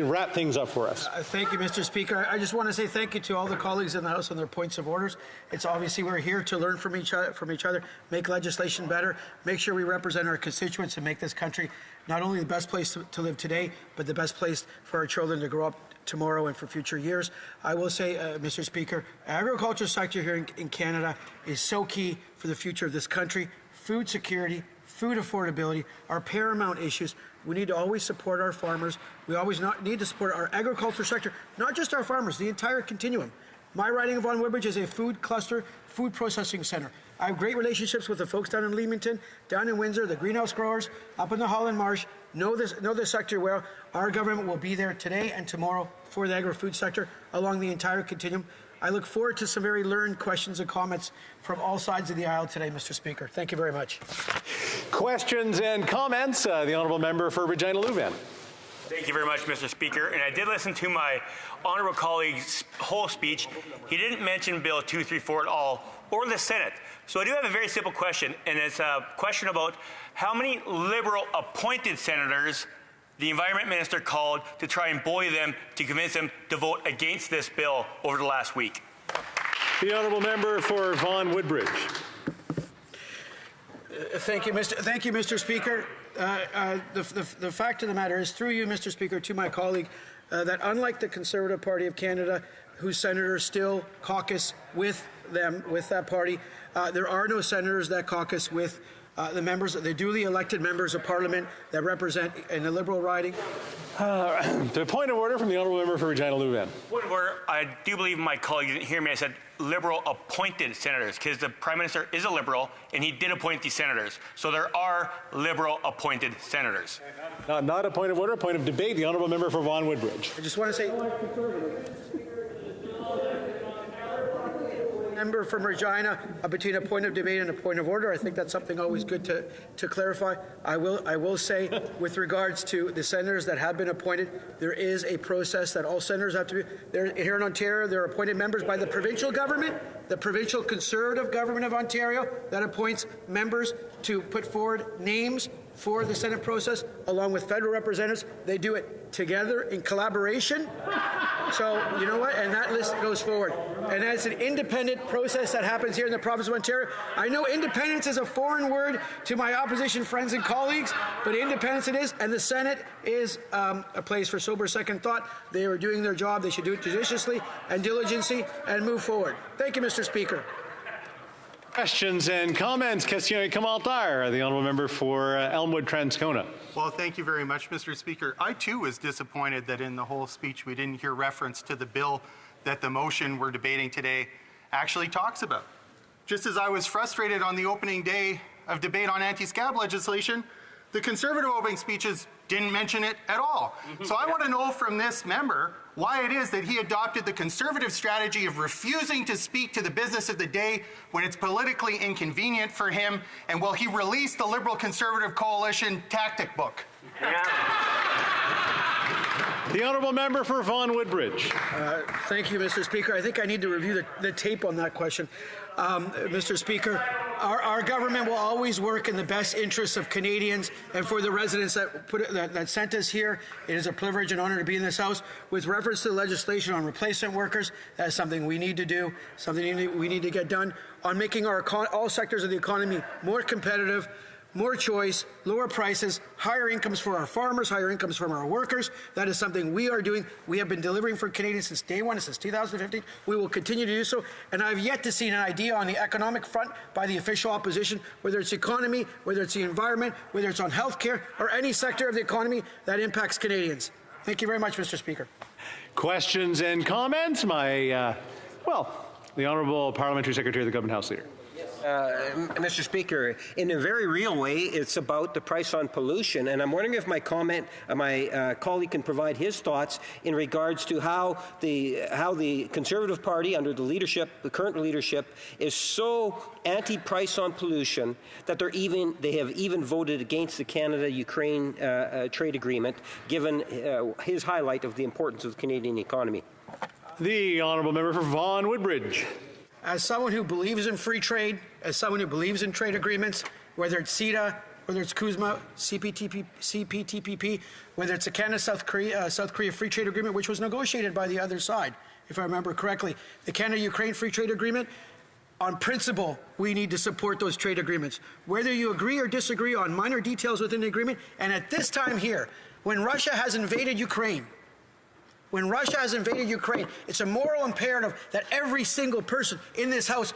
wrap things up for us. Thank you, Mr. Speaker. I just want to say thank you to all the colleagues in the House on their points of orders. It's obviously we're here to learn from each other, make legislation better, make sure we represent our constituents and make this country not only the best place to live today, but the best place for our children to grow up tomorrow and for future years. I will say, Mr. Speaker, agriculture sector here in Canada is so key for the future of this country. Food security, food affordability are paramount issues. We need to always support our farmers. We always need to support our agriculture sector, not just our farmers, the entire continuum. My riding of Vaughan Woodbridge is a food cluster, food processing center. I have great relationships with the folks down in Leamington, down in Windsor, the greenhouse growers, up in the Holland Marsh, know this sector well. Our government will be there today and tomorrow for the agri-food sector along the entire continuum. I look forward to some very learned questions and comments from all sides of the aisle today, Mr. Speaker. Thank you very much. Questions and comments? The honourable member for Regina Leuven. Thank you very much, Mr. Speaker. And I did listen to my honourable colleague's whole speech. He didn't mention Bill 234 at all, or the Senate. So I do have a very simple question, and it's a question about how many Liberal appointed senators the Environment Minister called to try and bully them to convince them to vote against this bill over the last week. The honourable member for Vaughan Woodbridge. Thank you, Mr. Speaker. The fact of the matter is, through you, Mr. Speaker, to my colleague, that unlike the Conservative Party of Canada, whose senators still caucus with that party, there are no senators that caucus with the duly elected members of Parliament that represent in a Liberal riding. The point of order from the honourable member for Regina Leuven. Point of order. I do believe my colleague didn't hear me. I said Liberal appointed senators because the Prime Minister is a Liberal and he did appoint these senators. So there are Liberal appointed senators. Not a point of order, a point of debate. The honourable member for Vaughan Woodbridge. I just want to say, member from Regina, between a point of debate and a point of order. I think that's something always good to clarify. I will say, with regards to the senators that have been appointed, there is a process that all senators have to be. Here in Ontario, they're appointed members by the provincial government, the provincial Conservative government of Ontario, that appoints members to put forward names for the Senate process, along with federal representatives. They do it together in collaboration. So, you know what? And that list goes forward. And as an independent process that happens here in the province of Ontario, I know independence is a foreign word to my opposition friends and colleagues, but independence it is, and the Senate is a place for sober second thought. They are doing their job. They should do it judiciously and diligently and move forward. Thank you, Mr. Speaker. Questions and comments. Question commentaire. The honourable member for Elmwood Transcona. Well, thank you very much, Mr. Speaker. I too was disappointed that in the whole speech we didn't hear reference to the bill that the motion we're debating today actually talks about. Just as I was frustrated on the opening day of debate on anti-scab legislation The Conservative opening speeches didn't mention it at all. So I want to know from this member why it is that he adopted the Conservative strategy of refusing to speak to the business of the day when it's politically inconvenient for him, and will he release the Liberal-Conservative coalition tactic book? The honourable member for Vaughan Woodbridge. Thank you, Mr. Speaker. I think I need to review the tape on that question. Mr. Speaker, our government will always work in the best interests of Canadians and for the residents that sent us here. It is a privilege and honour to be in this House. With reference to the legislation on replacement workers, that is something we need to do, something we need to get done on making all sectors of the economy more competitive, more choice, lower prices, higher incomes for our farmers, higher incomes from our workers. That is something we are doing. We have been delivering for Canadians since day one, since 2015. We will continue to do so. And I've yet to see an idea on the economic front by the official opposition, whether it's economy, whether it's the environment, whether it's on health care, or any sector of the economy that impacts Canadians. Thank you very much, Mr. Speaker. Questions and comments? The Honourable Parliamentary Secretary of the Government House Leader. Mr. Speaker, in a very real way, it's about the price on pollution, and I'm wondering if my colleague can provide his thoughts in regards to how the Conservative Party, under the current leadership, is so anti-price on pollution that they have even voted against the Canada-Ukraine trade agreement, given his highlight of the importance of the Canadian economy. The honourable member for Vaughan Woodbridge. As someone who believes in free trade, as someone who believes in trade agreements, whether it's CETA, whether it's CUSMA, CPTPP, whether it's the Canada-South Korea Free Trade Agreement, which was negotiated by the other side, if I remember correctly, the Canada-Ukraine Free Trade Agreement, on principle, we need to support those trade agreements. Whether you agree or disagree on minor details within the agreement, and at this time here, when Russia has invaded Ukraine, it's a moral imperative that every single person in this House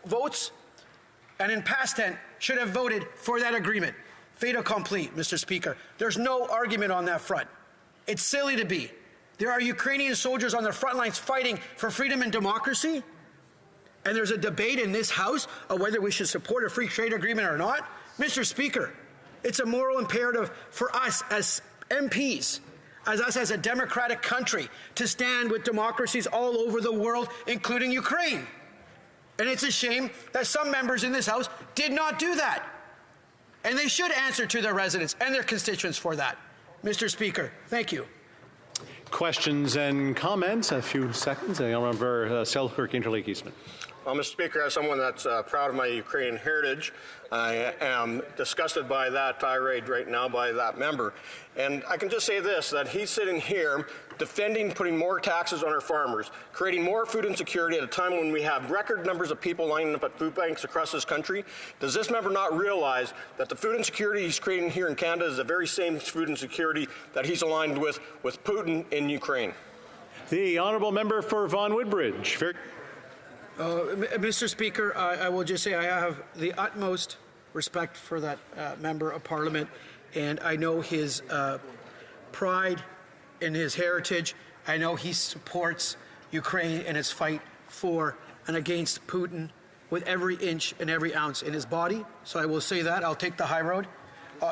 votes, and in past tense, should have voted for that agreement. Fait accompli, Mr. Speaker. There's no argument on that front. It's silly to be. There are Ukrainian soldiers on the front lines fighting for freedom and democracy, and there's a debate in this House of whether we should support a free trade agreement or not. Mr. Speaker, it's a moral imperative for us as MPs, as a democratic country, to stand with democracies all over the world, including Ukraine. And it's a shame that some members in this House did not do that. And they should answer to their residents and their constituents for that. Mr. Speaker, thank you. Questions and comments? A few seconds. The honourable member Selkirk Interlake Eastman. Well, Mr. Speaker, as someone that's proud of my Ukrainian heritage, I am disgusted by that tirade right now by that member. And I can just say this, that he's sitting here defending putting more taxes on our farmers, creating more food insecurity at a time when we have record numbers of people lining up at food banks across this country. Does this member not realize that the food insecurity he's creating here in Canada is the very same food insecurity that he's aligned with Putin in Ukraine? The honourable member for Vaughan Woodbridge. Mr. Speaker, I will just say I have the utmost respect for that member of Parliament, and I know his pride in his heritage. I know he supports Ukraine in its fight for and against Putin with every inch and every ounce in his body. So I will say that. I'll take the high road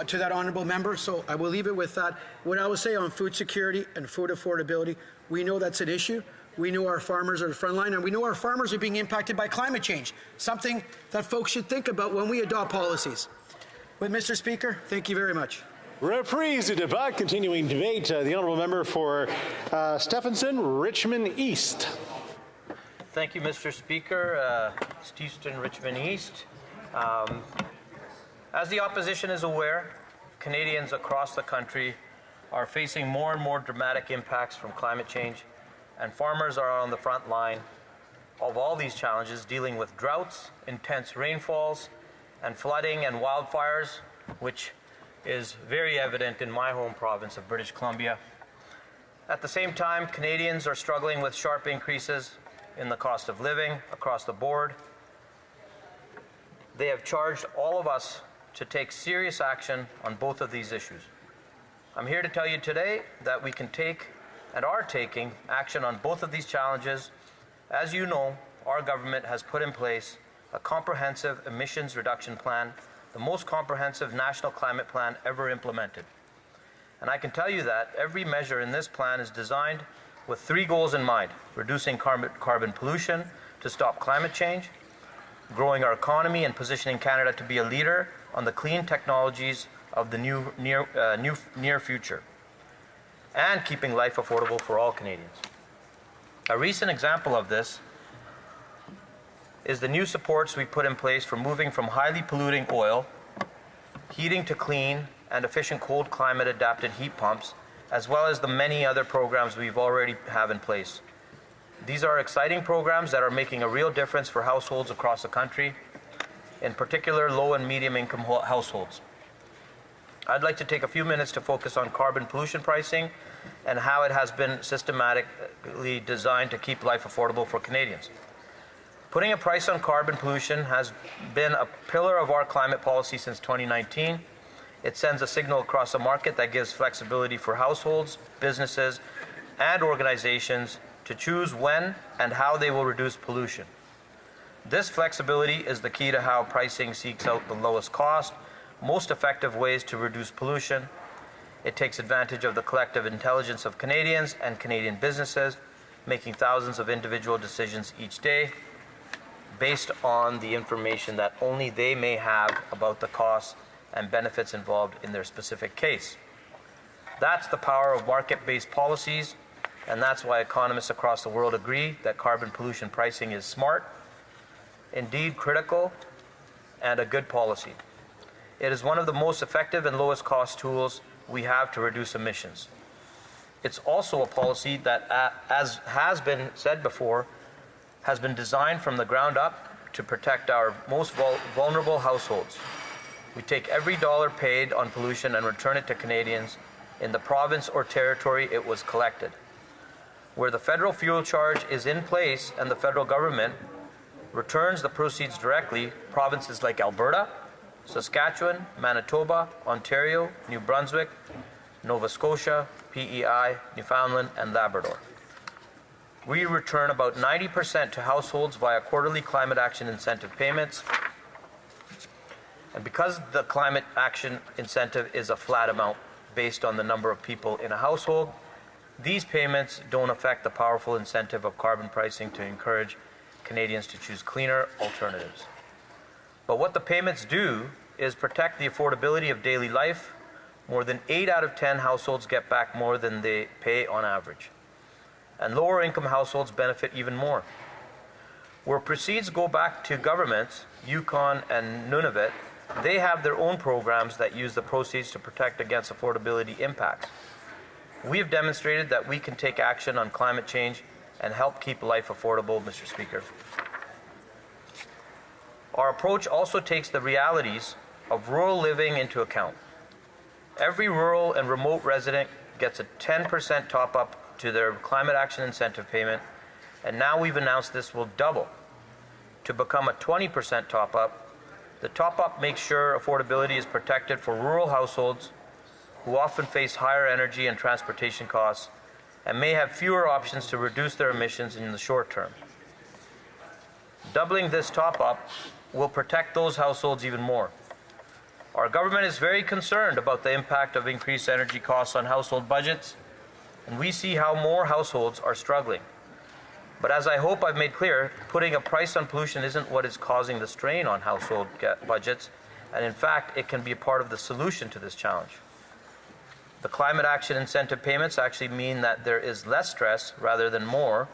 to that honourable member, so I will leave it with that. What I will say on food security and food affordability, we know that's an issue. We know our farmers are the front line, and we know our farmers are being impacted by climate change, something that folks should think about when we adopt policies. But, Mr. Speaker, thank you very much. Reprise du débat, continuing debate. The honourable member for Stephenson, Richmond East. Thank you, Mr. Speaker. Stephenson, Richmond East. As the opposition is aware, Canadians across the country are facing more and more dramatic impacts from climate change, and farmers are on the front line of all these challenges, dealing with droughts, intense rainfalls, and flooding and wildfires, which is very evident in my home province of British Columbia. At the same time, Canadians are struggling with sharp increases in the cost of living across the board. They have charged all of us to take serious action on both of these issues. I'm here to tell you today that we can take and are taking action on both of these challenges. As you know, our government has put in place a comprehensive emissions reduction plan the most comprehensive national climate plan ever implemented. And I can tell you that every measure in this plan is designed with 3 goals in mind: reducing carbon pollution to stop climate change, growing our economy and positioning Canada to be a leader on the clean technologies of the near future, and keeping life affordable for all Canadians. A recent example of this is the new supports we put in place for moving from highly polluting oil heating to clean and efficient cold climate adapted heat pumps, as well as the many other programs we've already have in place. These are exciting programs that are making a real difference for households across the country, in particular low and medium income households. I'd like to take a few minutes to focus on carbon pollution pricing and how it has been systematically designed to keep life affordable for Canadians. Putting a price on carbon pollution has been a pillar of our climate policy since 2019. It sends a signal across the market that gives flexibility for households, businesses, and organizations to choose when and how they will reduce pollution. This flexibility is the key to how pricing seeks out the lowest cost, most effective ways to reduce pollution. It takes advantage of the collective intelligence of Canadians and Canadian businesses, making thousands of individual decisions each day based on the information that only they may have about the costs and benefits involved in their specific case. That's the power of market-based policies, and that's why economists across the world agree that carbon pollution pricing is smart, indeed critical, and a good policy. It is one of the most effective and lowest cost tools we have to reduce emissions. It's also a policy that, as has been said before, has been designed from the ground up to protect our most vulnerable households. We take every dollar paid on pollution and return it to Canadians in the province or territory it was collected. Where the federal fuel charge is in place and the federal government returns the proceeds directly, provinces like Alberta, Saskatchewan, Manitoba, Ontario, New Brunswick, Nova Scotia, PEI, Newfoundland, and Labrador. We return about 90% to households via quarterly climate action incentive payments. And because the climate action incentive is a flat amount based on the number of people in a household, these payments don't affect the powerful incentive of carbon pricing to encourage Canadians to choose cleaner alternatives. But what the payments do is protect the affordability of daily life. More than 8 out of 10 households get back more than they pay on average. And lower income households benefit even more. Where proceeds go back to governments, Yukon and Nunavut, they have their own programs that use the proceeds to protect against affordability impacts. We have demonstrated that we can take action on climate change and help keep life affordable, Mr. Speaker. Our approach also takes the realities of rural living into account. Every rural and remote resident gets a 10% top-up to their climate action incentive payment, and now we've announced this will double to become a 20% top-up. The top-up makes sure affordability is protected for rural households who often face higher energy and transportation costs and may have fewer options to reduce their emissions in the short term. Doubling this top-up will protect those households even more. Our government is very concerned about the impact of increased energy costs on household budgets, and we see how more households are struggling. But as I hope I've made clear, putting a price on pollution isn't what is causing the strain on household budgets, and in fact, it can be a part of the solution to this challenge. The climate action incentive payments actually mean that there is less stress rather than more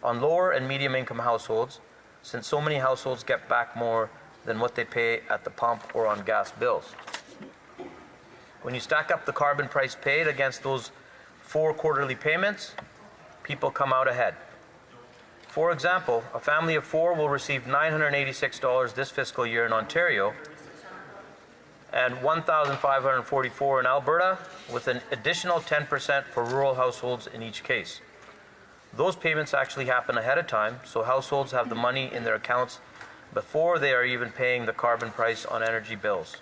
on lower and medium income households, since so many households get back more than what they pay at the pump or on gas bills. When you stack up the carbon price paid against those 4 quarterly payments, people come out ahead. For example, a family of 4 will receive $986 this fiscal year in Ontario and $1,544 in Alberta, with an additional 10% for rural households in each case. Those payments actually happen ahead of time, so households have the money in their accounts before they are even paying the carbon price on energy bills.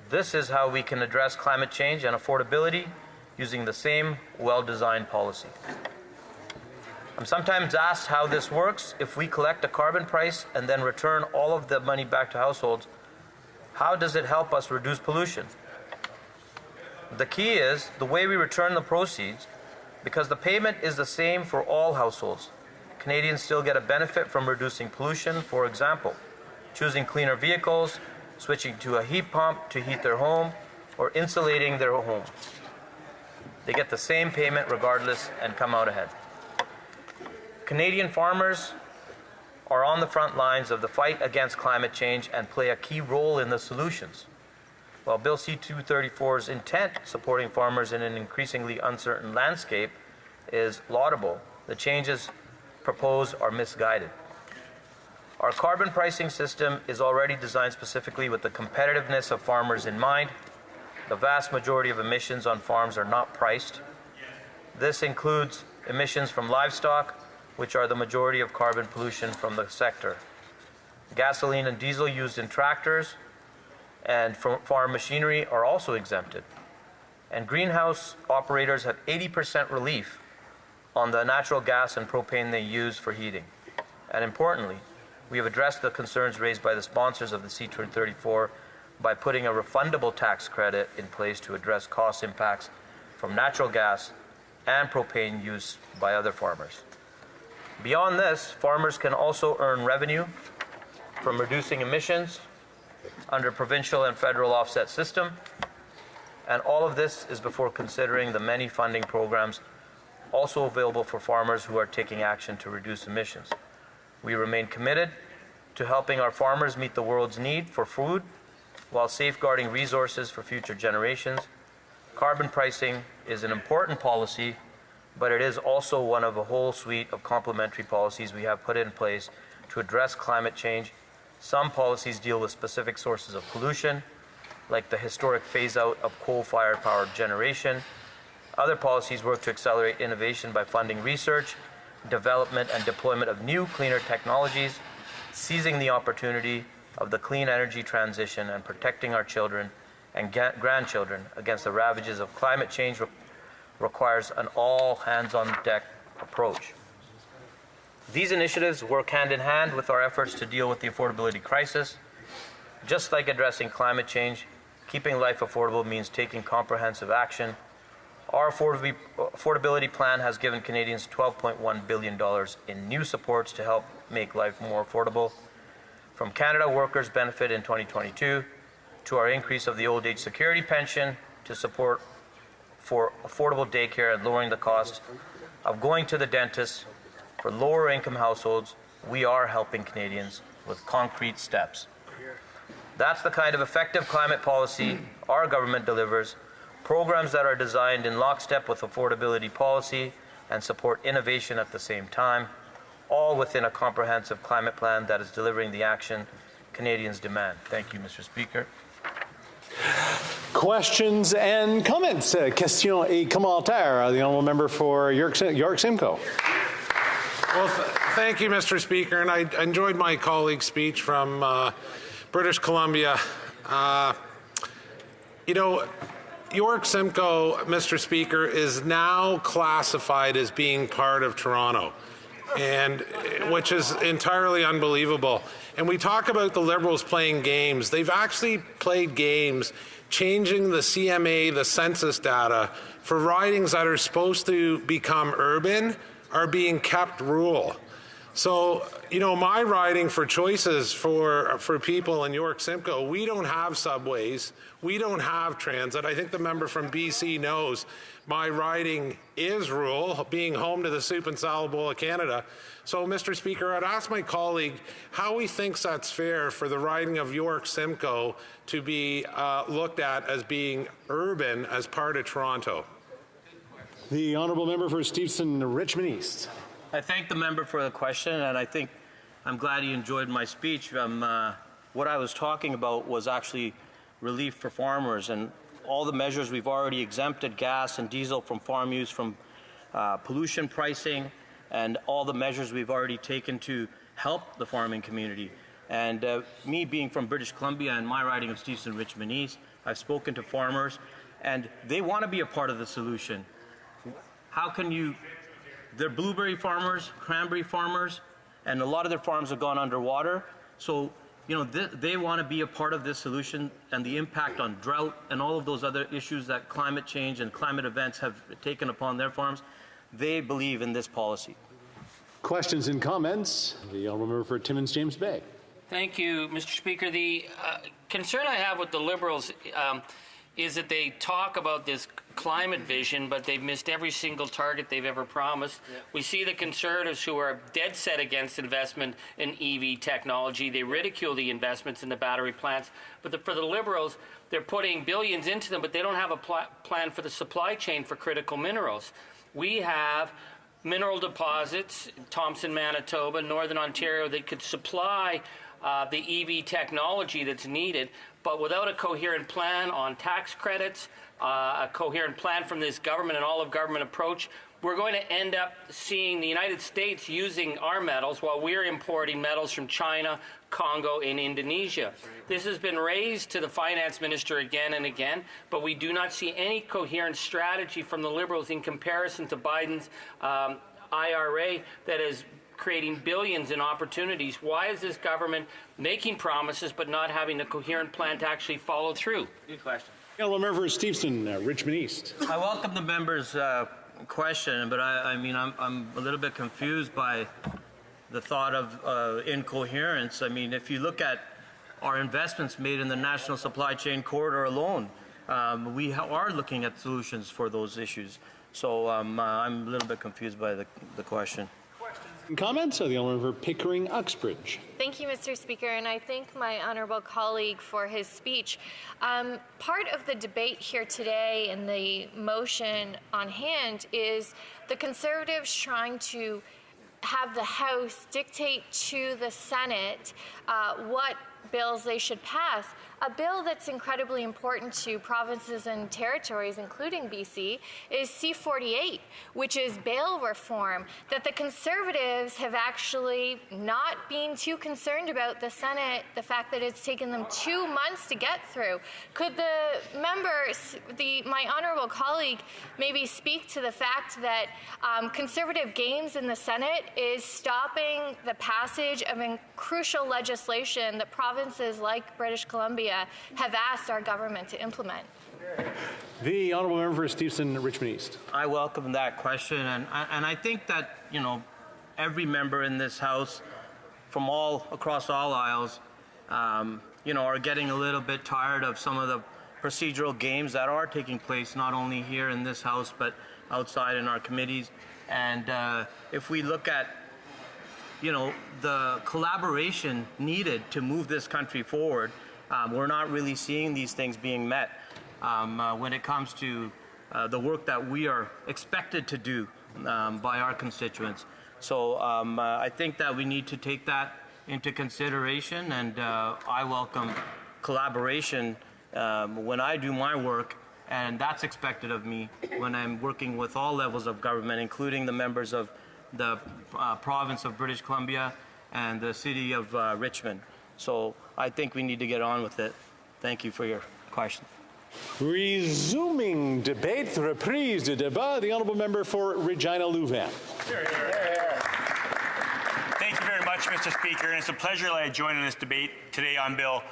This is how we can address climate change and affordability using the same well-designed policy. I'm sometimes asked how this works. If we collect a carbon price and then return all of the money back to households, How does it help us reduce pollution? The key is the way we return the proceeds, because the payment is the same for all households. Canadians still get a benefit from reducing pollution, for example, choosing cleaner vehicles, switching to a heat pump to heat their home, or insulating their home. They get the same payment regardless and come out ahead. Canadian farmers are on the front lines of the fight against climate change and play a key role in the solutions. While Bill C-234's intent, supporting farmers in an increasingly uncertain landscape, is laudable, the changes proposed are misguided. Our carbon pricing system is already designed specifically with the competitiveness of farmers in mind. The vast majority of emissions on farms are not priced. This includes emissions from livestock, which are the majority of carbon pollution from the sector. Gasoline and diesel used in tractors and farm machinery are also exempted. And greenhouse operators have 80% relief on the natural gas and propane they use for heating. And importantly, we have addressed the concerns raised by the sponsors of the C-234 by putting a refundable tax credit in place to address cost impacts from natural gas and propane use by other farmers. Beyond this, farmers can also earn revenue from reducing emissions under provincial and federal offset system, and all of this is before considering the many funding programs also available for farmers who are taking action to reduce emissions. We remain committed to helping our farmers meet the world's need for food while safeguarding resources for future generations. Carbon pricing is an important policy, but it is also one of a whole suite of complementary policies we have put in place to address climate change. Some policies deal with specific sources of pollution, like the historic phase-out of coal-fired power generation. Other policies work to accelerate innovation by funding research, development, and deployment of new, cleaner technologies, seizing the opportunity of the clean energy transition and protecting our children and grandchildren against the ravages of climate change requires an all-hands-on-deck approach. These initiatives work hand in hand with our efforts to deal with the affordability crisis. Just like addressing climate change, keeping life affordable means taking comprehensive action. Our affordability plan has given Canadians $12.1 billion in new supports to help make life more affordable. From Canada Workers' Benefit in 2022 to our increase of the old age security pension to support for affordable daycare and lowering the cost of going to the dentist for lower income households, we are helping Canadians with concrete steps. That's the kind of effective climate policy our government delivers, programs that are designed in lockstep with affordability policy and support innovation at the same time, all within a comprehensive climate plan that is delivering the action Canadians demand. Thank you, Mr. Speaker. Questions and comments. Questions et commentaires. The honourable member for York Simcoe. Well, thank you, Mr. Speaker, and I enjoyed my colleague's speech from British Columbia. You know, York Simcoe, Mr. Speaker, is now classified as being part of Toronto, and which is entirely unbelievable. And we talk about the Liberals playing games. They've actually played games changing the CMA, the census data, for ridings that are supposed to become urban are being kept rural. So, you know, my riding for choices for people in York Simcoe, we don't have subways, we don't have transit. I think the member from BC knows my riding is rural, being home to the soup and salad bowl of Canada. So, Mr. Speaker, I'd ask my colleague how he thinks that's fair for the riding of York Simcoe to be looked at as being urban as part of Toronto. The honourable member for Steveston, Richmond East. I thank the member for the question, and I think I'm glad he enjoyed my speech. What I was talking about was actually relief for farmers and all the measures we've already exempted gas and diesel from farm use, from pollution pricing, and all the measures we've already taken to help the farming community. And me being from British Columbia and my riding of Steveston, Richmond East, I've spoken to farmers, and they want to be a part of the solution. How can you? They're blueberry farmers, cranberry farmers, and a lot of their farms have gone underwater. So they want to be a part of this solution, and the impact on drought and all of those other issues that climate change and climate events have taken upon their farms, they believe in this policy. Questions and comments? The honourable member for Timmins James Bay. Thank you, Mr. Speaker. The concern I have with the Liberals is that they talk about this climate vision, but they've missed every single target they've ever promised. Yeah. We see the Conservatives who are dead set against investment in EV technology. They ridicule the investments in the battery plants. But for the Liberals, they're putting billions into them, but they don't have a plan for the supply chain for critical minerals. We have mineral deposits in Thompson, Manitoba, Northern Ontario that could supply the EV technology that's needed, but without a coherent plan on tax credits, a coherent plan from this government, an all-of-government approach, we're going to end up seeing the United States using our metals while we're importing metals from China, Congo, and Indonesia. This has been raised to the finance minister again and again, but we do not see any coherent strategy from the Liberals in comparison to Biden's IRA that is creating billions in opportunities. Why is this government making promises but not having a coherent plan to actually follow through? Good question. Honourable member for Steveston, Richmond East. I welcome the member's question, but I'm a little bit confused by the thought of incoherence. I mean, if you look at our investments made in the National Supply Chain Corridor alone, we are looking at solutions for those issues. So I'm a little bit confused by the question. Comments of the honourable member Pickering Uxbridge. Thank you, Mr. Speaker, and I thank my honourable colleague for his speech. Part of the debate here today and the motion on hand is the Conservatives trying to have the House dictate to the Senate what bills they should pass. A bill that's incredibly important to provinces and territories, including BC, is C-234, which is bail reform, that the Conservatives have actually not been too concerned about the Senate, the fact that it's taken them 2 months to get through. Could the members, my honourable colleague, maybe speak to the fact that Conservative gains in the Senate is stopping the passage of crucial legislation that provinces like British Columbia have asked our government to implement? The honourable member for Steveston, Richmond East. I welcome that question, and I think that every member in this House, from across all aisles, are getting a little bit tired of some of the procedural games that are taking place not only here in this House but outside in our committees. And if we look at the collaboration needed to move this country forward, we're not really seeing these things being met when it comes to the work that we are expected to do by our constituents. So I think that we need to take that into consideration, and I welcome collaboration when I do my work, and that's expected of me when I'm working with all levels of government, including the members of the province of British Columbia and the city of Richmond. So I think we need to get on with it. Thank you for your question. Resuming debate, reprise de débat, the honourable member for Regina Louvain. Thank you very much, Mr. Speaker, and it's a pleasure that I join in this debate today on Bill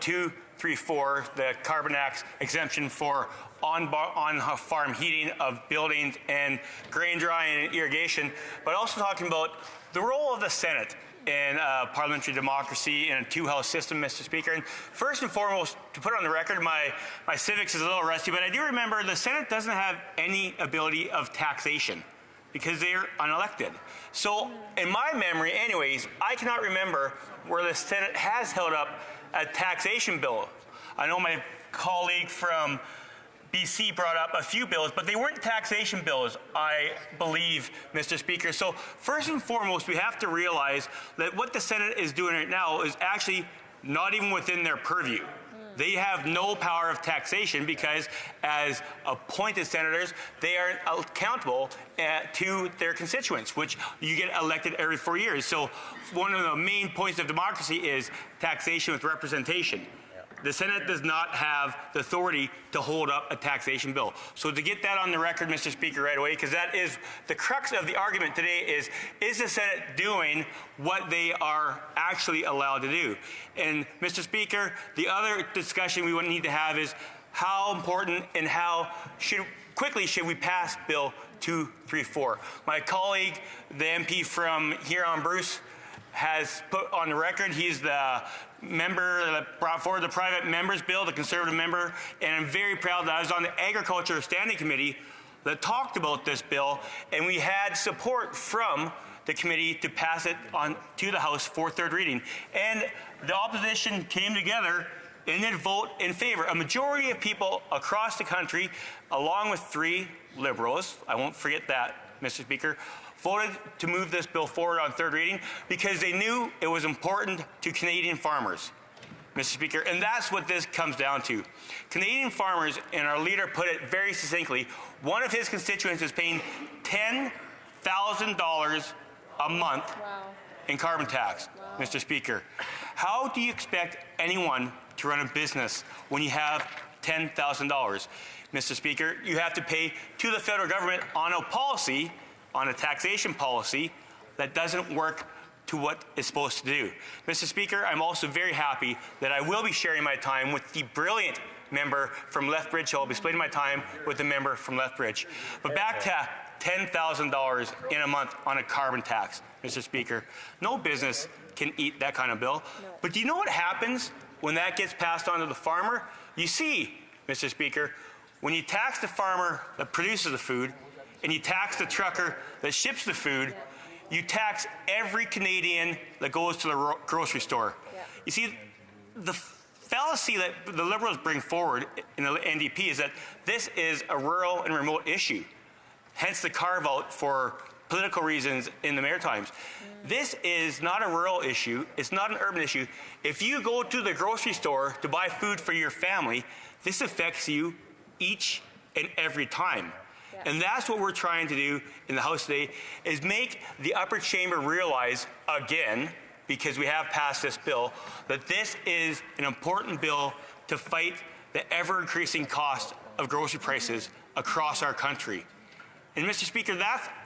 234, the Carbon Tax exemption for on-farm heating of buildings and grain drying and irrigation, but also talking about the role of the Senate in parliamentary democracy in a two-house system, Mr. Speaker. And first and foremost, to put on the record, my civics is a little rusty, but I do remember the Senate doesn't have any ability of taxation because they're unelected. So in my memory, anyways, I cannot remember where the Senate has held up a taxation bill. I know my colleague from BC brought up a few bills, but they weren't taxation bills, I believe, Mr. Speaker. So first and foremost, we have to realize that what the Senate is doing right now is actually not even within their purview. They have no power of taxation because as appointed senators, they are accountable to their constituents, which you get elected every 4 years. So one of the main points of democracy is taxation with representation. the Senate does not have the authority to hold up a taxation bill. So to get that on the record, Mr. Speaker, right away, because that is the crux of the argument today is the Senate doing what they are actually allowed to do? And Mr. Speaker, the other discussion we would need to have is how important and how quickly should we pass Bill 234? My colleague, the MP from Huron, Bruce, has put on the record he's the member that brought forward the private members bill, the Conservative member, and I'm very proud that I was on the Agriculture Standing Committee that talked about this bill, and we had support from the committee to pass it on to the House for third reading. And the opposition came together and did vote in favor. A majority of people across the country, along with 3 Liberals, I won't forget that, Mr. Speaker, voted to move this bill forward on third reading because they knew it was important to Canadian farmers, Mr. Speaker, and that's what this comes down to. Canadian farmers, and our leader put it very succinctly, one of his constituents is paying $10,000 a month in carbon tax, Mr. Speaker. How do you expect anyone to run a business when you have $10,000? Mr. Speaker, you have to pay to the federal government on a policy, on a taxation policy that doesn't work to what it's supposed to do. Mr. Speaker, I'm also very happy that I will be sharing my time with the brilliant member from Lethbridge. I'll be splitting my time with the member from Lethbridge. But back to $10,000 in a month on a carbon tax, Mr. Speaker. No business can eat that kind of bill. But do you know what happens when that gets passed on to the farmer? You see, Mr. Speaker, when you tax the farmer that produces the food and you tax the trucker that ships the food, you tax every Canadian that goes to the grocery store. You see, the fallacy that the Liberals bring forward in the NDP is that this is a rural and remote issue, hence the carve-out for political reasons in the Maritimes. This is not a rural issue. It's not an urban issue. If you go to the grocery store to buy food for your family, this affects you each and every time. And that's what we're trying to do in the House today, is make the upper chamber realize again, because we have passed this bill, that this is an important bill to fight the ever-increasing cost of grocery prices across our country. And Mr. Speaker,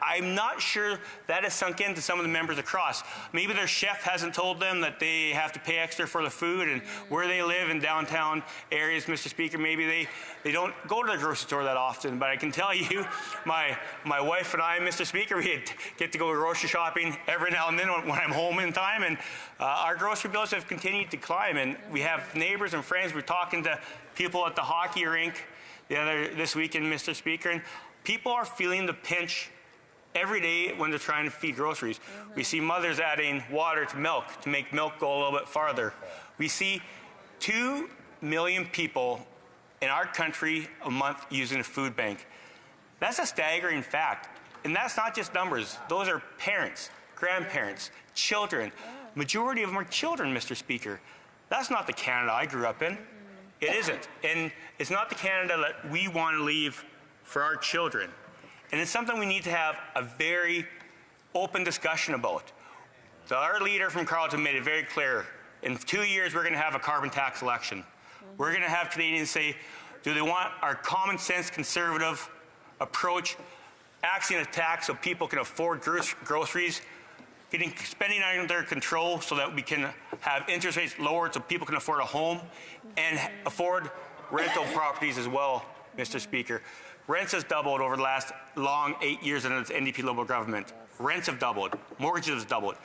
I'm not sure that has sunk into some of the members across. Maybe their chef hasn't told them that they have to pay extra for the food, and where they live in downtown areas, Mr. Speaker, maybe they don't go to the grocery store that often. But I can tell you, my wife and I, Mr. Speaker, we get to go grocery shopping every now and then when I'm home in time, and our grocery bills have continued to climb. And we have neighbors and friends. We're talking to people at the hockey rink this weekend, Mr. Speaker, and people are feeling the pinch every day when they're trying to feed groceries. We see mothers adding water to milk to make milk go a little bit farther. We see 2 million people in our country a month using a food bank. That's a staggering fact. And that's not just numbers. Those are parents, grandparents, children. Majority of them are children, Mr. Speaker. That's not the Canada I grew up in. It isn't. And it's not the Canada that we want to leave for our children. And it's something we need to have a very open discussion about. So our leader from Carleton made it very clear. In 2 years, we're going to have a carbon tax election. We're going to have Canadians say, do they want our common sense conservative approach, axing a tax so people can afford groceries, getting spending under control so that we can have interest rates lowered so people can afford a home and afford rental properties as well, Mr. Speaker. Rents has doubled over the last 8 years under this NDP Liberal government. Rents have doubled. Mortgages have doubled.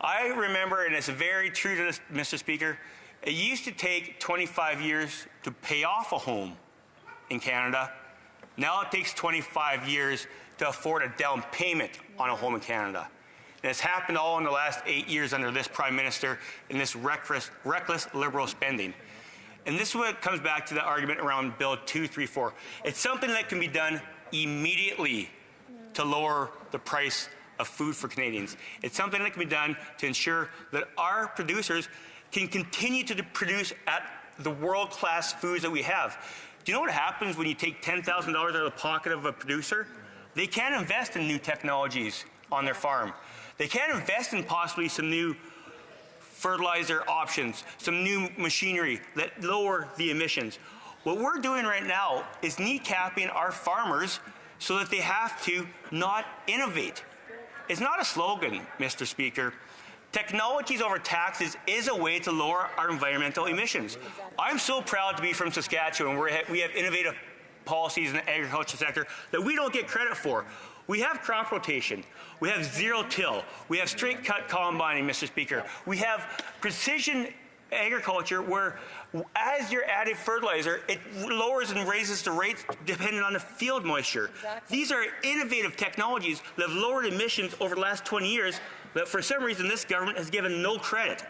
I remember, and it's very true to this, Mr. Speaker, it used to take 25 years to pay off a home in Canada. Now it takes 25 years to afford a down payment on a home in Canada. And it's happened all in the last 8 years under this Prime Minister in this reckless Liberal spending. And this is what comes back to the argument around Bill 234. It's something that can be done immediately to lower the price of food for Canadians. It's something that can be done to ensure that our producers can continue to produce at the world-class foods that we have. Do you know what happens when you take $10,000 out of the pocket of a producer? They can't invest in new technologies on their farm. They can't invest in possibly some new fertilizer options, some new machinery that lower the emissions. What we're doing right now is kneecapping our farmers so that they have to not innovate. It's not a slogan, Mr. Speaker. Technologies over taxes is a way to lower our environmental emissions. I'm so proud to be from Saskatchewan, where we have innovative policies in the agriculture sector that we don't get credit for. We have crop rotation. We have zero-till. We have straight-cut combining, Mr. Speaker. We have precision agriculture where, as you're adding fertilizer, it lowers and raises the rates depending on the field moisture. Exactly. These are innovative technologies that have lowered emissions over the last 20 years that for some reason this government has given no credit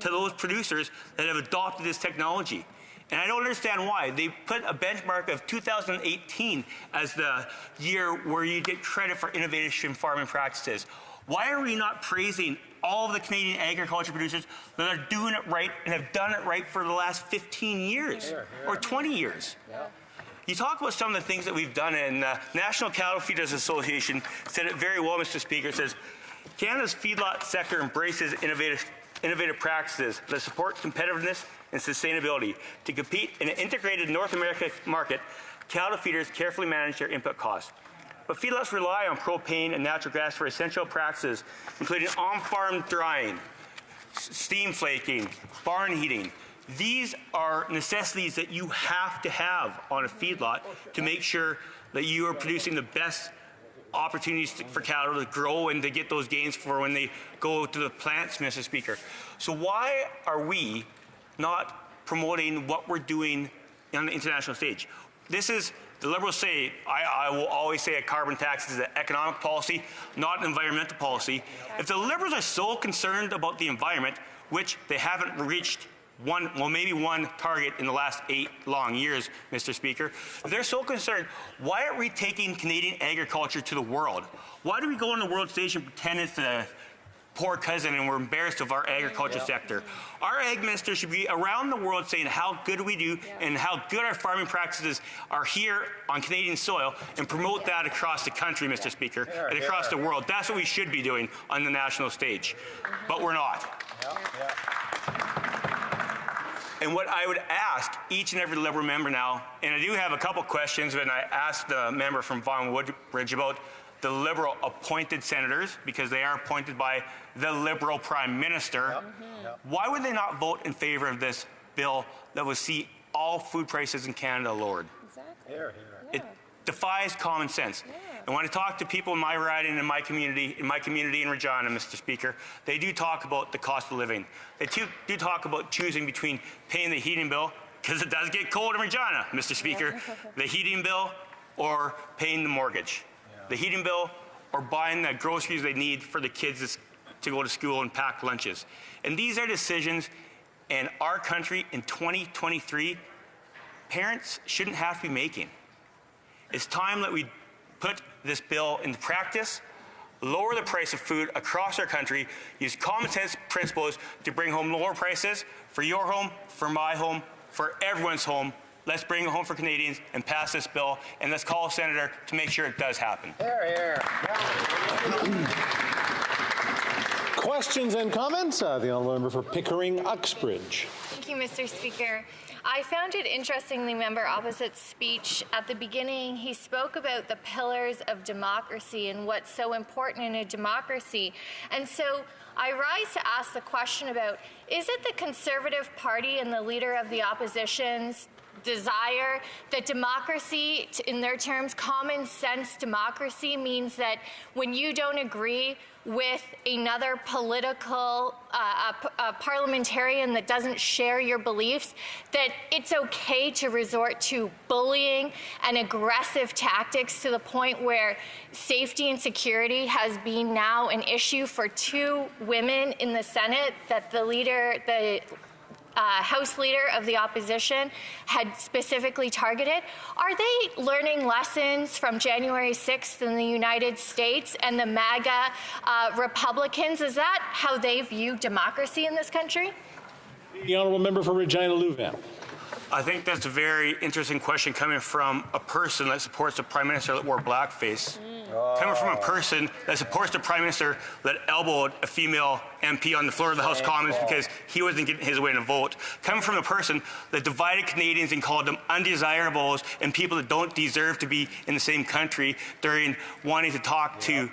to those producers that have adopted this technology. And I don't understand why. They put a benchmark of 2018 as the year where you get credit for innovation farming practices. Why are we not praising all of the Canadian agriculture producers that are doing it right and have done it right for the last 15 years or 20 years? Yeah. You talk about some of the things that we've done, and the National Cattle Feeders Association said it very well, Mr. Speaker. It says, Canada's feedlot sector embraces innovative practices that support competitiveness and sustainability. To compete in an integrated North American market, cattle feeders carefully manage their input costs. But feedlots rely on propane and natural gas for essential practices, including on-farm drying, steam flaking, barn heating. These are necessities that you have to have on a feedlot to make sure that you are producing the best opportunities for cattle to grow and to get those gains for when they go to the plants, Mr. Speaker. So why are we not promoting what we're doing on the international stage? This is, the Liberals say, I will always say a carbon tax is an economic policy, not an environmental policy. If the Liberals are so concerned about the environment, which they haven't reached maybe one target in the last 8 long years, Mr. Speaker. If they're so concerned, why aren't we taking Canadian agriculture to the world? Why do we go on the world stage and pretend it's a poor cousin and we're embarrassed of our agriculture sector? Our ag minister should be around the world saying how good we do and how good our farming practices are here on Canadian soil and promote that across the country, Mr. Speaker, and across the world. That's what we should be doing on the national stage, but we're not. And what I would ask each and every Liberal member now, and I do have a couple questions, and I asked the member from Vaughan Woodbridge about the Liberal appointed senators, because they are appointed by the Liberal Prime Minister. Why would they not vote in favor of this bill that would see all food prices in Canada lowered? Exactly. It defies common sense. And when I talk to people in my riding, in my community in Regina, Mr. Speaker, they do talk about the cost of living. They do talk about choosing between paying the heating bill, because it does get cold in Regina, Mr. Speaker, the heating bill or paying the mortgage. The heating bill or buying the groceries they need for the kids to go to school and pack lunches. And these are decisions in our country in 2023 parents shouldn't have to be making. It's time that we put this bill into practice, lower the price of food across our country, use common sense principles to bring home lower prices for your home, for my home, for everyone's home. Let's bring it home for Canadians and pass this bill, and let's call a senator to make sure it does happen. Questions and comments? The honourable member for Pickering-Uxbridge. Thank you, Mr. Speaker. I found it interesting, the member opposite's speech. At the beginning, he spoke about the pillars of democracy and what's so important in a democracy. And so I rise to ask the question about, is it the Conservative Party and the leader of the opposition's desire that democracy, in their terms, common sense democracy, means that when you don't agree with another political parliamentarian that doesn't share your beliefs, that it's okay to resort to bullying and aggressive tactics to the point where safety and security has been now an issue for 2 women in the Senate that the House Leader of the opposition had specifically targeted? Are they learning lessons from January 6th in the United States and the MAGA Republicans? Is that how they view democracy in this country? The honourable member for Regina Louvain. I think that's a very interesting question coming from a person that supports a Prime Minister that wore blackface Coming from a person that supports the Prime Minister that elbowed a female MP on the floor of the House of Commons because he wasn't getting his way in a vote. Coming from a person that divided Canadians and called them undesirables and people that don't deserve to be in the same country during wanting to talk to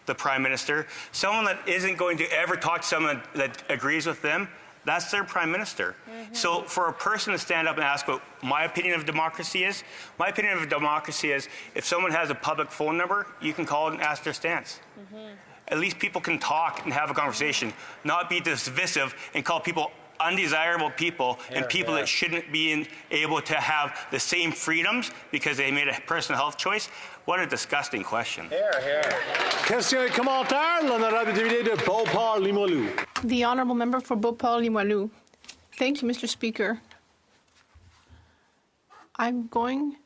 the Prime Minister. Someone that isn't going to ever talk to someone that agrees with them, that's their Prime Minister. So for a person to stand up and ask what my opinion of democracy is, my opinion of democracy is if someone has a public phone number, you can call and ask their stance. At least people can talk and have a conversation, not be divisive and call people undesirable people and people that shouldn't be able to have the same freedoms because they made a personal health choice. What a disgusting question. Question et commentaire, l'honorable député de Beauport-Limoilou. The honourable member for Beauport-Limoilou. Thank you, Mr. Speaker. I'm going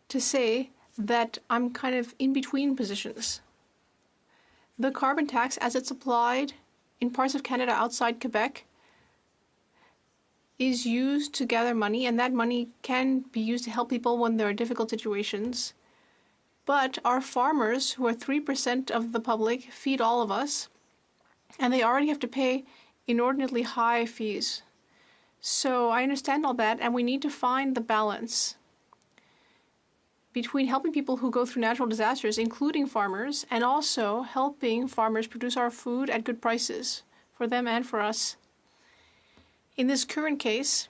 to say that I'm kind of in between positions. The carbon tax, as it's applied in parts of Canada outside Quebec, is used to gather money, and that money can be used to help people when there are difficult situations. But our farmers, who are 3% of the public, feed all of us, and they already have to pay inordinately high fees. So I understand all that, and we need to find the balance between helping people who go through natural disasters, including farmers, and also helping farmers produce our food at good prices for them and for us. In this current case,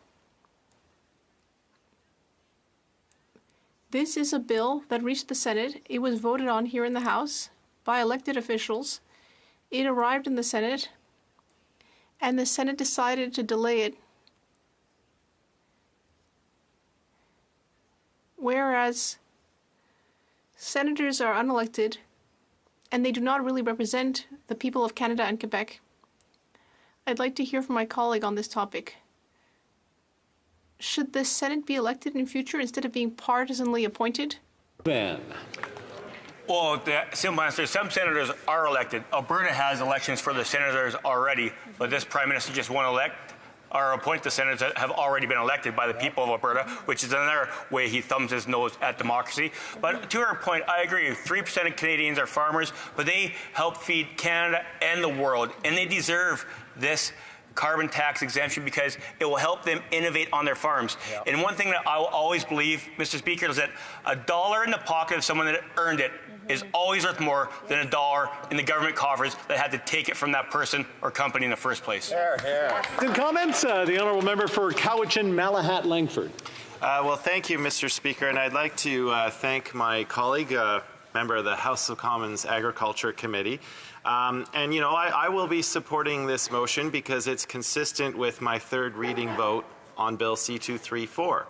this is a bill that reached the Senate. It was voted on here in the House by elected officials. It arrived in the Senate, and the Senate decided to delay it. Whereas senators are unelected, and they do not really represent the people of Canada and Quebec. I'd like to hear from my colleague on this topic. Should the Senate be elected in future instead of being partisanly appointed? Ben. Well, the simple answer is some senators are elected. Alberta has elections for the senators already, but this Prime Minister just won't elect or appoint the senators that have already been elected by the people of Alberta, which is another way he thumbs his nose at democracy. But to her point, I agree. 3% of Canadians are farmers, but they help feed Canada and the world, and they deserve this carbon tax exemption because it will help them innovate on their farms. And one thing that I will always believe, Mr. Speaker, is that $1 in the pocket of someone that earned it is always worth more than $1 in the government coffers that had to take it from that person or company in the first place. In comments, the honourable member for Cowichan-Malahat-Langford. Well, thank you, Mr. Speaker, and I'd like to thank my colleague, member of the House of Commons Agriculture Committee. And, you know, I will be supporting this motion because it's consistent with my third reading vote on Bill C-234.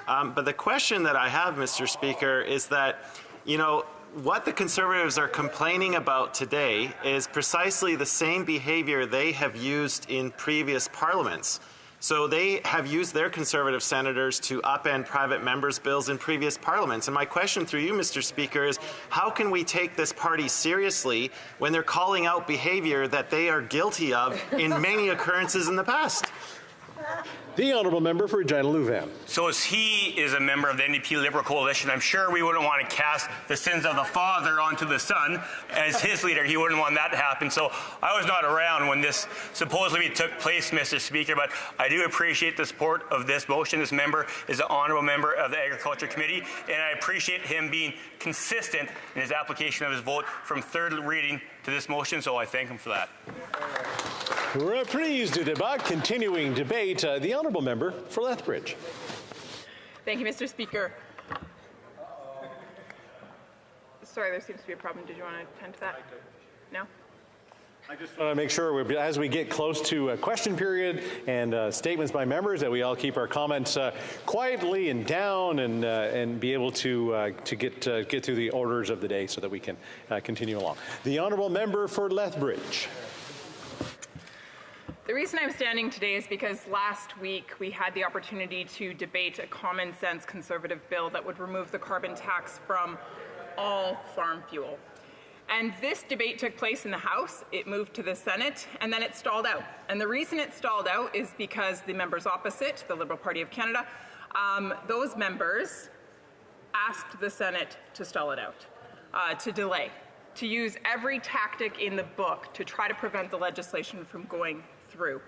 But the question that I have, Mr. Speaker, is that, you know, what the Conservatives are complaining about today is precisely the same behavior they have used in previous parliaments. So they have used their Conservative senators to upend private members' bills in previous parliaments. And my question through you, Mr. Speaker, is how can we take this party seriously when they're calling out behavior that they are guilty of in many occurrences in the past? The honourable member for Regina Louvain. So as he is a member of the NDP Liberal Coalition, I'm sure we wouldn't want to cast the sins of the father onto the son. As his leader, he wouldn't want that to happen. So I was not around when this supposedly took place, Mr. Speaker, but I do appreciate the support of this motion. This member is an honourable member of the Agriculture Committee, and I appreciate him being consistent in his application of his vote from third reading to this motion, so I thank him for that. Reprise du débat, continuing debate. The honourable member for Lethbridge. Thank you, Mr. Speaker. Sorry, there seems to be a problem. Did you want to attend to that? No? I just want to make sure, as we get close to a question period and statements by members, that we all keep our comments quietly and down and be able to get through the orders of the day so that we can continue along. The honourable member for Lethbridge. The reason I'm standing today is because last week we had the opportunity to debate a common sense Conservative bill that would remove the carbon tax from all farm fuel. And this debate took place in the House, it moved to the Senate, and then it stalled out. And the reason it stalled out is because the members opposite, the Liberal Party of Canada, those members asked the Senate to stall it out. to delay, to use every tactic in the book to try to prevent the legislation from going through,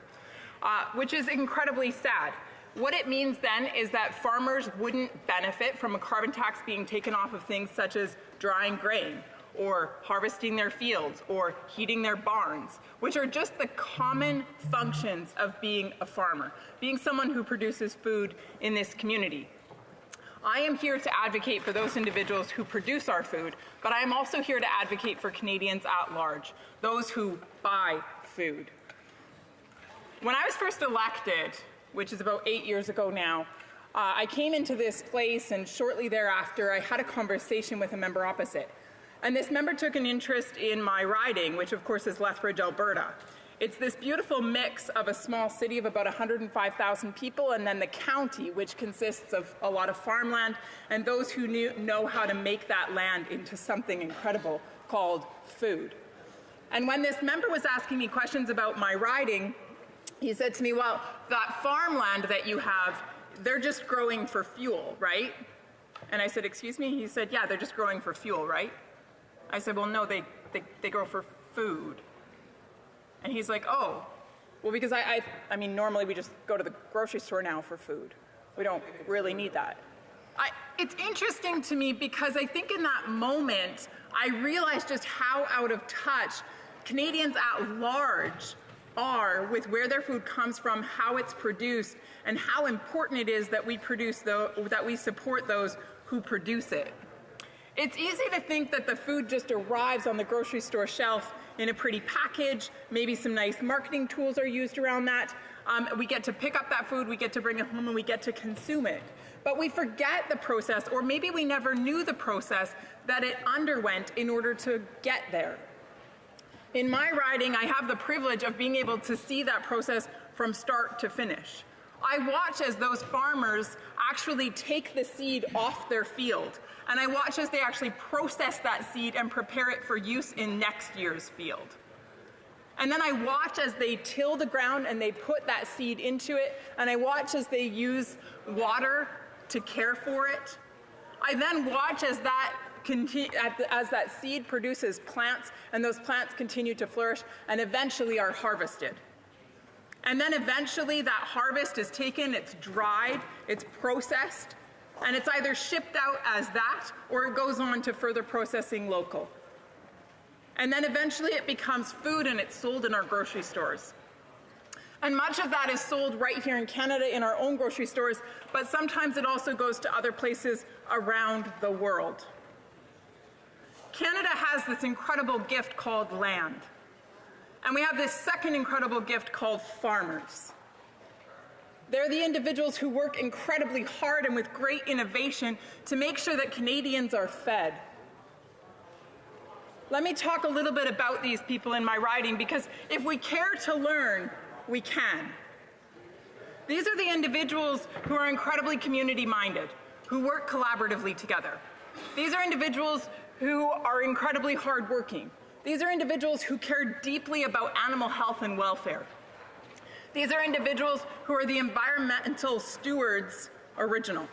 which is incredibly sad. What it means then is that farmers wouldn't benefit from a carbon tax being taken off of things such as drying grain, or harvesting their fields, or heating their barns, which are just the common functions of being a farmer, being someone who produces food in this community. I am here to advocate for those individuals who produce our food, but I am also here to advocate for Canadians at large, those who buy food. When I was first elected, which is about 8 years ago now, I came into this place, and shortly thereafter I had a conversation with a member opposite. And this member took an interest in my riding, which of course is Lethbridge, Alberta. It's this beautiful mix of a small city of about 105,000 people, and then the county, which consists of a lot of farmland and those who know how to make that land into something incredible called food. And when this member was asking me questions about my riding, he said to me, well, that farmland that you have, they're just growing for fuel, right? And I said, excuse me? He said, yeah, they're just growing for fuel, right? I said, well, no, they grow for food. And he's like, oh, well, because I mean, normally we just go to the grocery store now for food. We don't really need that. It's interesting to me because I think in that moment, I realized just how out of touch Canadians at large are with where their food comes from, how it's produced, and how important it is that we support those who produce it. It's easy to think that the food just arrives on the grocery store shelf in a pretty package, maybe some nice marketing tools are used around that. We get to pick up that food, we get to bring it home, and we get to consume it. But we forget the process, or maybe we never knew the process that it underwent in order to get there. In my riding, I have the privilege of being able to see that process from start to finish. I watch as those farmers actually take the seed off their field, and I watch as they actually process that seed and prepare it for use in next year's field. And then I watch as they till the ground and they put that seed into it, and I watch as they use water to care for it. I then watch as that seed produces plants, and those plants continue to flourish and eventually are harvested. And then eventually that harvest is taken, it's dried, it's processed, and it's either shipped out as that or it goes on to further processing local. And then eventually it becomes food and it's sold in our grocery stores. And much of that is sold right here in Canada in our own grocery stores, but sometimes it also goes to other places around the world. Canada has this incredible gift called land. And we have this second incredible gift called farmers. They're the individuals who work incredibly hard and with great innovation to make sure that Canadians are fed. Let me talk a little bit about these people in my writing, because if we care to learn, we can. These are the individuals who are incredibly community-minded, who work collaboratively together. These are individuals who are incredibly hardworking. These are individuals who care deeply about animal health and welfare. These are individuals who are the environmental stewards original.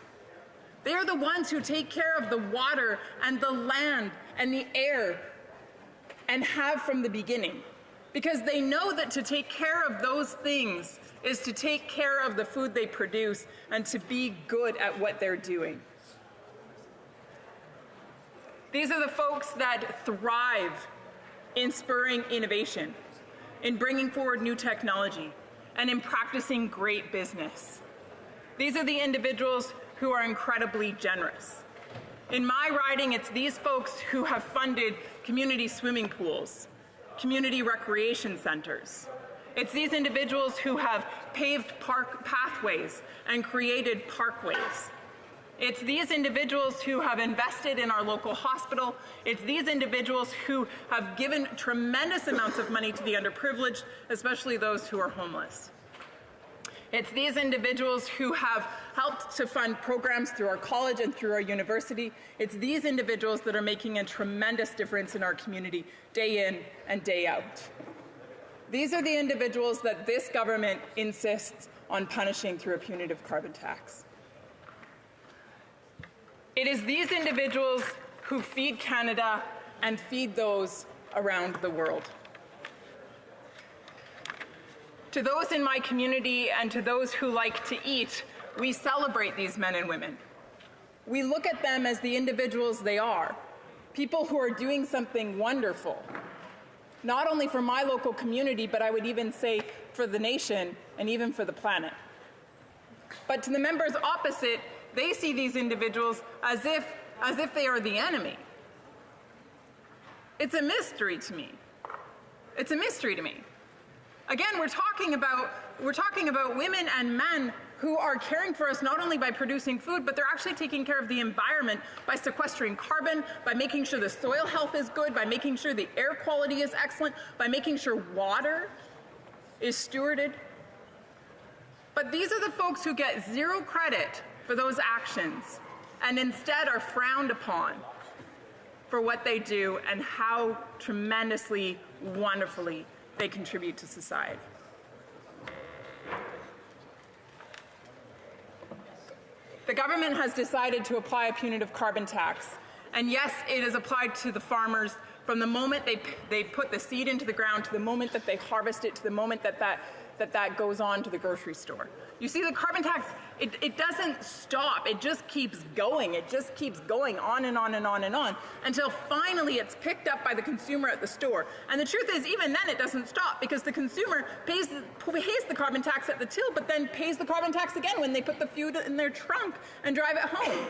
They are the ones who take care of the water and the land and the air and have from the beginning, because they know that to take care of those things is to take care of the food they produce and to be good at what they're doing. These are the folks that thrive in spurring innovation, in bringing forward new technology, and in practicing great business. These are the individuals who are incredibly generous. In my riding, it's these folks who have funded community swimming pools, community recreation centers. It's these individuals who have paved pathways and created parkways. It's these individuals who have invested in our local hospital. It's these individuals who have given tremendous amounts of money to the underprivileged, especially those who are homeless. It's these individuals who have helped to fund programs through our college and through our university. It's these individuals that are making a tremendous difference in our community day in and day out. These are the individuals that this government insists on punishing through a punitive carbon tax. It is these individuals who feed Canada and feed those around the world. To those in my community and to those who like to eat, we celebrate these men and women. We look at them as the individuals they are, people who are doing something wonderful, not only for my local community, but I would even say for the nation and even for the planet. But to the members opposite, they see these individuals as if they are the enemy. It's a mystery to me. It's a mystery to me. Again, we're talking about women and men who are caring for us not only by producing food, but they're actually taking care of the environment by sequestering carbon, by making sure the soil health is good, by making sure the air quality is excellent, by making sure water is stewarded. But these are the folks who get zero credit for those actions and instead are frowned upon for what they do and how tremendously, wonderfully they contribute to society. The government has decided to apply a punitive carbon tax. And yes, it is applied to the farmers from the moment they put the seed into the ground to the moment that they harvest it to the moment that goes on to the grocery store. You see, the carbon tax, it doesn't stop. It just keeps going. It just keeps going on and on and on and on until finally it's picked up by the consumer at the store. And the truth is, even then it doesn't stop because the consumer pays the carbon tax at the till, but then pays the carbon tax again when they put the food in their trunk and drive it home.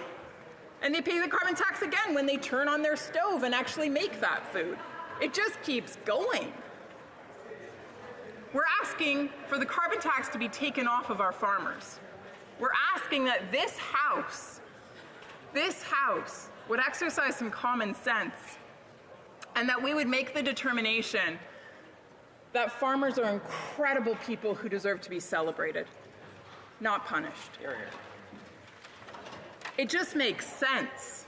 And they pay the carbon tax again when they turn on their stove and actually make that food. It just keeps going. We're asking for the carbon tax to be taken off of our farmers. We're asking that this House would exercise some common sense and that we would make the determination that farmers are incredible people who deserve to be celebrated, not punished. It just makes sense.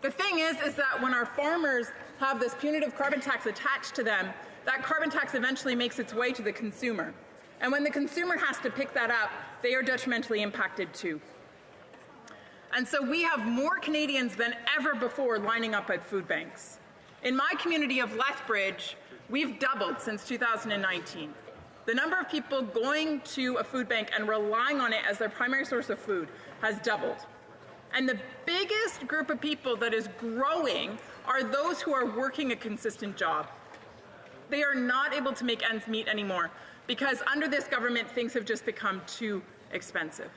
The thing is that when our farmers have this punitive carbon tax attached to them, that carbon tax eventually makes its way to the consumer. And when the consumer has to pick that up, they are detrimentally impacted too. And so we have more Canadians than ever before lining up at food banks. In my community of Lethbridge, we've doubled since 2019. The number of people going to a food bank and relying on it as their primary source of food has doubled. And the biggest group of people that is growing are those who are working a consistent job. They are not able to make ends meet anymore because under this government, things have just become too expensive.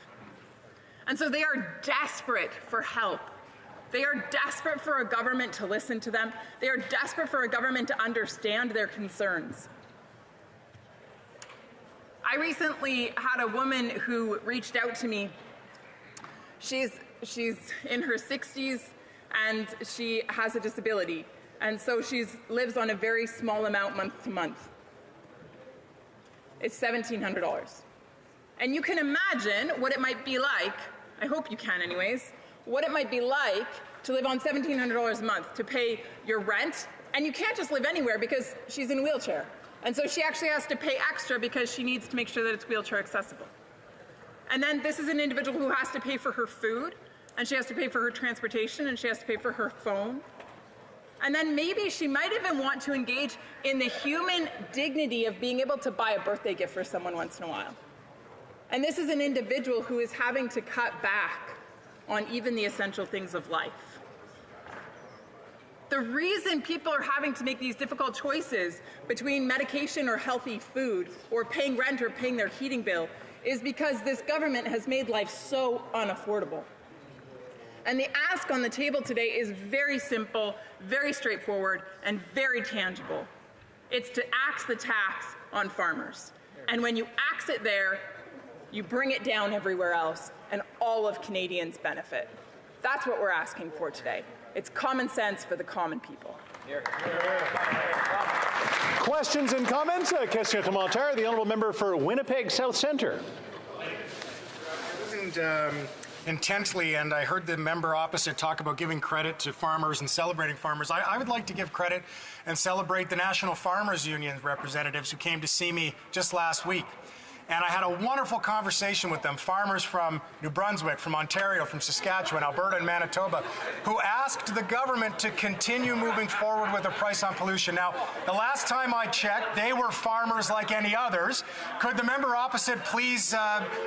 And so they are desperate for help. They are desperate for a government to listen to them. They are desperate for a government to understand their concerns. I recently had a woman who reached out to me. She's in her 60s and she has a disability. And so she lives on a very small amount month to month. It's $1,700. And you can imagine what it might be like, I hope you can anyways, what it might be like to live on $1,700 a month, to pay your rent, and you can't just live anywhere because she's in a wheelchair. And so she actually has to pay extra because she needs to make sure that it's wheelchair accessible. And then this is an individual who has to pay for her food, and she has to pay for her transportation, and she has to pay for her phone. And then maybe she might even want to engage in the human dignity of being able to buy a birthday gift for someone once in a while. And this is an individual who is having to cut back on even the essential things of life. The reason people are having to make these difficult choices between medication or healthy food or paying rent or paying their heating bill is because this government has made life so unaffordable. And the ask on the table today is very simple, very straightforward, and very tangible. It's to axe the tax on farmers. And when you axe it there, you bring it down everywhere else, and all of Canadians benefit. That's what we're asking for today. It's common sense for the common people. Questions and comments? Question commentaire. The honourable member for Winnipeg South Centre. Intently, and I heard the member opposite talk about giving credit to farmers and celebrating farmers. I would like to give credit and celebrate the National Farmers Union representatives who came to see me just last week. and I had a wonderful conversation with them, farmers from New Brunswick, from Ontario, from Saskatchewan, Alberta, and Manitoba, who asked the government to continue moving forward with a price on pollution. Now, the last time I checked, they were farmers like any others. Could the member opposite please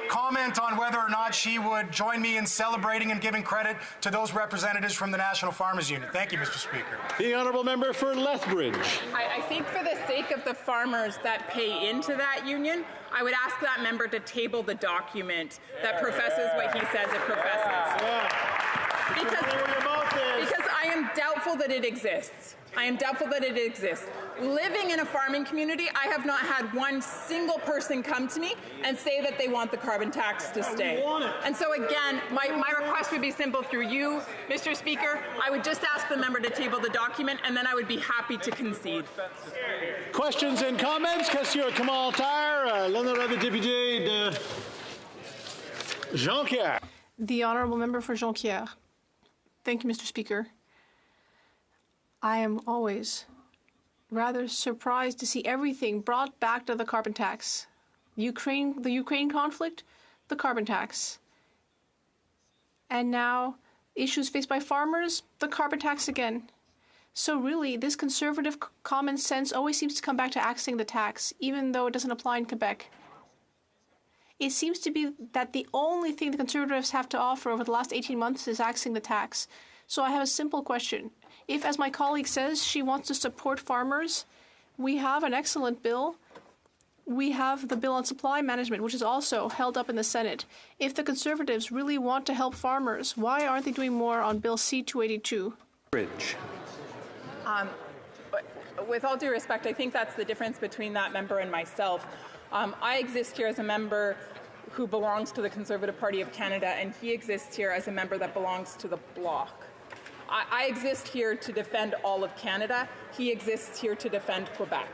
comment on whether or not she would join me in celebrating and giving credit to those representatives from the National Farmers Union? Thank you, Mr. Speaker. The honourable member for Lethbridge. I think for the sake of the farmers that pay into that union, I would ask that member to table the document that professes what he says it professes. Because I am doubtful that it exists. I am doubtful that it exists. Living in a farming community, I have not had one single person come to me and say that they want the carbon tax to stay. And so again, my request would be simple through you, Mr. Speaker. I would just ask the member to table the document, and then I would be happy to concede. Questions and comments? Question commentaire. L'honorable député de Jonquière. The honourable member for Jonquière. Thank you, Mr. Speaker. I am always rather surprised to see everything brought back to the carbon tax. The Ukraine conflict, the carbon tax. And now, issues faced by farmers, the carbon tax again. So really, this conservative common sense always seems to come back to axing the tax, even though it doesn't apply in Quebec. It seems to be that the only thing the Conservatives have to offer over the last 18 months is axing the tax. So I have a simple question. If, as my colleague says, she wants to support farmers, we have an excellent bill. We have the bill on supply management, which is also held up in the Senate. If the Conservatives really want to help farmers, why aren't they doing more on Bill C-282? Bridge. With all due respect, I think that's the difference between that member and myself. I exist here as a member who belongs to the Conservative Party of Canada, and he exists here as a member that belongs to the Bloc. I exist here to defend all of Canada. He exists here to defend Quebec.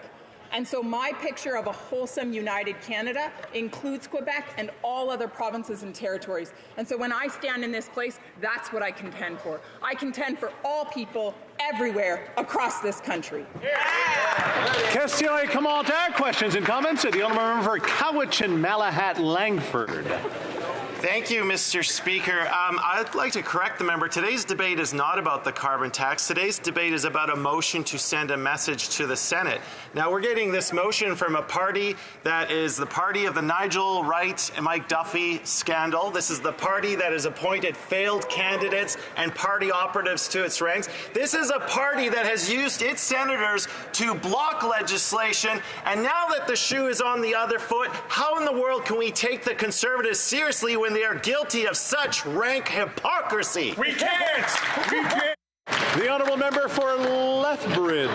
And so my picture of a wholesome, united Canada includes Quebec and all other provinces and territories. And so when I stand in this place, that's what I contend for. I contend for all people everywhere across this country. Question et commentaire. Questions and comments? The honourable member for Cowichan, Malahat, Langford. Thank you, Mr. Speaker. I'd like to correct the member. Today's debate is not about the carbon tax. Today's debate is about a motion to send a message to the Senate. Now, we're getting this motion from a party that is the party of the Nigel Wright and Mike Duffy scandal. This is the party that has appointed failed candidates and party operatives to its ranks. This is a party that has used its senators to block legislation. And now that the shoe is on the other foot, how in the world can we take the Conservatives seriously when they are guilty of such rank hypocrisy? We can't! We can't! The honourable member for Lethbridge.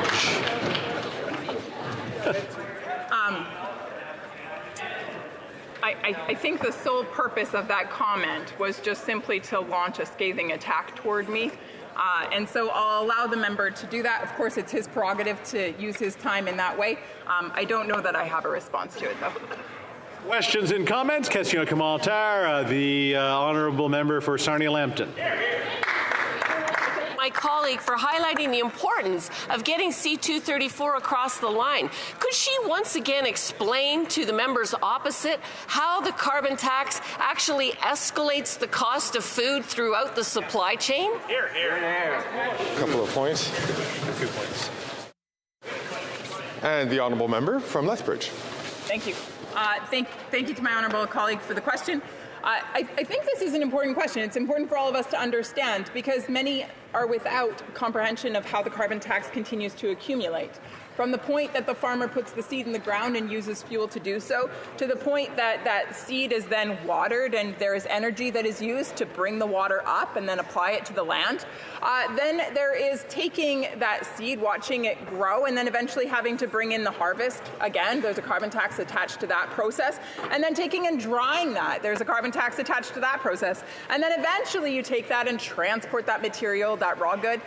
I think the sole purpose of that comment was just simply to launch a scathing attack toward me. And so I'll allow the member to do that. Of course, it's his prerogative to use his time in that way. I don't know that I have a response to it, though. Questions and comments? Question commentaire. The honourable member for Sarnia-Lambton. My colleague for highlighting the importance of getting C-234 across the line. Could she once again explain to the members opposite how the carbon tax actually escalates the cost of food throughout the supply chain? Here. A couple of points. 2 points. And the honourable member from Lethbridge. Thank you. Thank you to my honourable colleague for the question. I think this is an important question. It's important for all of us to understand because many are without comprehension of how the carbon tax continues to accumulate. From the point that the farmer puts the seed in the ground and uses fuel to do so, to the point that that seed is then watered and there is energy that is used to bring the water up and then apply it to the land. Then there is taking that seed, watching it grow, and then eventually having to bring in the harvest. Again, there's a carbon tax attached to that process. And then taking and drying that. There's a carbon tax attached to that process. And then eventually you take that and transport that material, that raw good.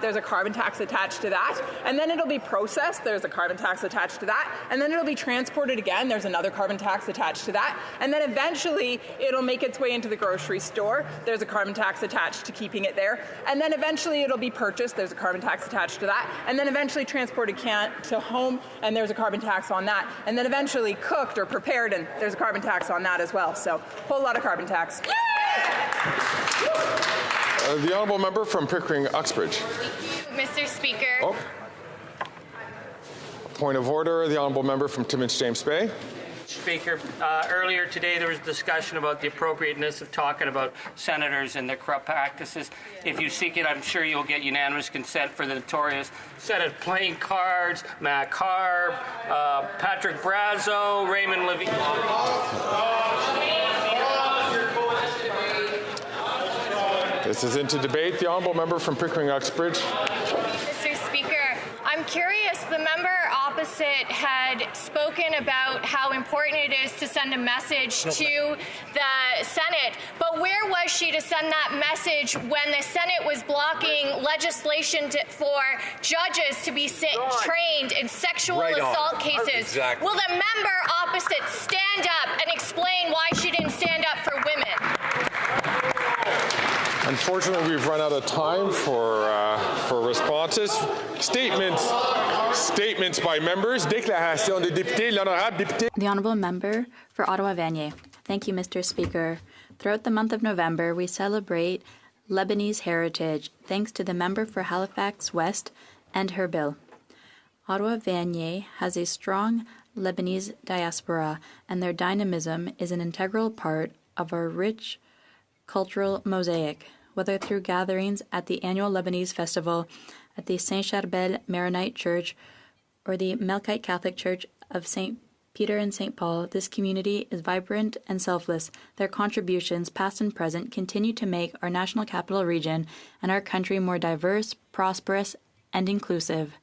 There's a carbon tax attached to that. And then it'll be processed. processed, there's a carbon tax attached to that, and then it'll be transported again, there's another carbon tax attached to that, and then eventually it'll make its way into the grocery store, there's a carbon tax attached to keeping it there, and then eventually it'll be purchased, there's a carbon tax attached to that, and then eventually transported to home, and there's a carbon tax on that, and then eventually cooked or prepared, and there's a carbon tax on that as well. So, a whole lot of carbon tax. The honourable member from Pickering Uxbridge. Mr. Speaker. Oh. Point of order, the honourable member from Timmins James Bay. Speaker, earlier today there was discussion about the appropriateness of talking about senators and their corrupt practices. If you seek it, I'm sure you'll get unanimous consent for the notorious Senate playing cards, Matt Harb, Patrick Brazo, Raymond Levy. This is into debate. The honourable member from Pickering Uxbridge. Mr. Speaker, I'm curious, the member opposite had spoken about how important it is to send a message to the Senate, but where was she to send that message when the Senate was blocking legislation for judges to be trained in sexual assault cases? Exactly. Will the member opposite stand up and explain why she didn't stand up for women? Unfortunately, we've run out of time for responses. Statements by members. Déclaration de député. L'honorable député. The honourable member for Ottawa-Vanier. Thank you, Mr. Speaker. Throughout the month of November, we celebrate Lebanese heritage, thanks to the member for Halifax West and her bill. Ottawa-Vanier has a strong Lebanese diaspora, and their dynamism is an integral part of our rich cultural mosaic, whether through gatherings at the annual Lebanese Festival at the Saint Charbel Maronite Church or the Melkite Catholic Church of St. Peter and St. Paul. This community is vibrant and selfless. Their contributions, past and present, continue to make our national capital region and our country more diverse, prosperous, and inclusive.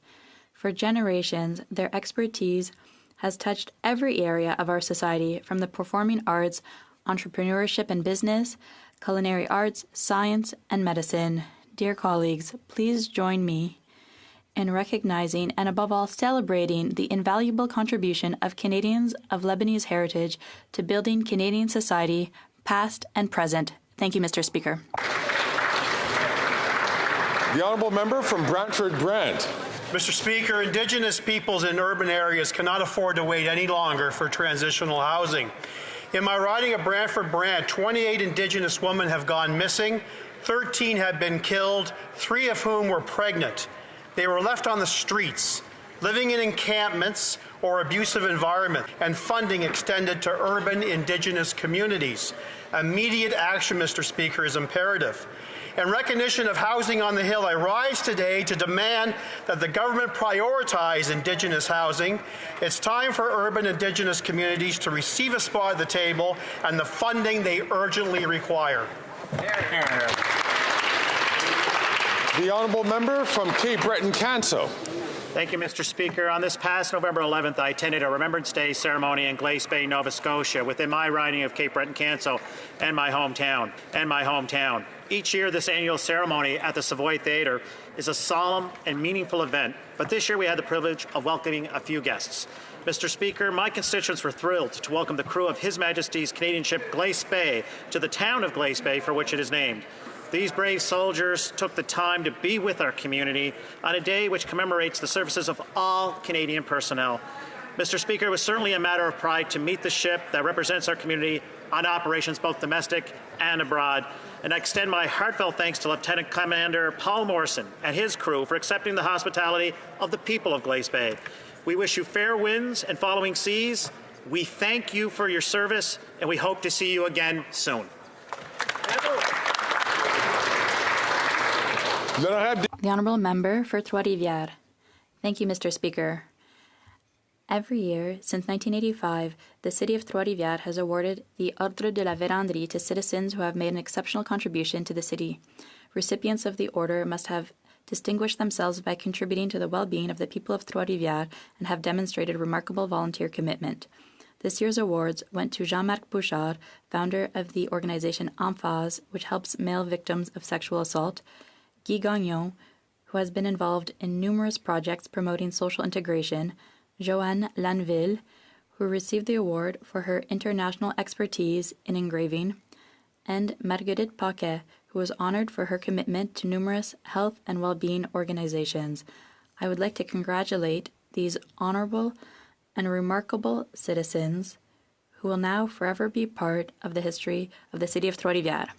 For generations, their expertise has touched every area of our society, from the performing arts, entrepreneurship and business, culinary arts, science, and medicine. Dear colleagues, please join me in recognizing and above all celebrating the invaluable contribution of Canadians of Lebanese heritage to building Canadian society, past and present. Thank you, Mr. Speaker. The honourable member from Brantford Brant. Mr. Speaker, Indigenous peoples in urban areas cannot afford to wait any longer for transitional housing. In my riding of Brantford Brant, 28 Indigenous women have gone missing, 13 have been killed, 3 of whom were pregnant. They were left on the streets, living in encampments or abusive environments, and funding extended to urban Indigenous communities. Immediate action, Mr. Speaker, is imperative. In recognition of Housing on the Hill, I rise today to demand that the government prioritize Indigenous housing. It's time for urban Indigenous communities to receive a spot at the table and the funding they urgently require. The honourable member from Cape Breton-Canso. Thank you, Mr. Speaker. On this past November 11th, I attended a Remembrance Day ceremony in Glace Bay, Nova Scotia, within my riding of Cape Breton-Canso and my hometown. Each year, this annual ceremony at the Savoy Theatre is a solemn and meaningful event, but this year we had the privilege of welcoming a few guests. Mr. Speaker, my constituents were thrilled to welcome the crew of His Majesty's Canadian ship Glace Bay to the town of Glace Bay, for which it is named. These brave soldiers took the time to be with our community on a day which commemorates the services of all Canadian personnel. Mr. Speaker, it was certainly a matter of pride to meet the ship that represents our community on operations both domestic and abroad. And I extend my heartfelt thanks to Lieutenant Commander Paul Morrison and his crew for accepting the hospitality of the people of Glace Bay. We wish you fair winds and following seas. We thank you for your service, and we hope to see you again soon. The honourable member for Trois-Rivières. Thank you, Mr. Speaker. Every year since 1985, the City of Trois-Rivières has awarded the Ordre de la Vérandrie to citizens who have made an exceptional contribution to the city. Recipients of the order must have distinguished themselves by contributing to the well-being of the people of Trois-Rivières and have demonstrated remarkable volunteer commitment. This year's awards went to Jean-Marc Bouchard, founder of the organization Emphase, which helps male victims of sexual assault, Guy Gagnon, who who has been involved in numerous projects promoting social integration, Joanne Lanville, who received the award for her international expertise in engraving, and Marguerite Paquet, who was honored for her commitment to numerous health and well-being organizations. I would like to congratulate these honorable and remarkable citizens who will now forever be part of the history of the city of Trois-Rivières.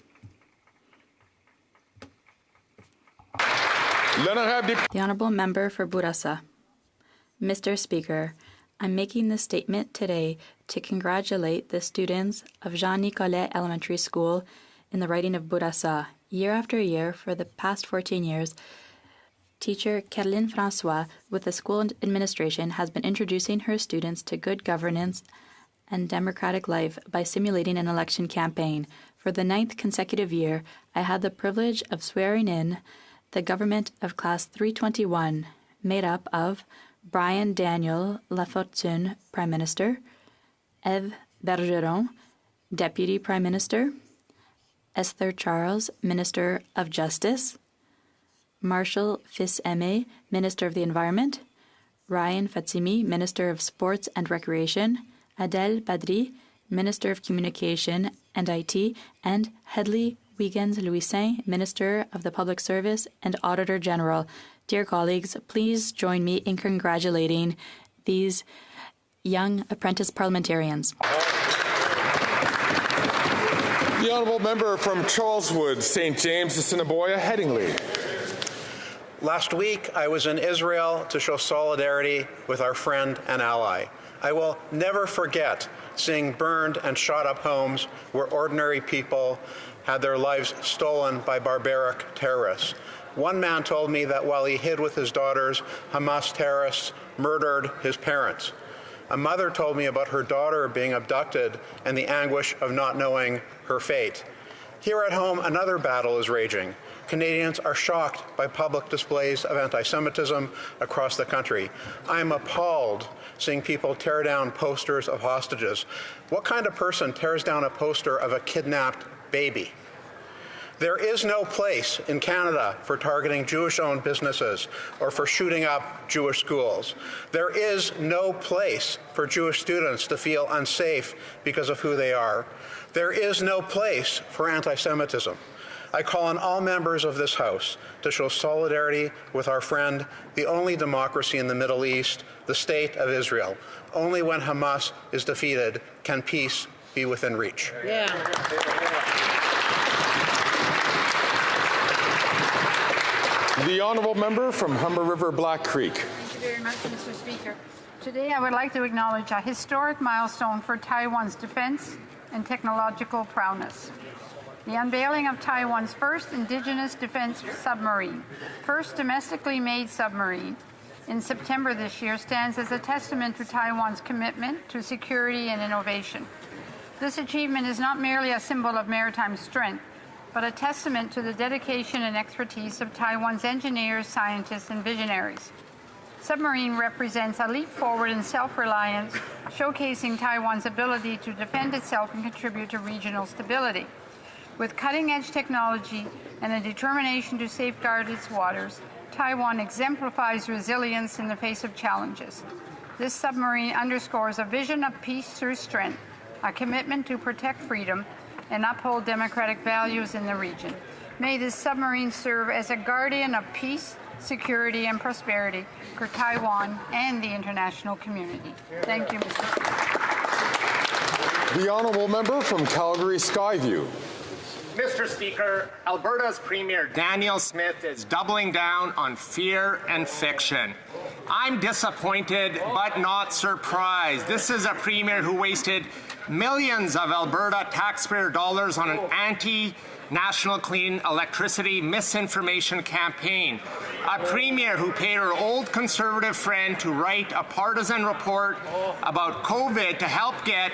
The Honourable Member for Bourassa. Mr. Speaker, I'm making this statement today to congratulate the students of Jean Nicolet Elementary School in the riding of Bourassa. Year after year, for the past 14 years, teacher Caroline Francois with the school administration has been introducing her students to good governance and democratic life by simulating an election campaign. For the 9th consecutive year, I had the privilege of swearing in the government of Class 321, made up of Brian Daniel Lafortune, Prime Minister, Eve Bergeron, Deputy Prime Minister, Esther Charles, Minister of Justice, Marshall Fils-Aimé, Minister of the Environment, Ryan Fatimi, Minister of Sports and Recreation, Adèle Badri, Minister of Communication and IT, and Hedley Wiggins-Louisin, Minister of the Public Service and Auditor General. Dear colleagues, please join me in congratulating these young apprentice parliamentarians. The Honourable Member from Charleswood, St. James, Assiniboia, Headingley. Last week, I was in Israel to show solidarity with our friend and ally. I will never forget seeing burned and shot up homes where ordinary people had their lives stolen by barbaric terrorists. One man told me that while he hid with his daughters, Hamas terrorists murdered his parents. A mother told me about her daughter being abducted and the anguish of not knowing her fate. Here at home, another battle is raging. Canadians are shocked by public displays of anti-Semitism across the country. I am appalled seeing people tear down posters of hostages. What kind of person tears down a poster of a kidnapped baby? There is no place in Canada for targeting Jewish-owned businesses or for shooting up Jewish schools. There is no place for Jewish students to feel unsafe because of who they are. There is no place for anti-Semitism. I call on all members of this House to show solidarity with our friend, the only democracy in the Middle East, the State of Israel. Only when Hamas is defeated can peace be within reach. Yeah. The Honourable Member from Humber River, Black Creek. Thank you very much, Mr. Speaker. Today I would like to acknowledge a historic milestone for Taiwan's defense and technological prowess. The unveiling of Taiwan's first indigenous defense submarine, first domestically made submarine, in September this year stands as a testament to Taiwan's commitment to security and innovation. This achievement is not merely a symbol of maritime strength, but a testament to the dedication and expertise of Taiwan's engineers, scientists, and visionaries. Submarine represents a leap forward in self-reliance, showcasing Taiwan's ability to defend itself and contribute to regional stability. With cutting-edge technology and a determination to safeguard its waters, Taiwan exemplifies resilience in the face of challenges. This submarine underscores a vision of peace through strength, a commitment to protect freedom, and uphold democratic values in the region. May this submarine serve as a guardian of peace, security, and prosperity for Taiwan and the international community. Thank you, Mr. Speaker. The Honourable Member from Calgary Skyview. Mr. Speaker, Alberta's Premier Daniel Smith is doubling down on fear and fiction. I'm disappointed but not surprised. This is a Premier who wasted millions of Alberta taxpayer dollars on an anti-national clean electricity misinformation campaign. A Premier who paid her old Conservative friend to write a partisan report about COVID to help get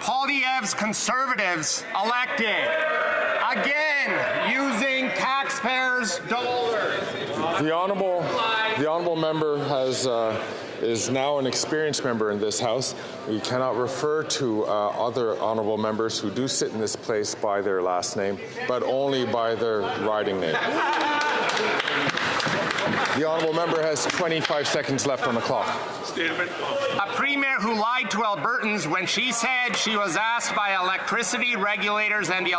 Poilievre's Conservatives elected. Again, using taxpayers' dollars. The honourable member is now an experienced member in this House. We cannot refer to other honourable members who do sit in this place by their last name, but only by their riding name. The honourable member has 25 seconds left on the clock. A premier who lied to Albertans when she said she was asked by electricity regulators and the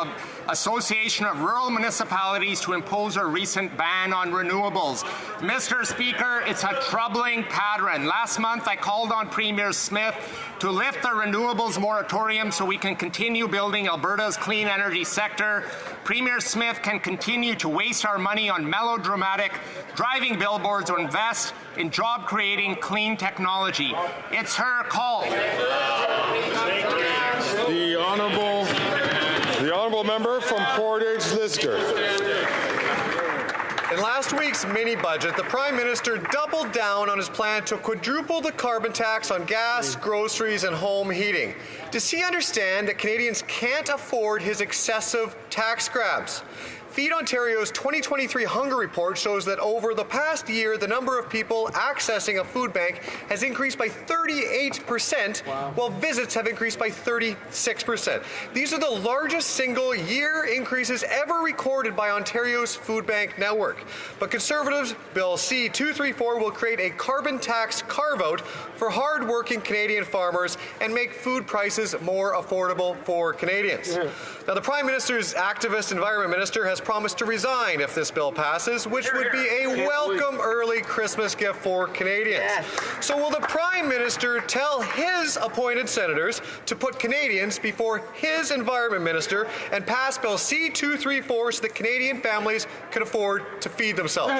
Association of Rural Municipalities to impose a recent ban on renewables. Mr. Speaker, it's a troubling pattern. Last month, I called on Premier Smith to lift the renewables moratorium so we can continue building Alberta's clean energy sector. Premier Smith can continue to waste our money on melodramatic driving billboards or invest in job-creating clean technology. It's her call. The honourable member from Portage Lisgar. In last week's mini-budget, the Prime Minister doubled down on his plan to quadruple the carbon tax on gas, groceries, and home heating. Does he understand that Canadians can't afford his excessive tax grabs? Feed Ontario's 2023 hunger report shows that over the past year, the number of people accessing a food bank has increased by 38%, while visits have increased by 36%. These are the largest single-year increases ever recorded by Ontario's food bank network. But Conservatives' Bill C-234 will create a carbon tax carve-out for hard-working Canadian farmers and make food prices more affordable for Canadians. Now, the Prime Minister's activist Environment Minister has promised to resign if this bill passes, which would be a welcome early Christmas gift for Canadians. So will the Prime Minister tell his appointed senators to put Canadians before his Environment Minister and pass Bill C-234 so that Canadian families can afford to feed themselves?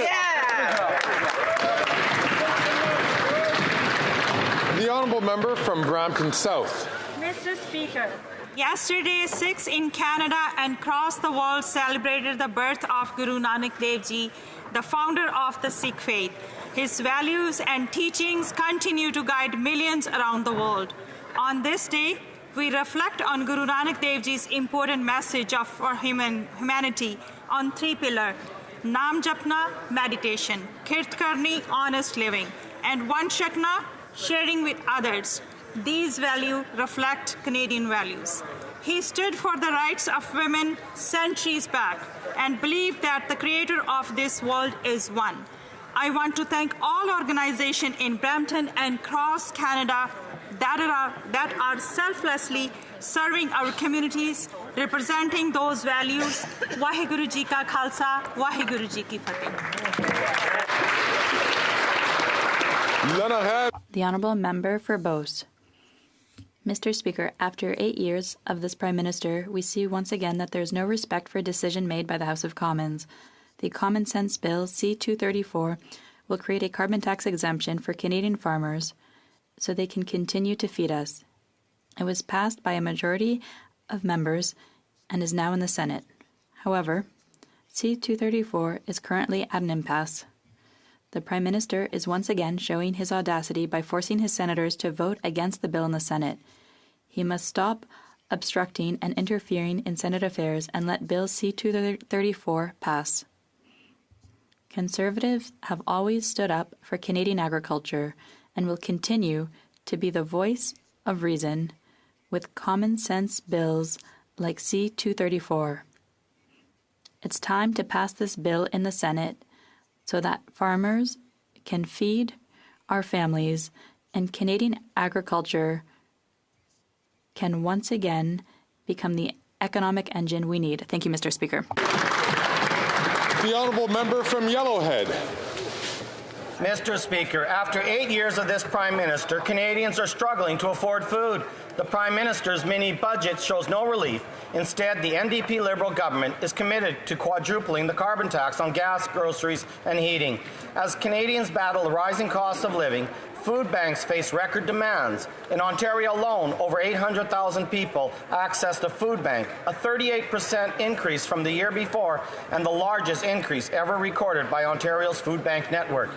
The honourable member from Brampton South. Mr. Speaker, yesterday, Sikhs in Canada and across the world celebrated the birth of Guru Nanak Dev Ji, the founder of the Sikh faith. His values and teachings continue to guide millions around the world. On this day, we reflect on Guru Nanak Dev Ji's important message for humanity on three pillars: Naam Japna, meditation; Kirt Karni, honest living; and Vanshakna, sharing with others. These values reflect Canadian values. He stood for the rights of women centuries back and believed that the creator of this world is one. I want to thank all organizations in Brampton and across Canada that are selflessly serving our communities, representing those values. Vaheguru Ji Ka Khalsa, Vaheguru Ji Ki Fateh. The Honourable Member for Beauce. Mr. Speaker, after 8 years of this Prime Minister, we see once again that there is no respect for a decision made by the House of Commons. The Common Sense Bill C-234 will create a carbon tax exemption for Canadian farmers so they can continue to feed us. It was passed by a majority of members and is now in the Senate. However, C-234 is currently at an impasse. The Prime Minister is once again showing his audacity by forcing his senators to vote against the bill in the Senate. He must stop obstructing and interfering in Senate affairs and let Bill C-234 pass. Conservatives have always stood up for Canadian agriculture and will continue to be the voice of reason with common sense bills like C-234. It's time to pass this bill in the Senate so that farmers can feed our families and Canadian agriculture can once again become the economic engine we need. Thank you, Mr. Speaker. The honourable member from Yellowhead. Mr. Speaker, after 8 years of this Prime Minister, Canadians are struggling to afford food. The Prime Minister's mini-budget shows no relief. Instead, the NDP Liberal government is committed to quadrupling the carbon tax on gas, groceries, and heating. As Canadians battle the rising cost of living, food banks face record demands. In Ontario alone, over 800,000 people accessed a food bank, a 38% increase from the year before, and the largest increase ever recorded by Ontario's food bank network.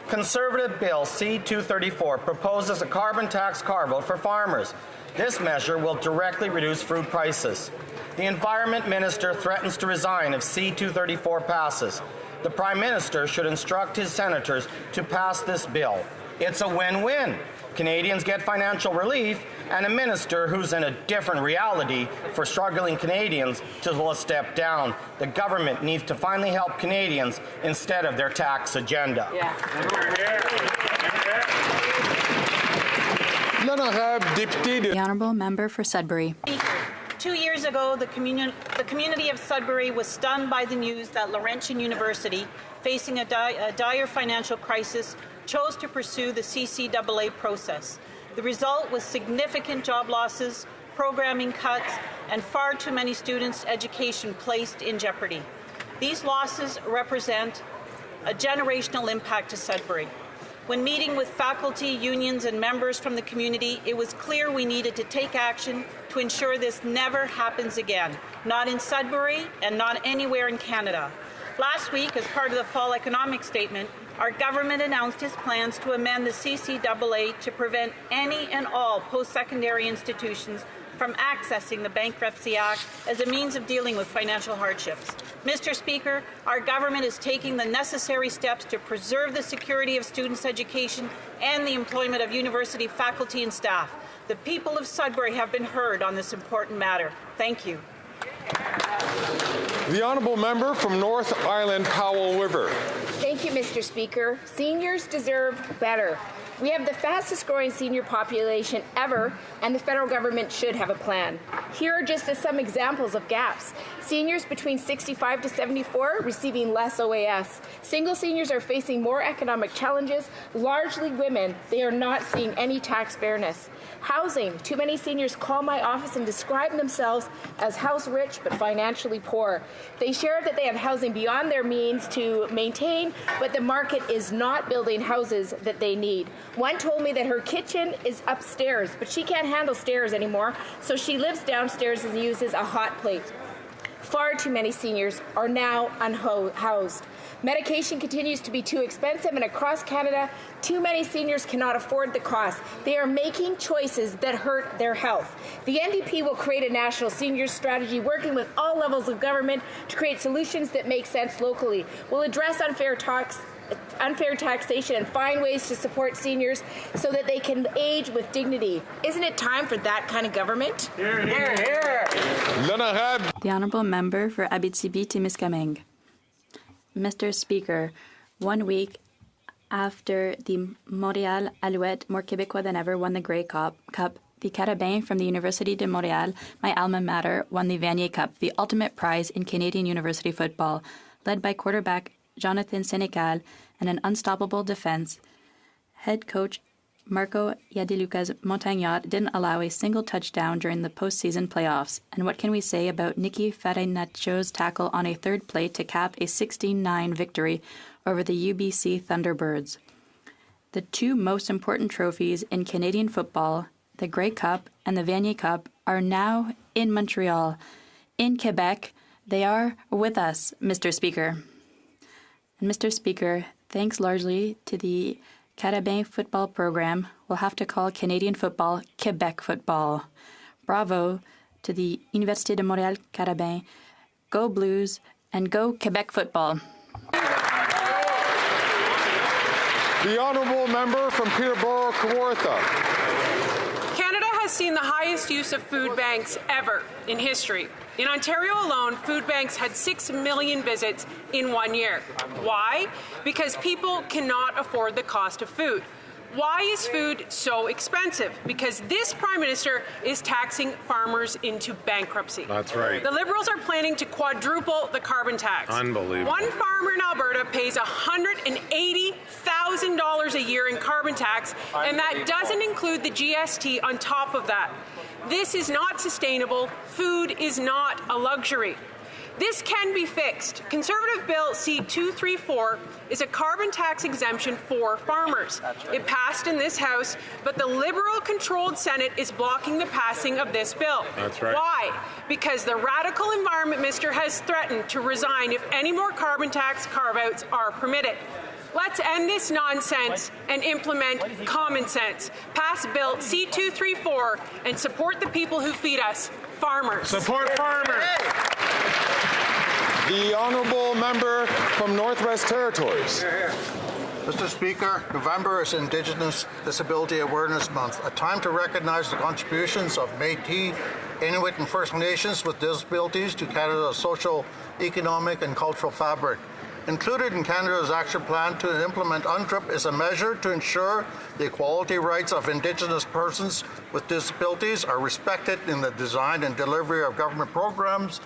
Conservative Bill C-234 proposes a carbon tax carve-out for farmers. This measure will directly reduce food prices. The Environment Minister threatens to resign if C-234 passes. The Prime Minister should instruct his senators to pass this bill. It's a win-win. Canadians get financial relief, and a minister who's in a different reality for struggling Canadians to step down. The government needs to finally help Canadians instead of their tax agenda. The Honourable Member for Sudbury. 2 years ago, the community of Sudbury was stunned by the news that Laurentian University, facing a dire financial crisis, chose to pursue the CCAA process. The result was significant job losses, programming cuts, and far too many students' education placed in jeopardy. These losses represent a generational impact to Sudbury. When meeting with faculty, unions, and members from the community, it was clear we needed to take action to ensure this never happens again, not in Sudbury and not anywhere in Canada. Last week, as part of the fall economic statement, our government announced its plans to amend the CCAA to prevent any and all post-secondary institutions from accessing the Bankruptcy Act as a means of dealing with financial hardships. Mr. Speaker, our government is taking the necessary steps to preserve the security of students' education and the employment of university faculty and staff. The people of Sudbury have been heard on this important matter. Thank you. The Honourable Member from North Island Powell River. Thank you, Mr. Speaker. Seniors deserve better. We have the fastest growing senior population ever, and the federal government should have a plan. Here are just some examples of gaps. Seniors between 65 to 74 receiving less OAS. Single seniors are facing more economic challenges, largely women. They are not seeing any tax fairness. Housing. Too many seniors call my office and describe themselves as house rich but financially poor. They share that they have housing beyond their means to maintain, but the market is not building houses that they need. One told me that her kitchen is upstairs, but she can't handle stairs anymore, so she lives downstairs and uses a hot plate. Far too many seniors are now unhoused. Medication continues to be too expensive, and across Canada, too many seniors cannot afford the cost. They are making choices that hurt their health. The NDP will create a national seniors strategy, working with all levels of government to create solutions that make sense locally. We'll address unfair taxation and find ways to support seniors so that they can age with dignity. Isn't it time for that kind of government? Hear, hear, hear. The Honourable Member for Abitibi-Témiscamingue. Mr. Speaker, 1 week after the Montréal Alouette, more Québécois than ever, won the Grey Cup, the Carabins from the Université de Montréal, my alma mater, won the Vanier Cup, the ultimate prize in Canadian university football. Led by quarterback Jonathan Sénécal and an unstoppable defense, head coach Marco Yadiluca's Montagnard didn't allow a single touchdown during the postseason playoffs. And what can we say about Nicky Farinacio's tackle on a third play to cap a 16-9 victory over the UBC Thunderbirds? The two most important trophies in Canadian football, the Grey Cup and the Vanier Cup, are now in Montreal. In Quebec, they are with us, Mr. Speaker. And Mr. Speaker, thanks largely to the Carabin football program, we'll have to call Canadian football Quebec football. Bravo to the Université de Montréal Carabin. Go Blues and go Quebec football. The Honourable Member from Peterborough Kawartha. Canada has seen the highest use of food banks ever in history. In Ontario alone, food banks had 6 million visits in 1 year. Why? Because people cannot afford the cost of food. Why is food so expensive? Because this Prime Minister is taxing farmers into bankruptcy. That's right. The Liberals are planning to quadruple the carbon tax. Unbelievable. One farmer in Alberta pays $180,000 a year in carbon tax, and that doesn't include the GST on top of that. This is not sustainable. Food is not a luxury. This can be fixed. Conservative Bill C-234 is a carbon tax exemption for farmers. It passed in this House, but the Liberal-controlled Senate is blocking the passing of this bill. That's right. Why? Because the radical environment minister has threatened to resign if any more carbon tax carve-outs are permitted. Let's end this nonsense and implement common sense. Pass Bill C-234 and support the people who feed us, farmers. Support farmers. The Honourable Member from Northwest Territories. Mr. Speaker, November is Indigenous Disability Awareness Month, a time to recognize the contributions of Métis, Inuit and First Nations with disabilities to Canada's social, economic and cultural fabric. Included in Canada's action plan to implement UNDRIP is a measure to ensure the equality rights of Indigenous persons with disabilities are respected in the design and delivery of government programs,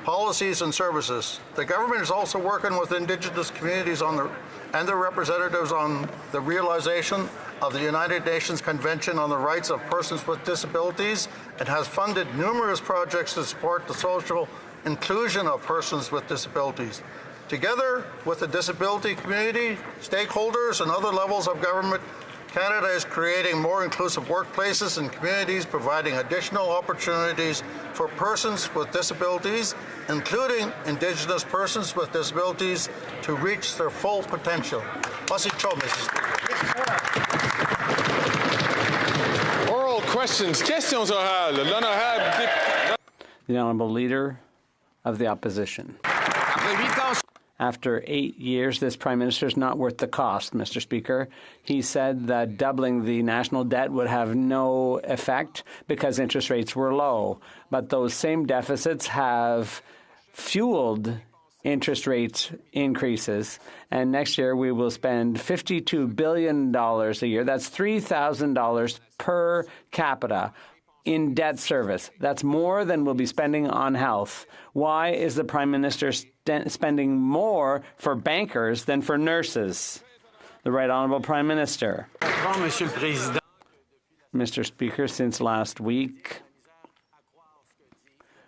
policies and services. The government is also working with Indigenous communities and their representatives on the realization of the United Nations Convention on the Rights of Persons with Disabilities and has funded numerous projects to support the social inclusion of persons with disabilities. Together with the disability community, stakeholders, and other levels of government, Canada is creating more inclusive workplaces and communities, providing additional opportunities for persons with disabilities, including Indigenous persons with disabilities, to reach their full potential. Mr. Speaker. Oral questions. Questions orales. The Honourable Leader of the Opposition. After 8 years, this Prime Minister is not worth the cost, Mr. Speaker. He said that doubling the national debt would have no effect because interest rates were low. But those same deficits have fueled interest rate increases. And next year, we will spend $52 billion a year. That's $3,000 per capita in debt service. That's more than we'll be spending on health. Why is the Prime Minister spending more for bankers than for nurses? The Right Honourable Prime Minister. Mr. Speaker, since last week,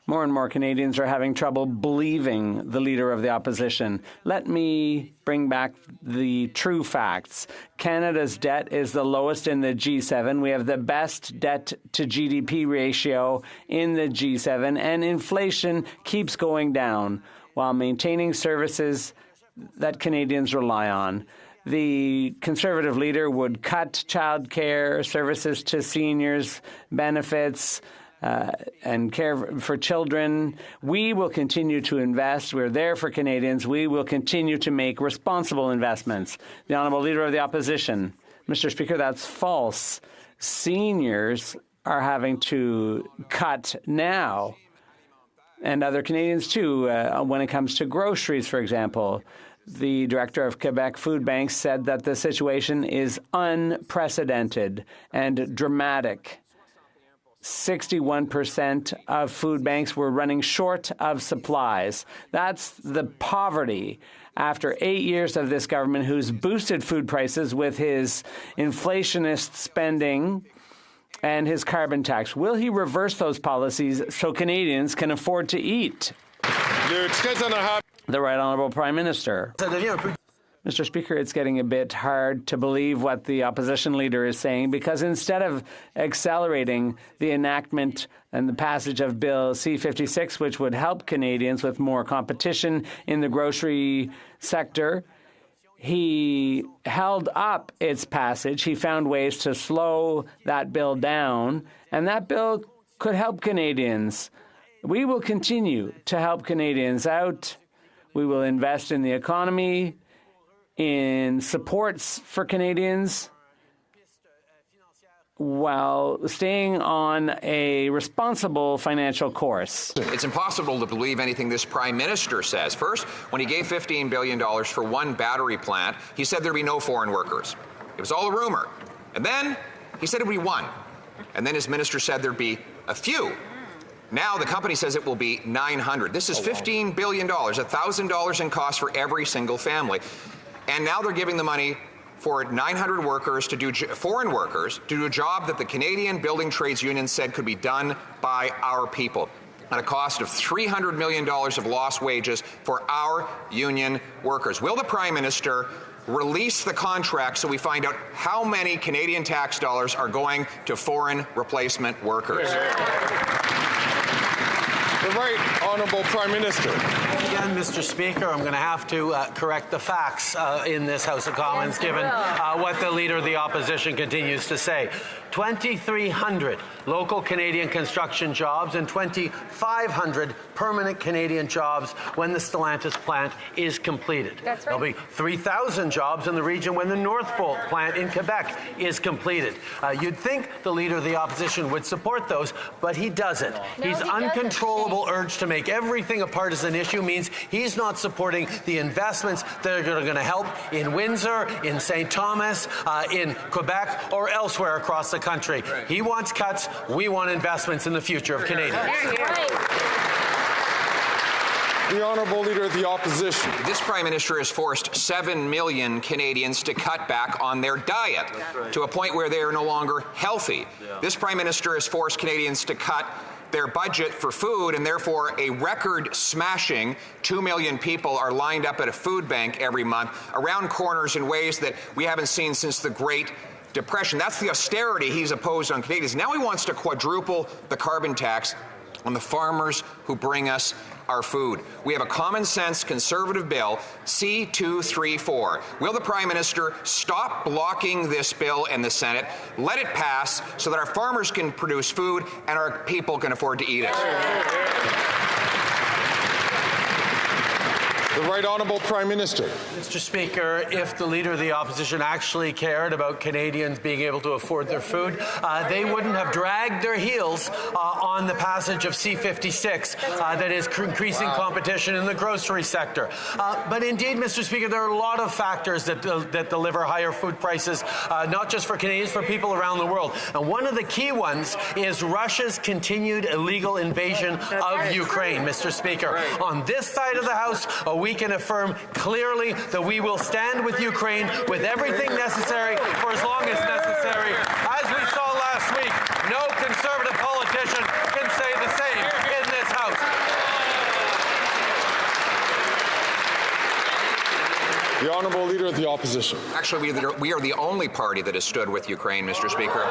more and more Canadians are having trouble believing the Leader of the Opposition. Let me bring back the true facts. Canada's debt is the lowest in the G7. We have the best debt to GDP ratio in the G7, and inflation keeps going down while maintaining services that Canadians rely on. The Conservative leader would cut childcare services to seniors, benefits, and care for children. We will continue to invest. We're there for Canadians. We will continue to make responsible investments. The Honourable Leader of the Opposition. Mr. Speaker, that's false. Seniors are having to cut now, and other Canadians too, when it comes to groceries, for example. The director of Quebec Food Banks said that the situation is unprecedented and dramatic. 61% of food banks were running short of supplies. That's the poverty after 8 years of this government who's boosted food prices with his inflationist spending and his carbon tax. Will he reverse those policies so Canadians can afford to eat? The Right Honourable Prime Minister. Mr. Speaker, it's getting a bit hard to believe what the opposition leader is saying because instead of accelerating the enactment and the passage of Bill C-56, which would help Canadians with more competition in the grocery sector, he held up its passage. He found ways to slow that bill down, and that bill could help Canadians. We will continue to help Canadians out. We will invest in the economy, in supports for Canadians, while staying on a responsible financial course. It's impossible to believe anything this Prime Minister says. First, when he gave $15 billion for one battery plant, he said there'd be no foreign workers. It was all a rumor. And then he said it would be one. And then his minister said there'd be a few. Now the company says it will be 900. This is $15 billion, $1,000 in cost for every single family. And now they're giving the money for 900 workers to do, foreign workers, to do a job that the Canadian Building Trades Union said could be done by our people at a cost of $300 million of lost wages for our union workers. Will the Prime Minister release the contract so we find out how many Canadian tax dollars are going to foreign replacement workers? The Right Honourable Prime Minister. Again, Mr. Speaker, I'm going to have to correct the facts in this House of Commons, given what the Leader of the Opposition continues to say. 2,300 local Canadian construction jobs and 2,500 permanent Canadian jobs when the Stellantis plant is completed. That's right. There'll be 3,000 jobs in the region when the Northvolt plant in Quebec is completed. You'd think the Leader of the Opposition would support those, but he doesn't. His uncontrollable urge to make everything a partisan issue means he's not supporting the investments that are going to help in Windsor, in St. Thomas, in Quebec, or elsewhere across the country. He wants cuts. We want investments in the future of Canadians. The Honourable Leader of the Opposition. This Prime Minister has forced 7 million Canadians to cut back on their diet to a point where they are no longer healthy. This Prime Minister has forced Canadians to cut their budget for food, and therefore a record-smashing 2 million people are lined up at a food bank every month around corners in ways that we haven't seen since the Great Depression. That's the austerity he's imposed on Canadians. Now he wants to quadruple the carbon tax on the farmers who bring us our food. We have a common-sense Conservative bill, C-234. Will the Prime Minister stop blocking this bill in the Senate, let it pass so that our farmers can produce food and our people can afford to eat it? The Right Honourable Prime Minister. Mr. Speaker, if the Leader of the Opposition actually cared about Canadians being able to afford their food, they wouldn't have dragged their heels on the passage of C-56 that is increasing competition in the grocery sector. But indeed, Mr. Speaker, there are a lot of factors that deliver higher food prices, not just for Canadians, for people around the world. And one of the key ones is Russia's continued illegal invasion of Ukraine, Mr. Speaker. On this side of the House, we can affirm clearly that we will stand with Ukraine with everything necessary for as long as necessary. As we saw last week, no Conservative politician can say the same in this House. The Honourable Leader of the Opposition. Actually, we are the only party that has stood with Ukraine, Mr. Speaker.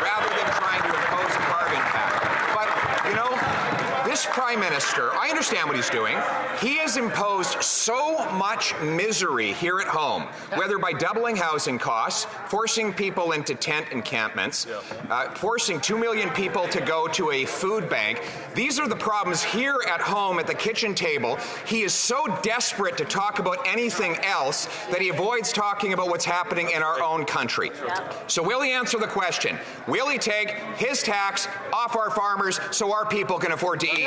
Rather than trying to impose a carbon tax. But, you know, this Prime Minister, I understand what he's doing. He has imposed so much misery here at home, whether by doubling housing costs, forcing people into tent encampments, forcing 2 million people to go to a food bank. These are the problems here at home at the kitchen table. He is so desperate to talk about anything else that he avoids talking about what's happening in our own country. So will he answer the question? Will he take his tax off our farmers so our people can afford to eat?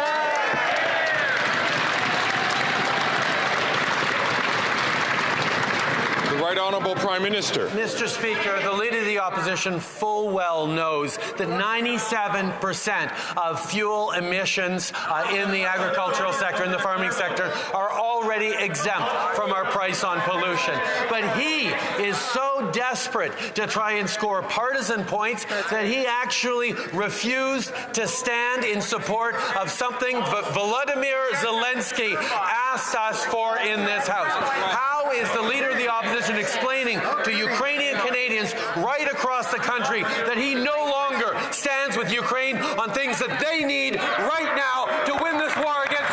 The Right Honourable Prime Minister. Mr. Speaker, the Leader of the Opposition full well knows that 97% of fuel emissions in the agricultural sector, in the farming sector, are already exempt from our price on pollution. But he is so desperate to try and score partisan points that he actually refused to stand in support of something Volodymyr Zelensky asked us for in this House. How is the Leader of the Opposition explaining to Ukrainian Canadians right across the country that he no longer stands with Ukraine on things that they need right now to win this war against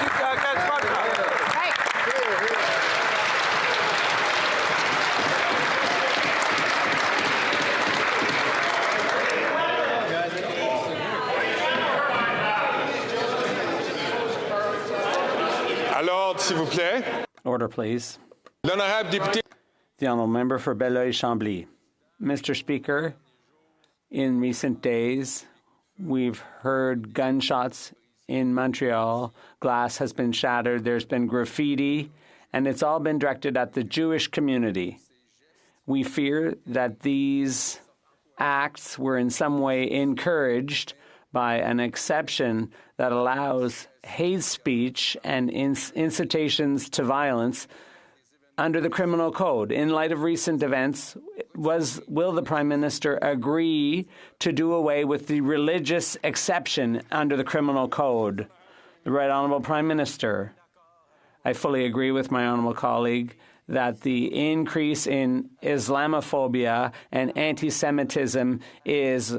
Russia? Alors, s'il vous plaît. Order, please. L'honorable député. The Honourable Member for Belleuil-Chambly. Mr. Speaker, in recent days, we've heard gunshots in Montreal. Glass has been shattered. There's been graffiti, and it's all been directed at the Jewish community. We fear that these acts were in some way encouraged by an exception that allows hate speech and incitations to violence under the criminal code. In light of recent events, will the Prime Minister agree to do away with the religious exception under the criminal code? The Right Honourable Prime Minister. I fully agree with my honourable colleague that the increase in Islamophobia and anti-Semitism is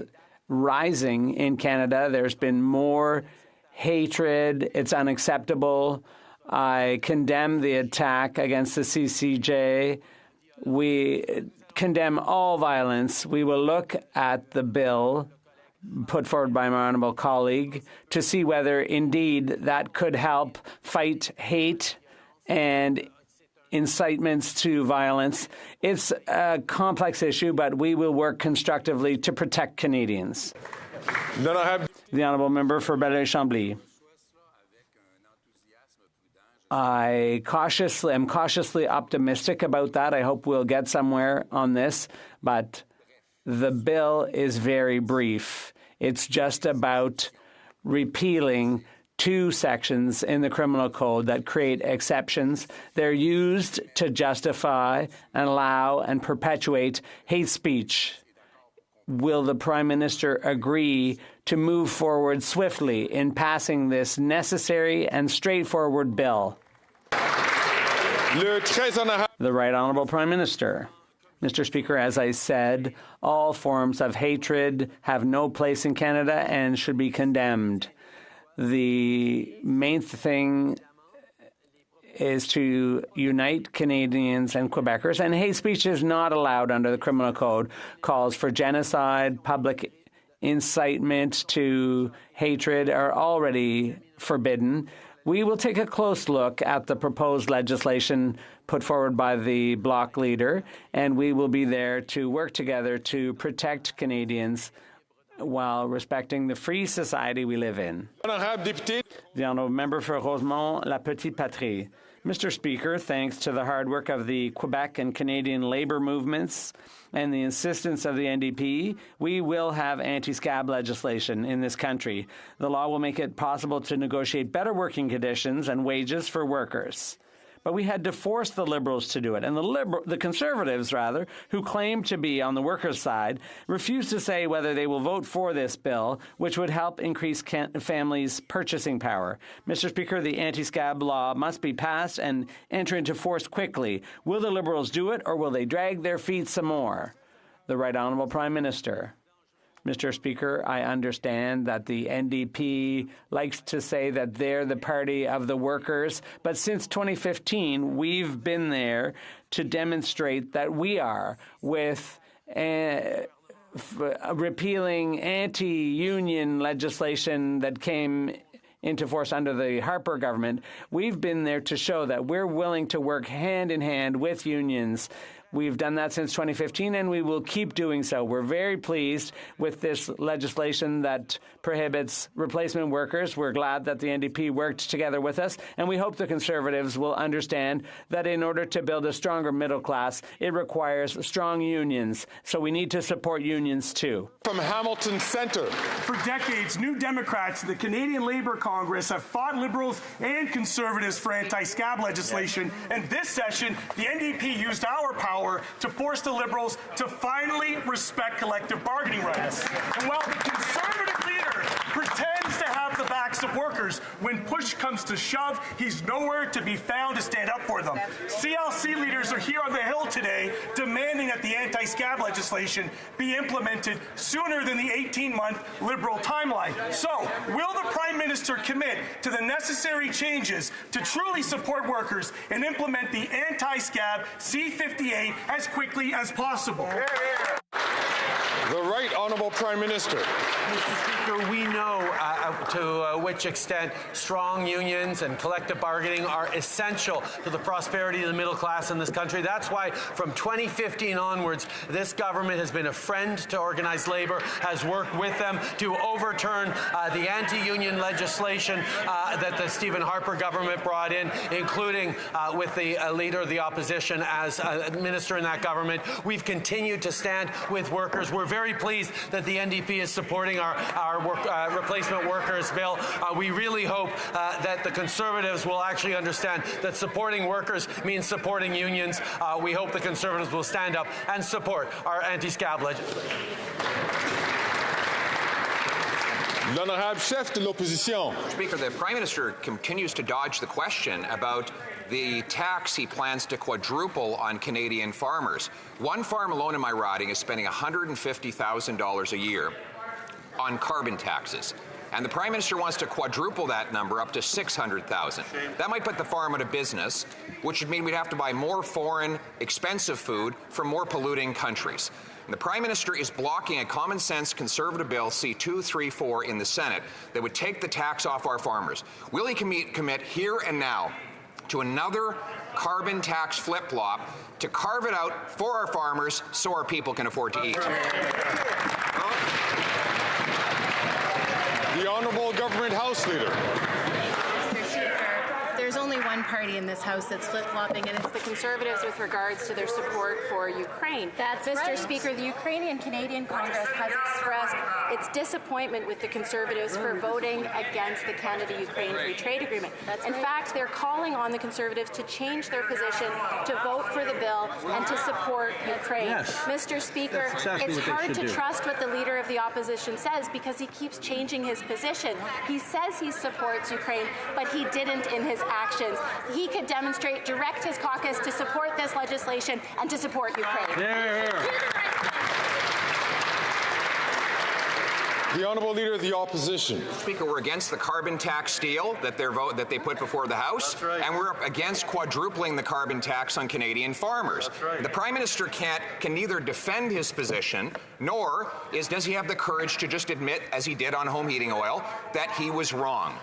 rising in Canada. There's been more hatred. It's unacceptable. I condemn the attack against the CCJ. We condemn all violence. We will look at the bill put forward by my honourable colleague to see whether indeed that could help fight hate and incitements to violence. It's a complex issue, but we will work constructively to protect Canadians. The honourable member for Belleuil-Chambly. I am cautiously optimistic about that. I hope we'll get somewhere on this, but the bill is very brief. It's just about repealing 2 sections in the criminal code that create exceptions. They're used to justify and allow and perpetuate hate speech. Will the Prime Minister agree to move forward swiftly in passing this necessary and straightforward bill? The Right Honourable Prime Minister. Mr. Speaker, as I said, all forms of hatred have no place in Canada and should be condemned. The main thing is to unite Canadians and Quebecers, and hate speech is not allowed under the criminal code. Calls for genocide, public incitement to hatred are already forbidden. We will take a close look at the proposed legislation put forward by the Bloc leader, and we will be there to work together to protect Canadians while respecting the free society we live in. The honourable member for Rosemont-La Petite Patrie. Mr. Speaker, thanks to the hard work of the Quebec and Canadian labour movements and the insistence of the NDP, we will have anti-scab legislation in this country. The law will make it possible to negotiate better working conditions and wages for workers. But we had to force the Liberals to do it. And the Conservatives, who claim to be on the workers' side, refuse to say whether they will vote for this bill, which would help increase families' purchasing power. Mr. Speaker, the anti-scab law must be passed and enter into force quickly. Will the Liberals do it, or will they drag their feet some more? The Right Honourable Prime Minister. Mr. Speaker, I understand that the NDP likes to say that they're the party of the workers, but since 2015, we've been there to demonstrate that we are with repealing anti-union legislation that came into force under the Harper government. We've been there to show that we're willing to work hand in hand with unions. We've done that since 2015, and we will keep doing so. We're very pleased with this legislation that prohibits replacement workers. We're glad that the NDP worked together with us, and we hope the Conservatives will understand that in order to build a stronger middle class, it requires strong unions. So we need to support unions, too. From Hamilton Centre. For decades, New Democrats, the Canadian Labour Congress, have fought Liberals and Conservatives for anti-scab legislation, and this session, the NDP used our power to force the Liberals to finally respect collective bargaining rights. And while the Conservative leader pretends to have the backs of workers, when push comes to shove, he's nowhere to be found to stand up for them. CLC leaders are here on the Hill today demanding that the anti-scab legislation be implemented sooner than the 18-month Liberal timeline. So, will the Prime Minister commit to the necessary changes to truly support workers and implement the anti-scab C-58 as quickly as possible? The Right Honourable Prime Minister. Mr. Speaker, we know to which extent strong unions and collective bargaining are essential to the prosperity of the middle class in this country. That's why from 2015 onwards, this government has been a friend to organized labour, has worked with them to overturn the anti-union legislation that the Stephen Harper government brought in, including with the leader of the opposition as a minister in that government. We've continued to stand with workers. We're very pleased that the NDP is supporting our replacement workers bill. We really hope that the Conservatives will actually understand that supporting workers means supporting unions. We hope the Conservatives will stand up and support our anti-scab legislation. L'honorable chef de l'opposition. Speaker, the Prime Minister continues to dodge the question about the tax he plans to quadruple on Canadian farmers. One farm alone in my riding is spending $150,000 a year on carbon taxes. And the Prime Minister wants to quadruple that number up to 600,000. That might put the farm out of business, which would mean we'd have to buy more foreign, expensive food from more polluting countries. And the Prime Minister is blocking a common-sense Conservative bill, C-234, in the Senate that would take the tax off our farmers. Will he commit here and now to another carbon tax flip-flop to carve it out for our farmers so our people can afford to eat? The Honourable Government House Leader. There's only one party in this House that's flip-flopping, and it's the Conservatives with regards to their support for Ukraine. That's Mr. Right. Speaker, the Ukrainian-Canadian Congress has expressed its disappointment with the Conservatives for voting against the Canada-Ukraine Free Trade Agreement. In fact, they're calling on the Conservatives to change their position, to vote for the bill, and to support Ukraine. Yes. Mr. Speaker, it's hard to trust what the Leader of the Opposition says because he keeps changing his position. He says he supports Ukraine, but he didn't in his actions. He could direct his caucus to support this legislation and to support Ukraine. The Honourable Leader of the Opposition. Speaker, we're against the carbon tax deal that they put before the House, and we're against quadrupling the carbon tax on Canadian farmers. The Prime Minister can neither defend his position, nor does he have the courage to just admit, as he did on home heating oil, that he was wrong.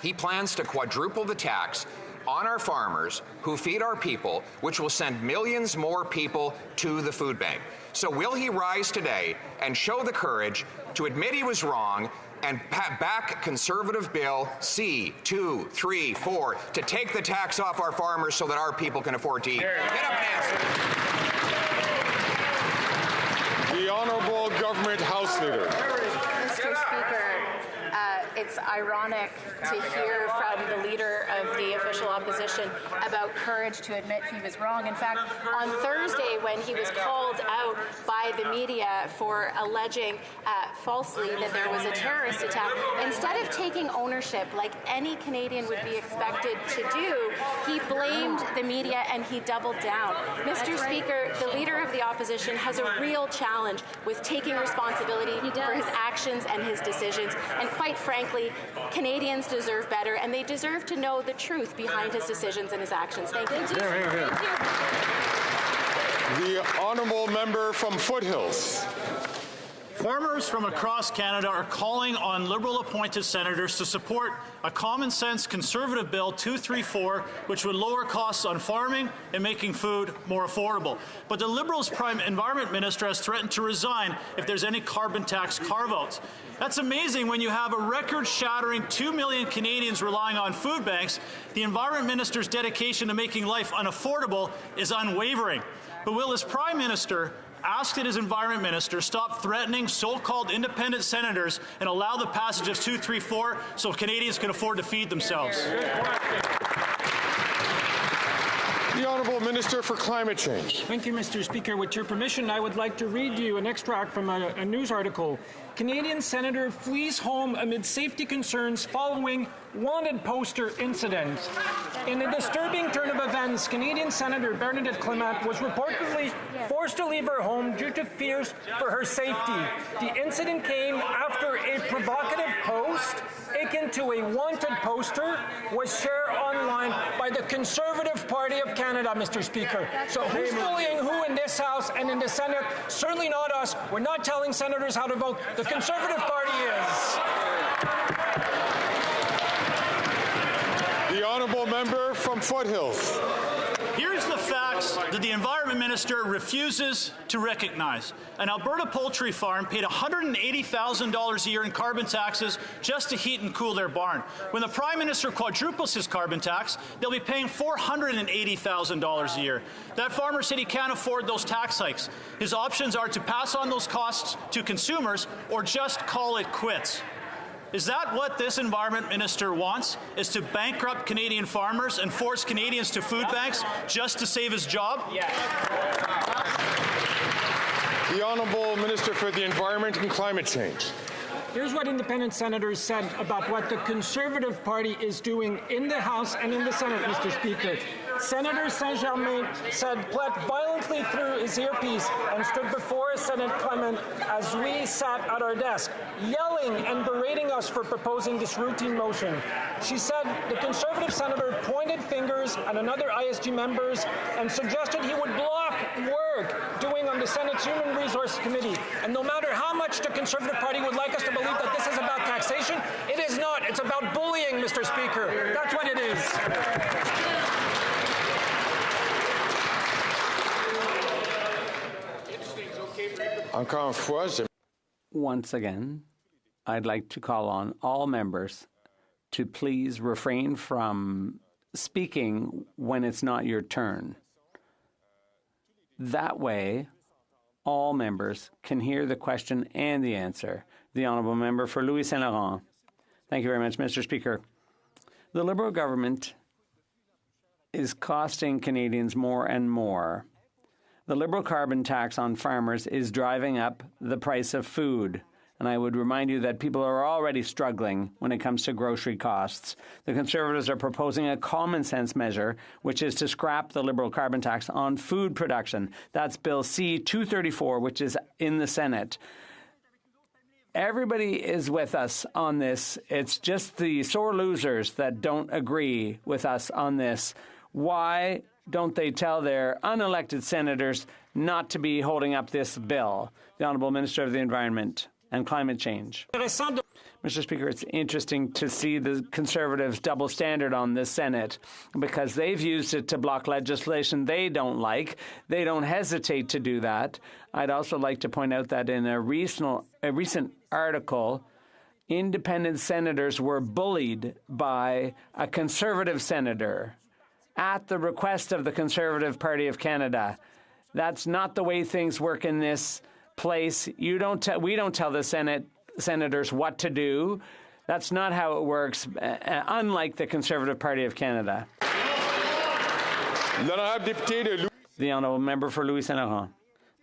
He plans to quadruple the tax on our farmers who feed our people, which will send millions more people to the food bank. So will he rise today and show the courage to admit he was wrong and back Conservative Bill C-234 to take the tax off our farmers so that our people can afford to eat? Get up and answer. The Honourable Government House Leader. Mr. Speaker, it's ironic to hear from the Leader of the official opposition about courage to admit he was wrong. In fact, on Thursday, when he was called out by the media for alleging falsely that there was a terrorist attack, instead of taking ownership like any Canadian would be expected to do, he blamed the media and he doubled down. Mr. Speaker, the Leader of the opposition has a real challenge with taking responsibility for his actions and his decisions. And quite frankly, Canadians deserve better, and they deserve to know the truth behind his decisions and his actions. Thank you. The Honourable Member from Foothills. Farmers from across Canada are calling on Liberal-appointed senators to support a common-sense Conservative Bill 234, which would lower costs on farming and making food more affordable. But the Liberals' Prime Environment Minister has threatened to resign if there's any carbon tax carve-outs. That's amazing when you have a record-shattering 2 million Canadians relying on food banks. The Environment Minister's dedication to making life unaffordable is unwavering. But will his Prime Minister ask that his Environment Minister stop threatening so-called independent senators and allow the passage of 234 so Canadians can afford to feed themselves? The Honourable Minister for Climate Change. Thank you, Mr. Speaker. With your permission, I would like to read you an extract from a news article. Canadian senator flees home amid safety concerns following wanted poster incident. In a disturbing turn of events, Canadian Senator Bernadette Clement was reportedly forced to leave her home due to fears for her safety. The incident came after a provocative post akin to a wanted poster was shared online by the Conservative Party of Canada, Mr. Speaker. So who's bullying who in this House and in the Senate? Certainly not us. We're not telling senators how to vote. The Conservative Party is. The Honourable Member from Foothills. Here's the facts that the Environment Minister refuses to recognize. An Alberta poultry farm paid $180,000 a year in carbon taxes just to heat and cool their barn. When the Prime Minister quadruples his carbon tax, they'll be paying $480,000 a year. That farmer said he can't afford those tax hikes. His options are to pass on those costs to consumers or just call it quits. Is that what this Environment Minister wants? Is to bankrupt Canadian farmers and force Canadians to food banks just to save his job? Yes. The Honourable Minister for the Environment and Climate Change. Here's what independent senators said about what the Conservative Party is doing in the House and in the Senate, Mr. Speaker. Senator Saint-Germain pled violently through his earpiece and stood before Senate Clement as we sat at our desk, yelling and berating us for proposing this routine motion. She said the Conservative senator pointed fingers at another ISG members and suggested he would block work doing on the Senate's Human Resources Committee. And no matter how much the Conservative Party would like us to believe that this is about taxation, it is not. It's about bullying, Mr. Speaker. That's what it is. Once again, I'd like to call on all members to please refrain from speaking when it's not your turn. That way, all members can hear the question and the answer. The Honourable Member for Louis Saint Laurent. Thank you very much, Mr. Speaker. The Liberal government is costing Canadians more and more. The Liberal carbon tax on farmers is driving up the price of food. And I would remind you that people are already struggling when it comes to grocery costs. The Conservatives are proposing a common-sense measure, which is to scrap the Liberal carbon tax on food production. That's Bill C-234, which is in the Senate. Everybody is with us on this. It's just the sore losers that don't agree with us on this. Why don't they tell their unelected senators not to be holding up this bill? The Honourable Minister of the Environment and Climate Change. Mr. Speaker, it's interesting to see the Conservatives' double standard on the Senate because they've used it to block legislation they don't like. They don't hesitate to do that. I'd also like to point out that in a recent article, independent senators were bullied by a Conservative senator at the request of the Conservative Party of Canada. That's not the way things work in this place. We don't tell the senators what to do. That's not how it works, unlike the Conservative Party of Canada. The Honourable Member for Louis Saint Laurent.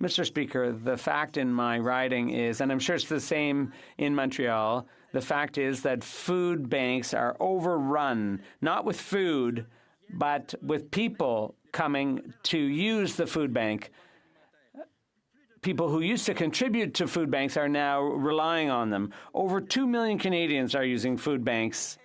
Mr. Speaker, the fact in my riding is, and I'm sure it's the same in Montreal, the fact is that food banks are overrun, not with food, but with people coming to use the food bank. People who used to contribute to food banks are now relying on them. Over 2 million Canadians are using food banks.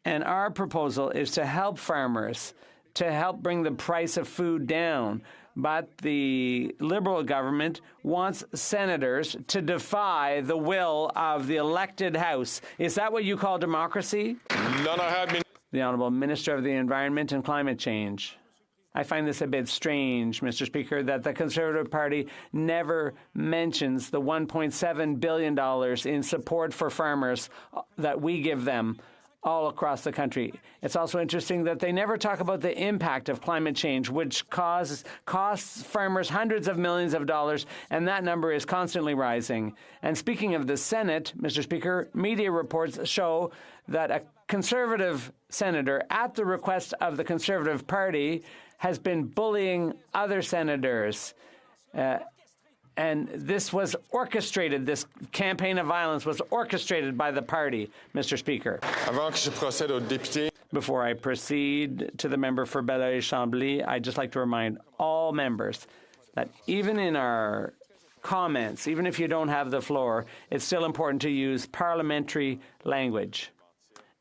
And our proposal is to help farmers, to help bring the price of food down. But the Liberal government wants senators to defy the will of the elected House. Is that what you call democracy? The Honourable Minister of the Environment and Climate Change. I find this a bit strange, Mr. Speaker, that the Conservative Party never mentions the $1.7 billion in support for farmers that we give them all across the country. It's also interesting that they never talk about the impact of climate change, which costs farmers hundreds of millions of dollars, and that number is constantly rising. And speaking of the Senate, Mr. Speaker, media reports show that a Conservative senator, at the request of the Conservative Party, has been bullying other senators. And this was orchestrated, this campaign of violence was orchestrated by the party, Mr. Speaker. Before I proceed to the member for Belleuil-Chambly, I'd just like to remind all members that even in our comments, even if you don't have the floor, it's still important to use parliamentary language.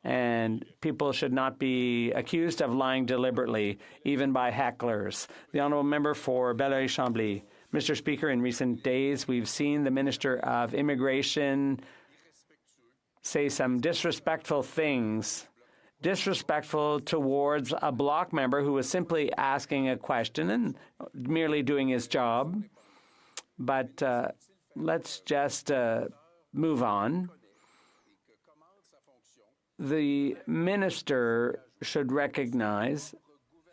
And people should not be accused of lying deliberately, even by hecklers. The Honourable Member for Belleuil-Chambly. Mr. Speaker, in recent days, we've seen the Minister of Immigration say some disrespectful things, disrespectful towards a Bloc member who was simply asking a question and merely doing his job. But let's just move on. The minister should recognize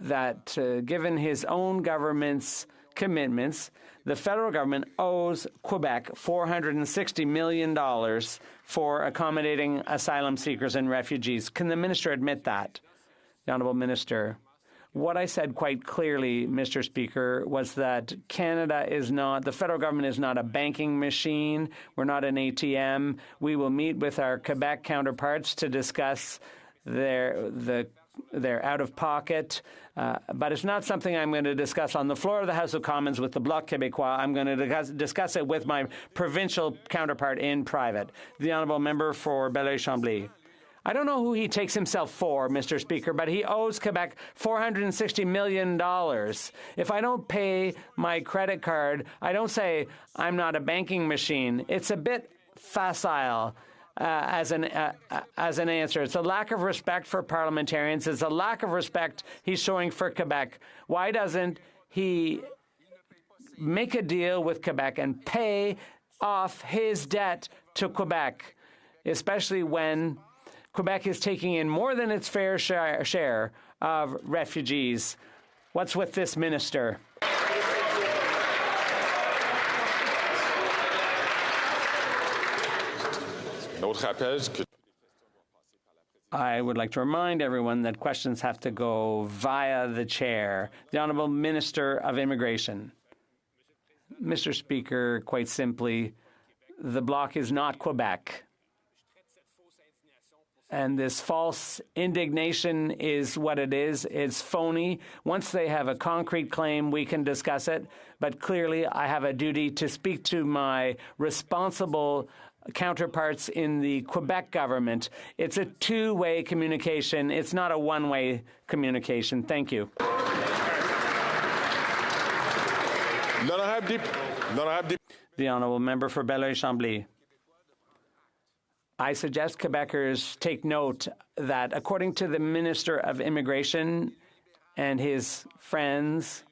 that given his own government's commitments, the federal government owes Quebec $460 million for accommodating asylum seekers and refugees. Can the minister admit that? The Honourable Minister. What I said quite clearly, Mr. Speaker, was that Canada is not, the federal government is not a banking machine. We're not an ATM. We will meet with our Quebec counterparts to discuss the they're out of pocket, but it's not something I'm going to discuss on the floor of the House of Commons with the Bloc Québécois. I'm going to discuss it with my provincial counterpart in private, the Honourable Member for Belleuil-Chambly. I don't know who he takes himself for, Mr. Speaker, but he owes Quebec $460 million. If I don't pay my credit card, I don't say I'm not a banking machine. It's a bit facile. As an answer. It's a lack of respect for parliamentarians. It's a lack of respect he's showing for Quebec. Why doesn't he make a deal with Quebec and pay off his debt to Quebec, especially when Quebec is taking in more than its fair share of refugees? What's with this minister? I would like to remind everyone that questions have to go via the chair. The Honourable Minister of Immigration. Mr. Speaker, quite simply, the Bloc is not Quebec. And this false indignation is what it is. It's phony. Once they have a concrete claim, we can discuss it. But clearly, I have a duty to speak to my responsible counterparts in the Quebec government. It's a two-way communication. It's not a one-way communication. Thank you. The Honourable Member for Belleuil-Chambly. I suggest Quebecers take note that according to the Minister of Immigration and his friends,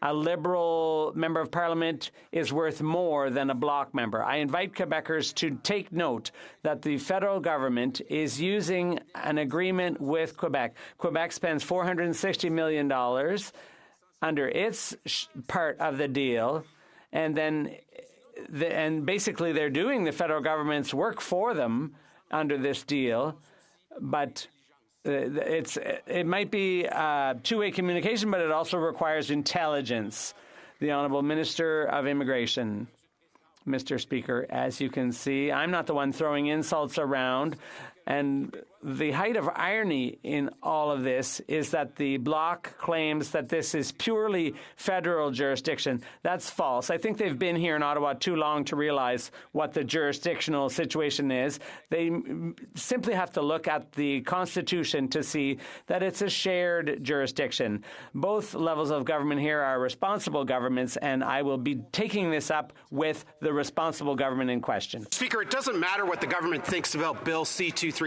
a Liberal member of Parliament is worth more than a Bloc member. I invite Quebecers to take note that the federal government is using an agreement with Quebec. Quebec spends $460 million under its part of the deal, and then basically they're doing the federal government's work for them under this deal, but it might be two-way communication, but it also requires intelligence. The Honourable Minister of Immigration. Mr. Speaker, as you can see, I'm not the one throwing insults around. And the height of irony in all of this is that the Bloc claims that this is purely federal jurisdiction. That's false. I think they've been here in Ottawa too long to realize what the jurisdictional situation is. They simply have to look at the Constitution to see that it's a shared jurisdiction. Both levels of government here are responsible governments, and I will be taking this up with the responsible government in question. Speaker, it doesn't matter what the government thinks about Bill C-234.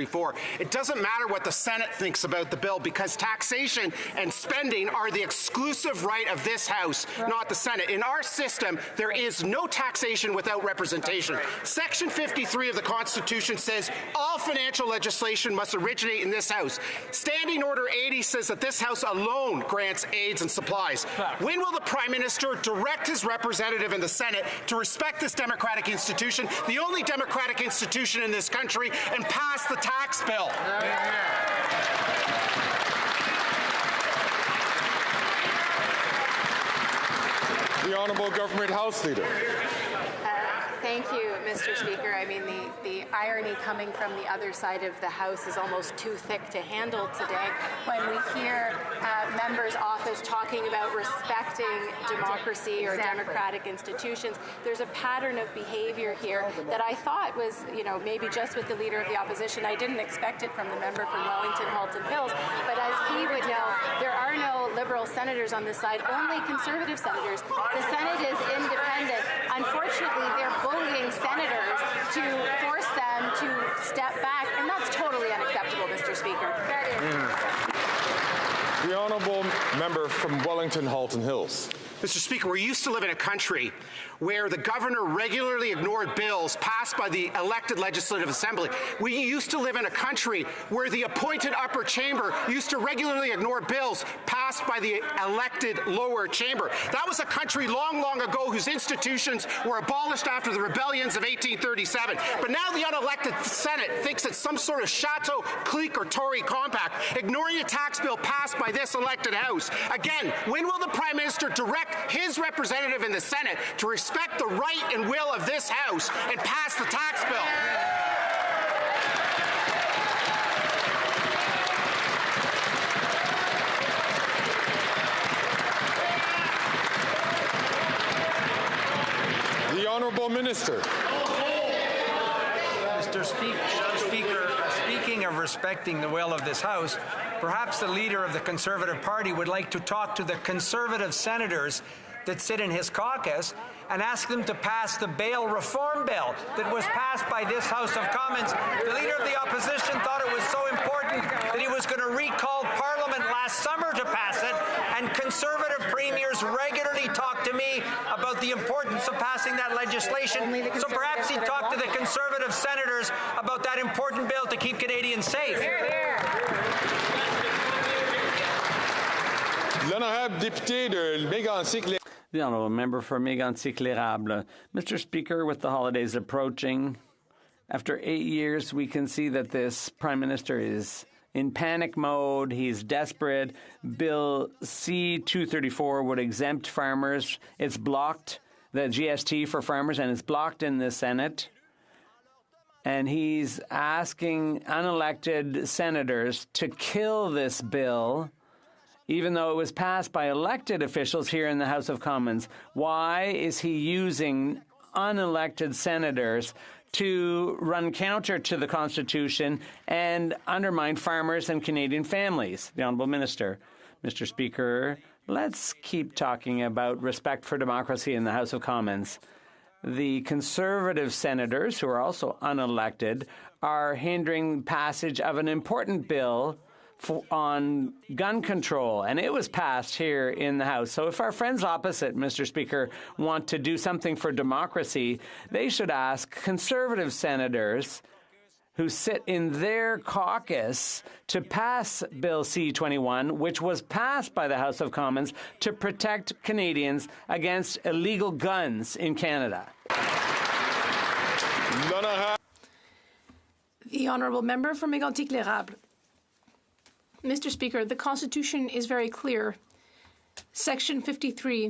It doesn't matter what the Senate thinks about the bill, because taxation and spending are the exclusive right of this House, not the Senate. In our system, there is no taxation without representation. Section 53 of the Constitution says all financial legislation must originate in this House. Standing Order 80 says that this House alone grants aids and supplies. When will the Prime Minister direct his representative in the Senate to respect this democratic institution, the only democratic institution in this country, and pass the tax bill? The Honourable Government House Leader. Thank you, Mr. Speaker. I mean, the irony coming from the other side of the House is almost too thick to handle today when we hear members' office talking about respecting democracy or democratic institutions. There's a pattern of behavior here that I thought was, maybe just with the Leader of the Opposition. I didn't expect it from the member for Wellington, Halton Hills. But as he would know, there are no Liberal senators on this side, only Conservative senators. The Senate is independent. Unfortunately, they're bullying senators to force them to step back, and that's totally unacceptable, Mr. Speaker. That is. The Honourable Member from Wellington, Halton Hills. Mr. Speaker, we used to live in a country where the governor regularly ignored bills passed by the elected Legislative Assembly. We used to live in a country where the appointed upper chamber used to regularly ignore bills passed by the elected lower chamber. That was a country long, long ago whose institutions were abolished after the rebellions of 1837. But now the unelected Senate thinks it's some sort of Chateau, clique, or Tory compact, ignoring a tax bill passed by this elected House. Again, when will the Prime Minister direct his representative in the Senate to respect the right and will of this House and pass the tax bill? Honourable Minister. Mr. Speaker, speaking of respecting the will of this House, perhaps the leader of the Conservative Party would like to talk to the Conservative senators that sit in his caucus and ask them to pass the bail reform bill that was passed by this House of Commons. The Leader of the Opposition thought it was so important that he was going to recall Parliament last summer to pass it, and Conservative premiers regularly talk to me about the importance of passing that legislation. So perhaps he'd talk to the Conservative senators about that important bill to keep Canadians safe. L'honorable député de Mégantic. The honourable member for Mégantic-l'Érable. Mr. Speaker, with the holidays approaching, after 8 years, we can see that this Prime Minister is in panic mode. He's desperate. Bill C-234 would exempt farmers. It's blocked, the GST for farmers, and it's blocked in the Senate. And he's asking unelected senators to kill this bill, even though it was passed by elected officials here in the House of Commons. Why is he using unelected senators to run counter to the Constitution and undermine farmers and Canadian families? The Honourable Minister. Mr. Speaker, let's keep talking about respect for democracy in the House of Commons. The Conservative senators, who are also unelected, are hindering passage of an important bill on gun control, and it was passed here in the House. So if our friends opposite, Mr. Speaker, want to do something for democracy, they should ask Conservative senators who sit in their caucus to pass Bill C-21, which was passed by the House of Commons to protect Canadians against illegal guns in Canada. The honourable member for Mégantic-l'Érable. Mr. Speaker, the Constitution is very clear. Section 53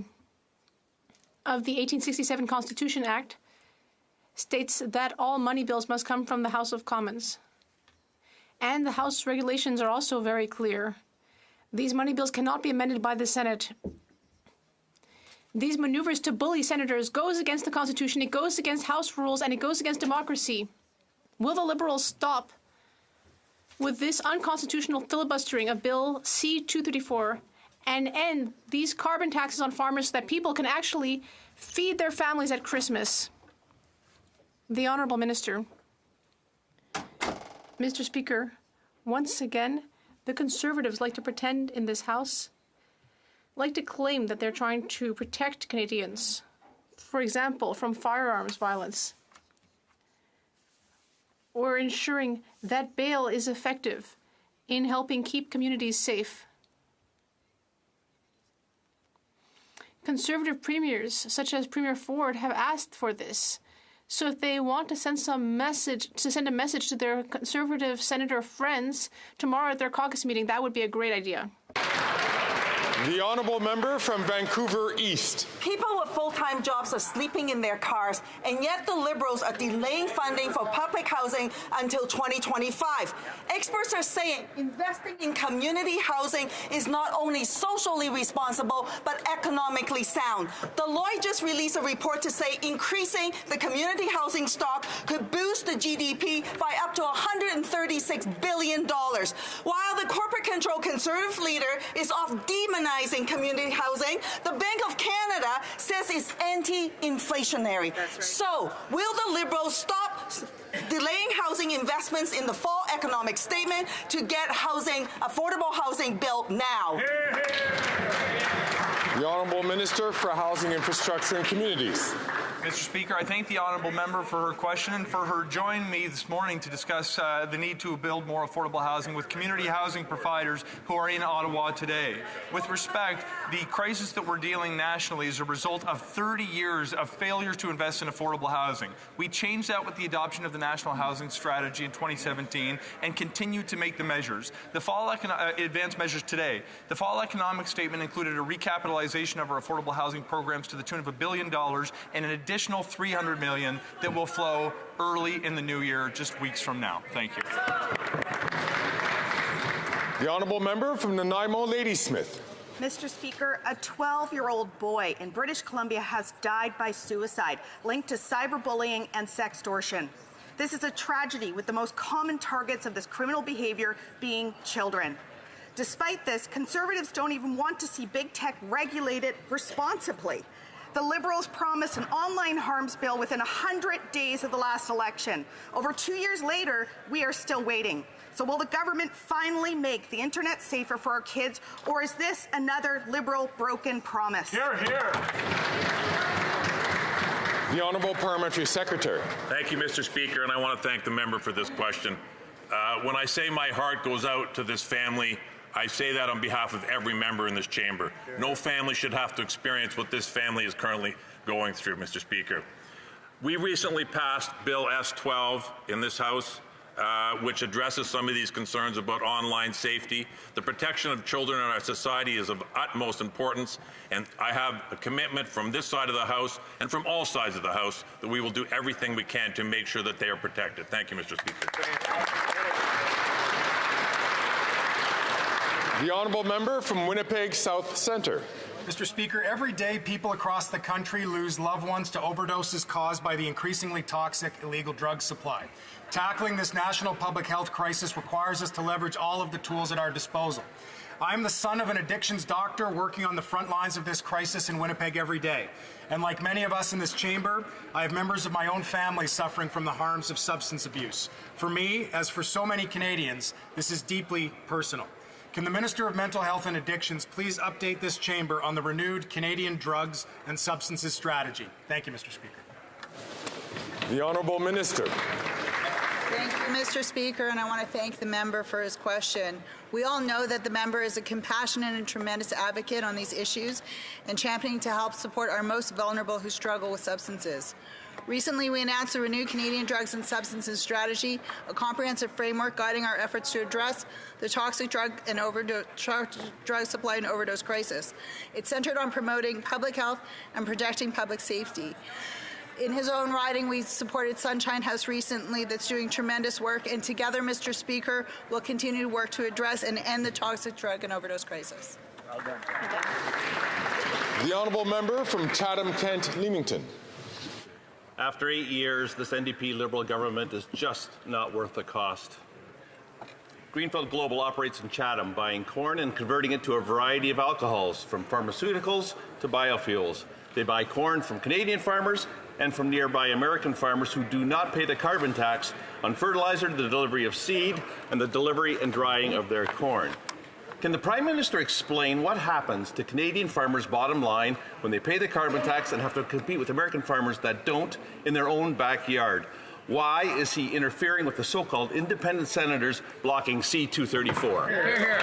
of the 1867 Constitution Act states that all money bills must come from the House of Commons. And the House regulations are also very clear. These money bills cannot be amended by the Senate. These maneuvers to bully senators goes against the Constitution, it goes against House rules, and it goes against democracy. Will the Liberals stop with this unconstitutional filibustering of Bill C-234 and end these carbon taxes on farmers so that people can actually feed their families at Christmas? The Honourable Minister. Mr. Speaker, once again, the Conservatives like to pretend in this House, like to claim that they're trying to protect Canadians, for example, from firearms violence, or ensuring that bail is effective in helping keep communities safe. Conservative premiers, such as Premier Ford, have asked for this. So if they want to send a message to their Conservative senator friends tomorrow at their caucus meeting, that would be a great idea. The honourable member from Vancouver East. People with full-time jobs are sleeping in their cars, and yet the Liberals are delaying funding for public housing until 2025. Experts are saying investing in community housing is not only socially responsible, but economically sound. Deloitte just released a report to say increasing the community housing stock could boost the GDP by up to $136 billion. While the corporate-controlled Conservative leader is off demonizing community housing, the Bank of Canada says it's anti-inflationary. Right. So, will the Liberals stop delaying housing investments in the fall economic statement to get affordable housing built now? The Honourable Minister for Housing, Infrastructure and Communities. Mr. Speaker, I thank the honourable member for her question and for her joining me this morning to discuss the need to build more affordable housing with community housing providers who are in Ottawa today. With respect, the crisis that we're dealing nationally is a result of 30 years of failure to invest in affordable housing. We changed that with the adoption of the National Housing Strategy in 2017 and continue to make the measures. The fall advanced measures today. The fall economic statement included a recapitalization of our affordable housing programs to the tune of $1 billion and an additional $300 million that will flow early in the new year, just weeks from now. Thank you. The honourable member from Nanaimo Ladysmith. Mr. Speaker, a 12-year-old boy in British Columbia has died by suicide linked to cyberbullying and sextortion. This is a tragedy, with the most common targets of this criminal behavior being children. Despite this, Conservatives don't even want to see big tech regulated responsibly. The Liberals promised an online harms bill within 100 days of the last election. Over 2 years later, we are still waiting. So will the government finally make the internet safer for our kids, or is this another Liberal broken promise? Hear, hear. The Honourable Parliamentary Secretary. Thank you, Mr. Speaker, and I want to thank the member for this question. When I say my heart goes out to this family, I say that on behalf of every member in this chamber. No family should have to experience what this family is currently going through, Mr. Speaker. We recently passed Bill S-12 in this House, which addresses some of these concerns about online safety. The protection of children in our society is of utmost importance, and I have a commitment from this side of the House and from all sides of the House that we will do everything we can to make sure that they are protected. Thank you, Mr. Speaker. The Honourable Member from Winnipeg South Centre. Mr. Speaker, every day people across the country lose loved ones to overdoses caused by the increasingly toxic illegal drug supply. Tackling this national public health crisis requires us to leverage all of the tools at our disposal. I'm the son of an addictions doctor working on the front lines of this crisis in Winnipeg every day. And like many of us in this chamber, I have members of my own family suffering from the harms of substance abuse. For me, as for so many Canadians, this is deeply personal. Can the Minister of Mental Health and Addictions please update this chamber on the renewed Canadian drugs and substances strategy? Thank you, Mr. Speaker. The Honourable Minister. Thank you, Mr. Speaker, and I want to thank the member for his question. We all know that the member is a compassionate and tremendous advocate on these issues and championing to help support our most vulnerable who struggle with substances. Recently, we announced a renewed Canadian drugs and substances strategy, a comprehensive framework guiding our efforts to address the toxic drug supply and overdose crisis. It's centered on promoting public health and protecting public safety. In his own riding, we supported Sunshine House recently that's doing tremendous work, and together, Mr. Speaker, we'll continue to work to address and end the toxic drug and overdose crisis. Well done. The Honourable Member from Chatham-Kent-Leamington. After 8 years, this NDP Liberal government is just not worth the cost. Greenfield Global operates in Chatham, buying corn and converting it to a variety of alcohols, from pharmaceuticals to biofuels. They buy corn from Canadian farmers and from nearby American farmers who do not pay the carbon tax on fertilizer, the delivery of seed, and the delivery and drying of their corn. Can the Prime Minister explain what happens to Canadian farmers' bottom line when they pay the carbon tax and have to compete with American farmers that don't in their own backyard? Why is he interfering with the so-called independent senators blocking C-234? Hear, hear.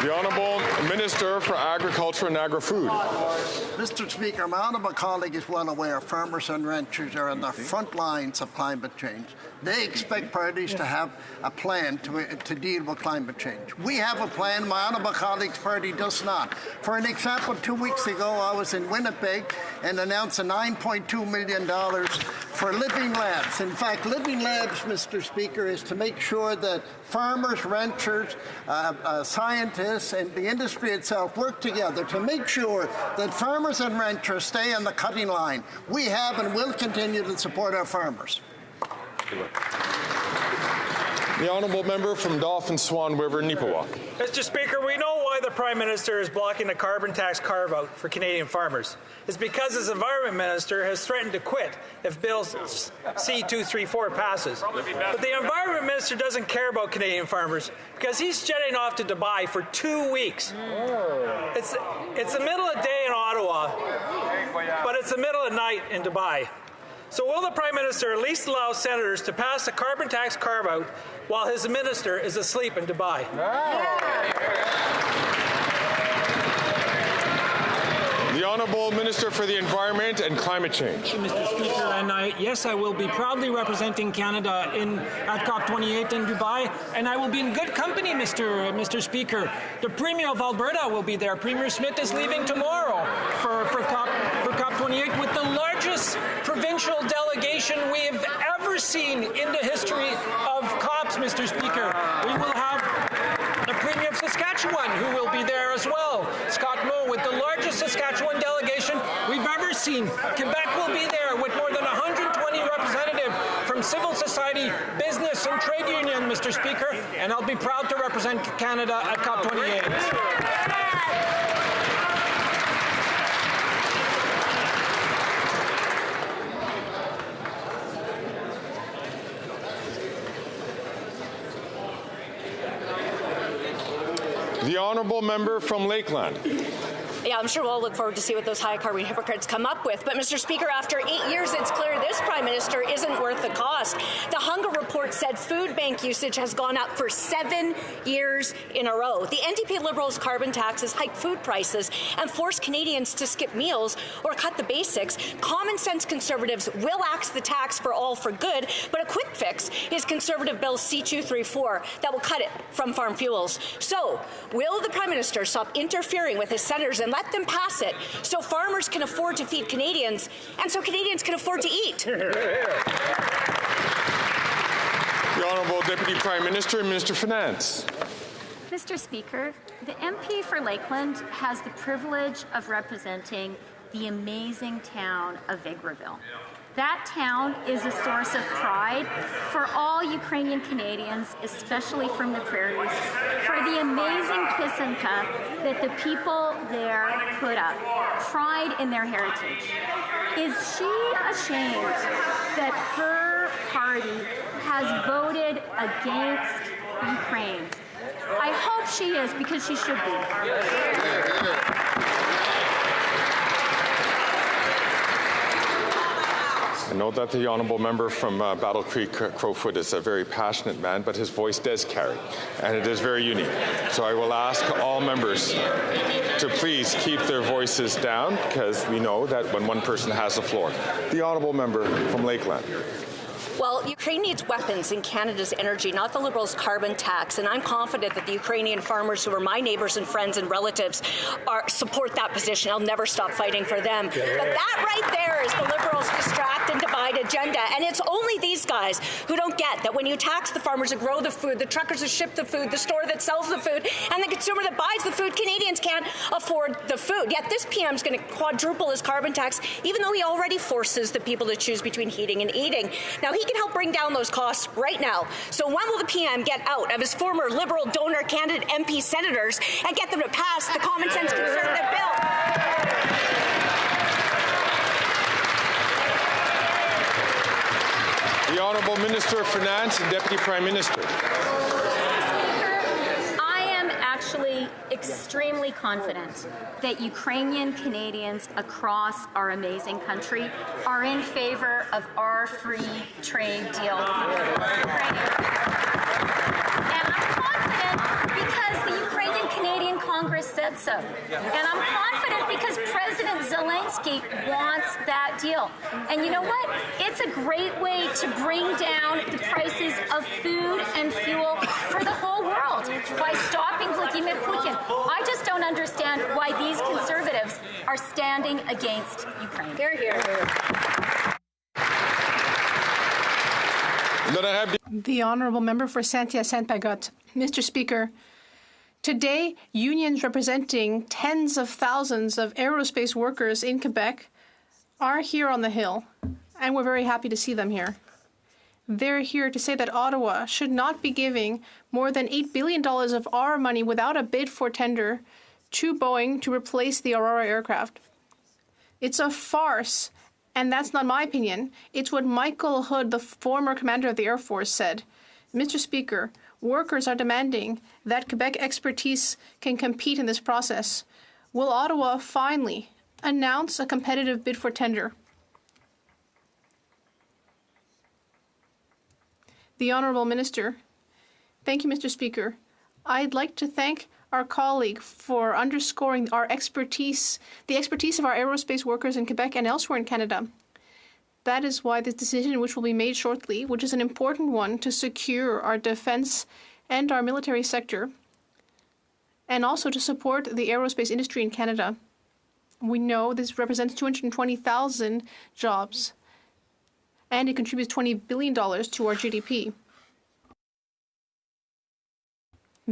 The Honourable Minister for Agriculture and Agri-Food. Mr. Speaker, my honourable colleague is well aware farmers and ranchers are on the front lines of climate change. They expect parties to have a plan to deal with climate change. We have a plan. My honourable colleague's party does not. For an example, 2 weeks ago, I was in Winnipeg and announced a $9.2 million for Living Labs. In fact, Living Labs, Mr. Speaker, is to make sure that farmers, ranchers, scientists, and the industry itself work together to make sure that farmers and ranchers stay on the cutting line. We have and will continue to support our farmers. The Honourable Member from Dauphin Swan River, Neepawa. Mr. Speaker, we know why the Prime Minister is blocking the carbon tax carve-out for Canadian farmers. It's because his Environment Minister has threatened to quit if Bill C-234 passes. But the Environment Minister doesn't care about Canadian farmers because he's jetting off to Dubai for 2 weeks. It's the middle of the day in Ottawa, but it's the middle of the night in Dubai. So will the Prime Minister at least allow senators to pass the carbon tax carve-out while his minister is asleep in Dubai? The Honourable Minister for the Environment and Climate Change. Mr. Speaker, and yes, I will be proudly representing Canada at COP28 in Dubai, and I will be in good company, Mr. Speaker. The Premier of Alberta will be there. Premier Smith is leaving tomorrow for COP28 with the largest provincial delegation we have ever seen in the history of COPs, Mr. Speaker. We will have the Premier of Saskatchewan Saskatchewan, who will be there as well. Scott Moe with the largest Saskatchewan delegation we've ever seen. Quebec will be there with more than 120 representatives from civil society, business, and trade union, Mr. Speaker, and I'll be proud to represent Canada at COP28. The honourable member from Lakeland. Yeah, I'm sure we'll look forward to see what those high-carbon hypocrites come up with. But, Mr. Speaker, after 8 years, it's clear this Prime Minister isn't worth the cost. The Hunger Report said food bank usage has gone up for 7 years in a row. The NDP Liberals' carbon taxes hike food prices and force Canadians to skip meals or cut the basics. Common-sense Conservatives will axe the tax for all for good, but a quick fix is Conservative Bill C-234 that will cut it from farm fuels. So, will the Prime Minister stop interfering with his senators and let them pass it so farmers can afford to feed Canadians and so Canadians can afford to eat? The Honourable Deputy Prime Minister and Minister of Finance. Mr. Speaker, the MP for Lakeland has the privilege of representing the amazing town of Vegreville. That town is a source of pride for all Ukrainian Canadians, especially from the prairies, for the amazing pisanka that the people there put up, pride in their heritage. Is she ashamed that her party has voted against Ukraine? I hope she is, because she should be. I know that the honourable member from Battle Creek, Crowfoot, is a very passionate man, but his voice does carry, and it is very unique. So I will ask all members to please keep their voices down, because we know that when one person has the floor. The honourable member from Lakeland. Well, Ukraine needs weapons in Canada's energy, not the Liberals' carbon tax. And I'm confident that the Ukrainian farmers, who are my neighbours and friends and relatives, support that position. I'll never stop fighting for them. But that right there is the Liberals' distract and divide agenda. And it's only these guys who don't get that when you tax the farmers that grow the food, the truckers that ship the food, the store that sells the food, and the consumer that buys the food, Canadians can't afford the food. Yet this PM is going to quadruple his carbon tax, even though he already forces the people to choose between heating and eating. Now, he can help bring down those costs right now. So when will the PM get out of his former Liberal donor candidate MP senators and get them to pass the common sense Conservative bill? The Honourable Minister of Finance and Deputy Prime Minister. Actually extremely confident that Ukrainian Canadians across our amazing country are in favor of our free trade deal. And I'm confident because the Ukrainian Canadian Congress said so. And I'm confident because President Zelensky wants that deal. And you know what? It's a great way to bring down the prices of food and fuel for the whole world by stopping Vladimir Putin. I just don't understand why these Conservatives are standing against Ukraine. Hear, hear. The Honourable Member for Saint-Hyacinthe-Bagotte. Mr. Speaker, today, unions representing tens of thousands of aerospace workers in Quebec are here on the Hill, and we're very happy to see them here. They're here to say that Ottawa should not be giving more than $8 billion of our money without a bid for tender to Boeing to replace the Aurora aircraft. It's a farce, and that's not my opinion. It's what Michael Hood, the former commander of the Air Force, said. Mr. Speaker, workers are demanding that Quebec expertise can compete in this process. Will Ottawa finally announce a competitive bid for tender? The Honourable Minister. Thank you, Mr. Speaker. I'd like to thank our colleague for underscoring our expertise, the expertise of our aerospace workers in Quebec and elsewhere in Canada. That is why this decision, which will be made shortly, which is an important one to secure our defense and our military sector, and also to support the aerospace industry in Canada. We know this represents 220,000 jobs, and it contributes $20 billion to our GDP.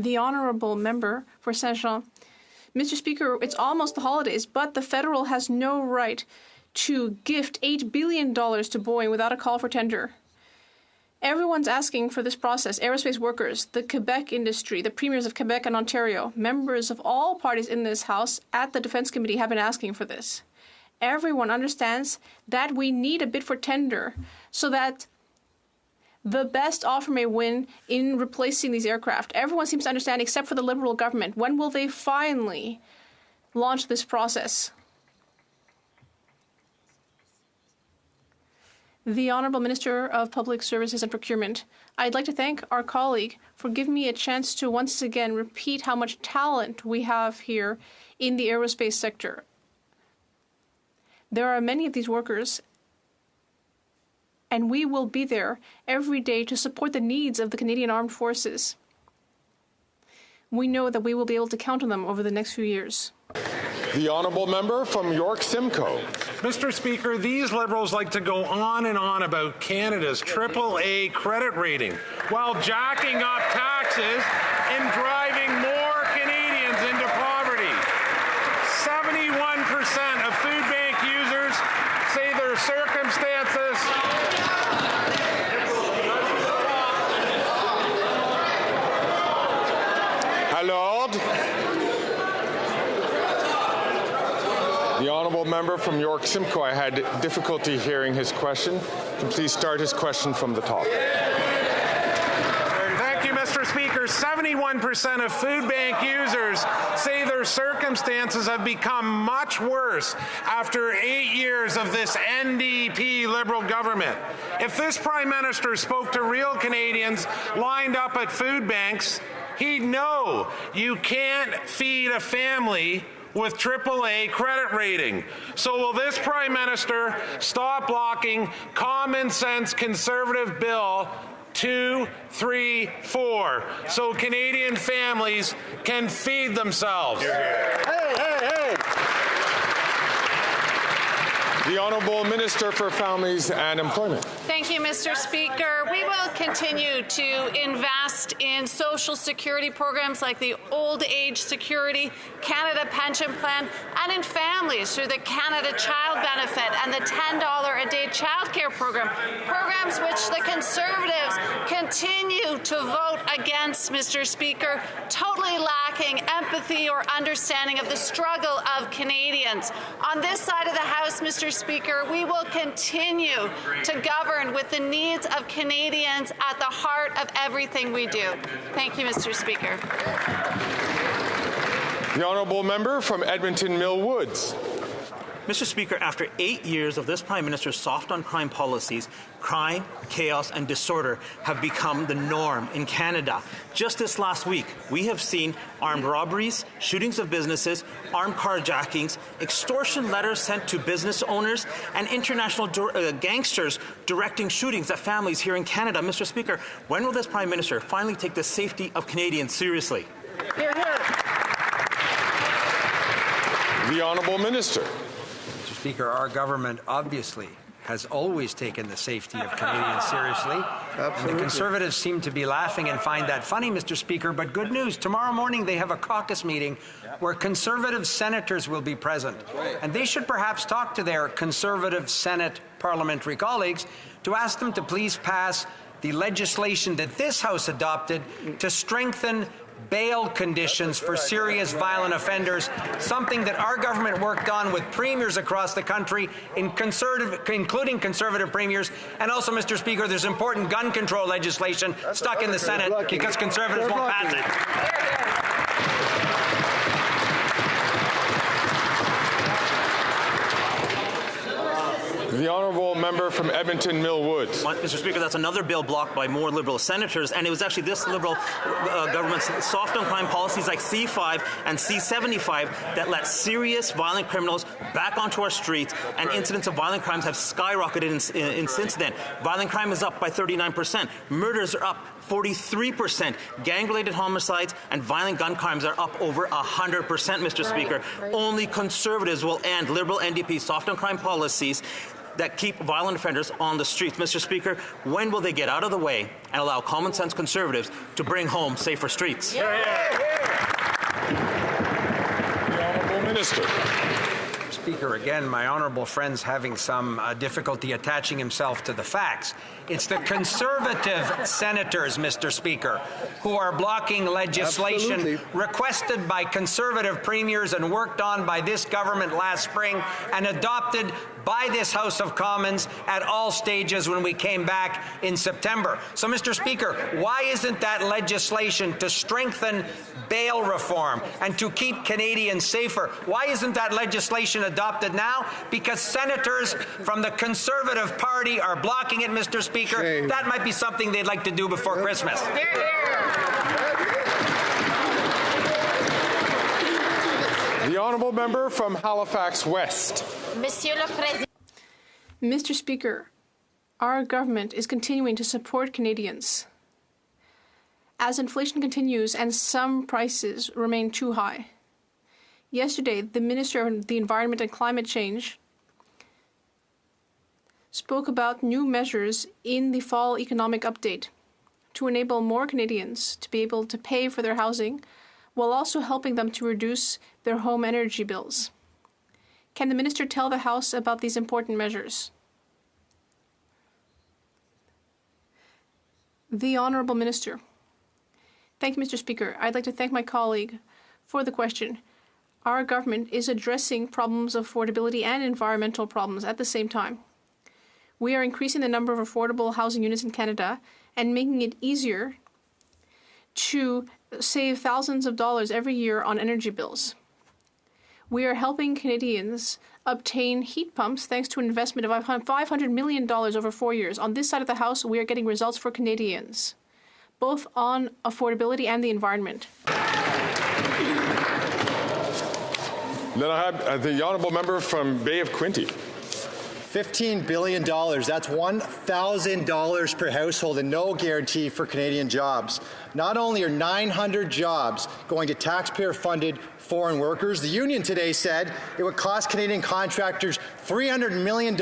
The honourable member for Saint-Jean. Mr. Speaker, it's almost the holidays, but the federal has no right to gift $8 billion to Boeing without a call for tender. Everyone's asking for this process. Aerospace workers, the Quebec industry, the premiers of Quebec and Ontario, members of all parties in this House at the Defence Committee have been asking for this. Everyone understands that we need a bid for tender so that the best offer may win in replacing these aircraft. Everyone seems to understand except for the Liberal government. When will they finally launch this process? The Honourable Minister of Public Services and Procurement. I'd like to thank our colleague for giving me a chance to once again repeat how much talent we have here in the aerospace sector. There are many of these workers, and we will be there every day to support the needs of the Canadian Armed Forces. We know that we will be able to count on them over the next few years. The honourable member from York Simcoe. Mr. Speaker, these Liberals like to go on and on about Canada's AAA credit rating while jacking up taxes and driving more Canadians into poverty. 71% of food bank users say their circumstances Lord. The honourable member from York Simcoe, I had difficulty hearing his question. Can please start his question from the top. Thank you, Mr. Speaker. 71% of food bank users say their circumstances have become much worse after 8 years of this NDP Liberal government. If this Prime Minister spoke to real Canadians lined up at food banks, he'd know you can't feed a family with AAA credit rating. So will this Prime Minister stop blocking common sense Conservative Bill 234 so Canadian families can feed themselves? Hey, hey, hey! The Honourable Minister for Families and Employment. Thank you, Mr. Speaker. We will continue to invest in social security programs like the Old Age Security, Canada Pension Plan, and in families through the Canada Child Benefit and the $10 a day childcare program, programs which the Conservatives continue to vote against, Mr. Speaker, totally lacking empathy or understanding of the struggle of Canadians. On this side of the House, Mr. Speaker, we will continue to govern with the needs of Canadians at the heart of everything we do. Thank you, Mr. Speaker. The honourable member from Edmonton Mill Woods. Mr. Speaker, after 8 years of this Prime Minister's soft-on-crime policies, crime, chaos, and disorder have become the norm in Canada. Just this last week, we have seen armed robberies, shootings of businesses, armed carjackings, extortion letters sent to business owners, and international gangsters directing shootings at families here in Canada. Mr. Speaker, when will this Prime Minister finally take the safety of Canadians seriously? Hear, hear. The Honourable Minister. Mr. Speaker, our government obviously has always taken the safety of Canadians seriously. Absolutely. The Conservatives seem to be laughing and find that funny, Mr. Speaker, but good news. Tomorrow morning they have a caucus meeting where Conservative senators will be present. And they should perhaps talk to their Conservative Senate parliamentary colleagues to ask them to please pass the legislation that this House adopted to strengthen bail conditions for serious violent offenders, something that our government worked on with premiers across the country, including Conservative premiers. And also, Mr. Speaker, there's important gun control legislation stuck in the Senate because Conservatives won't pass it. The honourable member from Edmonton Mill Woods. Mr. Speaker, that's another bill blocked by more Liberal senators, and it was actually this Liberal government's soft-on-crime policies like C-5 and C-75 that let serious violent criminals back onto our streets, and incidents of violent crimes have skyrocketed since then. Violent crime is up by 39%. Murders are up 43%. Gang-related homicides and violent gun crimes are up over 100%, Mr. Speaker. Only Conservatives will end Liberal NDP soft-on-crime policies. that keep violent offenders on the streets. Mr. Speaker, when will they get out of the way and allow common sense Conservatives to bring home safer streets? The Honourable Minister. Speaker, again, my honourable friend's having some difficulty attaching himself to the facts. It's the Conservative senators, Mr. Speaker, who are blocking legislation requested by Conservative premiers and worked on by this government last spring and adopted by this House of Commons at all stages when we came back in September. So, Mr. Speaker, why isn't that legislation to strengthen bail reform and to keep Canadians safer? Why isn't that legislation adopted now? Because senators from the Conservative Party are blocking it, Mr. Speaker. That might be something they'd like to do before Christmas. The honourable member from Halifax West. Mr. Speaker, our government is continuing to support Canadians. As inflation continues and some prices remain too high. Yesterday, the Minister of the Environment and Climate Change spoke about new measures in the fall economic update to enable more Canadians to be able to pay for their housing while also helping them to reduce their home energy bills. Can the Minister tell the House about these important measures? The Honourable Minister. Thank you, Mr. Speaker. I'd like to thank my colleague for the question. Our government is addressing problems of affordability and environmental problems at the same time. We are increasing the number of affordable housing units in Canada and making it easier to save thousands of dollars every year on energy bills. We are helping Canadians obtain heat pumps thanks to an investment of $500 million over 4 years. On this side of the House, we are getting results for Canadians, both on affordability and the environment. Then I have the honourable member from Bay of Quinte. $15 billion. That's $1,000 per household and no guarantee for Canadian jobs. Not only are 900 jobs going to taxpayer-funded foreign workers, the union today said it would cost Canadian contractors $300 million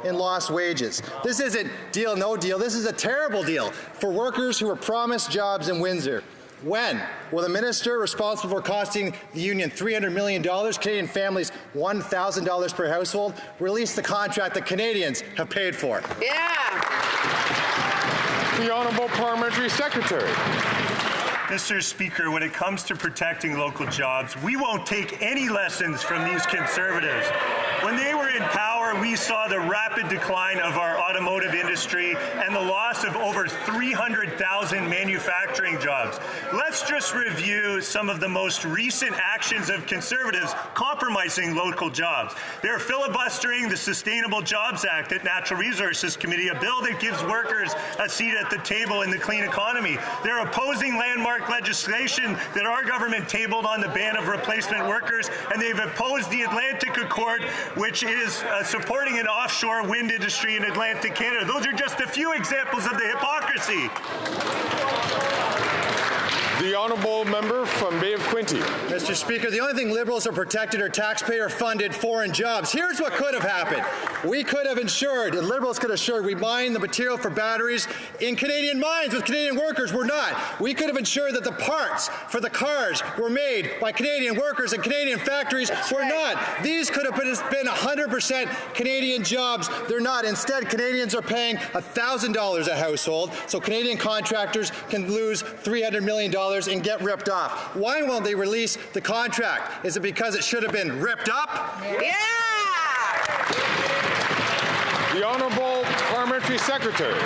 in lost wages. This isn't deal, no deal. This is a terrible deal for workers who were promised jobs in Windsor. When will the minister responsible for costing the union $300 million, Canadian families $1,000 per household, release the contract that Canadians have paid for? The Honourable Parliamentary Secretary. Mr. Speaker, when it comes to protecting local jobs, we won't take any lessons from these Conservatives. When they were in power, we saw the rapid decline of our automotive industry and the loss of over 300,000 manufacturing jobs. Let's just review some of the most recent actions of Conservatives compromising local jobs. They're filibustering the Sustainable Jobs Act at Natural Resources Committee, a bill that gives workers a seat at the table in the clean economy. They're opposing landmark legislation that our government tabled on the ban of replacement workers, and they've opposed the Atlantic Accord, which is supporting an offshore wind industry in Atlantic Canada. Those are just a few examples of the hypocrisy. The honourable member from Bay of Quinte. Mr. Speaker, the only thing Liberals are protected are taxpayer-funded foreign jobs. Here's what could have happened. We could have ensured, and Liberals could have ensured, we mine the material for batteries in Canadian mines with Canadian workers. We're not. We could have ensured that the parts for the cars were made by Canadian workers and Canadian factories. We're not. These could have been 100% Canadian jobs. They're not. Instead, Canadians are paying $1,000 a household, so Canadian contractors can lose $300 million and get ripped off. Why won't they release the contract? Is it because it should have been ripped up? The Honourable Parliamentary Secretary.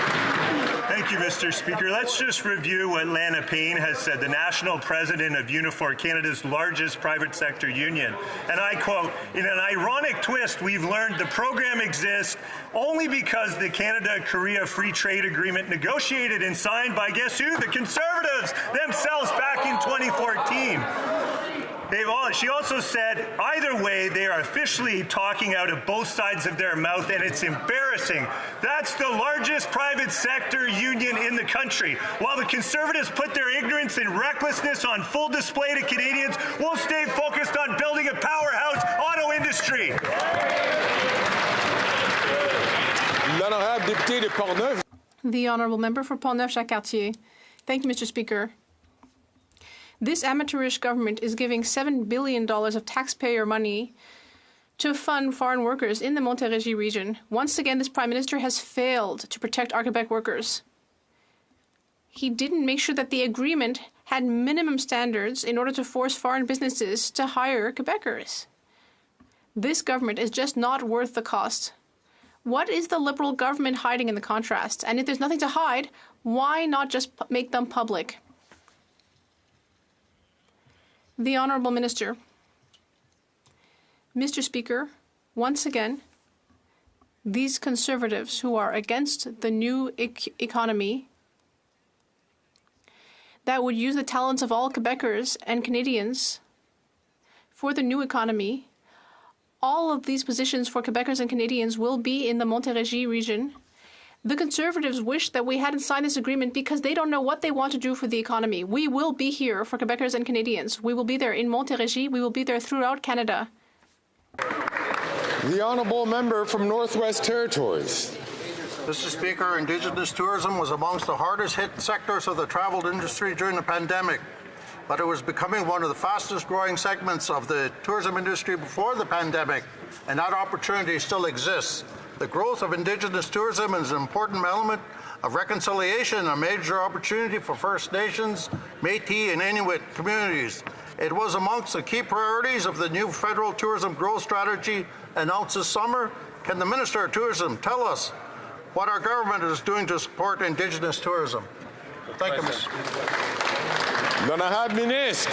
Thank you, Mr. Speaker. Let's just review what Lana Payne has said, the national president of Unifor, Canada's largest private sector union. And I quote, "In an ironic twist, we've learned the program exists only because the Canada-Korea Free Trade Agreement negotiated and signed by, guess who? The Conservatives themselves back in 2014. She also said, either way, they are officially talking out of both sides of their mouth, and it's embarrassing. That's the largest private sector union in the country. While the Conservatives put their ignorance and recklessness on full display to Canadians, we'll stay focused on building a powerhouse auto industry. Portneuf. The honourable member for Portneuf-Jacques-Cartier. Thank you, Mr. Speaker. This amateurish government is giving $7 billion of taxpayer money to fund foreign workers in the Montérégie region. Once again, this Prime Minister has failed to protect our Quebec workers. He didn't make sure that the agreement had minimum standards in order to force foreign businesses to hire Quebecers. This government is just not worth the cost. What is the Liberal government hiding in the contrast? And if there's nothing to hide, why not just make them public? The Honourable Minister. Mr. Speaker, once again, these Conservatives who are against the new economy that would use the talents of all Quebecers and Canadians for the new economy, all of these positions for Quebecers and Canadians will be in the Montérégie region. The Conservatives wish that we hadn't signed this agreement because they don't know what they want to do for the economy. We will be here for Quebecers and Canadians. We will be there in Montérégie. We will be there throughout Canada. The honourable member from Northwest Territories. Mr. Speaker, Indigenous tourism was amongst the hardest hit sectors of the travel industry during the pandemic, but it was becoming one of the fastest growing segments of the tourism industry before the pandemic, and that opportunity still exists. The growth of Indigenous tourism is an important element of reconciliation, a major opportunity for First Nations, Métis, and Inuit communities. It was amongst the key priorities of the new federal tourism growth strategy announced this summer. Can the Minister of Tourism tell us what our government is doing to support Indigenous tourism? Thank you, Mr. L'honorable ministre.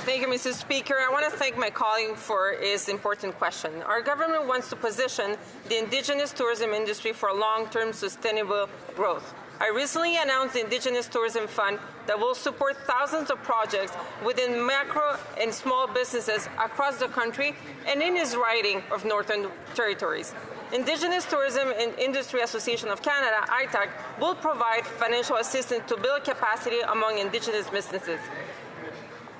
Thank you, Mr. Speaker. I want to thank my colleague for his important question. Our government wants to position the Indigenous tourism industry for long-term sustainable growth. I recently announced the Indigenous Tourism Fund that will support thousands of projects within macro and small businesses across the country and in his riding of Northern Territories. Indigenous Tourism and Industry Association of Canada, ITAC, will provide financial assistance to build capacity among Indigenous businesses.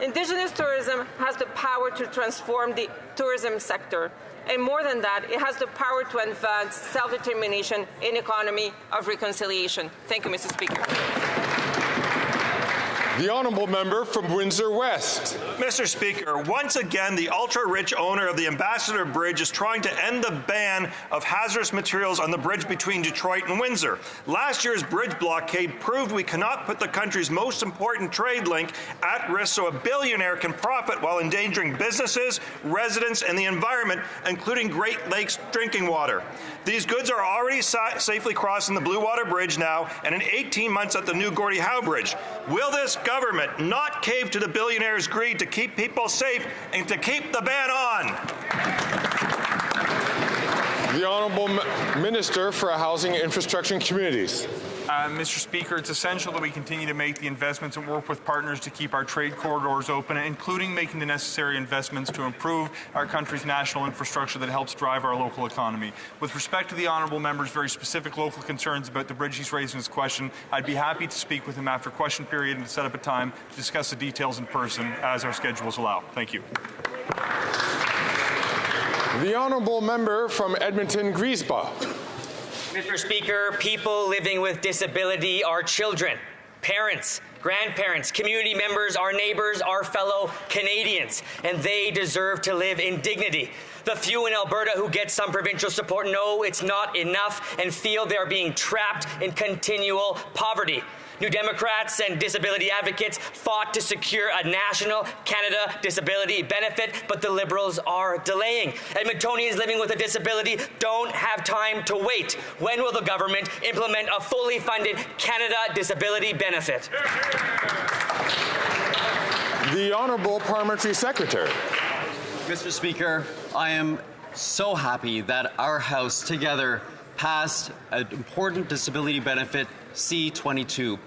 Indigenous tourism has the power to transform the tourism sector. And more than that, it has the power to advance self-determination in economy of reconciliation. Thank you, Mr. Speaker. The honourable member from Windsor West. Mr. Speaker, once again, the ultra-rich owner of the Ambassador Bridge is trying to end the ban of hazardous materials on the bridge between Detroit and Windsor. Last year's bridge blockade proved we cannot put the country's most important trade link at risk so a billionaire can profit while endangering businesses, residents, and the environment, including Great Lakes drinking water. These goods are already safely crossing the Blue Water Bridge now, and in 18 months at the new Gordie Howe Bridge. Will this government not cave to the billionaires' greed to keep people safe and to keep the ban on? The Honourable Minister for Housing, Infrastructure and Communities. Mr. Speaker, it's essential that we continue to make the investments and work with partners to keep our trade corridors open, including making the necessary investments to improve our country's national infrastructure that helps drive our local economy. With respect to the honourable member's very specific local concerns about the bridge he's raised in his question, I'd be happy to speak with him after question period and set up a time to discuss the details in person as our schedules allow. Thank you. The honourable member from Edmonton Griesbach. Mr. Speaker, people living with disability are children, parents, grandparents, community members, our neighbours, our fellow Canadians, and they deserve to live in dignity. The few in Alberta who get some provincial support know it's not enough and feel they are being trapped in continual poverty. New Democrats and disability advocates fought to secure a national Canada disability benefit, but the Liberals are delaying. Edmontonians living with a disability don't have time to wait. When will the government implement a fully funded Canada disability benefit? The Honourable Parliamentary Secretary. Mr. Speaker, I am so happy that our House together passed an important disability benefit, C-234.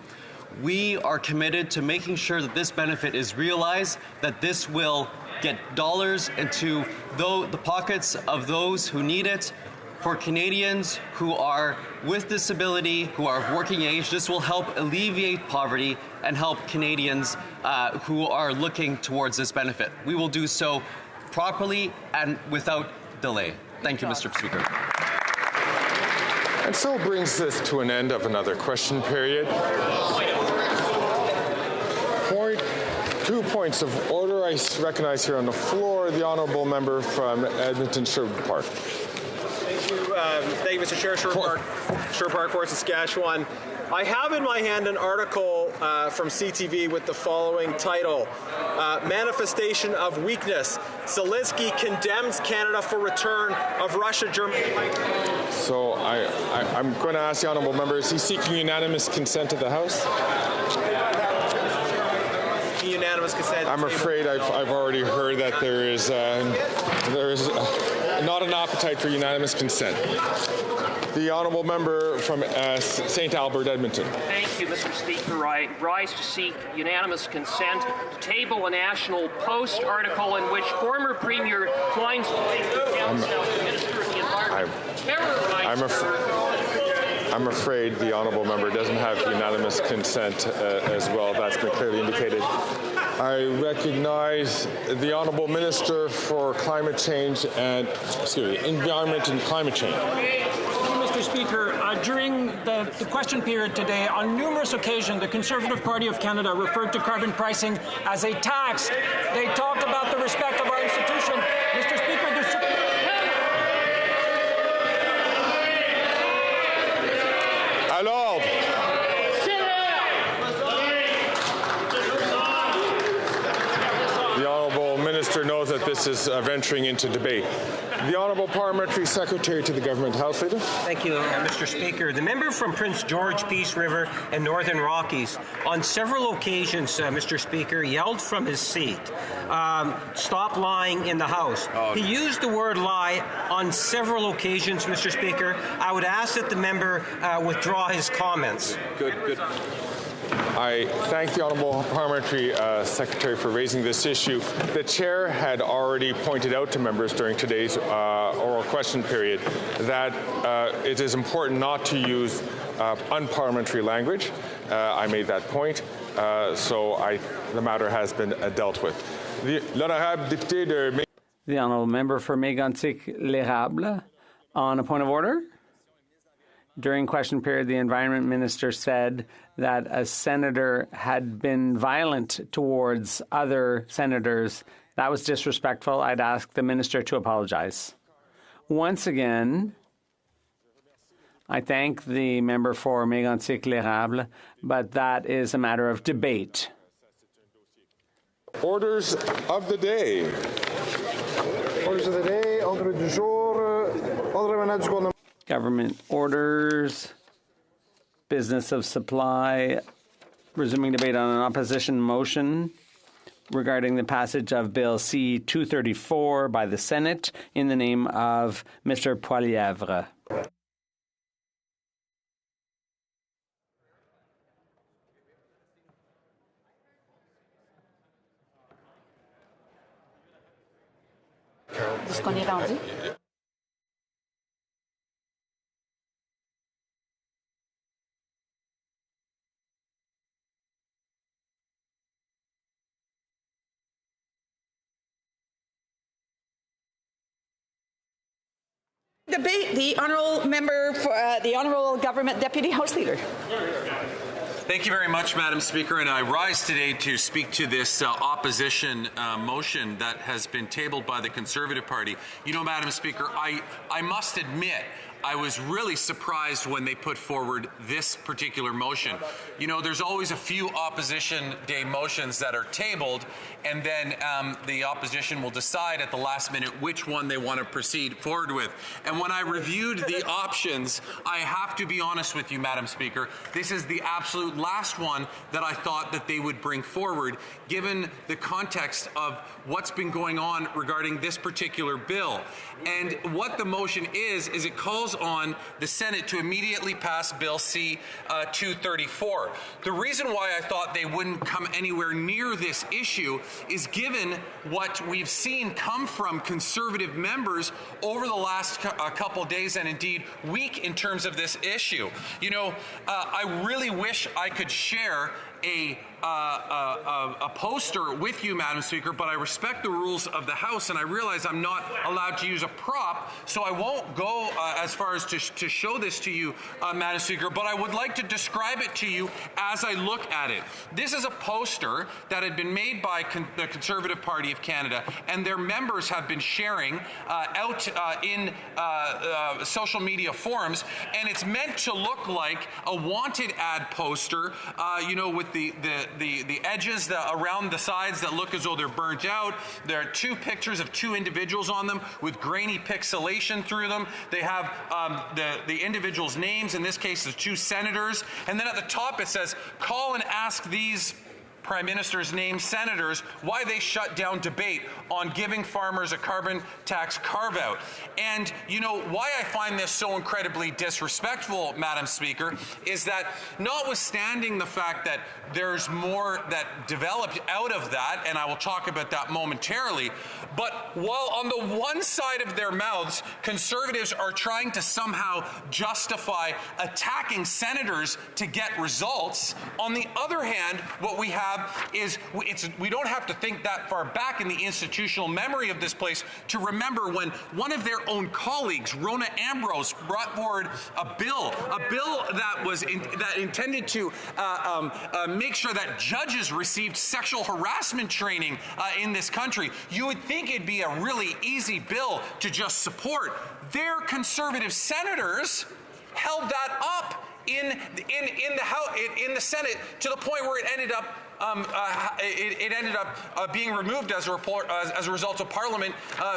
We are committed to making sure that this benefit is realized, that this will get dollars into the pockets of those who need it. For Canadians who are with disability, who are of working age, this will help alleviate poverty and help Canadians who are looking towards this benefit. We will do so properly and without delay. Thank you, Mr. Speaker. And so brings this to an end of another question period. 2 points of order. I recognize here on the floor the honourable member from Edmonton Sherwood Park. Thank you, Mr. Chair. Sherwood Park, Fort Saskatchewan. I have in my hand an article from CTV with the following title: Manifestation of Weakness. Zelensky condemns Canada for return of Russia, Germany. So I'm going to ask the honourable member, is he seeking unanimous consent of the House? Unanimous consent. I'm afraid I've already heard that there is not an appetite for unanimous consent. The honourable member from St. Albert, Edmonton. Thank you, Mr. Speaker. I rise to seek unanimous consent to table a National Post article in which former Premier Klein's down south Minister of the Environment terrorized I'm afraid the honourable member doesn't have unanimous consent as well. That's been clearly indicated. I recognize the honourable Minister for Climate Change and, Environment and Climate Change. Mr. Speaker, during the question period today, on numerous occasions, the Conservative Party of Canada referred to carbon pricing as a tax. They talked about the respect of our institution. Mr. Speaker, Alors, the honourable minister knows that this is venturing into debate. The Honourable Parliamentary Secretary to the Government House Leader. Thank you, Mr. Speaker. The member from Prince George, Peace River and Northern Rockies on several occasions, Mr. Speaker, yelled from his seat, stop lying in the House. He used the word lie on several occasions, Mr. Speaker. I would ask that the member withdraw his comments. Good. I thank the Honourable Parliamentary Secretary for raising this issue. The Chair had already pointed out to members during today's oral question period that it is important not to use unparliamentary language. I made that point, so the matter has been dealt with. The Honourable Member for Mégantic-L'Érable on a point of order. During question period, the Environment Minister said that a senator had been violent towards other senators. That was disrespectful. I'd ask the Minister to apologize. Once again, I thank the member for Mégantic-L'Érable, but that is a matter of debate. Orders of the day. Orders of the day. Ordre du jour. Ordre du gouvernement. Government orders, business of supply, resuming debate on an opposition motion regarding the passage of Bill C-234 by the Senate in the name of Mr. Poilievre. Est-ce qu'on est rendu? Debate the honourable member for the honourable government deputy House Leader. Thank you very much, Madam Speaker, and I rise today to speak to this opposition motion that has been tabled by the Conservative Party. You know, Madam Speaker, I must admit I was really surprised when they put forward this particular motion. You know, there's always a few opposition day motions that are tabled, and then the opposition will decide at the last minute which one they want to proceed forward with. And when I reviewed the options, I have to be honest with you, Madam Speaker, this is the absolute last one that I thought that they would bring forward, given the context of what's been going on regarding this particular bill. And what the motion is it calls on the Senate to immediately pass Bill C-234. The reason why I thought they wouldn't come anywhere near this issue is given what we've seen come from Conservative members over the last couple days and indeed week in terms of this issue. You know, I really wish I could share a a poster with you, Madam Speaker, but I respect the rules of the House, and I realize I'm not allowed to use a prop, so I won't go as far as to show this to you, Madam Speaker, but I would like to describe it to you as I look at it. This is a poster that had been made by the Conservative Party of Canada, and their members have been sharing out in social media forums, and it's meant to look like a wanted ad poster, you know, with the edges around the sides that look as though they're burnt out. There are two pictures of two individuals on them with grainy pixelation through them. They have the individuals' names, in this case, the two senators, and then at the top it says, "Call and ask these Prime Minister's named senators why they shut down debate on giving farmers a carbon tax carve-out." And you know why I find this so incredibly disrespectful, Madam Speaker, is that notwithstanding the fact that there's more that developed out of that, and I will talk about that momentarily, but while on the one side of their mouths, Conservatives are trying to somehow justify attacking senators to get results, on the other hand, what we have is we don't have to think that far back in the institutional memory of this place to remember when one of their own colleagues, Rona Ambrose, brought forward a bill that was that intended to make sure that judges received sexual harassment training in this country. You would think it'd be a really easy bill to just support. Their Conservative senators held that up in the Senate to the point where it ended up being removed as a result of Parliament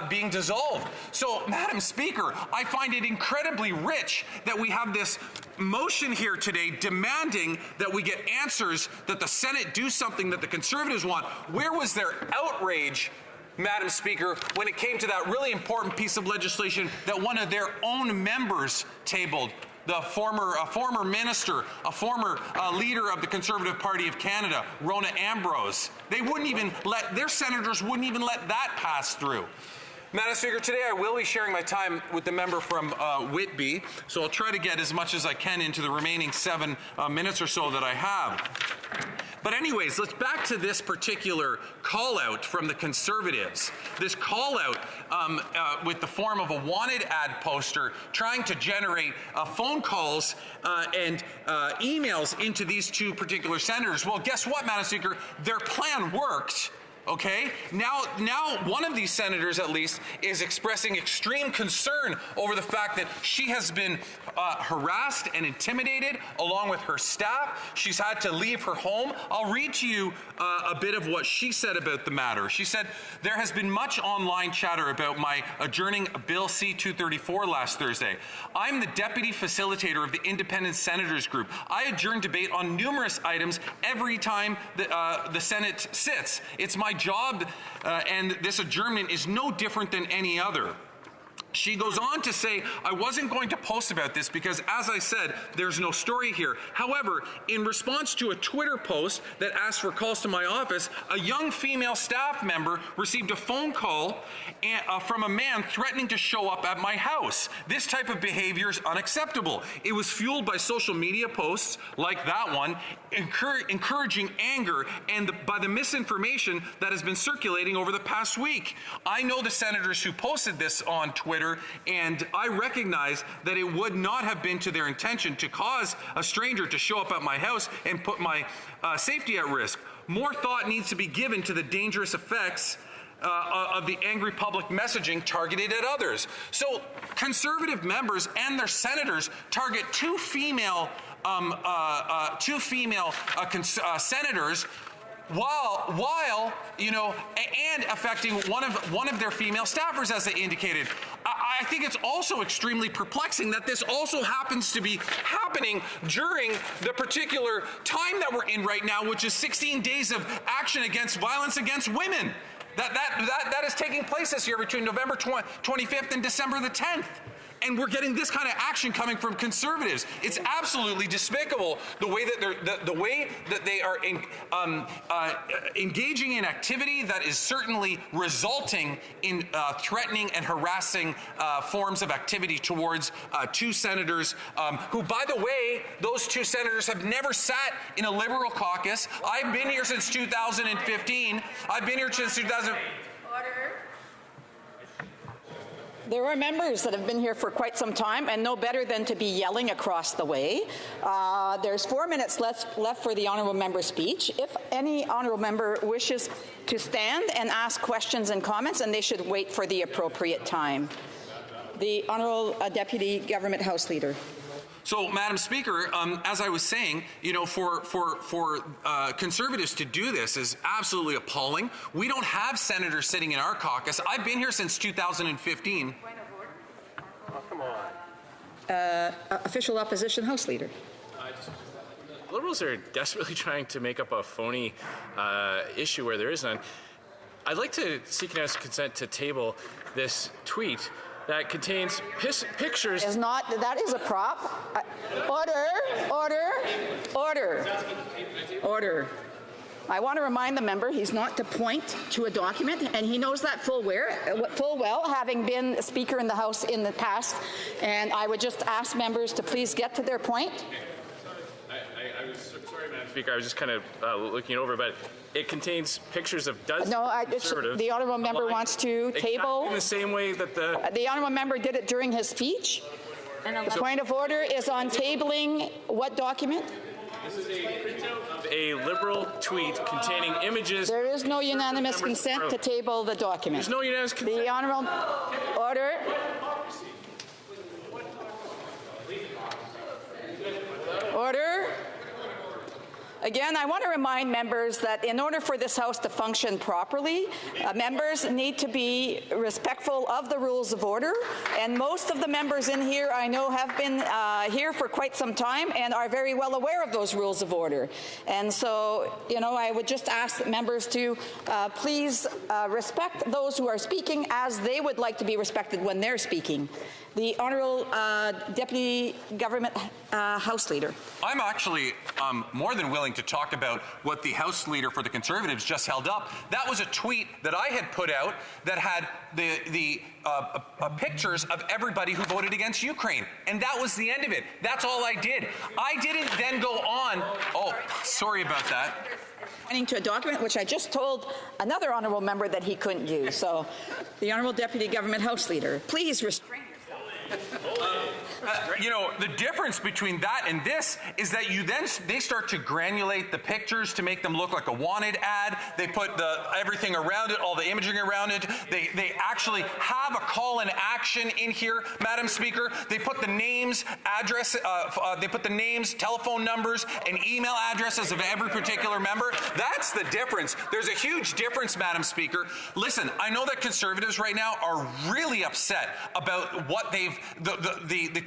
being dissolved. So, Madam Speaker, I find it incredibly rich that we have this motion here today demanding that we get answers, that the Senate do something that the Conservatives want. Where was their outrage, Madam Speaker, when it came to that really important piece of legislation that one of their own members tabled? A former minister, a former leader of the Conservative Party of Canada, Rona Ambrose. Their senators wouldn't even let that pass through. Madam Speaker, today I will be sharing my time with the member from Whitby, so I'll try to get as much as I can into the remaining 7 minutes or so that I have. But anyways, let's back to this particular call-out from the Conservatives. This call-out with the form of a wanted ad poster trying to generate phone calls and emails into these two particular senators. Well, guess what, Madam Speaker? Their plan worked. Okay, now one of these senators, at least, is expressing extreme concern over the fact that she has been harassed and intimidated along with her staff. She's had to leave her home. I'll read to you a bit of what she said about the matter. She said, "There has been much online chatter about my adjourning Bill C-234 last Thursday. I'm the deputy facilitator of the Independent Senators Group. I adjourn debate on numerous items every time the Senate sits. It's my job, and this adjournment is no different than any other." She goes on to say, "I wasn't going to post about this because, as I said, there's no story here. However, in response to a Twitter post that asked for calls to my office, a young female staff member received a phone call from a man threatening to show up at my house. This type of behavior is unacceptable. It was fueled by social media posts like that one, encouraging anger, and by the misinformation that has been circulating over the past week. I know the senators who posted this on Twitter, and I recognize that it would not have been to their intention to cause a stranger to show up at my house and put my safety at risk. More thought needs to be given to the dangerous effects of the angry public messaging targeted at others." So Conservative members and their senators target two female senators, while you know, and affecting one of their female staffers, as they indicated. I think it's also extremely perplexing that this also happens to be happening during the particular time that we're in right now, which is 16 days of action against violence against women. That is taking place this year between November 25th and December the 10th. and we're getting this kind of action coming from Conservatives. It's absolutely despicable the way that they are engaging in activity that is certainly resulting in threatening and harassing forms of activity towards two senators who, by the way, those two senators have never sat in a Liberal caucus. I've been here since 2015. I've been here since 2000. There are members that have been here for quite some time and know better than to be yelling across the way. There's 4 minutes left for the honourable member's speech. If any honourable member wishes to stand and ask questions and comments, and they should wait for the appropriate time. The Honourable Deputy Government House Leader. So, Madam Speaker, as I was saying, you know, for Conservatives to do this is absolutely appalling. We don't have senators sitting in our caucus. I've been here since 2015. Oh, come on. Official Opposition House Leader. Liberals are desperately trying to make up a phony issue where there is none. I'd like to seek and ask consent to table this tweet that contains pictures. Is not, that is a prop. Order. I want to remind the member he's not to point to a document, and he knows that full well, having been Speaker in the House in the past. And I would just ask members to please get to their point. I was sorry, Madam Speaker. I was just kind of looking it over, but it contains pictures of dozens of Conservatives. The honourable member wants to table. In the same way that the honourable member did it during his speech. The point of order is on tabling what document? This is a printout of a Liberal tweet containing images. There is no unanimous consent to table the document. There's no unanimous consent. The honourable order. Order. Again, I want to remind members that in order for this House to function properly, members need to be respectful of the rules of order. And most of the members in here, I know, have been here for quite some time and are very well aware of those rules of order. And so, you know, I would just ask members to please respect those who are speaking as they would like to be respected when they're speaking. The Honourable Deputy Government House Leader. I'm actually more than willing to talk about what the House Leader for the Conservatives just held up. That was a tweet that I had put out that had the pictures of everybody who voted against Ukraine. And that was the end of it. That's all I did. I didn't then go on. Oh, sorry about that. Pointing to a document which I just told another honourable member that he couldn't use. So, the Honourable Deputy Government House Leader, please restrain yourself. You know, the difference between that and this is that they start to granulate the pictures to make them look like a wanted ad. They put everything around it, all the imaging around it. They actually have a call and action in here, Madam Speaker. They put the names, address, they put the names, telephone numbers, and email addresses of every particular member. That's the difference. There's a huge difference, Madam Speaker. Listen, I know that Conservatives right now are really upset about what the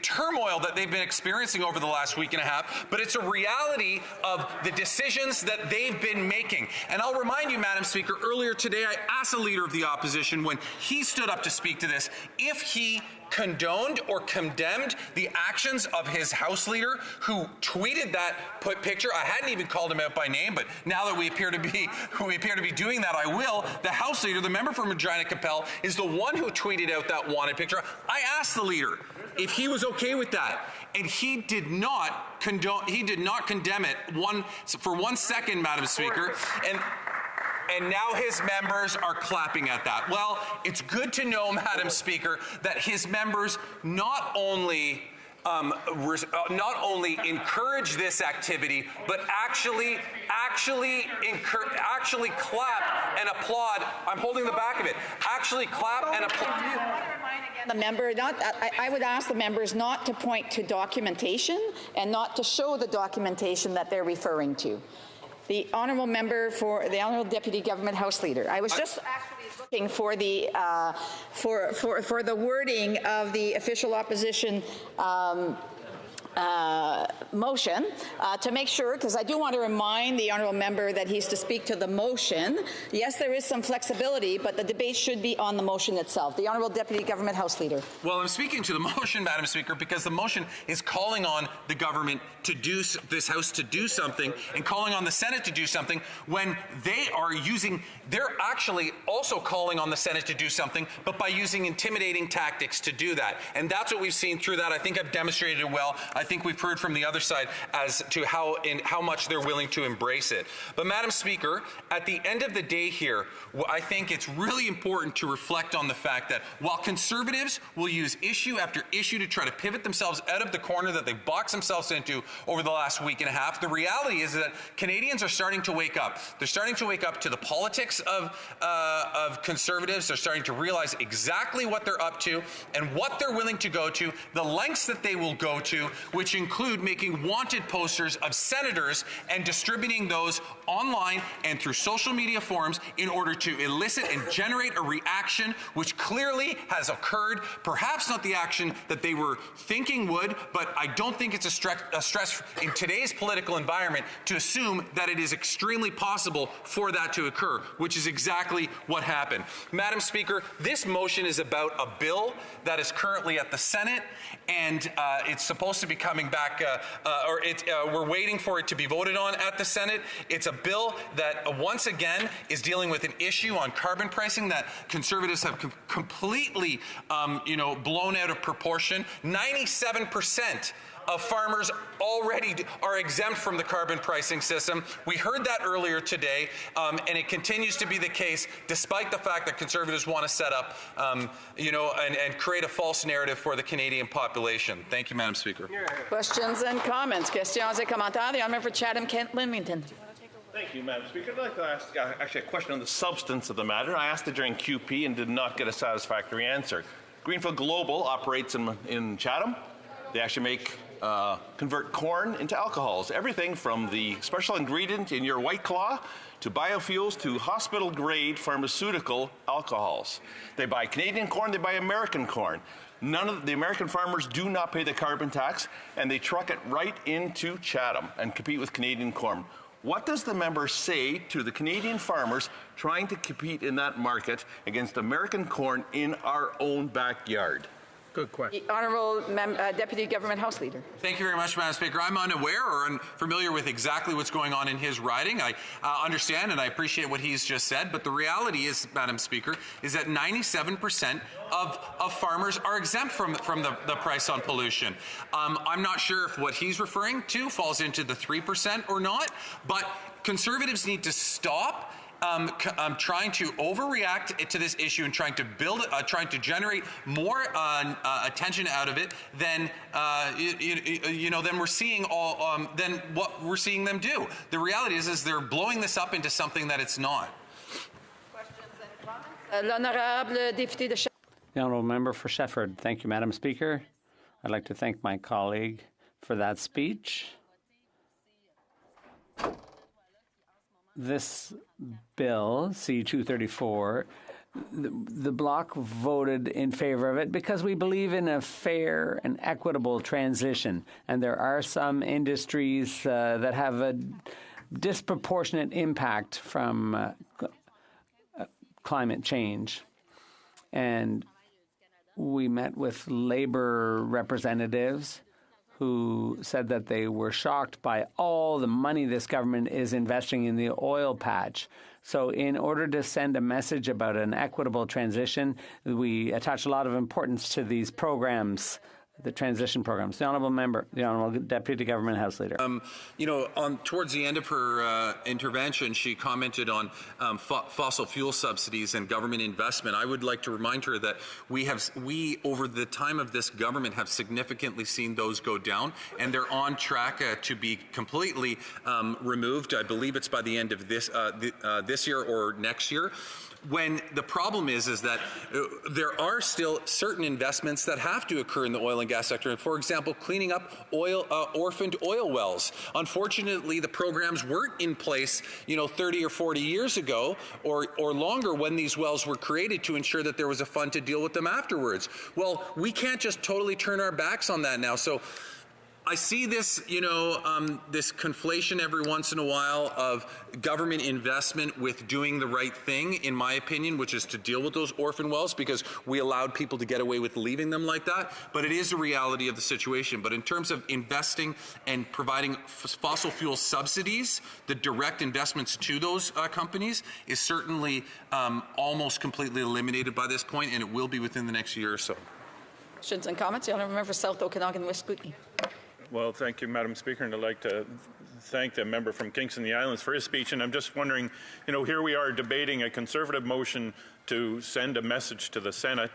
turmoil that they've been experiencing over the last week and a half, but it's a reality of the decisions that they've been making. And I'll remind you, Madam Speaker, earlier today I asked the Leader of the Opposition when he stood up to speak to this if he condoned or condemned the actions of his House Leader who tweeted that picture. I hadn't even called him out by name, but now that we appear to be doing that, I will. The House Leader, the member from Regina Capel, is the one who tweeted out that wanted picture. I asked the Leader if he was okay with that, and he did not condemn it for 1 second, Madam Speaker, and now his members are clapping at that. Well, it's good to know, Madam Speaker, that his members not only encourage this activity, but actually clap and applaud. I'm holding the back of it. Actually clap and applaud. The member, I would ask the members not to point to documentation and not to show the documentation that they're referring to. The honourable member for the Honourable Deputy Government House Leader. I was just actually looking for the for the wording of the official opposition motion to make sure, because I do want to remind the honourable member that he's to speak to the motion. Yes, there is some flexibility, but the debate should be on the motion itself. The Honourable Deputy Government House Leader. Well, I'm speaking to the motion, Madam Speaker, because the motion is calling on the government to do, this House to do something, and calling on the Senate to do something when they're actually also calling on the Senate to do something, but by using intimidating tactics to do that. And that's what we've seen through that. I think I've demonstrated it well. I think we've heard from the other side as to how much they're willing to embrace it. But Madam Speaker, at the end of the day here, I think it's really important to reflect on the fact that while Conservatives will use issue after issue to try to pivot themselves out of the corner that they've boxed themselves into over the last week and a half, the reality is that Canadians are starting to wake up. They're starting to wake up to the politics of Conservatives. They're starting to realize exactly what they're up to and what they're willing to go to, the lengths that they will go to, which include making wanted posters of senators and distributing those online and through social media forums in order to elicit and generate a reaction which clearly has occurred. Perhaps not the action that they were thinking would, but I don't think it's a stress in today's political environment to assume that it is extremely possible for that to occur, which is exactly what happened. Madam Speaker, this motion is about a bill that is currently at the Senate, and it's supposed to be coming back, we're waiting for it to be voted on at the Senate. It's a bill that once again is dealing with an issue on carbon pricing that Conservatives have completely, blown out of proportion. 97% of farmers already are exempt from the carbon pricing system. We heard that earlier today, and it continues to be the case despite the fact that Conservatives want to set up, and create a false narrative for the Canadian population. Thank you, Madam Speaker. Questions and comments. Questions et commentaires. The honourable for Chatham-Kent-Leamington. Thank you, Madam Speaker. I'd like to ask actually a question on the substance of the matter. I asked it during QP and did not get a satisfactory answer. Greenfield Global operates in Chatham. They actually convert corn into alcohols. Everything from the special ingredient in your White Claw to biofuels to hospital-grade pharmaceutical alcohols. They buy Canadian corn, they buy American corn. None of the American farmers do not pay the carbon tax, and they truck it right into Chatham and compete with Canadian corn. What does the member say to the Canadian farmers trying to compete in that market against American corn in our own backyard? Good question. The Honourable Deputy Government House Leader. Thank you very much, Madam Speaker. I'm unaware or unfamiliar with exactly what's going on in his riding. I understand and I appreciate what he's just said, but the reality is, Madam Speaker, is that 97% of farmers are exempt from the price on pollution. I'm not sure if what he's referring to falls into the 3% or not, but Conservatives need to stop trying to overreact to this issue and trying to generate more attention out of it than we're seeing than what we're seeing them do. The reality is they're blowing this up into something that it's not. Questions and comments. L'honorable député de The honourable member for Shefford. Thank you, Madam Speaker. I'd like to thank my colleague for that speech. This bill, C-234, the Bloc voted in favor of it because we believe in a fair and equitable transition. And there are some industries that have a disproportionate impact from climate change. And we met with labor representatives who said that they were shocked by all the money this government is investing in the oil patch. So in order to send a message about an equitable transition, we attach a lot of importance to these programs, the transition programs. The honourable member, the honourable Deputy Government House Leader. Towards the end of her intervention, she commented on fossil fuel subsidies and government investment. I would like to remind her that we over the time of this government have significantly seen those go down, and they're on track to be completely removed. I believe it's by the end of this year or next year. When the problem is that there are still certain investments that have to occur in the oil and gas sector. For example, cleaning up orphaned oil wells. Unfortunately, the programs weren't in place, 30 or 40 years ago or longer when these wells were created to ensure that there was a fund to deal with them afterwards. Well, we can't just totally turn our backs on that now. So I see this, this conflation every once in a while of government investment with doing the right thing, in my opinion, which is to deal with those orphan wells, because we allowed people to get away with leaving them like that. But it is a reality of the situation. But in terms of investing and providing fossil fuel subsidies, the direct investments to those companies is certainly almost completely eliminated by this point, and it will be within the next year or so. Questions and comments? The Honourable Member for South Okanagan West Kootenay. Well, thank you, Madam Speaker, and I'd like to thank the member from Kingston the Islands for his speech. And I'm just wondering, here we are debating a Conservative motion to send a message to the Senate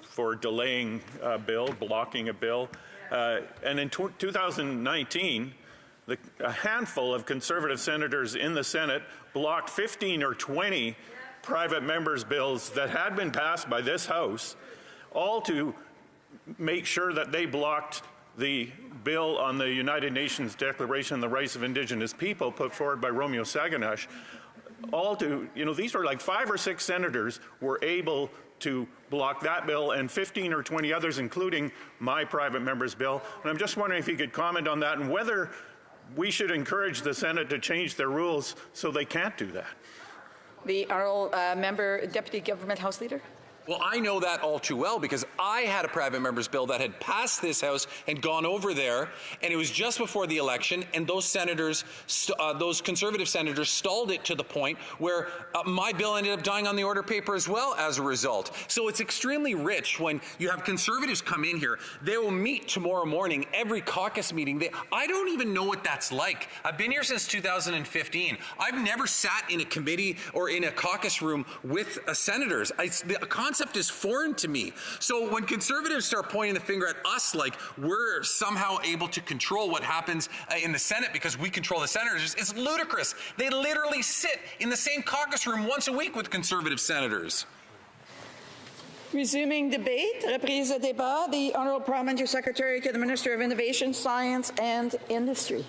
for delaying a bill, blocking a bill. And in 2019, a handful of Conservative senators in the Senate blocked 15 or 20 private members' bills that had been passed by this House, all to make sure that they blocked the bill on the United Nations Declaration on the Rights of Indigenous People put forward by Romeo Saganash. All to, these were like 5 or 6 senators were able to block that bill, and 15 or 20 others, including my private member's bill. And I'm just wondering if you could comment on that and whether we should encourage the Senate to change their rules so they can't do that. The Honourable Member, Deputy Government House Leader. Well, I know that all too well because I had a private member's bill that had passed this House and gone over there, and it was just before the election, and those senators, those Conservative senators, stalled it to the point where my bill ended up dying on the order paper as well as a result. So it's extremely rich when you have Conservatives come in here. They will meet tomorrow morning, every caucus meeting. I don't even know what that's like. I've been here since 2015. I've never sat in a committee or in a caucus room with senators. The concept is foreign to me. So when Conservatives start pointing the finger at us like we're somehow able to control what happens in the Senate because we control the senators, it's ludicrous. They literally sit in the same caucus room once a week with Conservative senators. Resuming debate, reprise débat, the Honourable Parliamentary Secretary to the Minister of Innovation, Science and Industry.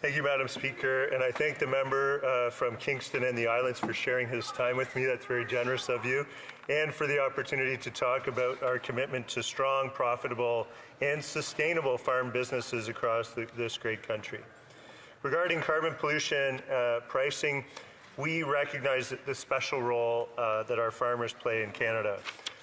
Thank you, Madam Speaker, and I thank the member from Kingston and the Islands for sharing his time with me. That's very generous of you, and for the opportunity to talk about our commitment to strong, profitable, and sustainable farm businesses across this great country. Regarding carbon pollution pricing, we recognize the special role that our farmers play in Canada.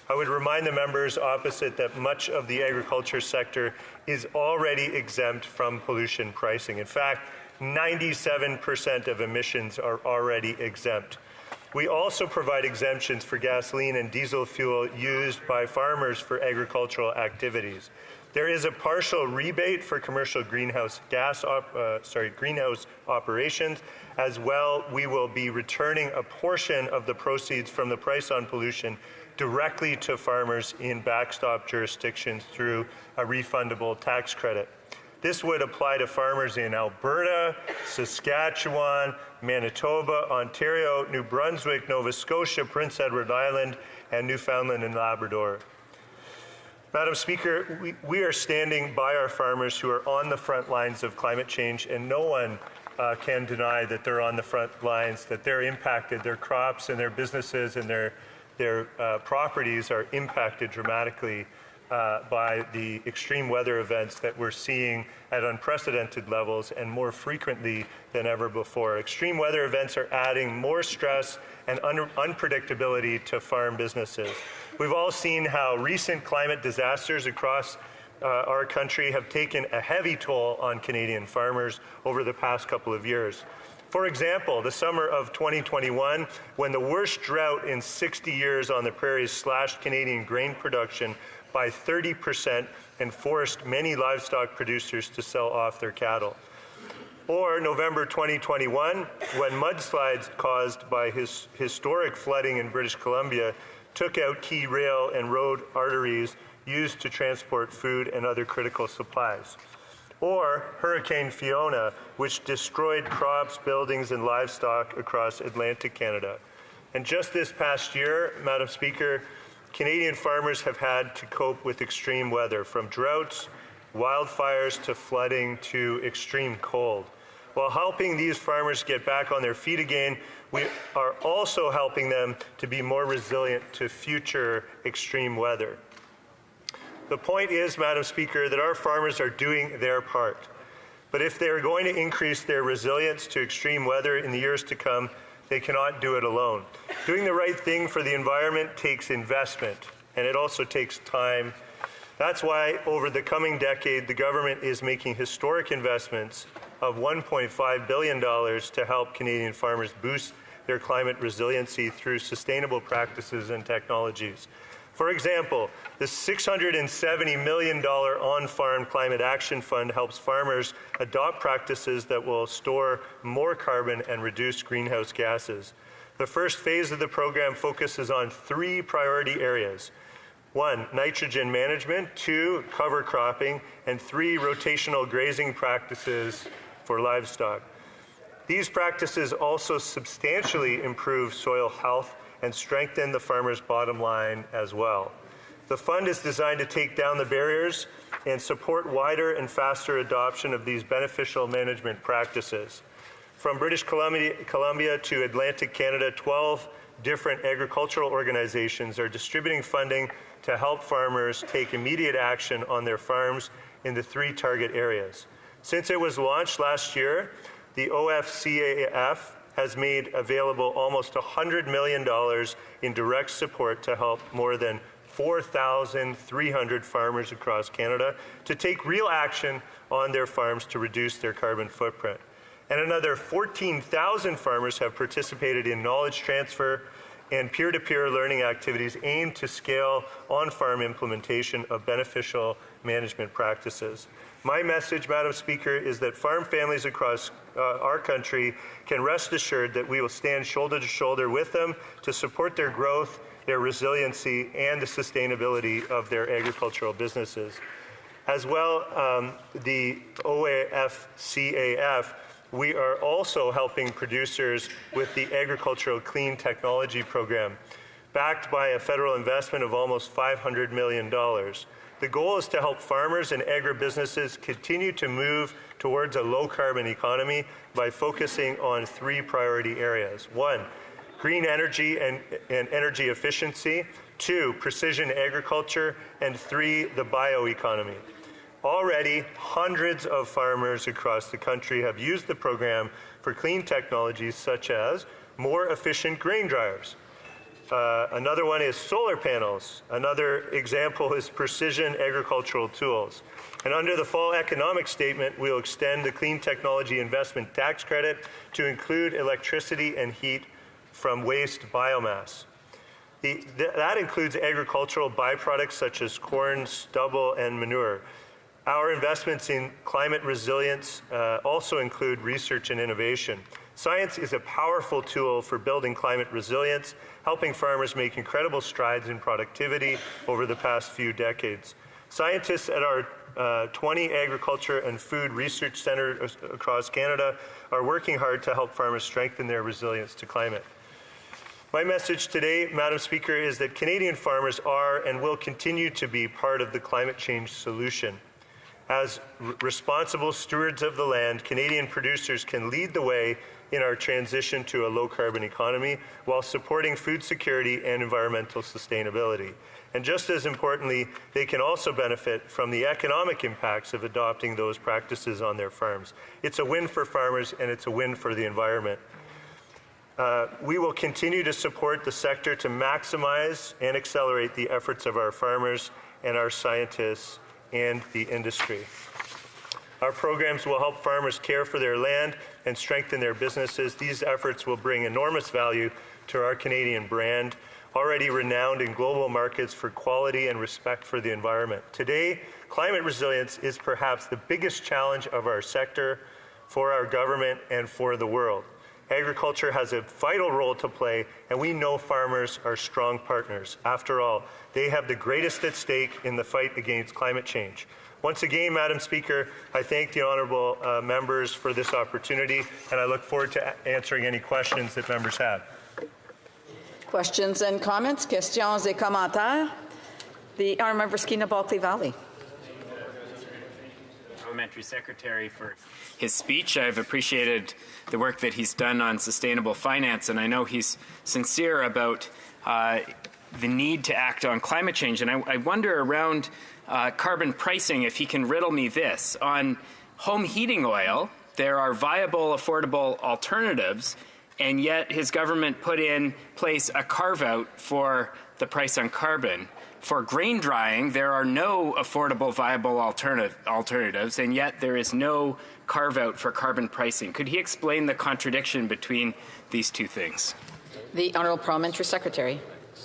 I would remind the members opposite that much of the agriculture sector is already exempt from pollution pricing. In fact, 97% of emissions are already exempt. We also provide exemptions for gasoline and diesel fuel used by farmers for agricultural activities. There is a partial rebate for commercial greenhouse operations. As well, we will be returning a portion of the proceeds from the price on pollution directly to farmers in backstop jurisdictions through a refundable tax credit. This would apply to farmers in Alberta, Saskatchewan, Manitoba, Ontario, New Brunswick, Nova Scotia, Prince Edward Island, and Newfoundland and Labrador. Madam Speaker, we are standing by our farmers who are on the front lines of climate change, and no one can deny that they're on the front lines, that they're impacted. Their crops and their businesses and their properties are impacted dramatically by the extreme weather events that we're seeing at unprecedented levels and more frequently than ever before. Extreme weather events are adding more stress and unpredictability to farm businesses. We've all seen how recent climate disasters across our country have taken a heavy toll on Canadian farmers over the past couple of years. For example, the summer of 2021, when the worst drought in 60 years on the prairies slashed Canadian grain production by 30% and forced many livestock producers to sell off their cattle. Or November 2021, when mudslides caused by historic flooding in British Columbia took out key rail and road arteries used to transport food and other critical supplies. Or Hurricane Fiona, which destroyed crops, buildings, and livestock across Atlantic Canada. And just this past year, Madam Speaker, Canadian farmers have had to cope with extreme weather, from droughts, wildfires, to flooding, to extreme cold. While helping these farmers get back on their feet again, we are also helping them to be more resilient to future extreme weather. The point is, Madam Speaker, that our farmers are doing their part. But if they are going to increase their resilience to extreme weather in the years to come, they cannot do it alone. Doing the right thing for the environment takes investment, and it also takes time. That's why over the coming decade, the government is making historic investments of $1.5 billion to help Canadian farmers boost their climate resiliency through sustainable practices and technologies. For example, the $670 million On-Farm Climate Action Fund helps farmers adopt practices that will store more carbon and reduce greenhouse gases. The first phase of the program focuses on 3 priority areas. 1, nitrogen management, 2, cover cropping, and 3, rotational grazing practices for livestock. These practices also substantially improve soil health and strengthen the farmer's bottom line as well. The fund is designed to take down the barriers and support wider and faster adoption of these beneficial management practices. From British Columbia to Atlantic Canada, 12 different agricultural organizations are distributing funding to help farmers take immediate action on their farms in the 3 target areas. Since it was launched last year, the OFCAF has made available almost $100 million in direct support to help more than 4,300 farmers across Canada to take real action on their farms to reduce their carbon footprint. And another 14,000 farmers have participated in knowledge transfer and peer-to-peer learning activities aimed to scale on-farm implementation of beneficial management practices. My message, Madam Speaker, is that farm families across our country can rest assured that we will stand shoulder to shoulder with them to support their growth, their resiliency, and the sustainability of their agricultural businesses. As well, the OFCAF, we are also helping producers with the Agricultural Clean Technology Program, backed by a federal investment of almost $500 million. The goal is to help farmers and agribusinesses continue to move towards a low-carbon economy by focusing on 3 priority areas. 1, green energy and energy efficiency. 2, precision agriculture. And 3, the bioeconomy. Already, hundreds of farmers across the country have used the program for clean technologies such as more efficient grain dryers. Another one is solar panels. Another example is precision agricultural tools. And under the fall economic statement, we'll extend the Clean Technology Investment Tax Credit to include electricity and heat from waste biomass. That includes agricultural byproducts such as corn, stubble, and manure. Our investments in climate resilience also include research and innovation. Science is a powerful tool for building climate resilience, helping farmers make incredible strides in productivity over the past few decades. Scientists at our 20 agriculture and food research centers across Canada are working hard to help farmers strengthen their resilience to climate. My message today, Madam Speaker, is that Canadian farmers are and will continue to be part of the climate change solution. As responsible stewards of the land, Canadian producers can lead the way in our transition to a low-carbon economy while supporting food security and environmental sustainability. And just as importantly, they can also benefit from the economic impacts of adopting those practices on their farms. It's a win for farmers and it's a win for the environment. We will continue to support the sector to maximize and accelerate the efforts of our farmers and our scientists and the industry. Our programs will help farmers care for their land and strengthen their businesses. These efforts will bring enormous value to our Canadian brand, already renowned in global markets for quality and respect for the environment. Today, climate resilience is perhaps the biggest challenge of our sector, for our government, and for the world. Agriculture has a vital role to play, and we know farmers are strong partners. After all, they have the greatest at stake in the fight against climate change. Once again, Madam Speaker, I thank the honourable members for this opportunity, and I look forward to answering any questions that members have. Questions and comments? Questions et commentaires? The honourable member Skeena Bulkley Valley. Parliamentary Secretary for his speech. I've appreciated the work that he's done on sustainable finance, and I know he's sincere about the need to act on climate change. And I wonder around carbon pricing, if he can riddle me this. On home heating oil, there are viable, affordable alternatives, and yet his government put in place a carve-out for the price on carbon. For grain drying, there are no affordable, viable alternatives, and yet there is no carve-out for carbon pricing. Could he explain the contradiction between these two things? The Honourable Parliamentary Secretary.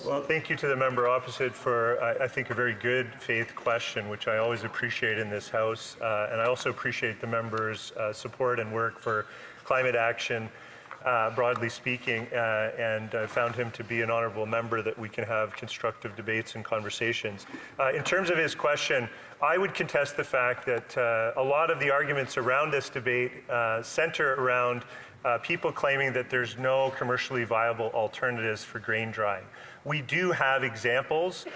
Well, thank you to the member opposite for, I think, a very good faith question, which I always appreciate in this House. And I also appreciate the member's support and work for climate action, broadly speaking. And I found him to be an honourable member that we can have constructive debates and conversations. In terms of his question, I would contest the fact that a lot of the arguments around this debate center around people claiming that there's no commercially viable alternatives for grain drying. We do have examples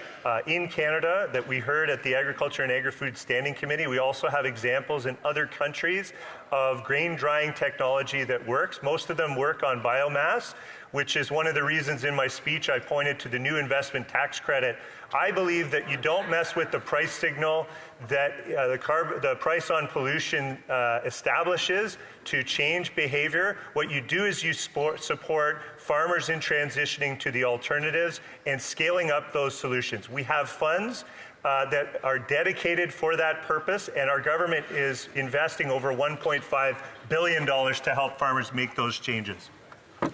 in Canada that we heard at the Agriculture and Agri-Food Standing Committee. We also have examples in other countries of grain drying technology that works. Most of them work on biomass, which is one of the reasons in my speech I pointed to the new investment tax credit. I believe that you don't mess with the price signal that the price on pollution establishes to change behavior. What you do is you support farmers in transitioning to the alternatives and scaling up those solutions. We have funds that are dedicated for that purpose, and our government is investing over $1.5 billion to help farmers make those changes.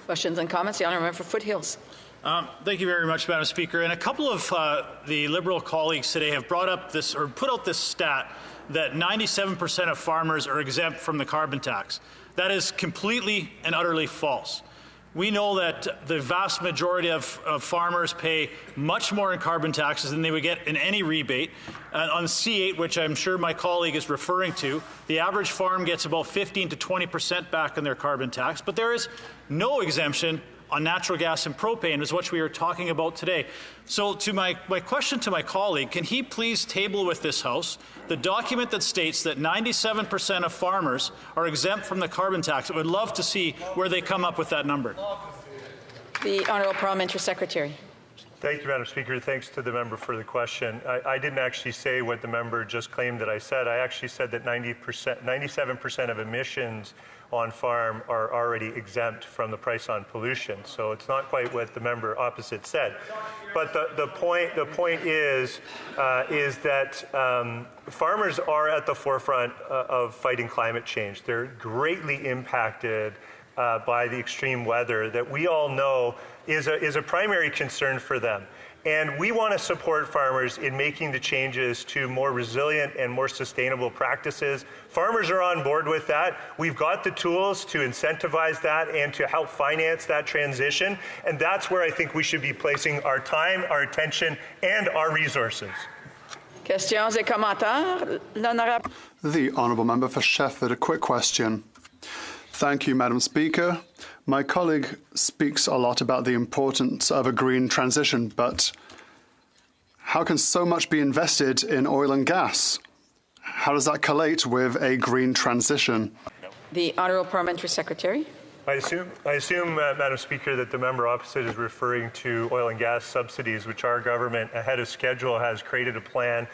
Questions and comments? The Honourable Member for Foothills. Thank you very much, Madam Speaker. And a couple of the Liberal colleagues today have brought up this, or put out this stat, that 97% of farmers are exempt from the carbon tax. That is completely and utterly false. We know that the vast majority of farmers pay much more in carbon taxes than they would get in any rebate. On C8, which I'm sure my colleague is referring to, the average farm gets about 15 to 20% back on their carbon tax, but there is no exemption on natural gas and propane, is what we are talking about today. So to my question to my colleague, can he please table with this House the document that states that 97% of farmers are exempt from the carbon tax? I would love to see where they come up with that number. The Honourable Parliamentary Secretary. Thank you, Madam Speaker. Thanks to the member for the question. I didn't actually say what the member just claimed that I said. I actually said that 97% of emissions on farm are already exempt from the price on pollution. So it's not quite what the member opposite said. But the point is that farmers are at the forefront of fighting climate change. They're greatly impacted by the extreme weather that we all know is a primary concern for them. And we want to support farmers in making the changes to more resilient and more sustainable practices. Farmers are on board with that. We've got the tools to incentivize that and to help finance that transition. And that's where I think we should be placing our time, our attention, and our resources. Questions et commentaires. The Honourable Member for Shefford, a quick question. Thank you, Madam Speaker. My colleague speaks a lot about the importance of a green transition, but how can so much be invested in oil and gas? How does that collate with a green transition? The Honourable Parliamentary Secretary. I assume, Madam Speaker, that the member opposite is referring to oil and gas subsidies, which our government, ahead of schedule, has created a plan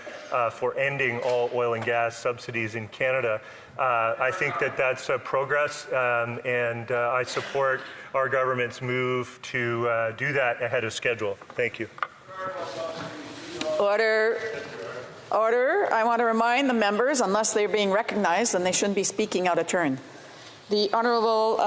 for ending all oil and gas subsidies in Canada. I think that that's progress, and I support our government's move to do that ahead of schedule. Thank you. Order. Order. I want to remind the members, unless they're being recognized, then they shouldn't be speaking out of turn. The Honourable,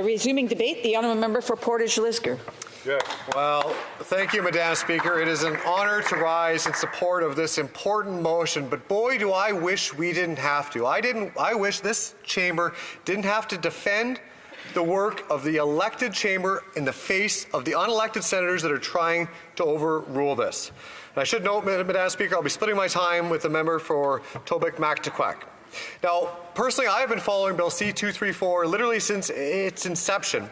resuming debate, the Honourable Member for Portage-Lisgar. Yeah. Well, thank you, Madam Speaker. It is an honour to rise in support of this important motion, but boy, do I wish we didn't have to. I wish this chamber didn't have to defend the work of the elected chamber in the face of the unelected senators that are trying to overrule this. And I should note, Madam Speaker, I'll be splitting my time with the member for Tobic-Mactaquac. Now, personally, I have been following Bill C-234 literally since its inception,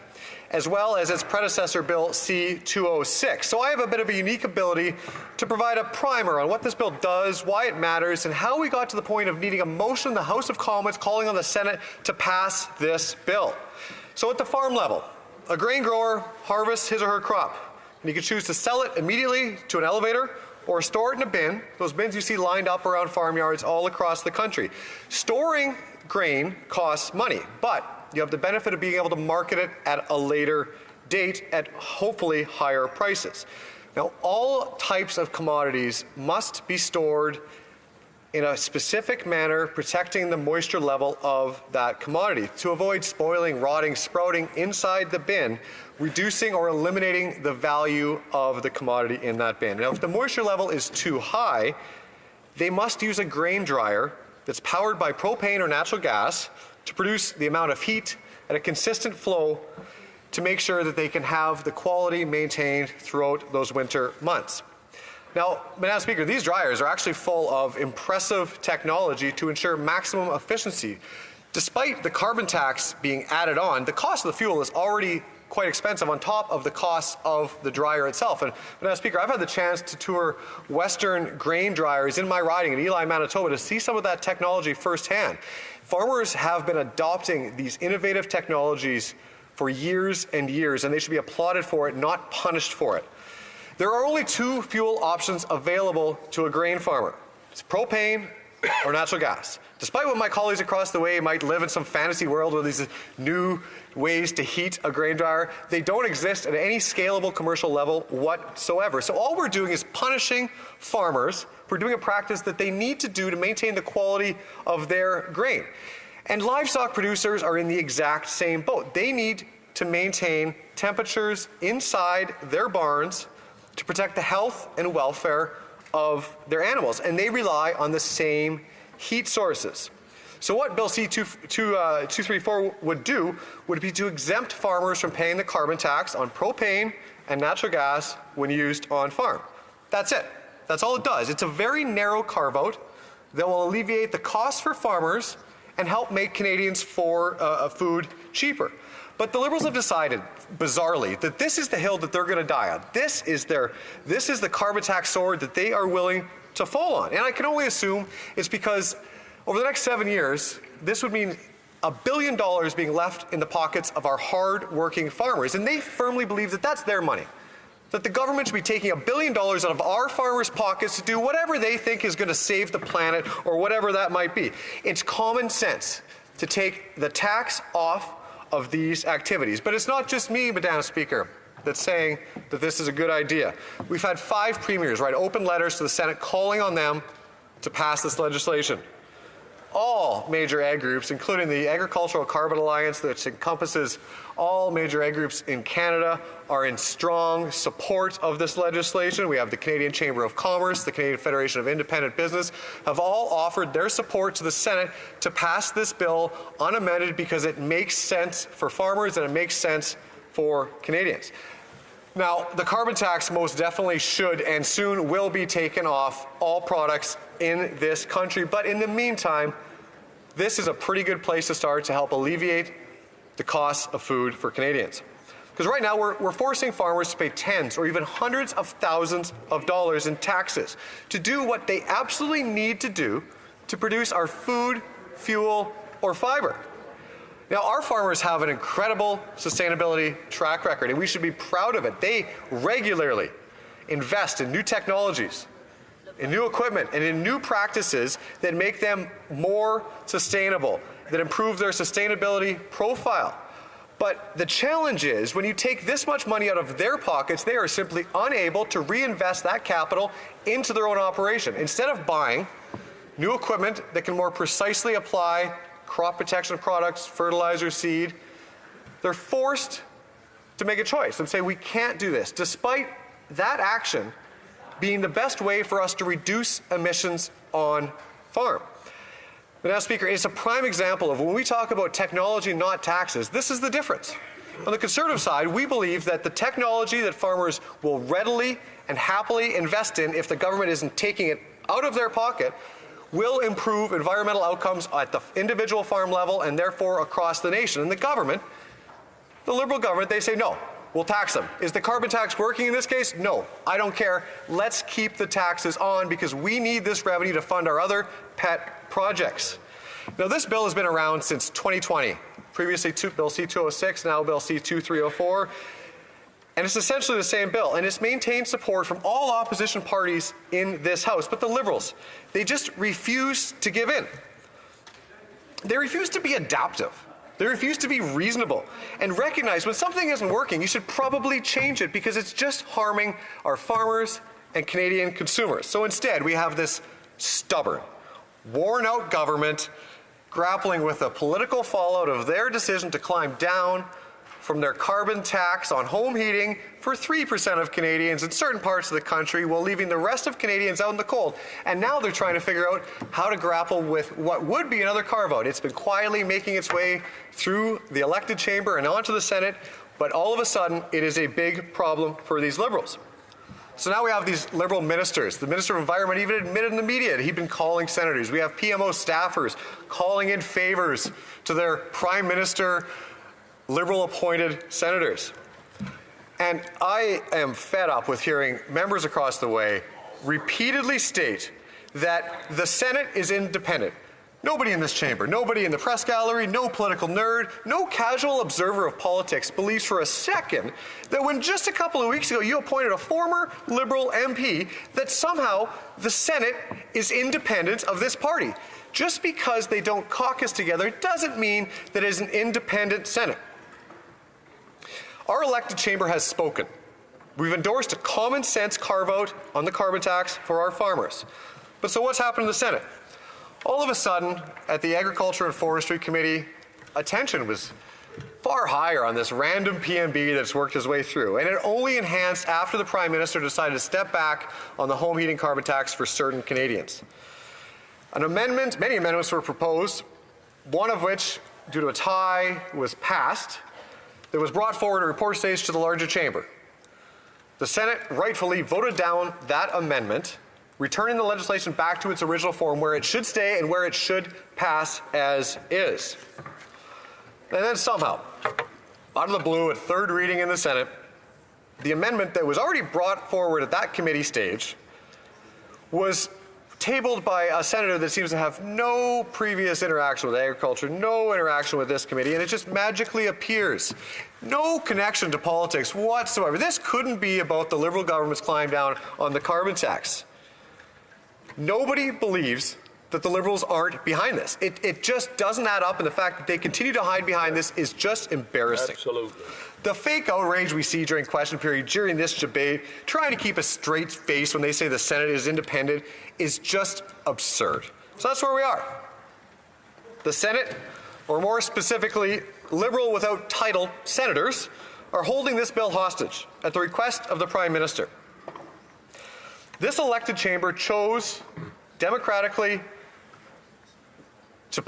as well as its predecessor, Bill C-206. So I have a bit of a unique ability to provide a primer on what this bill does, why it matters, and how we got to the point of needing a motion in the House of Commons calling on the Senate to pass this bill. So at the farm level, a grain grower harvests his or her crop. And you can choose to sell it immediately to an elevator or store it in a bin. Those bins you see lined up around farmyards all across the country. Storing grain costs money, but you have the benefit of being able to market it at a later date at hopefully higher prices. Now, all types of commodities must be stored in a specific manner, protecting the moisture level of that commodity to avoid spoiling, rotting, sprouting inside the bin, reducing or eliminating the value of the commodity in that bin. Now, if the moisture level is too high, they must use a grain dryer that's powered by propane or natural gas to produce the amount of heat at a consistent flow to make sure that they can have the quality maintained throughout those winter months. Now, Madam Speaker, these dryers are actually full of impressive technology to ensure maximum efficiency. Despite the carbon tax being added on, the cost of the fuel is already quite expensive on top of the cost of the dryer itself. And Madam Speaker, I've had the chance to tour Western grain dryers in my riding in Ely, Manitoba to see some of that technology firsthand. Farmers have been adopting these innovative technologies for years and years, and they should be applauded for it, not punished for it. There are only two fuel options available to a grain farmer. It's propane or natural gas. Despite what my colleagues across the way might live in some fantasy world with these new ways to heat a grain dryer, they don't exist at any scalable commercial level whatsoever. So all we're doing is punishing farmers for doing a practice that they need to do to maintain the quality of their grain. And livestock producers are in the exact same boat. They need to maintain temperatures inside their barns to protect the health and welfare of their animals, and they rely on the same heat sources. So what Bill C-234 would do would be to exempt farmers from paying the carbon tax on propane and natural gas when used on farm. That's it. That's all it does. It's a very narrow carve-out that will alleviate the cost for farmers and help make Canadians food cheaper. But the Liberals have decided, bizarrely, that this is the hill that they're going to die on. This is the carbon tax sword that they are willing to fall on. And I can only assume it's because over the next 7 years, this would mean $1 billion being left in the pockets of our hard-working farmers. And they firmly believe that that's their money. That the government should be taking $1 billion out of our farmers' pockets to do whatever they think is going to save the planet or whatever that might be. It's common sense to take the tax off of these activities. But it's not just me, Madam Speaker, that's saying that this is a good idea. We've had 5 premiers write open letters to the Senate calling on them to pass this legislation. All major ag groups, including the Agricultural Carbon Alliance, which encompasses all major ag groups in Canada, are in strong support of this legislation. We have the Canadian Chamber of Commerce, the Canadian Federation of Independent Business, have all offered their support to the Senate to pass this bill unamended because it makes sense for farmers and it makes sense for Canadians. Now, the carbon tax most definitely should and soon will be taken off all products in this country. But in the meantime, this is a pretty good place to start to help alleviate the costs of food for Canadians. Because right now we're forcing farmers to pay tens or even hundreds of thousands of dollars in taxes to do what they absolutely need to do to produce our food, fuel, or fiber. Now, our farmers have an incredible sustainability track record, and we should be proud of it. They regularly invest in new technologies, in new equipment, and in new practices that make them more sustainable, that improve their sustainability profile. But the challenge is, when you take this much money out of their pockets, they are simply unable to reinvest that capital into their own operation. Instead of buying new equipment that can more precisely apply crop protection products, fertilizer, seed, they're forced to make a choice and say, we can't do this, despite that action being the best way for us to reduce emissions on farm. Madam Speaker, it's a prime example of when we talk about technology, not taxes, this is the difference. On the Conservative side, we believe that the technology that farmers will readily and happily invest in if the government isn't taking it out of their pocket will improve environmental outcomes at the individual farm level and therefore across the nation. And the government, the Liberal government, they say, no, we'll tax them. Is the carbon tax working in this case? No, I don't care. Let's keep the taxes on because we need this revenue to fund our other pet projects. Now, this bill has been around since 2020. Previously, Bill C-206, now Bill C-234. And it's essentially the same bill, and it's maintained support from all opposition parties in this House. But the Liberals, they just refuse to give in. They refuse to be adaptive. They refuse to be reasonable and recognize when something isn't working, you should probably change it because it's just harming our farmers and Canadian consumers. So instead, we have this stubborn, worn-out government grappling with the political fallout of their decision to climb down from their carbon tax on home heating for 3% of Canadians in certain parts of the country while leaving the rest of Canadians out in the cold. And now they're trying to figure out how to grapple with what would be another carve-out. It's been quietly making its way through the elected chamber and onto the Senate, but all of a sudden it is a big problem for these Liberals. So now we have these Liberal ministers. The Minister of Environment even admitted in the media that he'd been calling senators. We have PMO staffers calling in favors to their Prime Minister, Liberal-appointed senators. And I am fed up with hearing members across the way repeatedly state that the Senate is independent. Nobody in this chamber, nobody in the press gallery, no political nerd, no casual observer of politics believes for a second that when just a couple of weeks ago you appointed a former Liberal MP that somehow the Senate is independent of this party. Just because they don't caucus together doesn't mean that it is an independent Senate. Our elected chamber has spoken. We've endorsed a common sense carve-out on the carbon tax for our farmers. But so what's happened in the Senate? All of a sudden, at the Agriculture and Forestry Committee, attention was far higher on this random PMB that's worked his way through. And it only enhanced after the Prime Minister decided to step back on the home heating carbon tax for certain Canadians. Many amendments were proposed, one of which, due to a tie, was passed. That was brought forward at report stage to the larger chamber. The Senate rightfully voted down that amendment, returning the legislation back to its original form where it should stay and where it should pass as is. And then somehow, out of the blue, at third reading in the Senate, the amendment that was already brought forward at that committee stage was tabled by a senator that seems to have no previous interaction with agriculture, no interaction with this committee, and it just magically appears. No connection to politics whatsoever. This couldn't be about the Liberal government's climb down on the carbon tax. Nobody believes that the Liberals aren't behind this. It just doesn't add up, and the fact that they continue to hide behind this is just embarrassing. Absolutely. The fake outrage we see during question period, during this debate, trying to keep a straight face when they say the Senate is independent, is just absurd. So that's where we are. The Senate, or more specifically, Liberal without title senators, are holding this bill hostage at the request of the Prime Minister. This elected chamber chose democratically to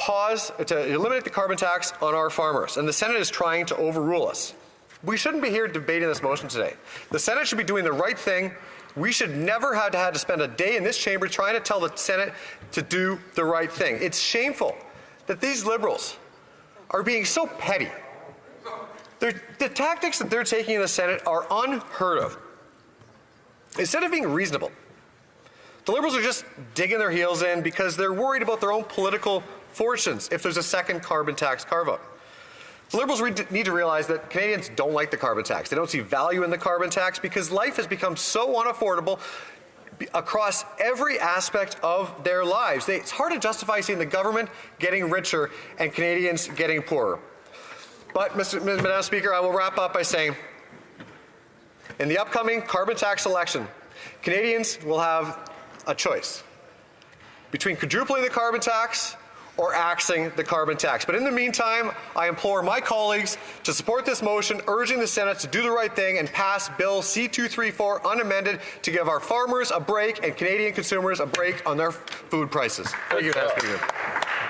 eliminate the carbon tax on our farmers, and the Senate is trying to overrule us. We shouldn't be here debating this motion today. The Senate should be doing the right thing. We should never have had to spend a day in this chamber trying to tell the Senate to do the right thing. It's shameful that these Liberals are being so petty. The tactics that they're taking in the Senate are unheard of. Instead of being reasonable, the Liberals are just digging their heels in because they're worried about their own political fortunes if there's a second carbon tax carve-out. The Liberals need to realize that Canadians don't like the carbon tax. They don't see value in the carbon tax because life has become so unaffordable across every aspect of their lives. It's hard to justify seeing the government getting richer and Canadians getting poorer. But, Madam Speaker, I will wrap up by saying, in the upcoming carbon tax election, Canadians will have a choice between quadrupling the carbon tax or axing the carbon tax. But in the meantime, I implore my colleagues to support this motion, urging the Senate to do the right thing and pass Bill C-234 unamended to give our farmers a break and Canadian consumers a break on their food prices. Thank you, Madam Speaker.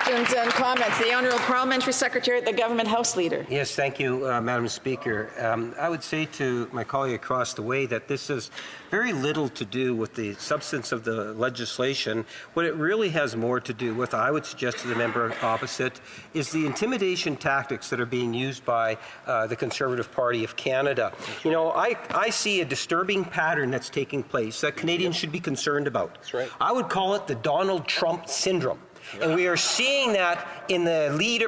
Questions and comments. The Honourable Parliamentary Secretary, the Government House Leader. Yes, thank you, Madam Speaker. I would say to my colleague across the way that this has very little to do with the substance of the legislation. What it really has more to do with, I would suggest to the member opposite, is the intimidation tactics that are being used by the Conservative Party of Canada. You know, I see a disturbing pattern that's taking place that Canadians should be concerned about. That's right. I would call it the Donald Trump syndrome. And we are seeing that in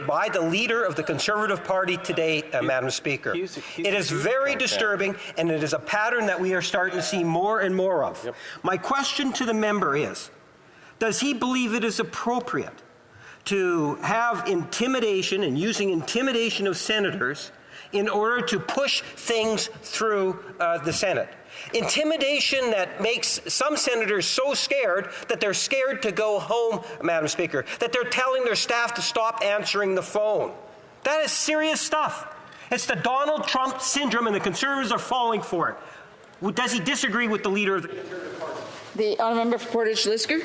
by the leader of the Conservative Party today, Madam Speaker. It is very disturbing, and it is a pattern that we are starting to see more and more of. Yep. My question to the member is, does he believe it is appropriate to have intimidation and using intimidation of senators in order to push things through the Senate? Intimidation that makes some senators so scared that they're scared to go home, Madam Speaker, that they're telling their staff to stop answering the phone. That is serious stuff. It's the Donald Trump syndrome, and the Conservatives are falling for it. Does he disagree with the leader of the Conservative Party? The honourable member for Portage-Lisgar.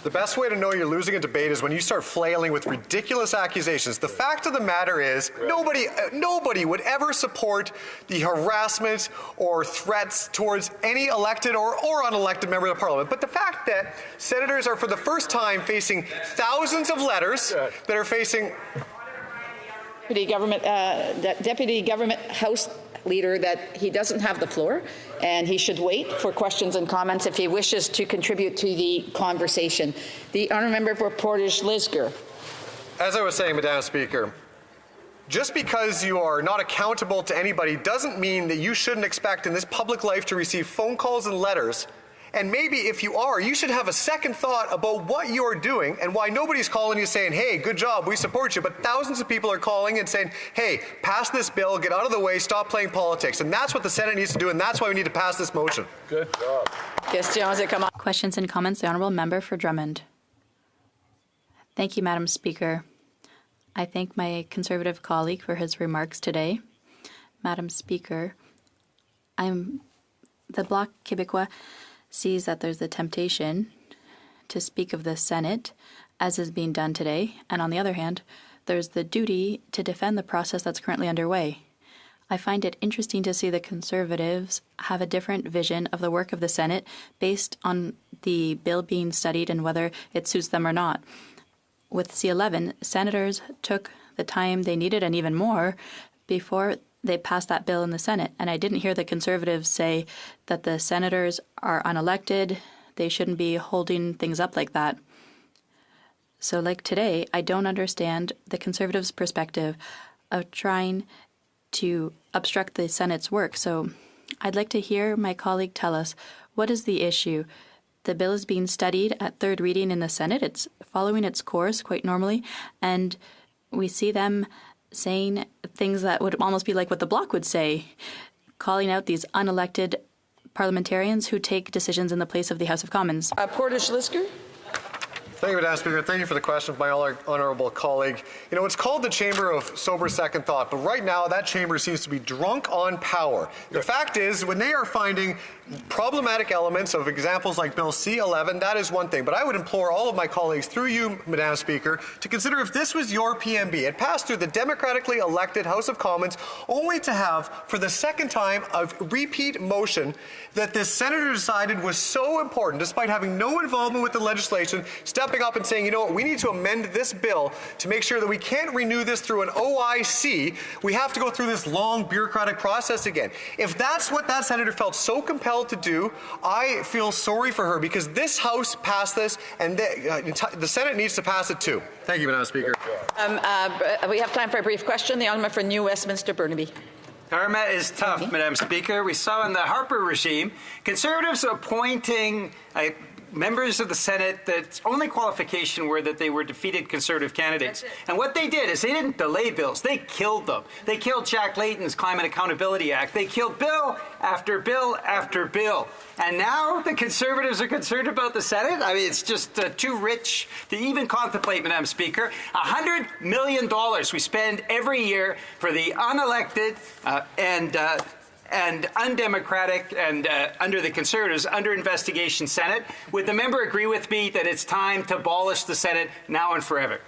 The best way to know you're losing a debate is when you start flailing with ridiculous accusations. The fact of the matter is, nobody would ever support the harassment or threats towards any elected or unelected member of the parliament. But the fact that senators are for the first time facing thousands of letters that are facing Deputy Government House Leader that he doesn't have the floor and he should wait for questions and comments if he wishes to contribute to the conversation. The honourable member for Portage-Lisgar. As I was saying, Madam Speaker, just because you are not accountable to anybody doesn't mean that you shouldn't expect in this public life to receive phone calls and letters. And maybe if you are, you should have a second thought about what you're doing and why nobody's calling you saying, hey, good job, we support you. But thousands of people are calling and saying, hey, pass this bill, get out of the way, stop playing politics. And that's what the Senate needs to do, and that's why we need to pass this motion. Good job. Questions and comments, the Honourable Member for Drummond. Thank you, Madam Speaker. I thank my Conservative colleague for his remarks today. Madam Speaker, the Bloc Québécois sees that there's a temptation to speak of the Senate, as is being done today, and on the other hand, there's the duty to defend the process that's currently underway. I find it interesting to see the Conservatives have a different vision of the work of the Senate based on the bill being studied and whether it suits them or not. With C-11, senators took the time they needed and even more before they passed that bill in the Senate. And I didn't hear the Conservatives say that the senators are unelected. They shouldn't be holding things up like that. So like today, I don't understand the Conservatives' perspective of trying to obstruct the Senate's work. So I'd like to hear my colleague tell us, what is the issue? The bill is being studied at third reading in the Senate. It's following its course quite normally. And we see them saying things that would almost be like what the Bloc would say, calling out these unelected parliamentarians who take decisions in the place of the House of Commons. Portage-Lisgar. Thank you, Madam Speaker. Thank you for the question, my honourable colleague. You know, it's called the chamber of sober second thought, but right now that chamber seems to be drunk on power. The fact is, when they are finding problematic elements of examples like Bill C-11, that is one thing. But I would implore all of my colleagues, through you, Madam Speaker, to consider if this was your PMB. It passed through the democratically elected House of Commons, only to have, for the second time, a repeat motion that this senator decided was so important, despite having no involvement with the legislation, stepping up and saying, you know what, we need to amend this bill to make sure that we can't renew this through an OIC. We have to go through this long bureaucratic process again. If that's what that senator felt so compelled to do, I feel sorry for her, because this House passed this, and the Senate needs to pass it too. Thank you, Madam Speaker. We have time for a brief question. The honourable for New Westminster Burnaby. Karma is tough, Madam Speaker. We saw in the Harper regime, Conservatives appointing members of the Senate that's only qualification were that they were defeated Conservative candidates. And what they did is they didn't delay bills. They killed them. They killed Jack Layton's Climate Accountability Act. They killed bill after bill after bill. And now the Conservatives are concerned about the Senate? I mean, it's just too rich to even contemplate, Madam Speaker. $100 million we spend every year for the unelected and undemocratic and under the Conservatives, under investigation Senate. Would the member agree with me that it's time to abolish the Senate now and forever?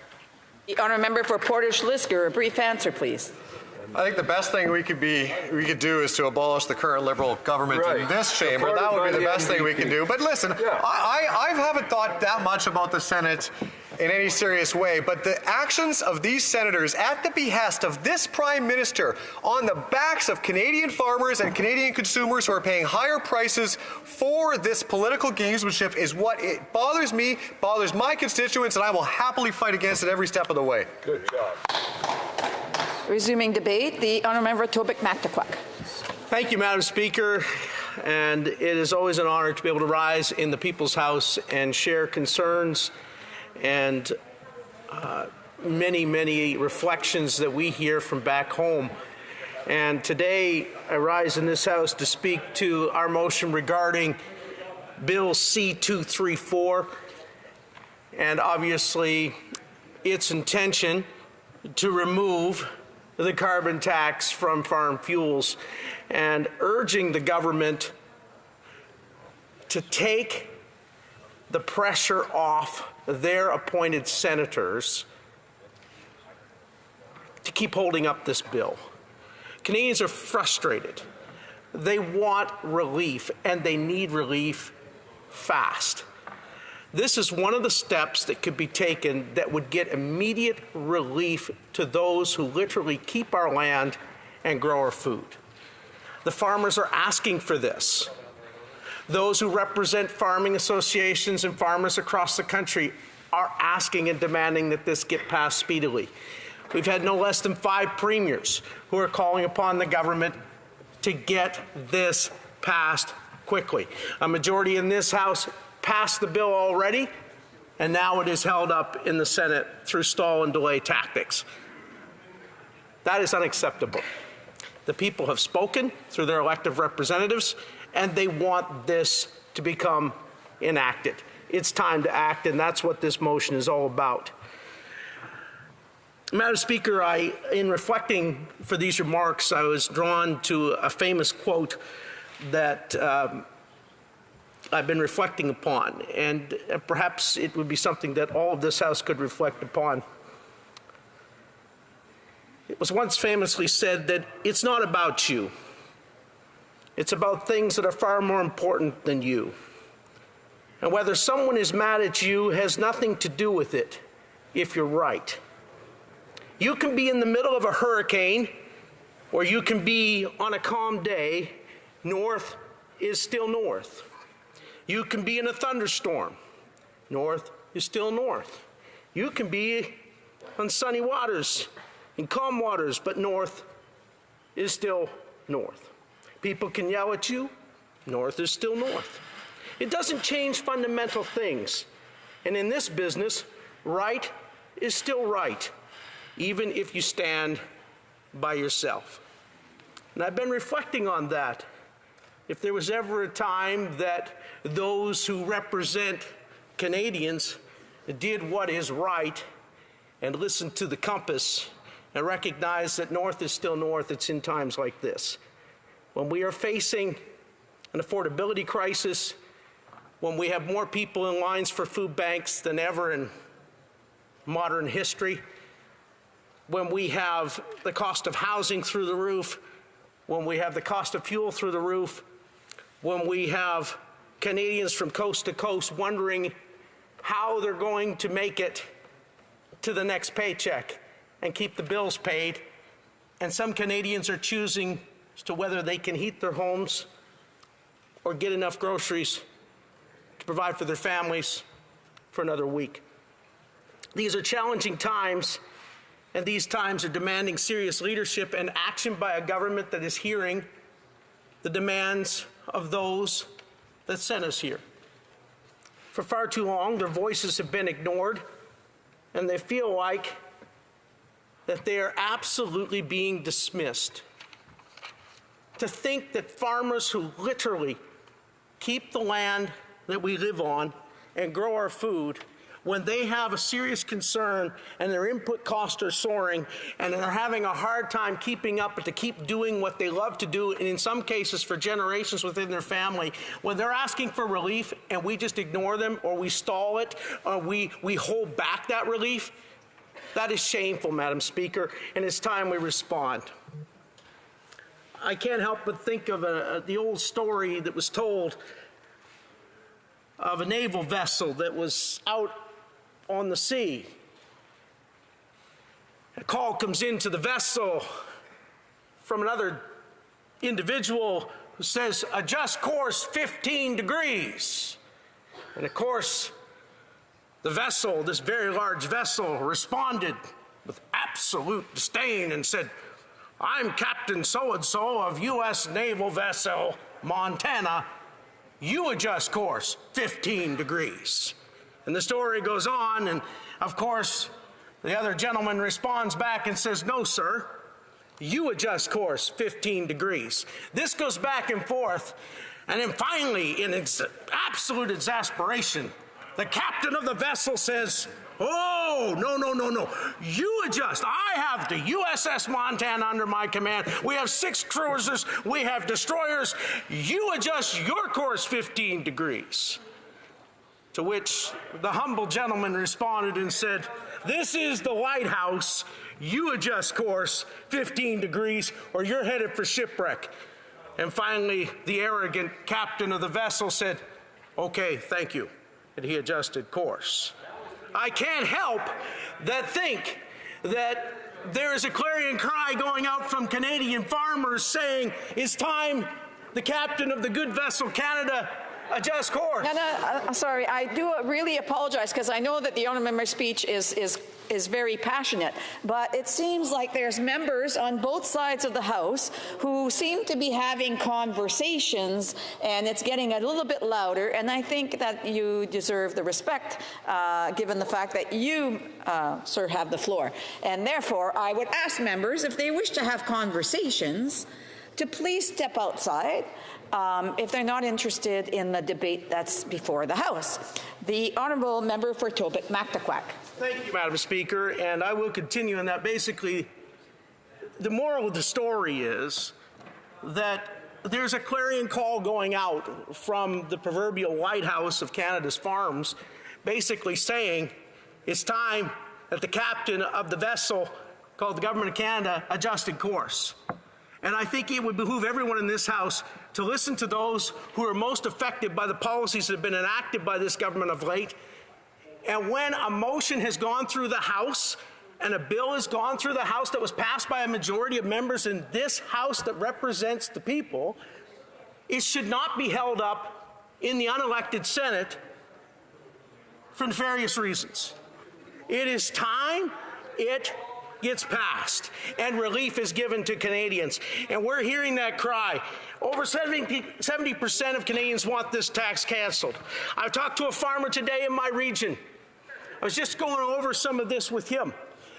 The honourable member for Portage-Lisgar, a brief answer, please. I think the best thing we could do is to abolish the current Liberal government in this chamber. That would be the best thing we can do. But listen, I haven't thought that much about the Senate in any serious way, but the actions of these senators at the behest of this Prime Minister on the backs of Canadian farmers and Canadian consumers who are paying higher prices for this political gamesmanship is what it bothers me, bothers my constituents, and I will happily fight against it every step of the way. Good job. Resuming debate, the honourable member Tobic Mactaquac. Thank you, Madam Speaker. And it is always an honor to be able to rise in the People's House and share concerns and many reflections that we hear from back home. And today I rise in this House to speak to our motion regarding Bill C-234 and obviously its intention to remove the carbon tax from farm fuels and urging the government to take the pressure off their appointed senators to keep holding up this bill. Canadians are frustrated. They want relief, and they need relief fast. This is one of the steps that could be taken that would get immediate relief to those who literally keep our land and grow our food. The farmers are asking for this. Those who represent farming associations and farmers across the country are asking and demanding that this get passed speedily. We've had no less than 5 premiers who are calling upon the government to get this passed quickly. A majority in this House passed the bill already, and now it is held up in the Senate through stall and delay tactics. That is unacceptable. The people have spoken through their elected representatives, and they want this to become enacted. It's time to act, and that's what this motion is all about. Madam Speaker, in reflecting for these remarks, I was drawn to a famous quote that I've been reflecting upon, and perhaps it would be something that all of this House could reflect upon. It was once famously said that it's not about you. It's about things that are far more important than you. And whether someone is mad at you has nothing to do with it if you're right. You can be in the middle of a hurricane, or you can be on a calm day. North is still north. You can be in a thunderstorm. North is still north. You can be on sunny waters, in calm waters, but north is still north. People can yell at you. North is still north. It doesn't change fundamental things. And in this business, right is still right, even if you stand by yourself. And I've been reflecting on that. If there was ever a time that those who represent Canadians did what is right and listened to the compass and recognized that north is still north, it's in times like this. When we are facing an affordability crisis, when we have more people in lines for food banks than ever in modern history, when we have the cost of housing through the roof, when we have the cost of fuel through the roof, when we have Canadians from coast to coast wondering how they're going to make it to the next paycheck and keep the bills paid, and some Canadians are choosing as to whether they can heat their homes or get enough groceries to provide for their families for another week. These are challenging times, and these times are demanding serious leadership and action by a government that is hearing the demands of those that sent us here. For far too long, their voices have been ignored, and they feel like that they are absolutely being dismissed. To think that farmers who literally keep the land that we live on and grow our food, when they have a serious concern and their input costs are soaring and they're having a hard time keeping up, but to keep doing what they love to do, and in some cases for generations within their family, when they're asking for relief and we just ignore them or we stall it or we hold back that relief, that is shameful, Madam Speaker, and it's time we respond. I can't help but think of the old story that was told of a naval vessel that was out on the sea. A call comes into the vessel from another individual who says, adjust course 15 degrees. And of course, the vessel, this very large vessel, responded with absolute disdain and said, I'm Captain so-and-so of U.S. Naval Vessel Montana. You adjust course 15 degrees. And the story goes on, and of course, the other gentleman responds back and says, no, sir, you adjust course 15 degrees. This goes back and forth, and then finally, in absolute exasperation, the captain of the vessel says, oh, no, no, no, no. You adjust. I have the USS Montana under my command. We have 6 cruisers. We have destroyers. You adjust your course 15 degrees. To which the humble gentleman responded and said, this is the White House. You adjust course 15 degrees or you're headed for shipwreck. And finally, the arrogant captain of the vessel said, okay, thank you. And he adjusted course. I can't help but think that there is a clarion cry going out from Canadian farmers saying, it's time the captain of the good vessel Canada adjust course. Sorry, I do really apologize because I know that the honourable member's speech is very passionate, but it seems like there's members on both sides of the House who seem to be having conversations, and it's getting a little bit louder, and I think that you deserve the respect given the fact that you, sir, have the floor. And therefore, I would ask members, if they wish to have conversations, to please step outside if they're not interested in the debate that's before the House. The honourable member for Tobic-Mactaquac. Thank you, Madam Speaker, and I will continue on that. Basically, the moral of the story is that there's a clarion call going out from the proverbial White House of Canada's farms, basically saying it's time that the captain of the vessel called the Government of Canada adjusted course. And I think it would behoove everyone in this House to listen to those who are most affected by the policies that have been enacted by this government of late. And when a motion has gone through the House and a bill has gone through the House that was passed by a majority of members in this House that represents the people, it should not be held up in the unelected Senate for nefarious reasons. It is time it gets passed and relief is given to Canadians. And we're hearing that cry. Over 70% of Canadians want this tax canceled. I talked to a farmer today in my region. I was just going over some of this with him.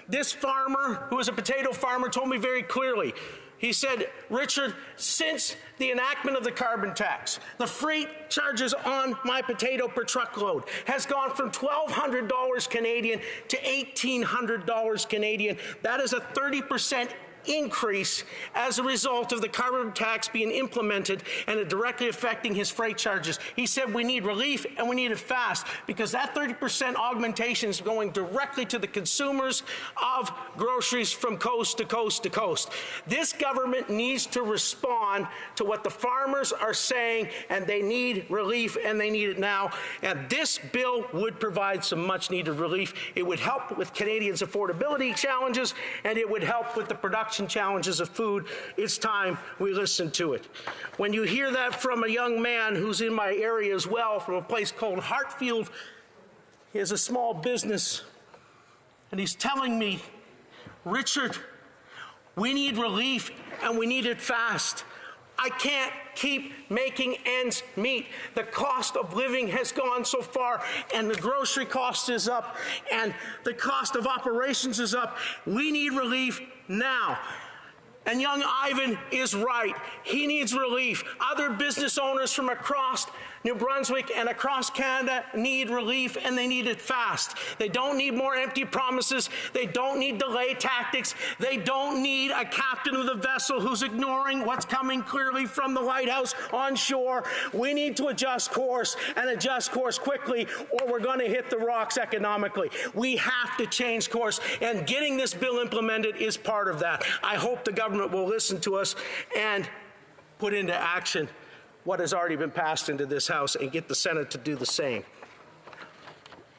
This farmer, who is a potato farmer, told me very clearly. He said, Richard, since the enactment of the carbon tax, the freight charges on my potato per truckload has gone from $1,200 Canadian to $1,800 Canadian. That is a 30% increase as a result of the carbon tax being implemented and it directly affecting his freight charges. He said we need relief and we need it fast because that 30% augmentation is going directly to the consumers of groceries from coast to coast to coast. This government needs to respond to what the farmers are saying, and they need relief and they need it now. And this bill would provide some much needed relief. It would help with Canadians' affordability challenges and it would help with the production challenges of food. It's time we listen to it. When you hear that from a young man who's in my area as well, from a place called Hartfield, he has a small business, and he's telling me, Richard, we need relief and we need it fast. I can't keep making ends meet. The cost of living has gone so far, and the grocery cost is up, and the cost of operations is up. We need relief now. And young Ivan is right. He needs relief. Other business owners from across New Brunswick and across Canada need relief, and they need it fast. They don't need more empty promises. They don't need delay tactics. They don't need a captain of the vessel who's ignoring what's coming clearly from the White House on shore. We need to adjust course and adjust course quickly, or we're going to hit the rocks economically. We have to change course, and getting this bill implemented is part of that. I hope the government will listen to us and put into action what has already been passed into this House and get the Senate to do the same.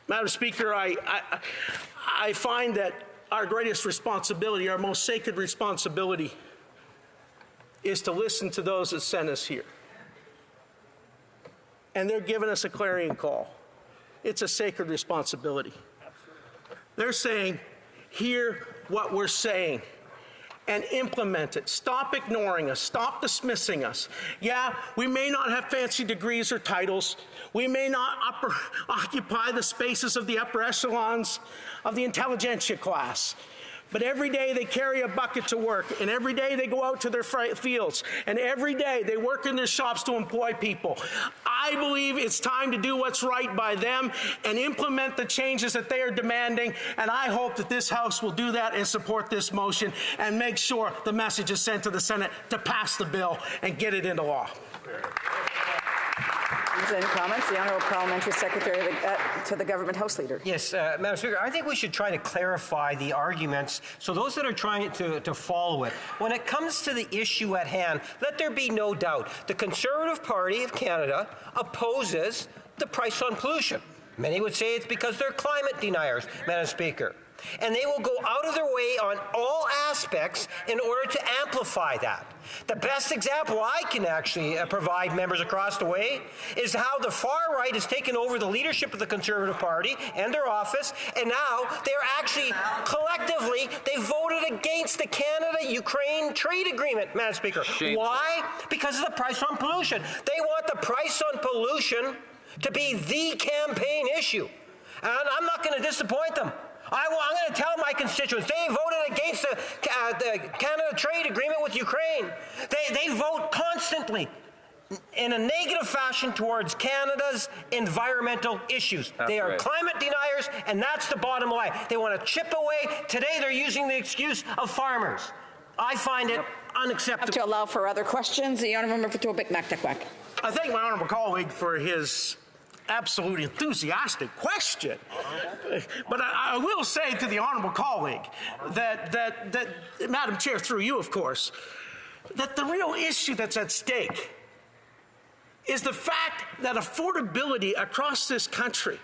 Madam Speaker, I find that our greatest responsibility, our most sacred responsibility, is to listen to those that sent us here. And they're giving us a clarion call. It's a sacred responsibility. They're saying, hear what we're saying and implement it. Stop ignoring us. Stop dismissing us. Yeah, we may not have fancy degrees or titles. We may not occupy the spaces of the upper echelons of the intelligentsia class. But every day they carry a bucket to work, and every day they go out to their fields, and every day they work in their shops to employ people. I believe it's time to do what's right by them and implement the changes that they are demanding, and I hope that this House will do that and support this motion and make sure the message is sent to the Senate to pass the bill and get it into law. And comments, the Honourable Parliamentary Secretary to the Government House Leader. Yes, Madam Speaker, I think we should try to clarify the arguments so those that are trying to follow it. When it comes to the issue at hand, let there be no doubt. The Conservative Party of Canada opposes the price on pollution. Many would say it's because they're climate deniers, Madam Speaker. And they will go out of their way on all aspects in order to amplify that. The best example I can actually provide members across the way is how the far right has taken over the leadership of the Conservative Party and their office, and now they're actually collectively, they voted against the Canada-Ukraine trade agreement, Madam Speaker. Shameful. Why? Because of the price on pollution. They want the price on pollution to be the campaign issue. And I'm not going to disappoint them. I'm going to tell my constituents, they voted against the Canada trade agreement with Ukraine. They vote constantly in a negative fashion towards Canada's environmental issues. They are climate deniers, and that's the bottom line. They want to chip away. Today they're using the excuse of farmers. I find it unacceptable. To allow for other questions, the Honourable Member for Tobic-Mactaquac. I thank my honourable colleague for his absolutely enthusiastic question. But I will say to the honourable colleague that Madam Chair, through you, of course, that the real issue that's at stake is the fact that affordability across this country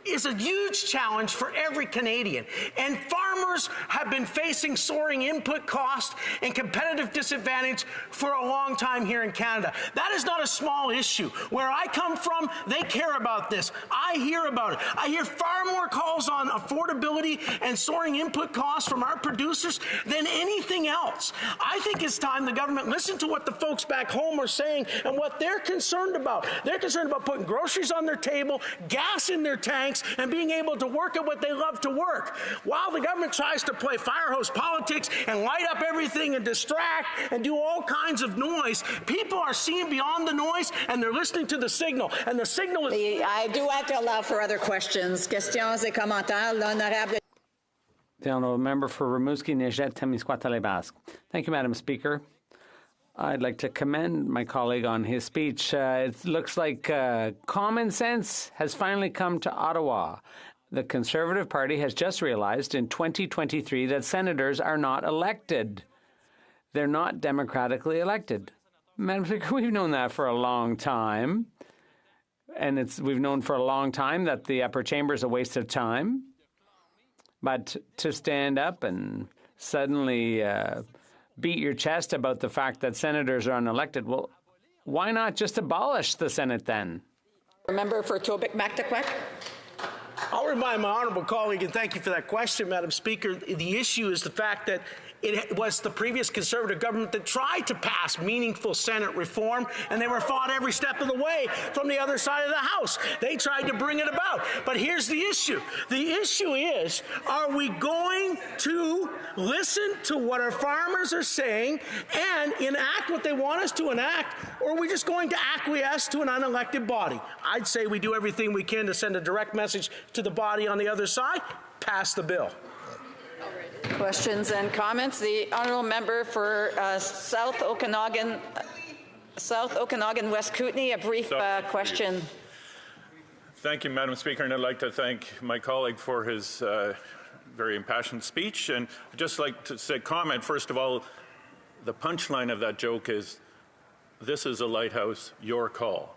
is a huge challenge for every Canadian. And farmers have been facing soaring input costs and competitive disadvantage for a long time here in Canada. That is not a small issue. Where I come from, they care about this. I hear about it. I hear far more calls on affordability and soaring input costs from our producers than anything else. I think it's time the government listen to what the folks back home are saying and what they're concerned about. They're concerned about putting groceries on their table, gas in their tanks, and being able to work at what they love to work. While the government tries to play firehouse politics and light up everything and distract and do all kinds of noise, people are seeing beyond the noise and they're listening to the signal. And the signal is... I do have to allow for other questions. Questions et commentaires. L'honorable... The Honourable Member for Rimouski, Neigette, Témiscouata-les-Basques. Thank you, Madam Speaker. I'd like to commend my colleague on his speech. It looks like common sense has finally come to Ottawa. The Conservative Party has just realized in 2023 that senators are not elected. They're not democratically elected. Madam Speaker, we've known that for a long time. And we've known for a long time that the upper chamber is a waste of time. But to stand up and suddenly... beat your chest about the fact that senators are unelected. Well, why not just abolish the Senate then? Member for Tobic-Mactaquac. I'll remind my honourable colleague, and thank you for that question, Madam Speaker, the issue is the fact that it was the previous Conservative government that tried to pass meaningful Senate reform, and they were fought every step of the way from the other side of the House. They tried to bring it about. But here's the issue. The issue is, are we going to listen to what our farmers are saying and enact what they want us to enact, or are we just going to acquiesce to an unelected body? I'd say we do everything we can to send a direct message to the body on the other side. Pass the bill. Questions and comments. The honourable member for South Okanagan, West Kootenay. A brief question. Thank you, Madam Speaker, and I'd like to thank my colleague for his very impassioned speech. And I'd just like to say, comment first of all, the punchline of that joke is, "This is a lighthouse, your call."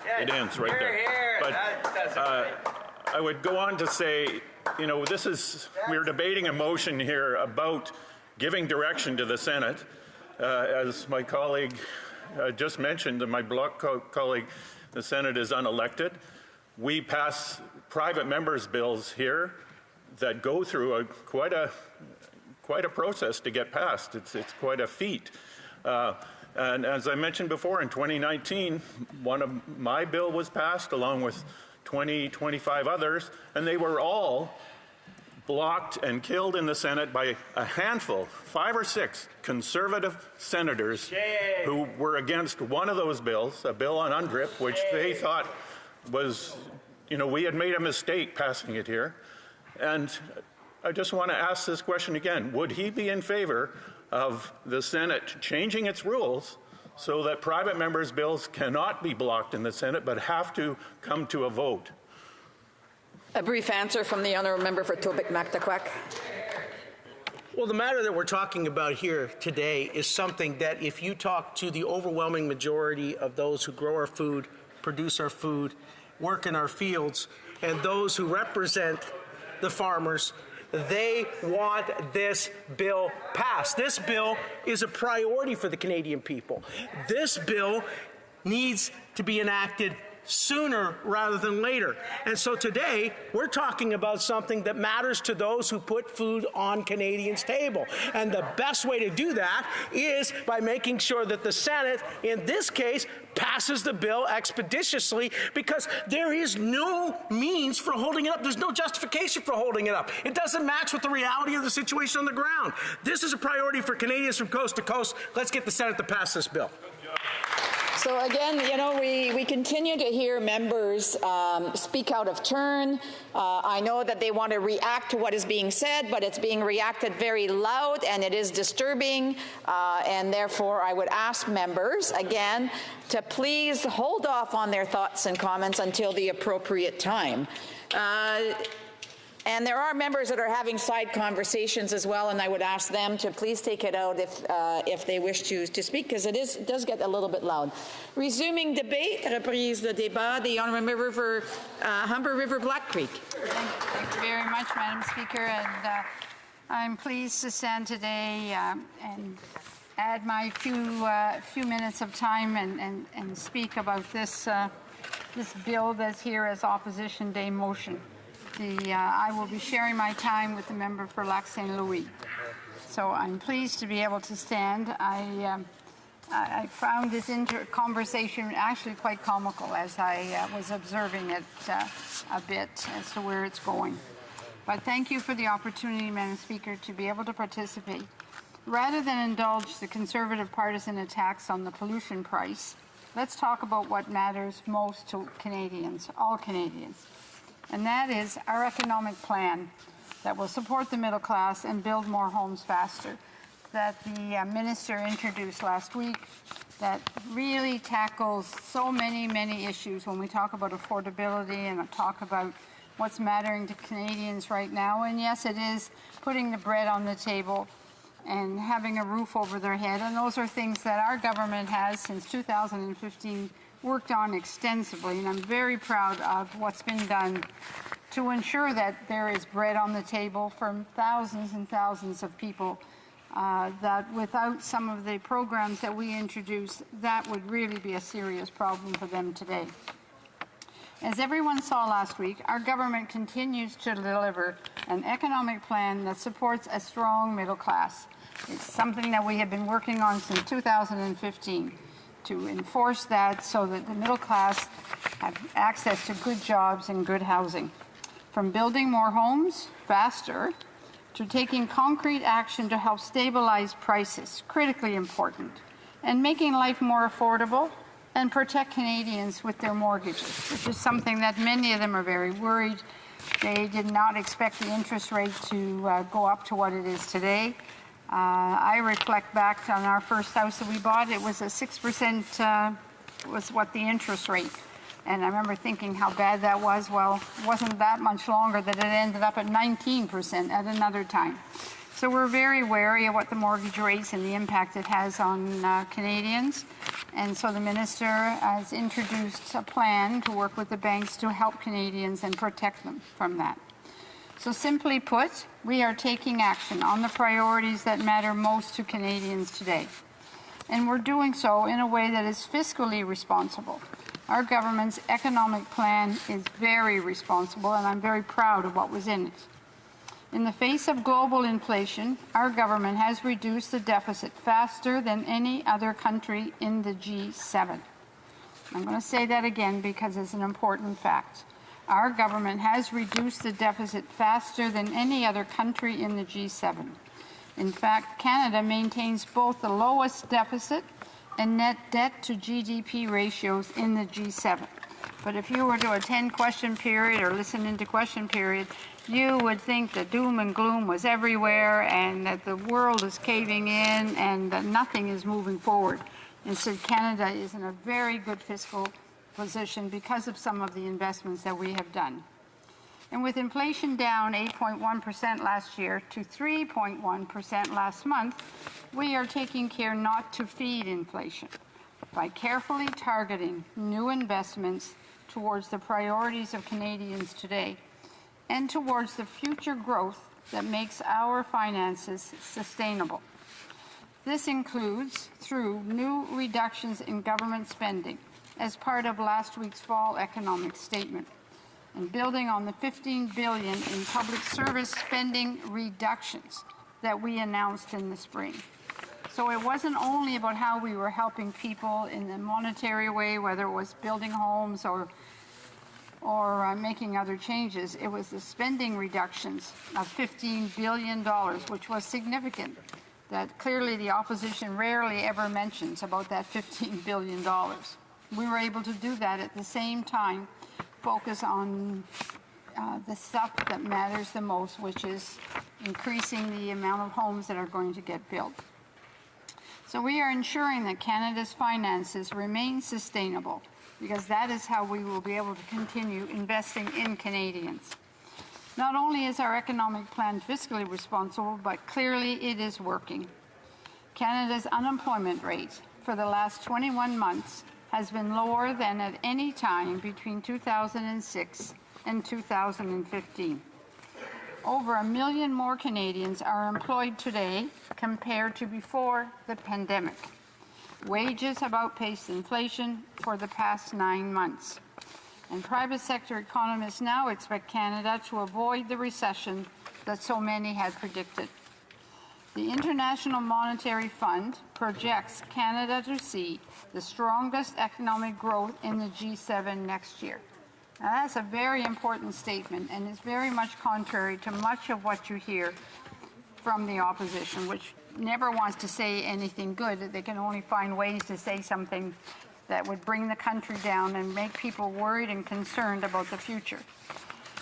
Yes, it ends right there. But I would go on to say, we're debating a motion here about giving direction to the Senate. As my colleague just mentioned, and my bloc colleague, the Senate is unelected. We pass private members' bills here that go through quite a process to get passed. It's quite a feat. And as I mentioned before, in 2019, my bill was passed along with 25 others, and they were all blocked and killed in the Senate by a handful, 5 or 6 conservative senators who were against one of those bills, a bill on UNDRIP, which they thought was, we had made a mistake passing it here. And I just want to ask this question again. Would he be in favor of the Senate changing its rules so that private members' bills cannot be blocked in the Senate but have to come to a vote? A brief answer from the honourable member for Tobic-Mactaquac. Well, the matter that we're talking about here today is something that if you talk to the overwhelming majority of those who grow our food, produce our food, work in our fields, and those who represent the farmers, they want this bill passed. This bill is a priority for the Canadian people. This bill needs to be enacted sooner rather than later. And so today, we're talking about something that matters to those who put food on Canadians' table. And the best way to do that is by making sure that the Senate, in this case, passes the bill expeditiously, because there is no means for holding it up. There's no justification for holding it up. It doesn't match with the reality of the situation on the ground. This is a priority for Canadians from coast to coast. Let's get the Senate to pass this bill. So again, we continue to hear members speak out of turn. I know that they want to react to what is being said, but it's being reacted very loud, and it is disturbing. And therefore, I would ask members, again, to please hold off on their thoughts and comments until the appropriate time. And there are members that are having side conversations as well, and I would ask them to please take it out if they wish to speak, because it does get a little bit loud. Resuming debate, reprise de débat, the honourable member for Humber River Black Creek. Thank you very much, Madam Speaker, and I'm pleased to stand today and add my few minutes of time and speak about this bill that's here as Opposition Day motion. I will be sharing my time with the member for Lac St. Louis. So I'm pleased to be able to stand. I found this conversation actually quite comical as I was observing it a bit as to where it's going. But thank you for the opportunity, Madam Speaker, to be able to participate. Rather than indulge the Conservative partisan attacks on the pollution price, let's talk about what matters most to Canadians, all Canadians. And that is our economic plan that will support the middle class and build more homes faster, that the Minister introduced last week, that really tackles so many issues when we talk about affordability and talk about what's mattering to Canadians right now. And yes, it is putting the bread on the table and having a roof over their head. And those are things that our government has since 2015 worked on extensively, and I'm very proud of what's been done to ensure that there is bread on the table for thousands and thousands of people, that without some of the programs that we introduce, that would really be a serious problem for them today. As everyone saw last week, our government continues to deliver an economic plan that supports a strong middle class. It's something that we have been working on since 2015. To enforce that so that the middle class have access to good jobs and good housing. From building more homes faster to taking concrete action to help stabilize prices, critically important, and making life more affordable and protect Canadians with their mortgages, which is something that many of them are very worried. They did not expect the interest rate to go up to what it is today. I reflect back on our first house that we bought. It was a 6% was what the interest rate. And I remember thinking how bad that was. Well, it wasn't that much longer that it ended up at 19% at another time. So we're very wary of what the mortgage rates and the impact it has on Canadians. And so the minister has introduced a plan to work with the banks to help Canadians and protect them from that. So simply put, we are taking action on the priorities that matter most to Canadians today. And we're doing so in a way that is fiscally responsible. Our government's economic plan is very responsible, and I'm very proud of what was in it. In the face of global inflation, our government has reduced the deficit faster than any other country in the G7. I'm going to say that again because it's an important fact. Our government has reduced the deficit faster than any other country in the G7. In fact, Canada maintains both the lowest deficit and net debt to GDP ratios in the G7. But if you were to attend question period or listen into question period, you would think that doom and gloom was everywhere and that the world is caving in and that nothing is moving forward. Instead, Canada is in a very good fiscal position because of some of the investments that we have done. And with inflation down 8.1% last year to 3.1% last month, we are taking care not to feed inflation by carefully targeting new investments towards the priorities of Canadians today and towards the future growth that makes our finances sustainable. This includes through new reductions in government spending as part of last week's fall economic statement, and building on the $15 billion in public service spending reductions that we announced in the spring. So it wasn't only about how we were helping people in a monetary way, whether it was building homes or making other changes. It was the spending reductions of $15 billion, which was significant, that clearly the opposition rarely ever mentions about that $15 billion. We were able to do that at the same time, focus on the stuff that matters the most, which is increasing the amount of homes that are going to get built. So we are ensuring that Canada's finances remain sustainable, because that is how we will be able to continue investing in Canadians. Not only is our economic plan fiscally responsible, but clearly it is working. Canada's unemployment rate for the last 21 months has been lower than at any time between 2006 and 2015. Over 1 million more Canadians are employed today compared to before the pandemic. Wages have outpaced inflation for the past 9 months. And private sector economists now expect Canada to avoid the recession that so many had predicted. The International Monetary Fund projects Canada to see the strongest economic growth in the G7 next year. Now, that's a very important statement, and it's very much contrary to much of what you hear from the opposition, which never wants to say anything good. They can only find ways to say something that would bring the country down and make people worried and concerned about the future.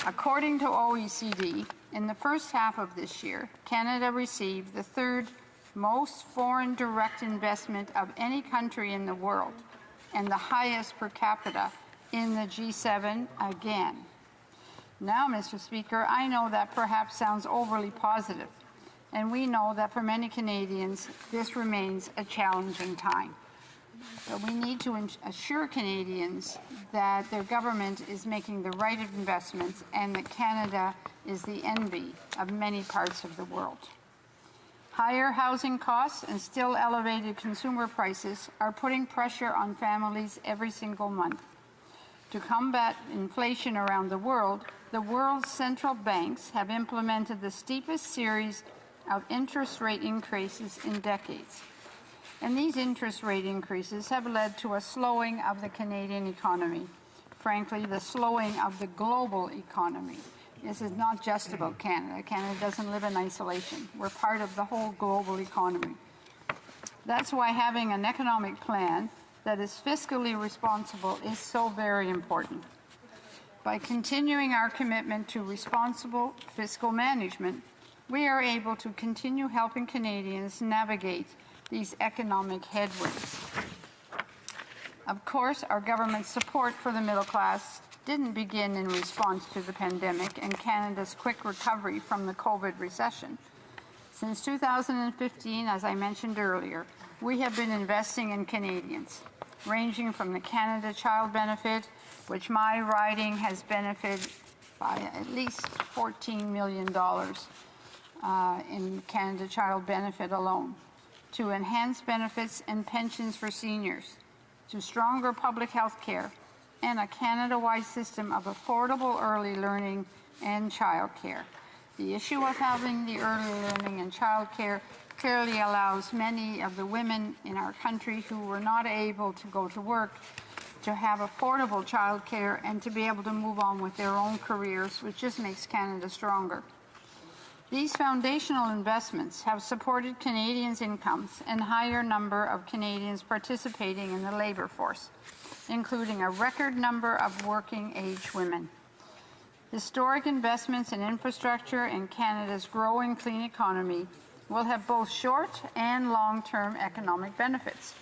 According to OECD, in the first half of this year, Canada received the third most foreign direct investment of any country in the world, and the highest per capita in the G7 again. Now, Mr. Speaker, I know that perhaps sounds overly positive, and we know that for many Canadians, this remains a challenging time. But we need to assure Canadians that their government is making the right investments and that Canada is the envy of many parts of the world. Higher housing costs and still elevated consumer prices are putting pressure on families every single month. To combat inflation around the world's central banks have implemented the steepest series of interest rate increases in decades. And these interest rate increases have led to a slowing of the Canadian economy. Frankly, the slowing of the global economy. This is not just about Canada. Canada doesn't live in isolation. We're part of the whole global economy. That's why having an economic plan that is fiscally responsible is so very important. By continuing our commitment to responsible fiscal management, we are able to continue helping Canadians navigate these economic headwinds. Of course, our government's support for the middle class didn't begin in response to the pandemic and Canada's quick recovery from the COVID recession. Since 2015, as I mentioned earlier, we have been investing in Canadians. ranging from the Canada Child Benefit, which my riding has benefited by at least $14 million in Canada Child Benefit alone, to enhanced benefits and pensions for seniors, to stronger public health care, and a Canada-wide system of affordable early learning and childcare. The issue of having the early learning and childcare clearly allows many of the women in our country who were not able to go to work to have affordable childcare and to be able to move on with their own careers, which just makes Canada stronger. These foundational investments have supported Canadians' incomes and higher number of Canadians participating in the labour force, including a record number of working-age women. Historic investments in infrastructure and Canada's growing clean economy will have both short and long-term economic benefits,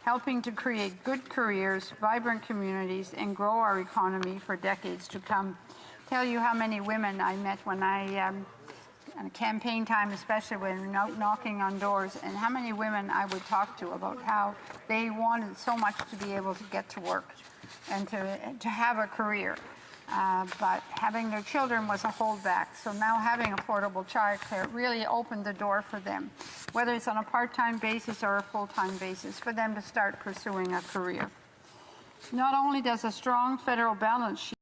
helping to create good careers, vibrant communities, and grow our economy for decades to come. Tell you how many women I met when in campaign time, especially when knocking on doors, and how many women I would talk to about how they wanted so much to be able to get to work and to have a career. But having their children was a holdback. So now having affordable childcare really opened the door for them, whether it's on a part-time basis or a full-time basis, for them to start pursuing a career. Not only does a strong federal balance sheet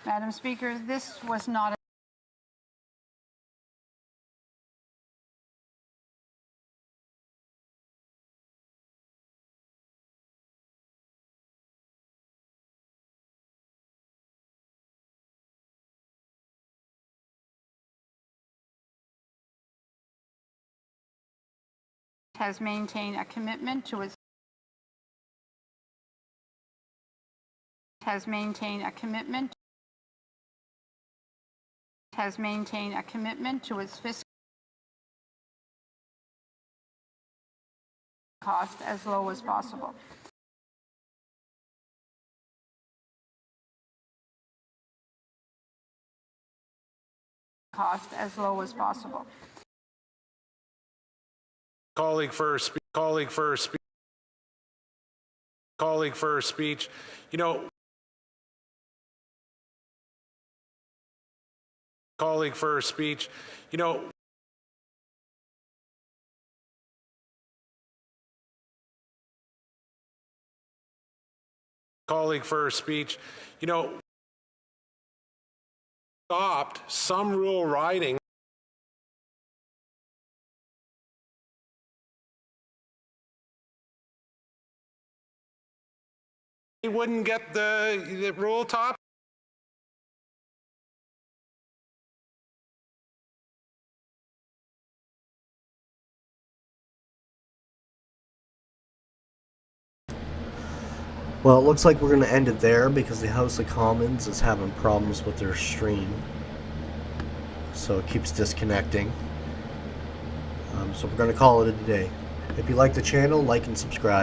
Madam Speaker, this was not has maintained a commitment to its fiscal cost as low as possible. Colleague for speech. You know, colleague for speech. You know, colleague for speech. You know, stopped some rural riding. They wouldn't get the rural top. Well, it looks like we're going to end it there because the House of Commons is having problems with their stream. So it keeps disconnecting. So we're going to call it a day. If you like the channel, like and subscribe.